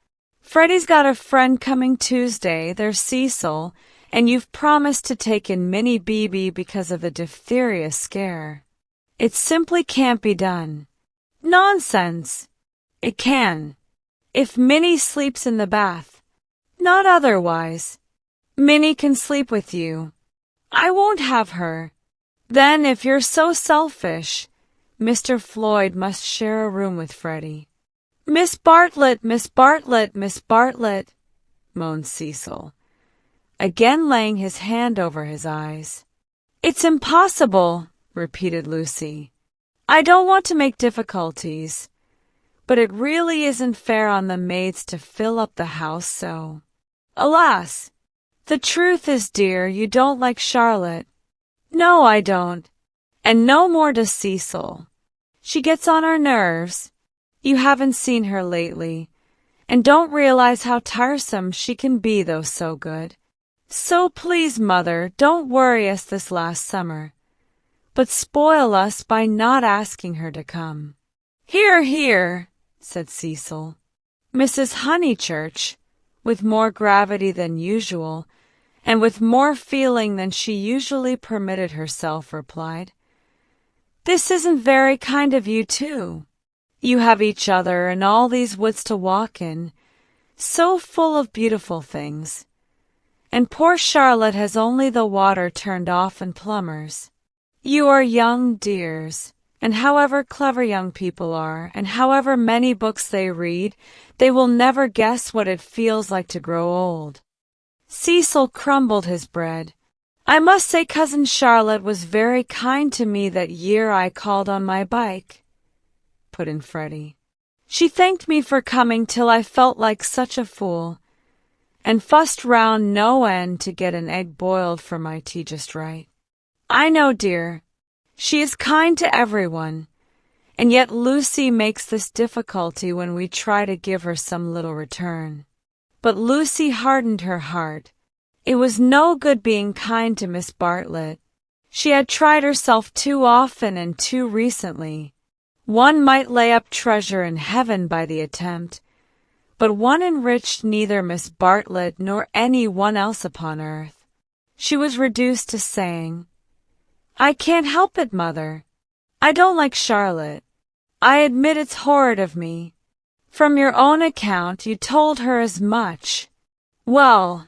Freddie's got a friend coming Tuesday, there's Cecil, and you've promised to take in Minnie Beebe because of the diphtheria scare. It simply can't be done." "Nonsense. It can, if Minnie sleeps in the bath. Not otherwise. Minnie can sleep with you. I won't have her. Then, if you're so selfish, Mr. Floyd must share a room with Freddie." "Miss Bartlett, Miss Bartlett, Miss Bartlett," moaned Cecil, again laying his hand over his eyes. "It's impossible," repeated Lucy. "I don't want to make difficulties, but it really isn't fair on the maids to fill up the house so. Alas! The truth is, dear, you don't like Charlotte." "No, I don't. And no more does Cecil. She gets on our nerves. You haven't seen her lately, and don't realize how tiresome she can be though so good. So please, Mother, don't worry us this last summer, but spoil us by not asking her to come." "Hear, hear," said Cecil. Mrs. Honeychurch, with more gravity than usual, and with more feeling than she usually permitted herself, replied, "This isn't very kind of you, too. You have each other and all these woods to walk in, so full of beautiful things. And poor Charlotte has only the water turned off and plumbers. You are young dears, and however clever young people are, and however many books they read, they will never guess what it feels like to grow old." Cecil crumbled his bread. "I must say Cousin Charlotte was very kind to me that year I called on my bike," put in Freddie. "She thanked me for coming till I felt like such a fool, and fussed round no end to get an egg boiled for my tea just right. I know, dear, she is kind to everyone, and yet Lucy makes this difficulty when we try to give her some little return." But Lucy hardened her heart. It was no good being kind to Miss Bartlett. She had tried herself too often and too recently. One might lay up treasure in heaven by the attempt, but one enriched neither Miss Bartlett nor any one else upon earth. She was reduced to saying, "I can't help it, Mother. I don't like Charlotte. I admit it's horrid of me. From your own account, you told her as much. Well,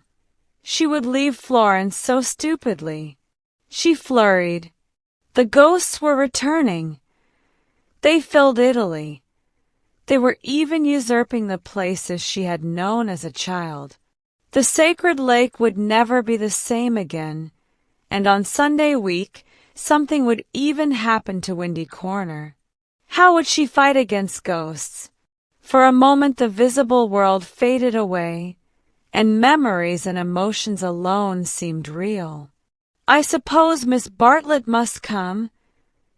she would leave Florence so stupidly. She flurried. The ghosts were returning. They filled Italy. They were even usurping the places she had known as a child. The sacred lake would never be the same again, and on Sunday week something would even happen to Windy Corner. How would she fight against ghosts? For a moment the visible world faded away, and memories and emotions alone seemed real. I suppose Miss Bartlett must come,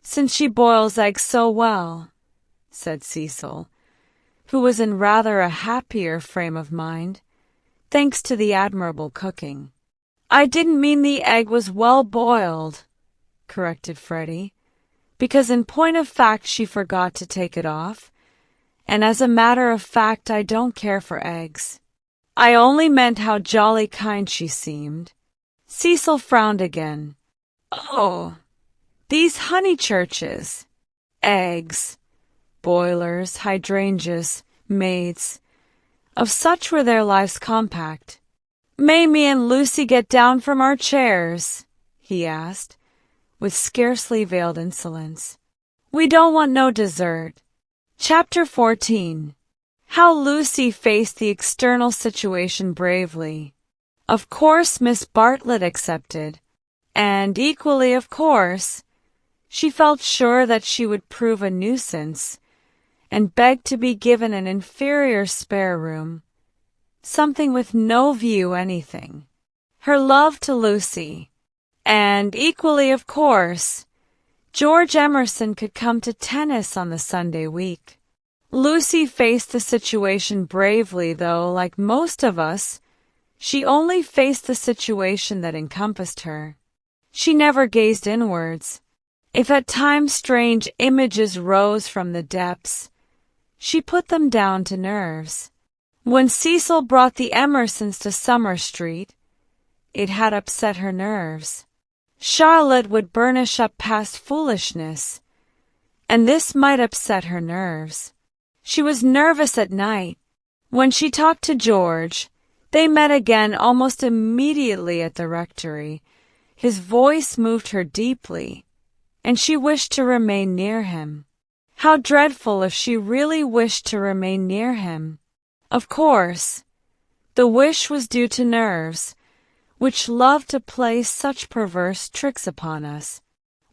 since she boils eggs so well," said Cecil, who was in rather a happier frame of mind, thanks to the admirable cooking. "I didn't mean the egg was well boiled," corrected Freddie, "because in point of fact she forgot to take it off, and as a matter of fact I don't care for eggs. I only meant how jolly kind she seemed." Cecil frowned again. "Oh, these Honeychurches. Eggs, boilers, hydrangeas, maids. Of such were their lives compact. May me and Lucy get down from our chairs?" he asked, with scarcely veiled insolence. "We don't want no dessert." Chapter 14. How Lucy faced the external situation bravely. Of course Miss Bartlett accepted, and equally of course, she felt sure that she would prove a nuisance, and begged to be given an inferior spare room, something with no view anything. Her love to Lucy, and equally of course, George Emerson could come to tennis on the Sunday week. Lucy faced the situation bravely, though, like most of us, she only faced the situation that encompassed her. She never gazed inwards. If at times strange images rose from the depths, she put them down to nerves. When Cecil brought the Emersons to Summer Street, it had upset her nerves. Charlotte would burnish up past foolishness, and this might upset her nerves. She was nervous at night. When she talked to George, they met again almost immediately at the rectory. His voice moved her deeply, and she wished to remain near him. How dreadful if she really wished to remain near him. Of course, the wish was due to nerves, which love to play such perverse tricks upon us.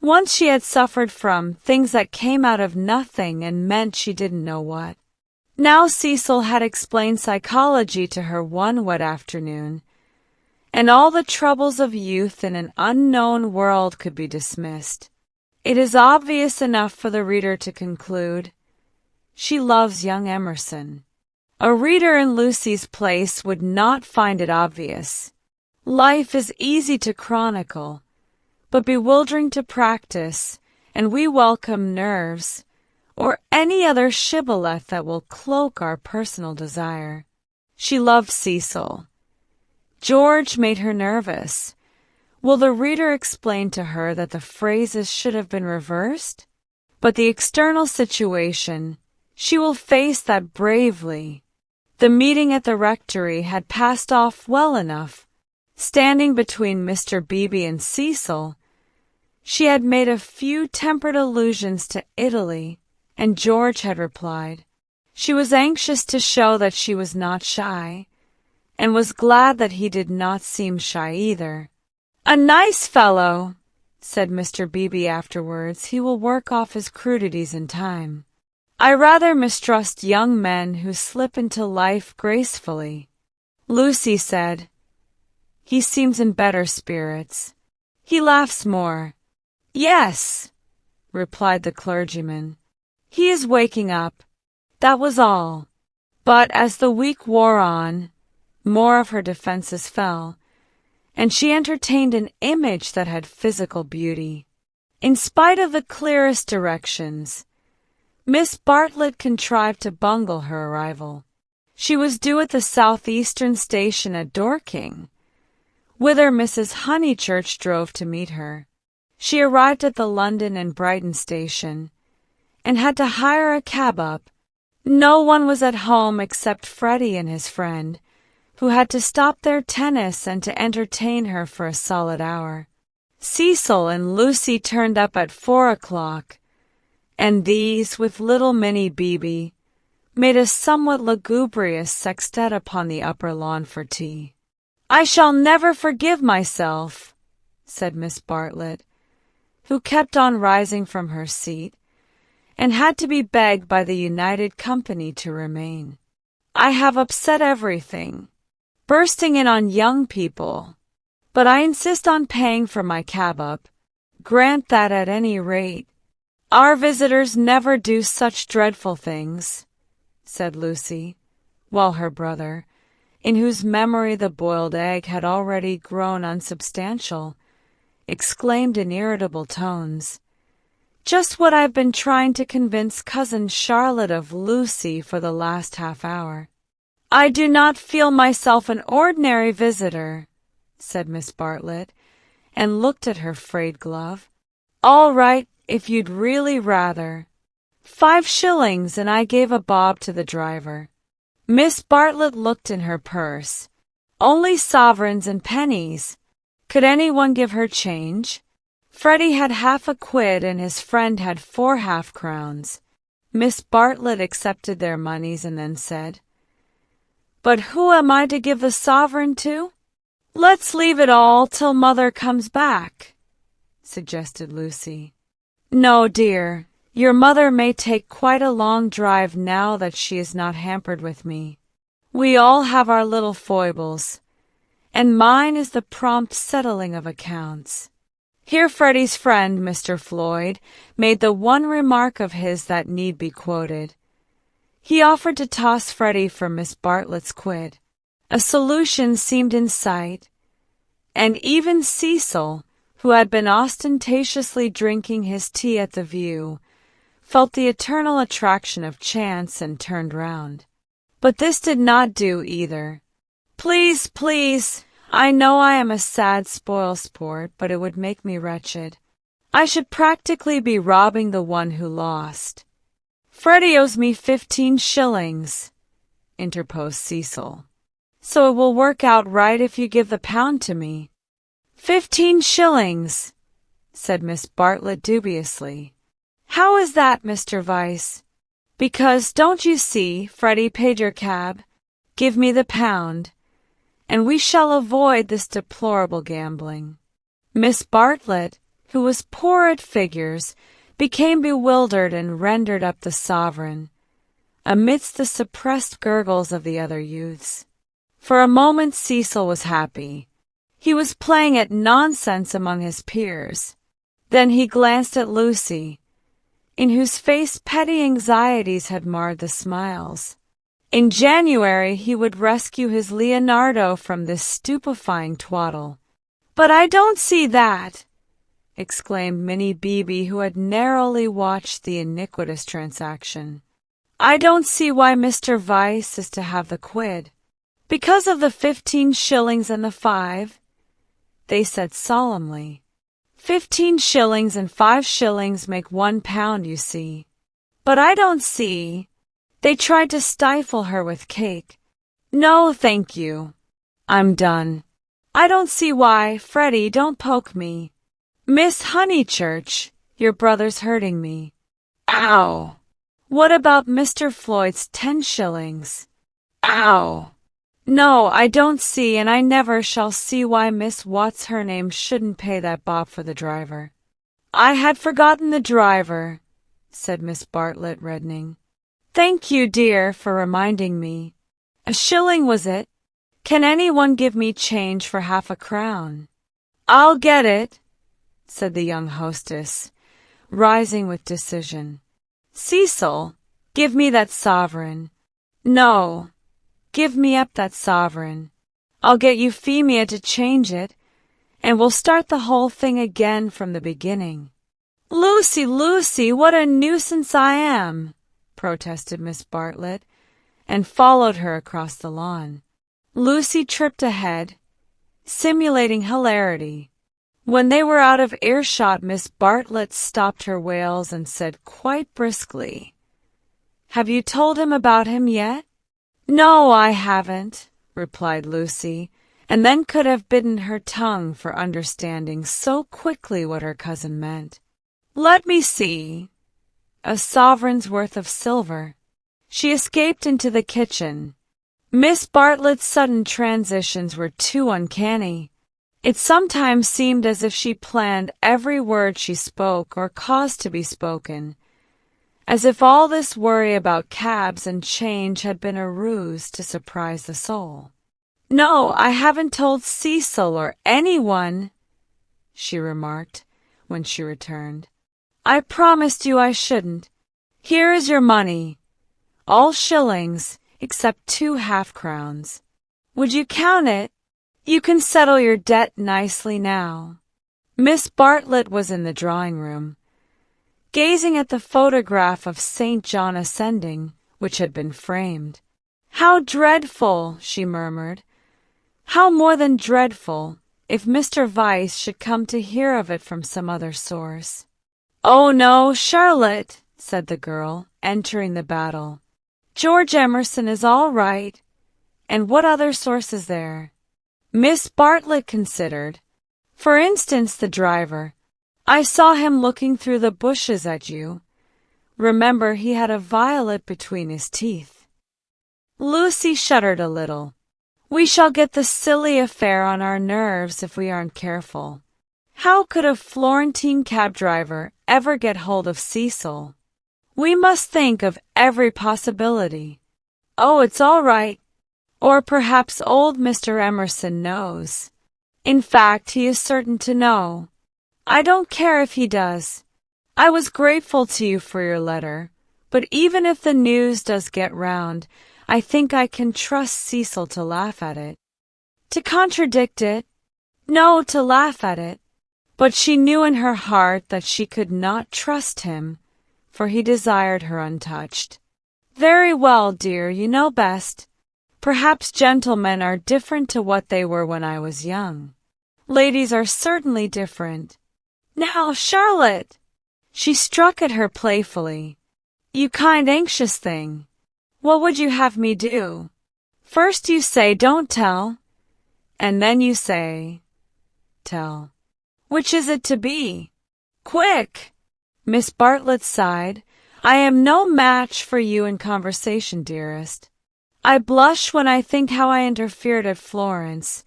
Once she had suffered from things that came out of nothing and meant she didn't know what. Now Cecil had explained psychology to her one wet afternoon, and all the troubles of youth in an unknown world could be dismissed. It is obvious enough for the reader to conclude, she loves young Emerson. A reader in Lucy's place would not find it obvious. Life is easy to chronicle, but bewildering to practice, and we welcome nerves or any other shibboleth that will cloak our personal desire. She loved Cecil. George made her nervous. Will the reader explain to her that the phrases should have been reversed? But the external situation, she will face that bravely. The meeting at the rectory had passed off well enough. Standing between Mr. Beebe and Cecil, she had made a few tempered allusions to Italy, and George had replied. She was anxious to show that she was not shy, and was glad that he did not seem shy either. "A nice fellow," said Mr. Beebe afterwards. "He will work off his crudities in time. I rather mistrust young men who slip into life gracefully." Lucy said, "He seems in better spirits. He laughs more." "Yes," replied the clergyman. "He is waking up." That was all. But as the week wore on, more of her defenses fell, and she entertained an image that had physical beauty. In spite of the clearest directions, Miss Bartlett contrived to bungle her arrival. She was due at the southeastern station at Dorking, whither Mrs. Honeychurch drove to meet her. She arrived at the London and Brighton station, and had to hire a cab up. No one was at home except Freddie and his friend, who had to stop their tennis and to entertain her for a solid hour. Cecil and Lucy turned up at 4 o'clock, and these, with little Minnie Beebe, made a somewhat lugubrious sextet upon the upper lawn for tea. "I shall never forgive myself," said Miss Bartlett, who kept on rising from her seat, and had to be begged by the United Company to remain. "I have upset everything, bursting in on young people, but I insist on paying for my cab up. Grant that at any rate. Our visitors never do such dreadful things," said Lucy, while her brother, in whose memory the boiled egg had already grown unsubstantial, exclaimed in irritable tones, "Just what I've been trying to convince Cousin Charlotte of Lucy for the last half hour." "I do not feel myself an ordinary visitor," said Miss Bartlett, and looked at her frayed glove. "All right, if you'd really rather. 5 shillings, and I gave a bob to the driver." Miss Bartlett looked in her purse. Only sovereigns and pennies. Could anyone give her change? Freddie had half a quid and his friend had 4 half-crowns. Miss Bartlett accepted their moneys and then said, "But who am I to give the sovereign to?" "Let's leave it all till Mother comes back," suggested Lucy. "No, dear, your mother may take quite a long drive now that she is not hampered with me. We all have our little foibles, and mine is the prompt settling of accounts." Here Freddie's friend, Mr. Floyd, made the one remark of his that need be quoted. He offered to toss Freddie for Miss Bartlett's quid. A solution seemed in sight, and even Cecil, who had been ostentatiously drinking his tea at the view, felt the eternal attraction of chance and turned round. But this did not do either. "Please, please, I know I am a sad spoil-sport, but it would make me wretched. I should practically be robbing the one who lost." "Freddie owes me 15 shillings, interposed Cecil. "So it will work out right if you give the pound to me." 15 shillings, said Miss Bartlett dubiously. "How is that, Mr. Vyse?" "Because, don't you see, Freddie paid your cab. Give me the pound, and we shall avoid this deplorable gambling." Miss Bartlett, who was poor at figures, became bewildered and rendered up the sovereign, amidst the suppressed gurgles of the other youths. For a moment Cecil was happy. He was playing at nonsense among his peers. Then he glanced at Lucy, in whose face petty anxieties had marred the smiles. In January he would rescue his Leonardo from this stupefying twaddle. "But I don't see that," exclaimed Minnie Beebe, who had narrowly watched the iniquitous transaction. "I don't see why Mr. Vyse is to have the quid." "Because of the 15 shillings and the 5, they said solemnly. 15 shillings and 5 shillings make £1, you see. But I don't see. They tried to stifle her with cake. No, thank you. I'm done. I don't see why. Freddie, don't poke me. Miss Honeychurch, your brother's hurting me. Ow! What about Mr. Floyd's 10 shillings? Ow! No, I don't see, and I never shall see why Miss What's-her-name shouldn't pay that bob for the driver." "I had forgotten the driver," said Miss Bartlett, reddening. "Thank you, dear, for reminding me. A shilling, was it? Can anyone give me change for half a crown?" "I'll get it," said the young hostess, rising with decision. "Cecil, give me that sovereign. No. Give me up that sovereign. I'll get Euphemia to change it, and we'll start the whole thing again from the beginning." "Lucy, Lucy, what a nuisance I am!" protested Miss Bartlett, and followed her across the lawn. Lucy tripped ahead, simulating hilarity. When they were out of earshot, Miss Bartlett stopped her wails and said quite briskly, "Have you told him about him yet?" "No, I haven't," replied Lucy, and then could have bitten her tongue for understanding so quickly what her cousin meant. "Let me see. A sovereign's worth of silver." She escaped into the kitchen. Miss Bartlett's sudden transitions were too uncanny. It sometimes seemed as if she planned every word she spoke or caused to be spoken, as if all this worry about cabs and change had been a ruse to surprise the soul. "No, I haven't told Cecil or anyone," she remarked when she returned. "I promised you I shouldn't. Here is your money, all shillings except 2 half-crowns. Would you count it? You can settle your debt nicely now." Miss Bartlett was in the drawing-room, gazing at the photograph of St. John ascending, which had been framed. "How dreadful!" she murmured. "How more than dreadful if Mr. Vyse should come to hear of it from some other source." "Oh, no, Charlotte," said the girl, entering the battle. "George Emerson is all right. And what other source is there?" Miss Bartlett considered. "For instance, the driver. I saw him looking through the bushes at you. Remember, he had a violet between his teeth." Lucy shuddered a little. "We shall get the silly affair on our nerves if we aren't careful. How could a Florentine cab driver ever get hold of Cecil? We must think of every possibility. Oh, it's all right. Or perhaps old Mr. Emerson knows. In fact, he is certain to know. I don't care if he does. I was grateful to you for your letter, but even if the news does get round, I think I can trust Cecil to laugh at it. To contradict it? No, to laugh at it. But she knew in her heart that she could not trust him, for he desired her untouched. "Very well, dear, you know best. Perhaps gentlemen are different to what they were when I was young. Ladies are certainly different. Now, Charlotte!" She struck at her playfully. "You kind anxious thing. What would you have me do? First you say don't tell, and then you say tell. Which is it to be? Quick!" Miss Bartlett sighed. "I am no match for you in conversation, dearest. I blush when I think how I interfered at Florence,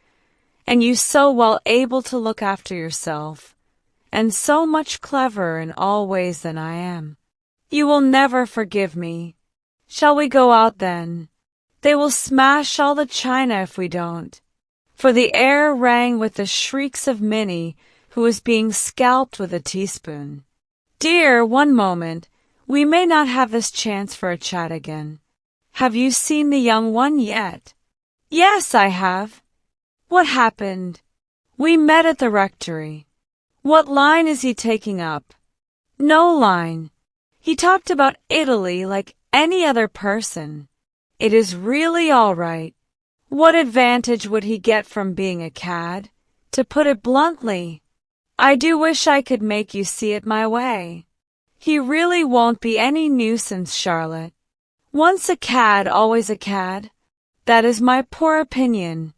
and you so well able to look after yourself, and so much cleverer in all ways than I am. You will never forgive me. Shall we go out then? They will smash all the china if we don't." For the air rang with the shrieks of Minnie, who was being scalped with a teaspoon. "Dear, one moment. We may not have this chance for a chat again. Have you seen the young one yet? Yes, I have. What happened? We met at the rectory. What line is he taking up? No line. He talked about Italy like any other person. It is really all right. What advantage would he get from being a cad? To put it bluntly, I do wish I could make you see it my way. He really won't be any nuisance, Charlotte. Once a cad, always a cad. That is my poor opinion.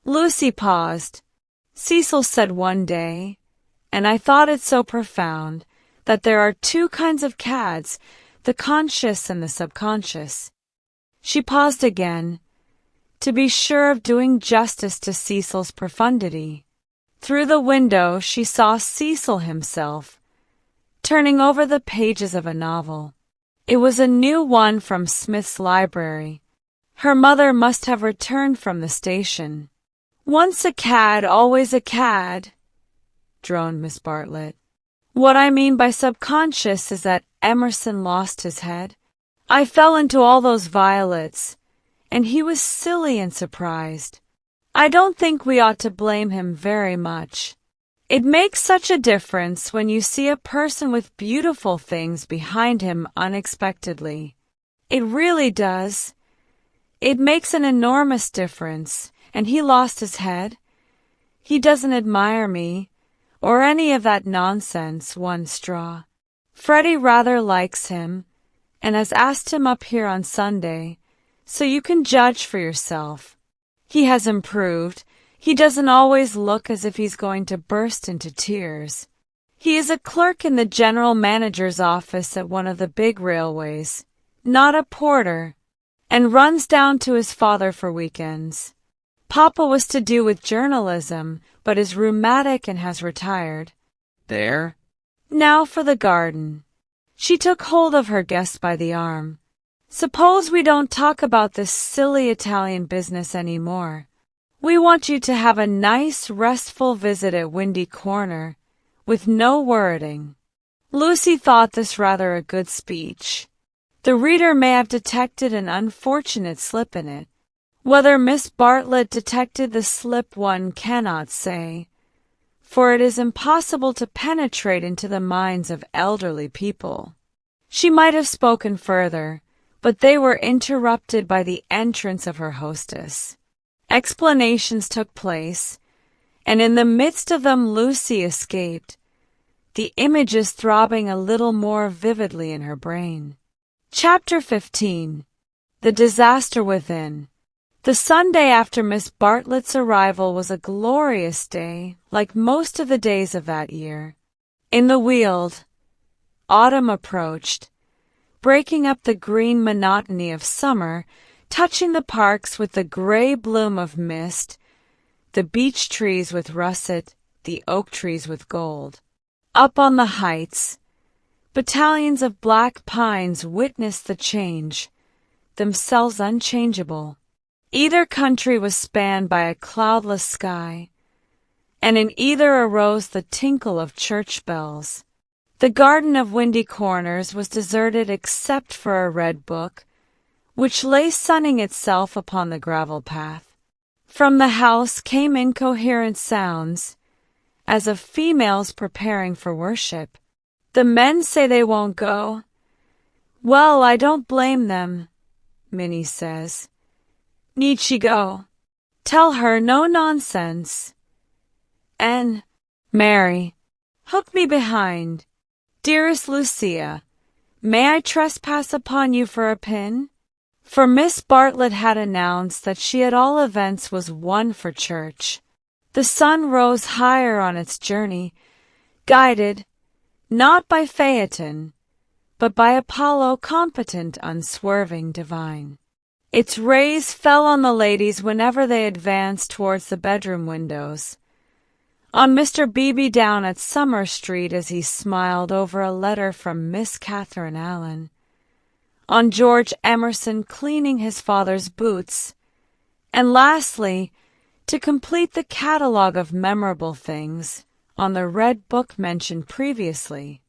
Lucy paused. Cecil said one day, and I thought it so profound, that there are two kinds of cads, the conscious and the subconscious. She paused again, to be sure of doing justice to Cecil's profundity. Through the window she saw Cecil himself, turning over the pages of a novel. It was a new one from Smith's library. Her mother must have returned from the station. Once a cad, always a cad, droned Miss Bartlett. What I mean by subconscious is that Emerson lost his head. I fell into all those violets, and he was silly and surprised. I don't think we ought to blame him very much. It makes such a difference when you see a person with beautiful things behind him unexpectedly. It really does. It makes an enormous difference, and he lost his head. He doesn't admire me, or any of that nonsense, one straw. Freddie rather likes him, and has asked him up here on Sunday, so you can judge for yourself. He has improved. He doesn't always look as if he's going to burst into tears. He is a clerk in the general manager's office at one of the big railways, not a porter, and runs down to his father for weekends. Papa was to do with journalism, but is rheumatic and has retired. There? Now for the garden. She took hold of her guest by the arm. Suppose we don't talk about this silly Italian business any more. We want you to have a nice, restful visit at Windy Corner, with no worrying. Lucy thought this rather a good speech. The reader may have detected an unfortunate slip in it. Whether Miss Bartlett detected the slip one cannot say, for it is impossible to penetrate into the minds of elderly people. She might have spoken further, but they were interrupted by the entrance of her hostess. Explanations took place, and in the midst of them Lucy escaped, the images throbbing a little more vividly in her brain. Chapter 15. The Disaster Within. The Sunday after Miss Bartlett's arrival was a glorious day, like most of the days of that year. In the Weald, autumn approached, breaking up the green monotony of summer, touching the parks with the gray bloom of mist, the beech trees with russet, the oak trees with gold. Up on the heights, battalions of black pines witnessed the change, themselves unchangeable. Either country was spanned by a cloudless sky, and in either arose the tinkle of church bells. The garden of Windy Corners was deserted except for a red book, which lay sunning itself upon the gravel path. From the house came incoherent sounds, as of females preparing for worship. The men say they won't go. Well, I don't blame them, Minnie says. Need she go? Tell her no nonsense. And, Mary, hook me behind. Dearest Lucia, may I trespass upon you for a pin? For Miss Bartlett had announced that she at all events was one for church. The sun rose higher on its journey, guided, not by Phaeton, but by Apollo competent, unswerving, divine. Its rays fell on the ladies whenever they advanced towards the bedroom windows. On Mr. Beebe down at Summer Street as he smiled over a letter from Miss Catherine Allen. On George Emerson cleaning his father's boots. And lastly, to complete the catalogue of memorable things, on the red book mentioned previously.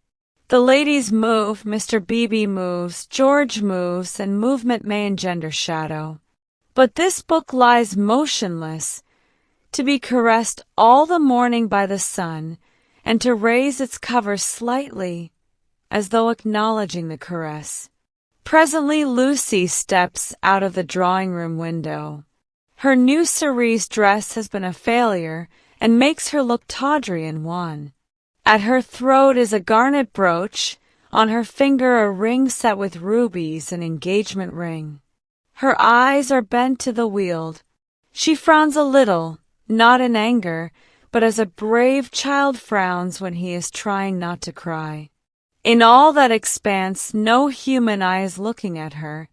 The ladies move, Mr. Beebe moves, George moves, and movement may engender shadow. But this book lies motionless, to be caressed all the morning by the sun, and to raise its cover slightly, as though acknowledging the caress. Presently Lucy steps out of the drawing-room window. Her new cerise dress has been a failure, and makes her look tawdry and wan. At her throat is a garnet brooch, on her finger a ring set with rubies, an engagement ring. Her eyes are bent to the Weald. She frowns a little, not in anger, but as a brave child frowns when he is trying not to cry. In all that expanse no human eye is looking at her,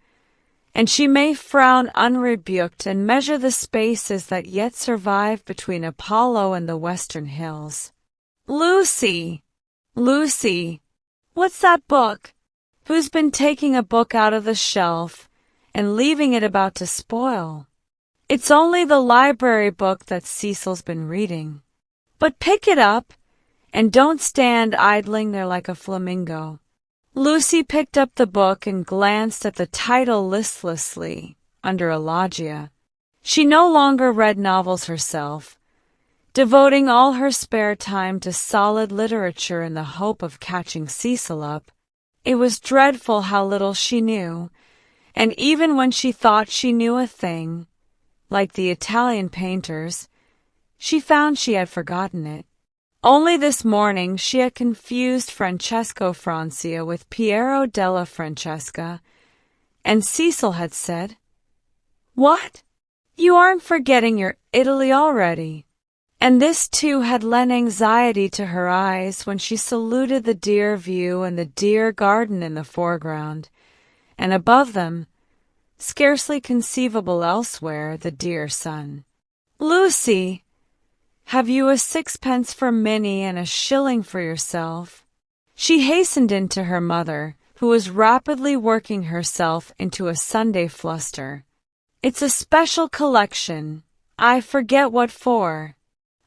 and she may frown unrebuked and measure the spaces that yet survive between Apollo and the western hills. Lucy! Lucy! What's that book? Who's been taking a book out of the shelf and leaving it about to spoil? It's only the library book that Cecil's been reading. But pick it up, and don't stand idling there like a flamingo. Lucy picked up the book and glanced at the title listlessly, under a loggia. She no longer read novels herself, devoting all her spare time to solid literature in the hope of catching Cecil up. It was dreadful how little she knew, and even when she thought she knew a thing, like the Italian painters, she found she had forgotten it. Only this morning she had confused Francesco Francia with Piero della Francesca, and Cecil had said, "What? You aren't forgetting your Italy already?" And this too had lent anxiety to her eyes when she saluted the dear view and the dear garden in the foreground, and above them, scarcely conceivable elsewhere, the dear sun. "Lucy, have you a sixpence for Minnie and a shilling for yourself?" She hastened in to her mother, who was rapidly working herself into a Sunday fluster. "It's a special collection. I forget what for.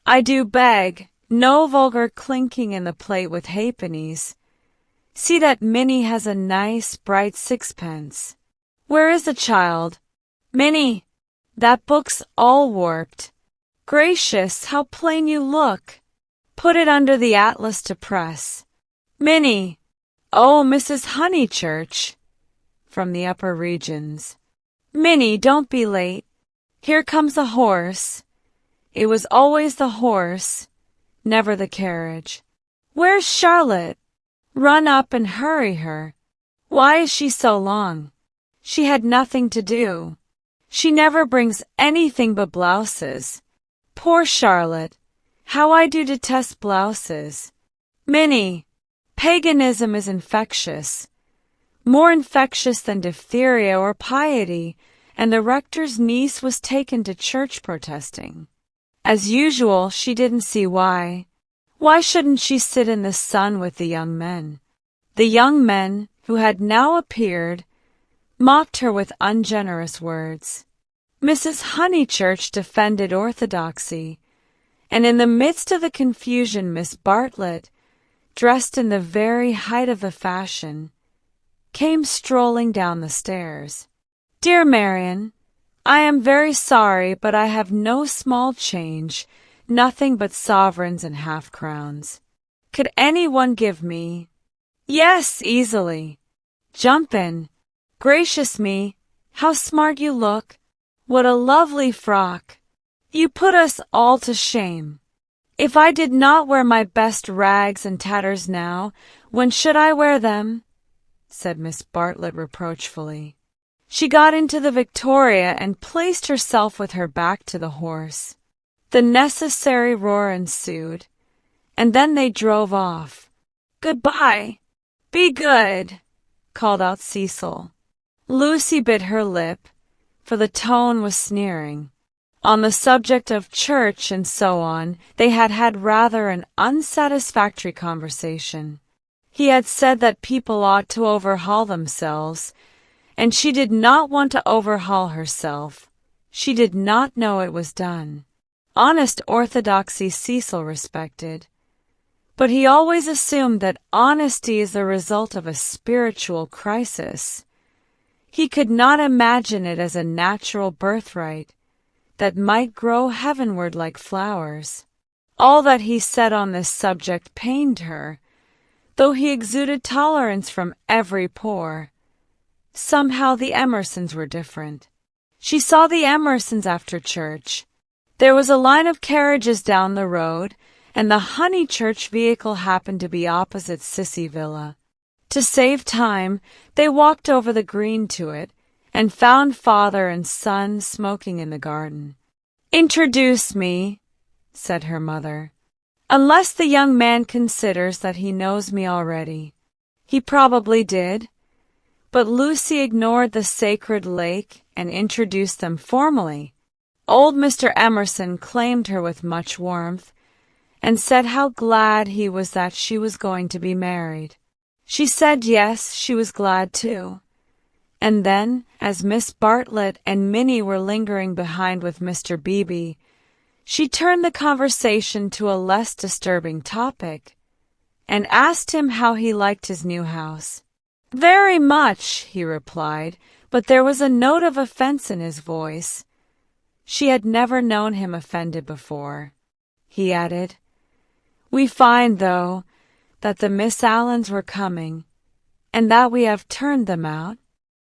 I do beg, no vulgar clinking in the plate with halfpennies. See that Minnie has a nice, bright sixpence. Where is the child? Minnie, that book's all warped. Gracious, how plain you look. Put it under the atlas to press. Minnie! Oh, Mrs. Honeychurch!" from the upper regions. "Minnie, don't be late. Here comes the horse." It was always the horse, never the carriage. "Where's Charlotte? Run up and hurry her. Why is she so long? She had nothing to do. She never brings anything but blouses. Poor Charlotte! How I do detest blouses. Minnie, paganism is infectious, more infectious than diphtheria or piety, and the rector's niece was taken to church protesting. As usual, she didn't see why. Why shouldn't she sit in the sun with the young men? The young men, who had now appeared, mocked her with ungenerous words. Mrs. Honeychurch defended orthodoxy, and in the midst of the confusion Miss Bartlett, dressed in the very height of the fashion, came strolling down the stairs. "Dear Marian, I am very sorry, but I have no small change, nothing but sovereigns and half-crowns. Could any one give me—" "Yes, easily. Jump in. Gracious me, how smart you look. What a lovely frock. You put us all to shame. If I did not wear my best rags and tatters now, when should I wear them?" said Miss Bartlett reproachfully. She got into the Victoria and placed herself with her back to the horse. The necessary roar ensued, and then they drove off. "Goodbye. Be good," called out Cecil. Lucy bit her lip, for the tone was sneering. On the subject of church and so on, they had had rather an unsatisfactory conversation. He had said that people ought to overhaul themselves, and she did not want to overhaul herself. She did not know it was done. Honest orthodoxy Cecil respected, but he always assumed that honesty is the result of a spiritual crisis. He could not imagine it as a natural birthright that might grow heavenward like flowers. All that he said on this subject pained her, though he exuded tolerance from every pore. Somehow the Emersons were different. She saw the Emersons after church. There was a line of carriages down the road, and the Honeychurch vehicle happened to be opposite Sissy Villa. To save time, they walked over the green to it, and found father and son smoking in the garden. "Introduce me," said her mother. "Unless the young man considers that he knows me already." He probably did, but Lucy ignored the sacred lake and introduced them formally. Old Mr. Emerson claimed her with much warmth, and said how glad he was that she was going to be married. She said yes, she was glad too. And then, as Miss Bartlett and Minnie were lingering behind with Mr. Beebe, she turned the conversation to a less disturbing topic, and asked him how he liked his new house. "Very much," he replied, but there was a note of offense in his voice. She had never known him offended before. He added, "We find, though, that the Miss Allens were coming, and that we have turned them out.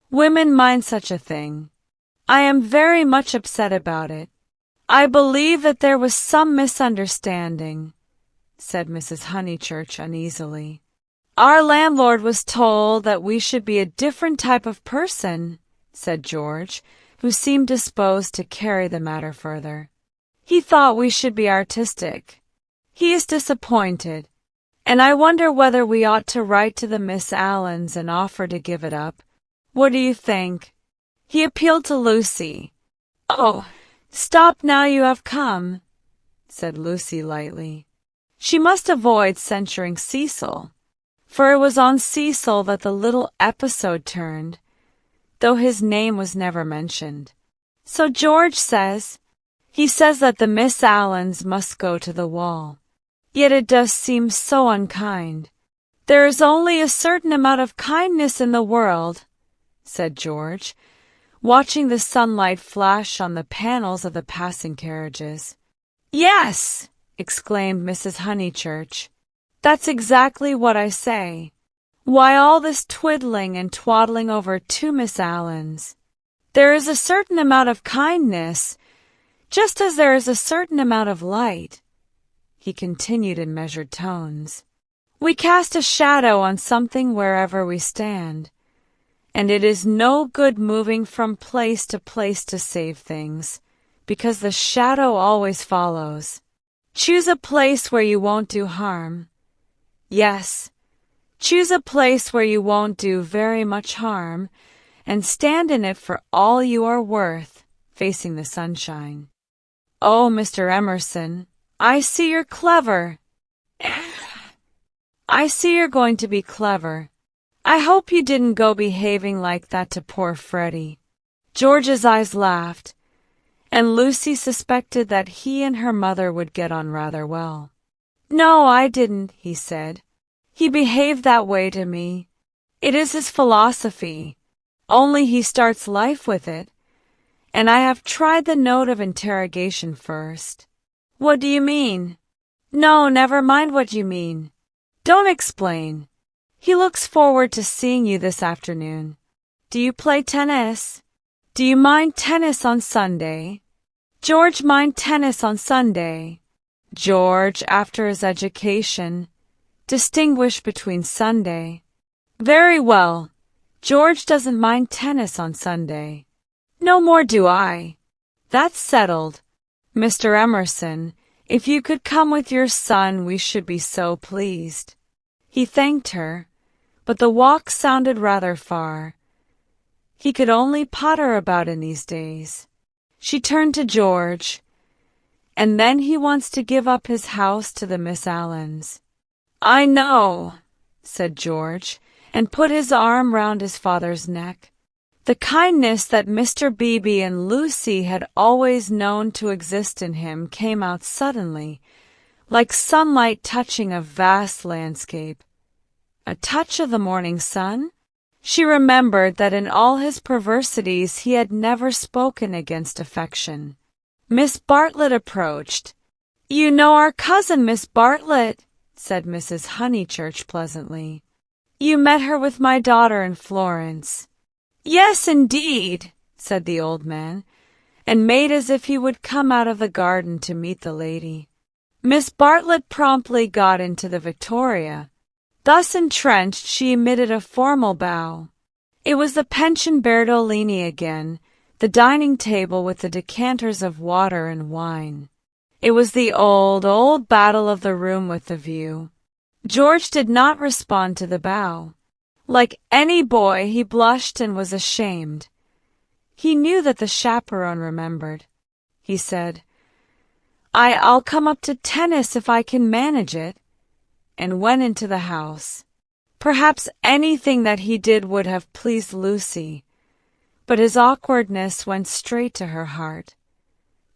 Women mind such a thing. I am very much upset about it. I believe that there was some misunderstanding," said Mrs. Honeychurch uneasily. "Our landlord was told that we should be a different type of person," said George, who seemed disposed to carry the matter further. "He thought we should be artistic. He is disappointed, and I wonder whether we ought to write to the Miss Allens and offer to give it up. What do you think?" He appealed to Lucy. "Oh, stop now you have come," said Lucy lightly. She must avoid censuring Cecil, for it was on Cecil that the little episode turned, though his name was never mentioned. "So George says, he says that the Miss Allens must go to the wall. Yet it does seem so unkind." "There is only a certain amount of kindness in the world," said George, watching the sunlight flash on the panels of the passing carriages. "Yes," exclaimed Mrs. Honeychurch. "That's exactly what I say. Why all this twiddling and twaddling over two Miss Allens? There is a certain amount of kindness, just as there is a certain amount of light," he continued in measured tones. "We cast a shadow on something wherever we stand, and it is no good moving from place to save things, because the shadow always follows. Choose a place where you won't do harm. Yes, choose a place where you won't do very much harm, and stand in it for all you are worth, facing the sunshine. Oh, Mr. Emerson, I see you're clever. I see you're going to be clever. I hope you didn't go behaving like that to poor Freddie." George's eyes laughed, and Lucy suspected that he and her mother would get on rather well. "No, I didn't," he said. "He behaved that way to me. It is his philosophy, only he starts life with it, and I have tried the note of interrogation first." "What do you mean?" "No, never mind what you mean. Don't explain. He looks forward to seeing you this afternoon. Do you play tennis? Do you mind tennis on Sunday?" "George mind tennis on Sunday." George, after his education, distinguished between Sunday. "Very well. George doesn't mind tennis on Sunday." "No more do I." "That's settled. Mr. Emerson, if you could come with your son, we should be so pleased." He thanked her, but the walk sounded rather far. He could only potter about in these days. She turned to George. "And then he wants to give up his house to the Miss Allens." "I know," said George, and put his arm round his father's neck. The kindness that Mr. Beebe and Lucy had always known to exist in him came out suddenly, like sunlight touching a vast landscape. A touch of the morning sun? She remembered that in all his perversities he had never spoken against affection. Miss Bartlett approached. "You know our cousin, Miss Bartlett," said Mrs. Honeychurch pleasantly. "You met her with my daughter in Florence." "Yes, indeed," said the old man, and made as if he would come out of the garden to meet the lady. Miss Bartlett promptly got into the Victoria. Thus entrenched, she emitted a formal bow. It was the Pension Berdolini again, the dining table with the decanters of water and wine. It was the old battle of the room with the view. George did not respond to the bow. Like any boy, he blushed and was ashamed. He knew that the chaperone remembered. He said, I'll come up to tennis if I can manage it," and went into the house. Perhaps anything that he did would have pleased Lucy, but his awkwardness went straight to her heart.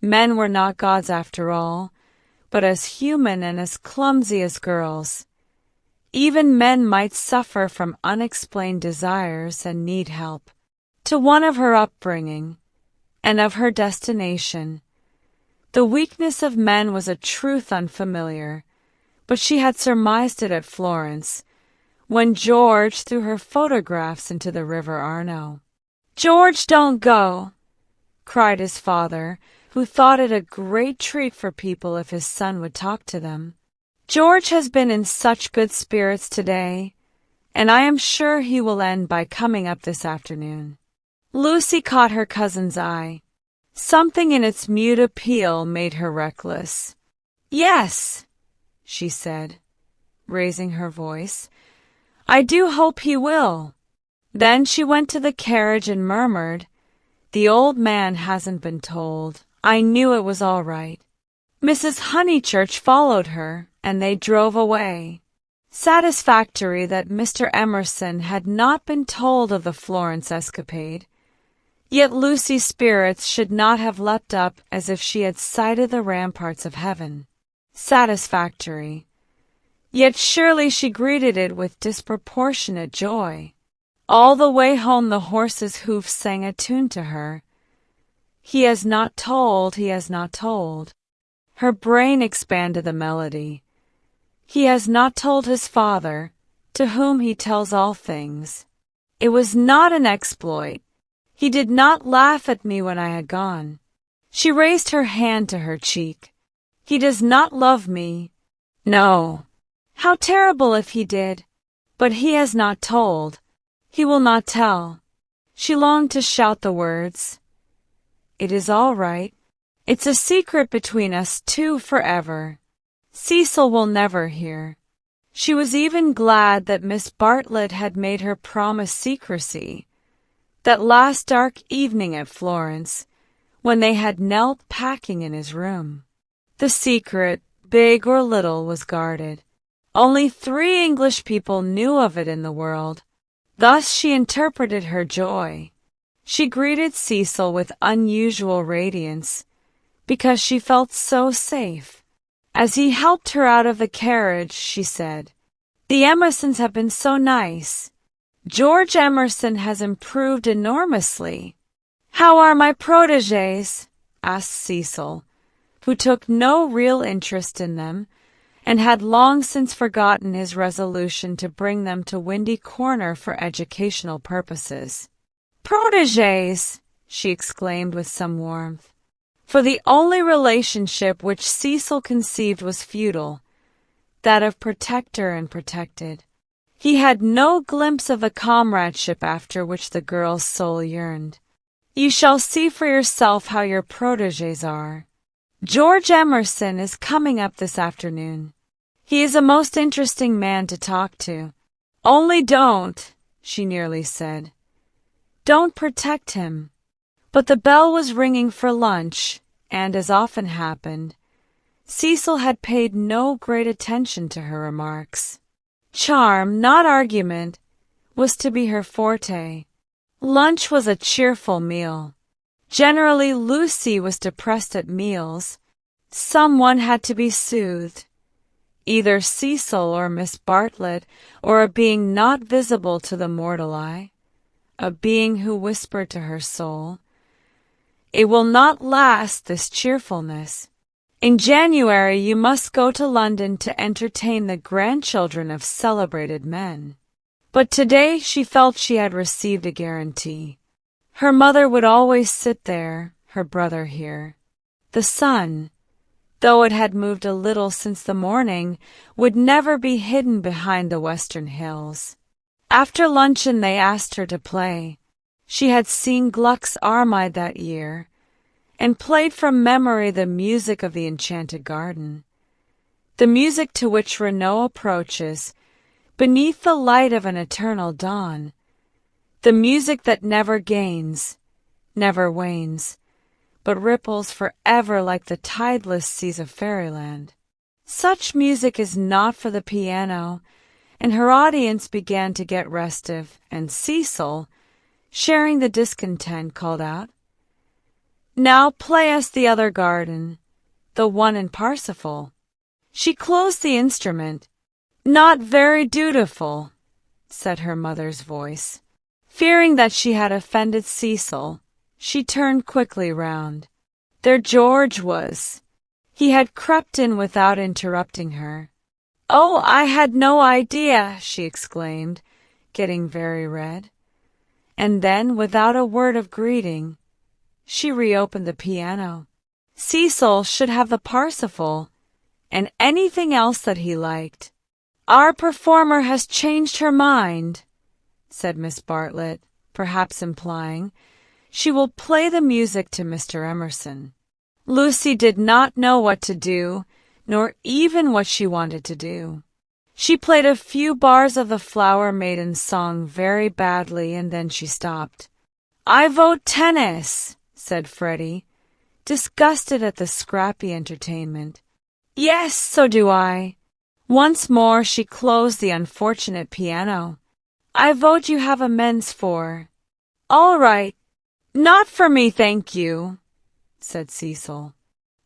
Men were not gods after all, but as human and as clumsy as girls. Even men might suffer from unexplained desires and need help. To one of her upbringing, and of her destination, the weakness of men was a truth unfamiliar, but she had surmised it at Florence, when George threw her photographs into the River Arno. "George, don't go!" cried his father, who thought it a great treat for people if his son would talk to them. "George has been in such good spirits today, and I am sure he will end by coming up this afternoon." Lucy caught her cousin's eye. Something in its mute appeal made her reckless. "Yes," she said, raising her voice, "I do hope he will." Then she went to the carriage and murmured, "The old man hasn't been told. I knew it was all right." Mrs. Honeychurch followed her, and they drove away. Satisfactory that Mr. Emerson had not been told of the Florence escapade. Yet Lucy's spirits should not have leapt up as if she had sighted the ramparts of heaven. Satisfactory. Yet surely she greeted it with disproportionate joy. All the way home the horse's hoofs sang a tune to her. "He has not told, he has not told." Her brain expanded the melody. "He has not told his father, to whom he tells all things." It was not an exploit. He did not laugh at me when I had gone. She raised her hand to her cheek. "He does not love me." No. How terrible if he did. But he has not told. He will not tell. She longed to shout the words. "It is all right. It's a secret between us two forever. Cecil will never hear." She was even glad that Miss Bartlett had made her promise secrecy. That last dark evening at Florence, when they had knelt packing in his room. The secret, big or little, was guarded. Only 3 English people knew of it in the world. Thus she interpreted her joy. She greeted Cecil with unusual radiance, because she felt so safe. As he helped her out of the carriage, she said, "The Emersons have been so nice. George Emerson has improved enormously." "How are my protégés?" asked Cecil, who took no real interest in them, and had long since forgotten his resolution to bring them to Windy Corner for educational purposes. "Protégés!" she exclaimed with some warmth, for the only relationship which Cecil conceived was feudal, that of protector and protected. He had no glimpse of the comradeship after which the girl's soul yearned. "You shall see for yourself how your protégés are. George Emerson is coming up this afternoon. He is a most interesting man to talk to. Only don't," she nearly said, "don't protect him." But the bell was ringing for lunch, and, as often happened, Cecil had paid no great attention to her remarks. Charm, not argument, was to be her forte. Lunch was a cheerful meal. Generally Lucy was depressed at meals. Someone had to be soothed. either Cecil or Miss Bartlett, or a being not visible to the mortal eye, a being who whispered to her soul, "It will not last, this cheerfulness. In January you must go to London to entertain the grandchildren of celebrated men." But today she felt she had received a guarantee. Her mother would always sit there, her brother here. The sun, though it had moved a little since the morning, would never be hidden behind the western hills. After luncheon they asked her to play. She had seen Gluck's Armide that year, and played from memory the music of the enchanted garden, the music to which Renaud approaches, beneath the light of an eternal dawn, the music that never gains, never wanes, but ripples forever like the tideless seas of fairyland. Such music is not for the piano, and her audience began to get restive, and Cecil, sharing the discontent, called out, "Now play us the other garden, the one in Parsifal." She closed the instrument. "Not very dutiful," said her mother's voice. Fearing that she had offended Cecil, she turned quickly round. There George was. He had crept in without interrupting her. "Oh, I had no idea," she exclaimed, getting very red. And then, without a word of greeting, she reopened the piano. Cecil should have the Parsifal, and anything else that he liked. "Our performer has changed her mind," said Miss Bartlett, perhaps implying, "she will play the music to Mr. Emerson." Lucy did not know what to do, nor even what she wanted to do. She played a few bars of the Flower Maiden song very badly, and then she stopped. "I vote tennis," said Freddie, disgusted at the scrappy entertainment. "Yes, so do I." Once more she closed the unfortunate piano. "I vote you have a men's four." "All right. Not for me, thank you," said Cecil.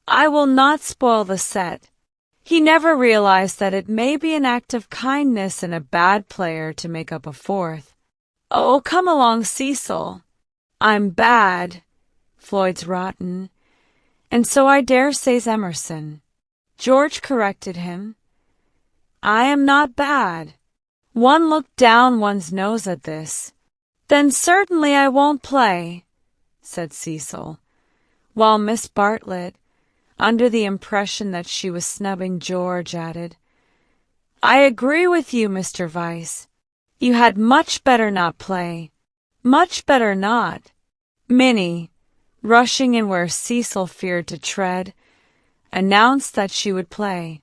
"I will not spoil the set." He never realized that it may be an act of kindness in a bad player to make up a fourth. "Oh, come along, Cecil." "I'm bad. Floyd's rotten. And so I dare say's Emerson." George corrected him. "I am not bad." One looked down one's nose at this. "Then certainly I won't play," said Cecil, while Miss Bartlett, under the impression that she was snubbing George, added, "I agree with you, Mr. Vyse. You had much better not play. Much better not." Minnie, rushing in where Cecil feared to tread, announced that she would play.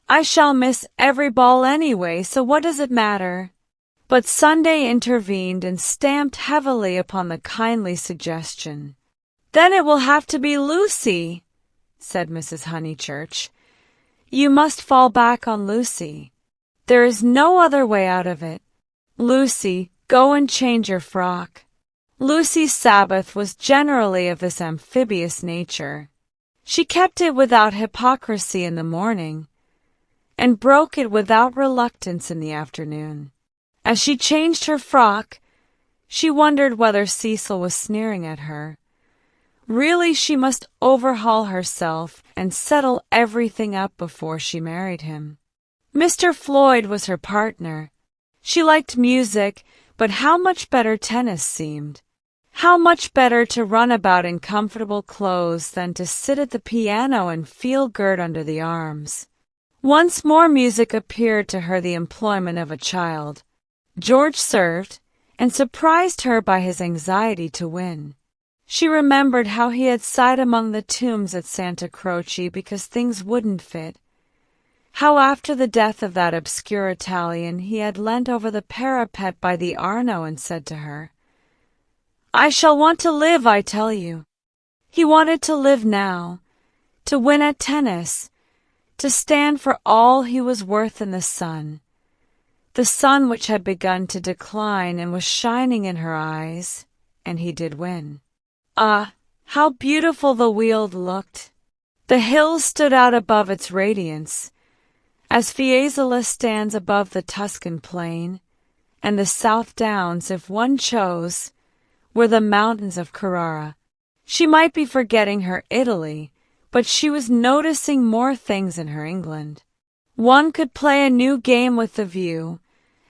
"I shall miss every ball anyway, so what does it matter?" But Sunday intervened and stamped heavily upon the kindly suggestion. "Then it will have to be Lucy," said Mrs. Honeychurch. "You must fall back on Lucy. There is no other way out of it. Lucy, go and change your frock." Lucy's Sabbath was generally of this amphibious nature. She kept it without hypocrisy in the morning, and broke it without reluctance in the afternoon. As she changed her frock, she wondered whether Cecil was sneering at her. Really, she must overhaul herself and settle everything up before she married him. Mr. Floyd was her partner. She liked music, but how much better tennis seemed. How much better to run about in comfortable clothes than to sit at the piano and feel girt under the arms. Once more music appeared to her the employment of a child. George served, and surprised her by his anxiety to win. She remembered how he had sighed among the tombs at Santa Croce because things wouldn't fit. How after the death of that obscure Italian he had leant over the parapet by the Arno and said to her, "I shall want to live, I tell you." He wanted to live now, to win at tennis, to stand for all he was worth in the sun which had begun to decline and was shining in her eyes, and he did win. Ah, how beautiful the Weald looked! The hills stood out above its radiance, as Fiesole stands above the Tuscan plain, and the South Downs, if one chose, were the mountains of Carrara. She might be forgetting her Italy, but she was noticing more things in her England. One could play a new game with the view,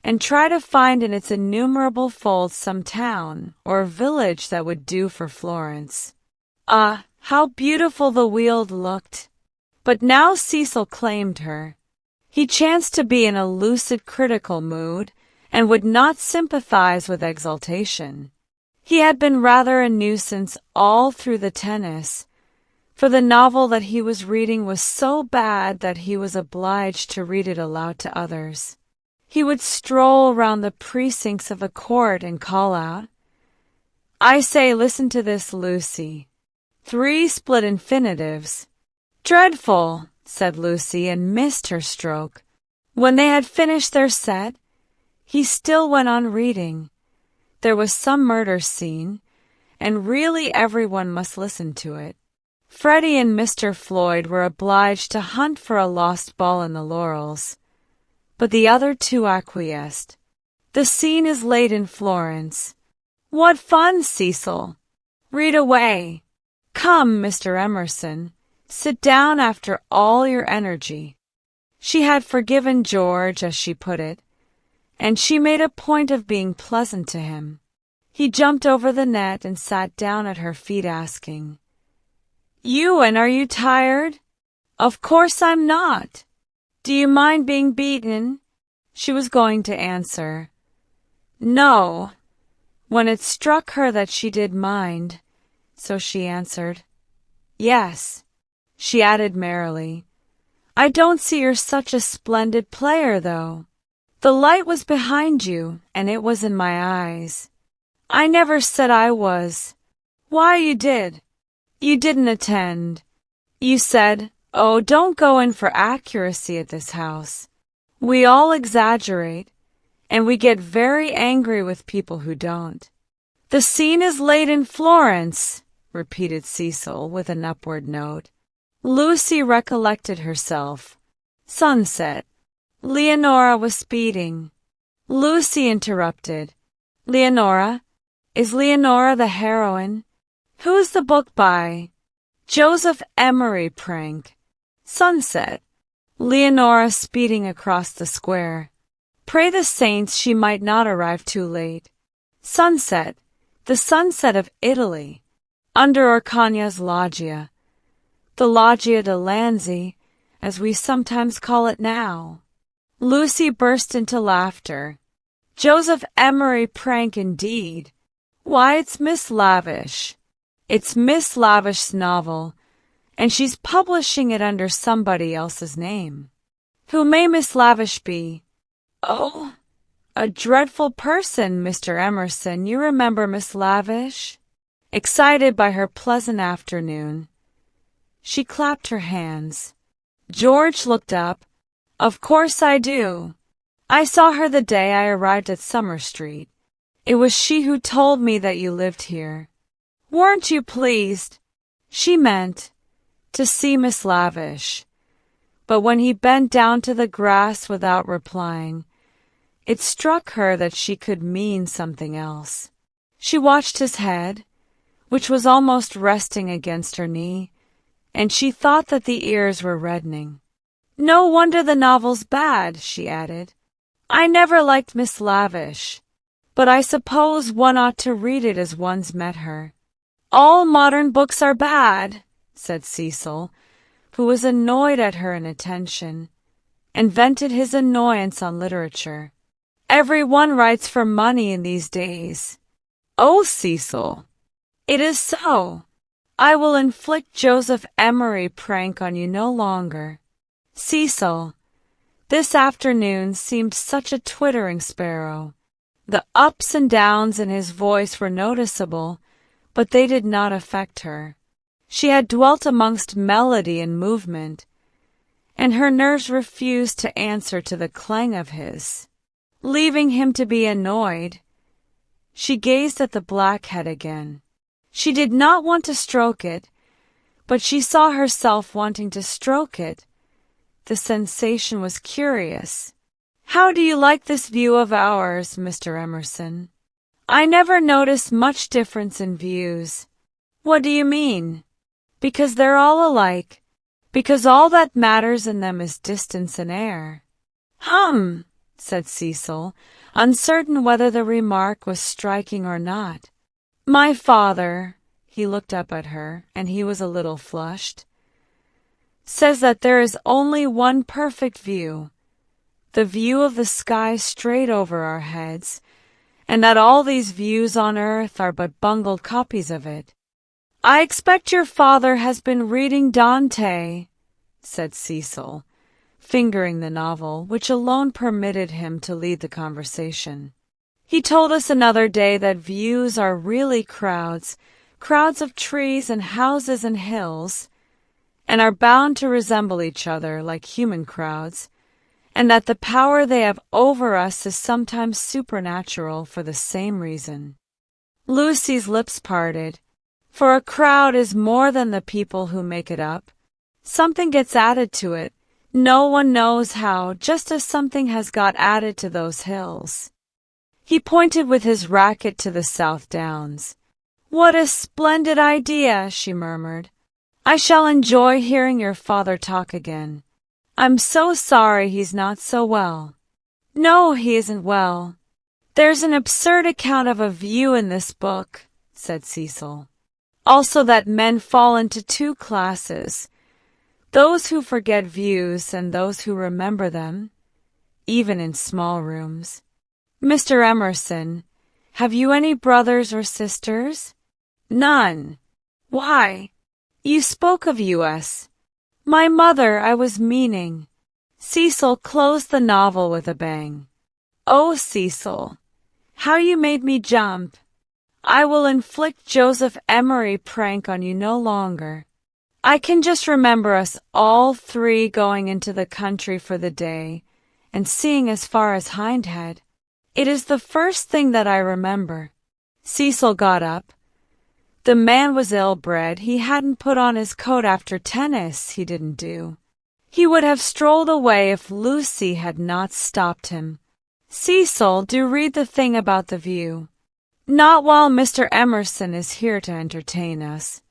and try to find in its innumerable folds some town or village that would do for Florence. Ah, how beautiful the Weald looked! But now Cecil claimed her. He chanced to be in a lucid critical mood, and would not sympathize with exultation. He had been rather a nuisance all through the tennis, for the novel that he was reading was so bad that he was obliged to read it aloud to others. He would stroll round the precincts of a court and call out, "I say, listen to this, Lucy. 3 split infinitives." "Dreadful," said Lucy, and missed her stroke. When they had finished their set, he still went on reading. There was some murder scene, and really everyone must listen to it. Freddie and Mr. Floyd were obliged to hunt for a lost ball in the laurels, but the other 2 acquiesced. "The scene is late in Florence." "What fun, Cecil! Read away. Come, Mr. Emerson, sit down after all your energy." She had forgiven George, as she put it, and she made a point of being pleasant to him. He jumped over the net and sat down at her feet, asking, "Ewan, are you tired?" "Of course I'm not." "Do you mind being beaten?" She was going to answer, "No," when it struck her that she did mind, so she answered, "Yes." She added merrily, "I don't see you're such a splendid player, though. The light was behind you, and it was in my eyes." "I never said I was." "Why, you did. You didn't attend. You said, 'Oh, don't go in for accuracy at this house.' We all exaggerate, and we get very angry with people who don't." "The scene is late in Florence," repeated Cecil with an upward note. Lucy recollected herself. Sunset. Leonora was speeding. Lucy interrupted. "Leonora? Is Leonora the heroine? Who is the book by?" "Joseph Emery Prank." Sunset. Leonora speeding across the square. Pray the saints she might not arrive too late. Sunset. The sunset of Italy. Under Orcagna's loggia. The Loggia de Lanzi, as we sometimes call it now. Lucy burst into laughter. "Joseph Emery Prank, indeed. Why, it's Miss Lavish. It's Miss Lavish's novel, and she's publishing it under somebody else's name." "Who may Miss Lavish be?" "Oh, a dreadful person, Mr. Emerson. You remember Miss Lavish?" Excited by her pleasant afternoon, she clapped her hands. George looked up. "Of course I do. I saw her the day I arrived at Summer Street. It was she who told me that you lived here. Weren't you pleased?" She meant to see Miss Lavish, but when he bent down to the grass without replying, it struck her that she could mean something else. She watched his head, which was almost resting against her knee, and she thought that the ears were reddening. "No wonder the novel's bad," she added. "I never liked Miss Lavish, but I suppose one ought to read it as one's met her." "All modern books are bad," said Cecil, who was annoyed at her inattention, and vented his annoyance on literature. "Every one writes for money in these days." "Oh, Cecil, it is so. I will inflict Joseph Emery Prank on you no longer." Cecil, this afternoon, seemed such a twittering sparrow. The ups and downs in his voice were noticeable, but they did not affect her. She had dwelt amongst melody and movement, and her nerves refused to answer to the clang of his. Leaving him to be annoyed, she gazed at the black head again. She did not want to stroke it, but she saw herself wanting to stroke it, The sensation was curious. "How do you like this view of ours, Mr. Emerson?" "I never notice much difference in views." "What do you mean?" "Because they're all alike. Because all that matters in them is distance and air." Said Cecil, uncertain whether the remark was striking or not. "My father," he looked up at her, and he was a little flushed, "says that there is only one perfect view, the view of the sky straight over our heads, and that all these views on earth are but bungled copies of it." "I expect your father has been reading Dante," said Cecil, fingering the novel, which alone permitted him to lead the conversation. "He told us another day that views are really crowds of trees and houses and hills, and are bound to resemble each other like human crowds, and that the power they have over us is sometimes supernatural for the same reason." Lucy's lips parted. For a crowd is more than the people who make it up. Something gets added to it. No one knows how, just as something has got added to those hills. He pointed with his racket to the South Downs. "What a splendid idea," she murmured. "I shall enjoy hearing your father talk again. I'm so sorry he's not so well." "No, he isn't well. There's an absurd account of a view in this book," said Cecil. "Also that men fall into two classes, those who forget views and those who remember them, even in small rooms. Mr. Emerson, have you any brothers or sisters?" "None." "Why? You spoke of U.S." "My mother, I was meaning." Cecil closed the novel with a bang. "Oh, Cecil, how you made me jump. I will inflict Joseph Emery prank on you no longer. I can just remember us all three going into the country for the day and seeing as far as Hindhead. It is the first thing that I remember." Cecil got up. The man was ill-bred. He hadn't put on his coat after tennis, he didn't do. He would have strolled away if Lucy had not stopped him. "Cecil, do read the thing about the view." "Not while Mr. Emerson is here to entertain us."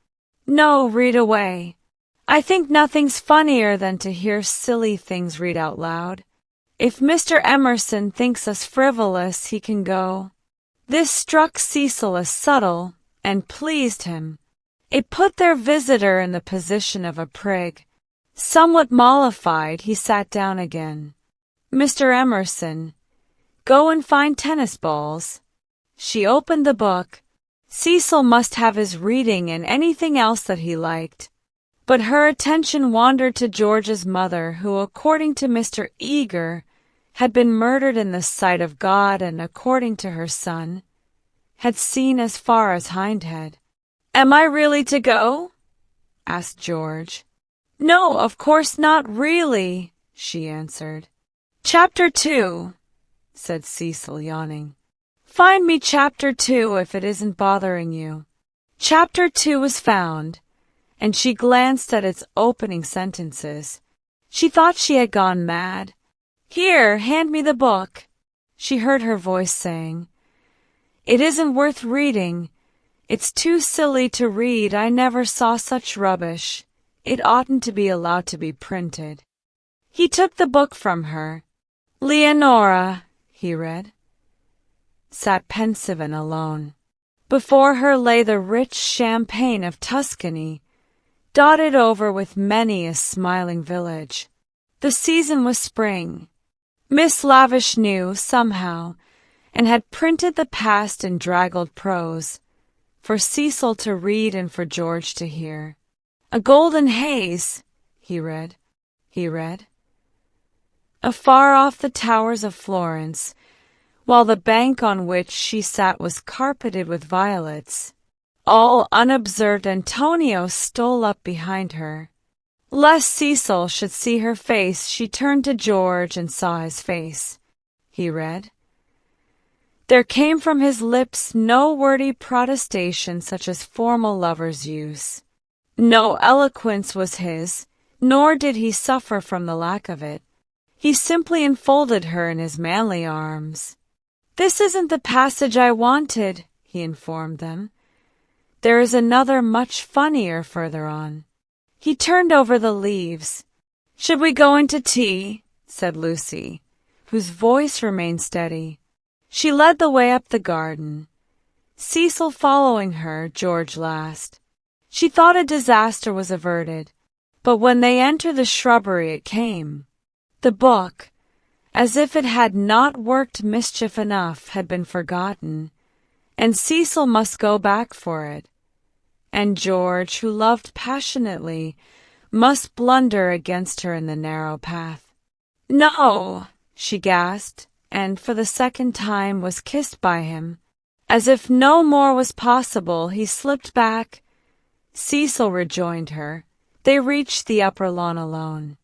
"No, read away. I think nothing's funnier than to hear silly things read out loud. If Mr. Emerson thinks us frivolous, he can go." This struck Cecil as subtle, and pleased him. It put their visitor in the position of a prig. Somewhat mollified, he sat down again. "Mr. Emerson, go and find tennis balls." She opened the book. Cecil must have his reading and anything else that he liked. But her attention wandered to George's mother, who, according to Mr. Eager, had been murdered in the sight of God, and, according to her son, had seen as far as Hindhead. "Am I really to go?" asked George. "No, of course not really," she answered. "Chapter 2, said Cecil, yawning. "Find me Chapter 2 if it isn't bothering you." Chapter 2 was found, and she glanced at its opening sentences. She thought she had gone mad. "Here, hand me the book," she heard her voice saying. "It isn't worth reading. It's too silly to read. I never saw such rubbish. It oughtn't to be allowed to be printed." He took the book from her. "Leonora," he read, sat pensive and alone. Before her lay the rich champaign of Tuscany, dotted over with many a smiling village. The season was spring. Miss Lavish knew, somehow, and had printed the past in draggled prose, for Cecil to read and for George to hear. "A golden haze," he read. Afar off the towers of Florence, while the bank on which she sat was carpeted with violets. All unobserved, Antonio stole up behind her. Lest Cecil should see her face, she turned to George and saw his face. He read. There came from his lips no wordy protestation such as formal lovers use. No eloquence was his, Nor did he suffer from the lack of it. He simply enfolded her in his manly arms. "This isn't the passage I wanted," he informed them. "There is another much funnier further on." He turned over the leaves. "Should we go into tea?" said Lucy, whose voice remained steady. She led the way up the garden, Cecil following her, George last. She thought a disaster was averted, but when they entered the shrubbery it came. The book, as if it had not worked mischief enough, had been forgotten, and Cecil must go back for it. And George, who loved passionately, must blunder against her in the narrow path. "No!" she gasped, and for the second time was kissed by him. As if no more was possible, he slipped back. Cecil rejoined her. They reached the upper lawn alone.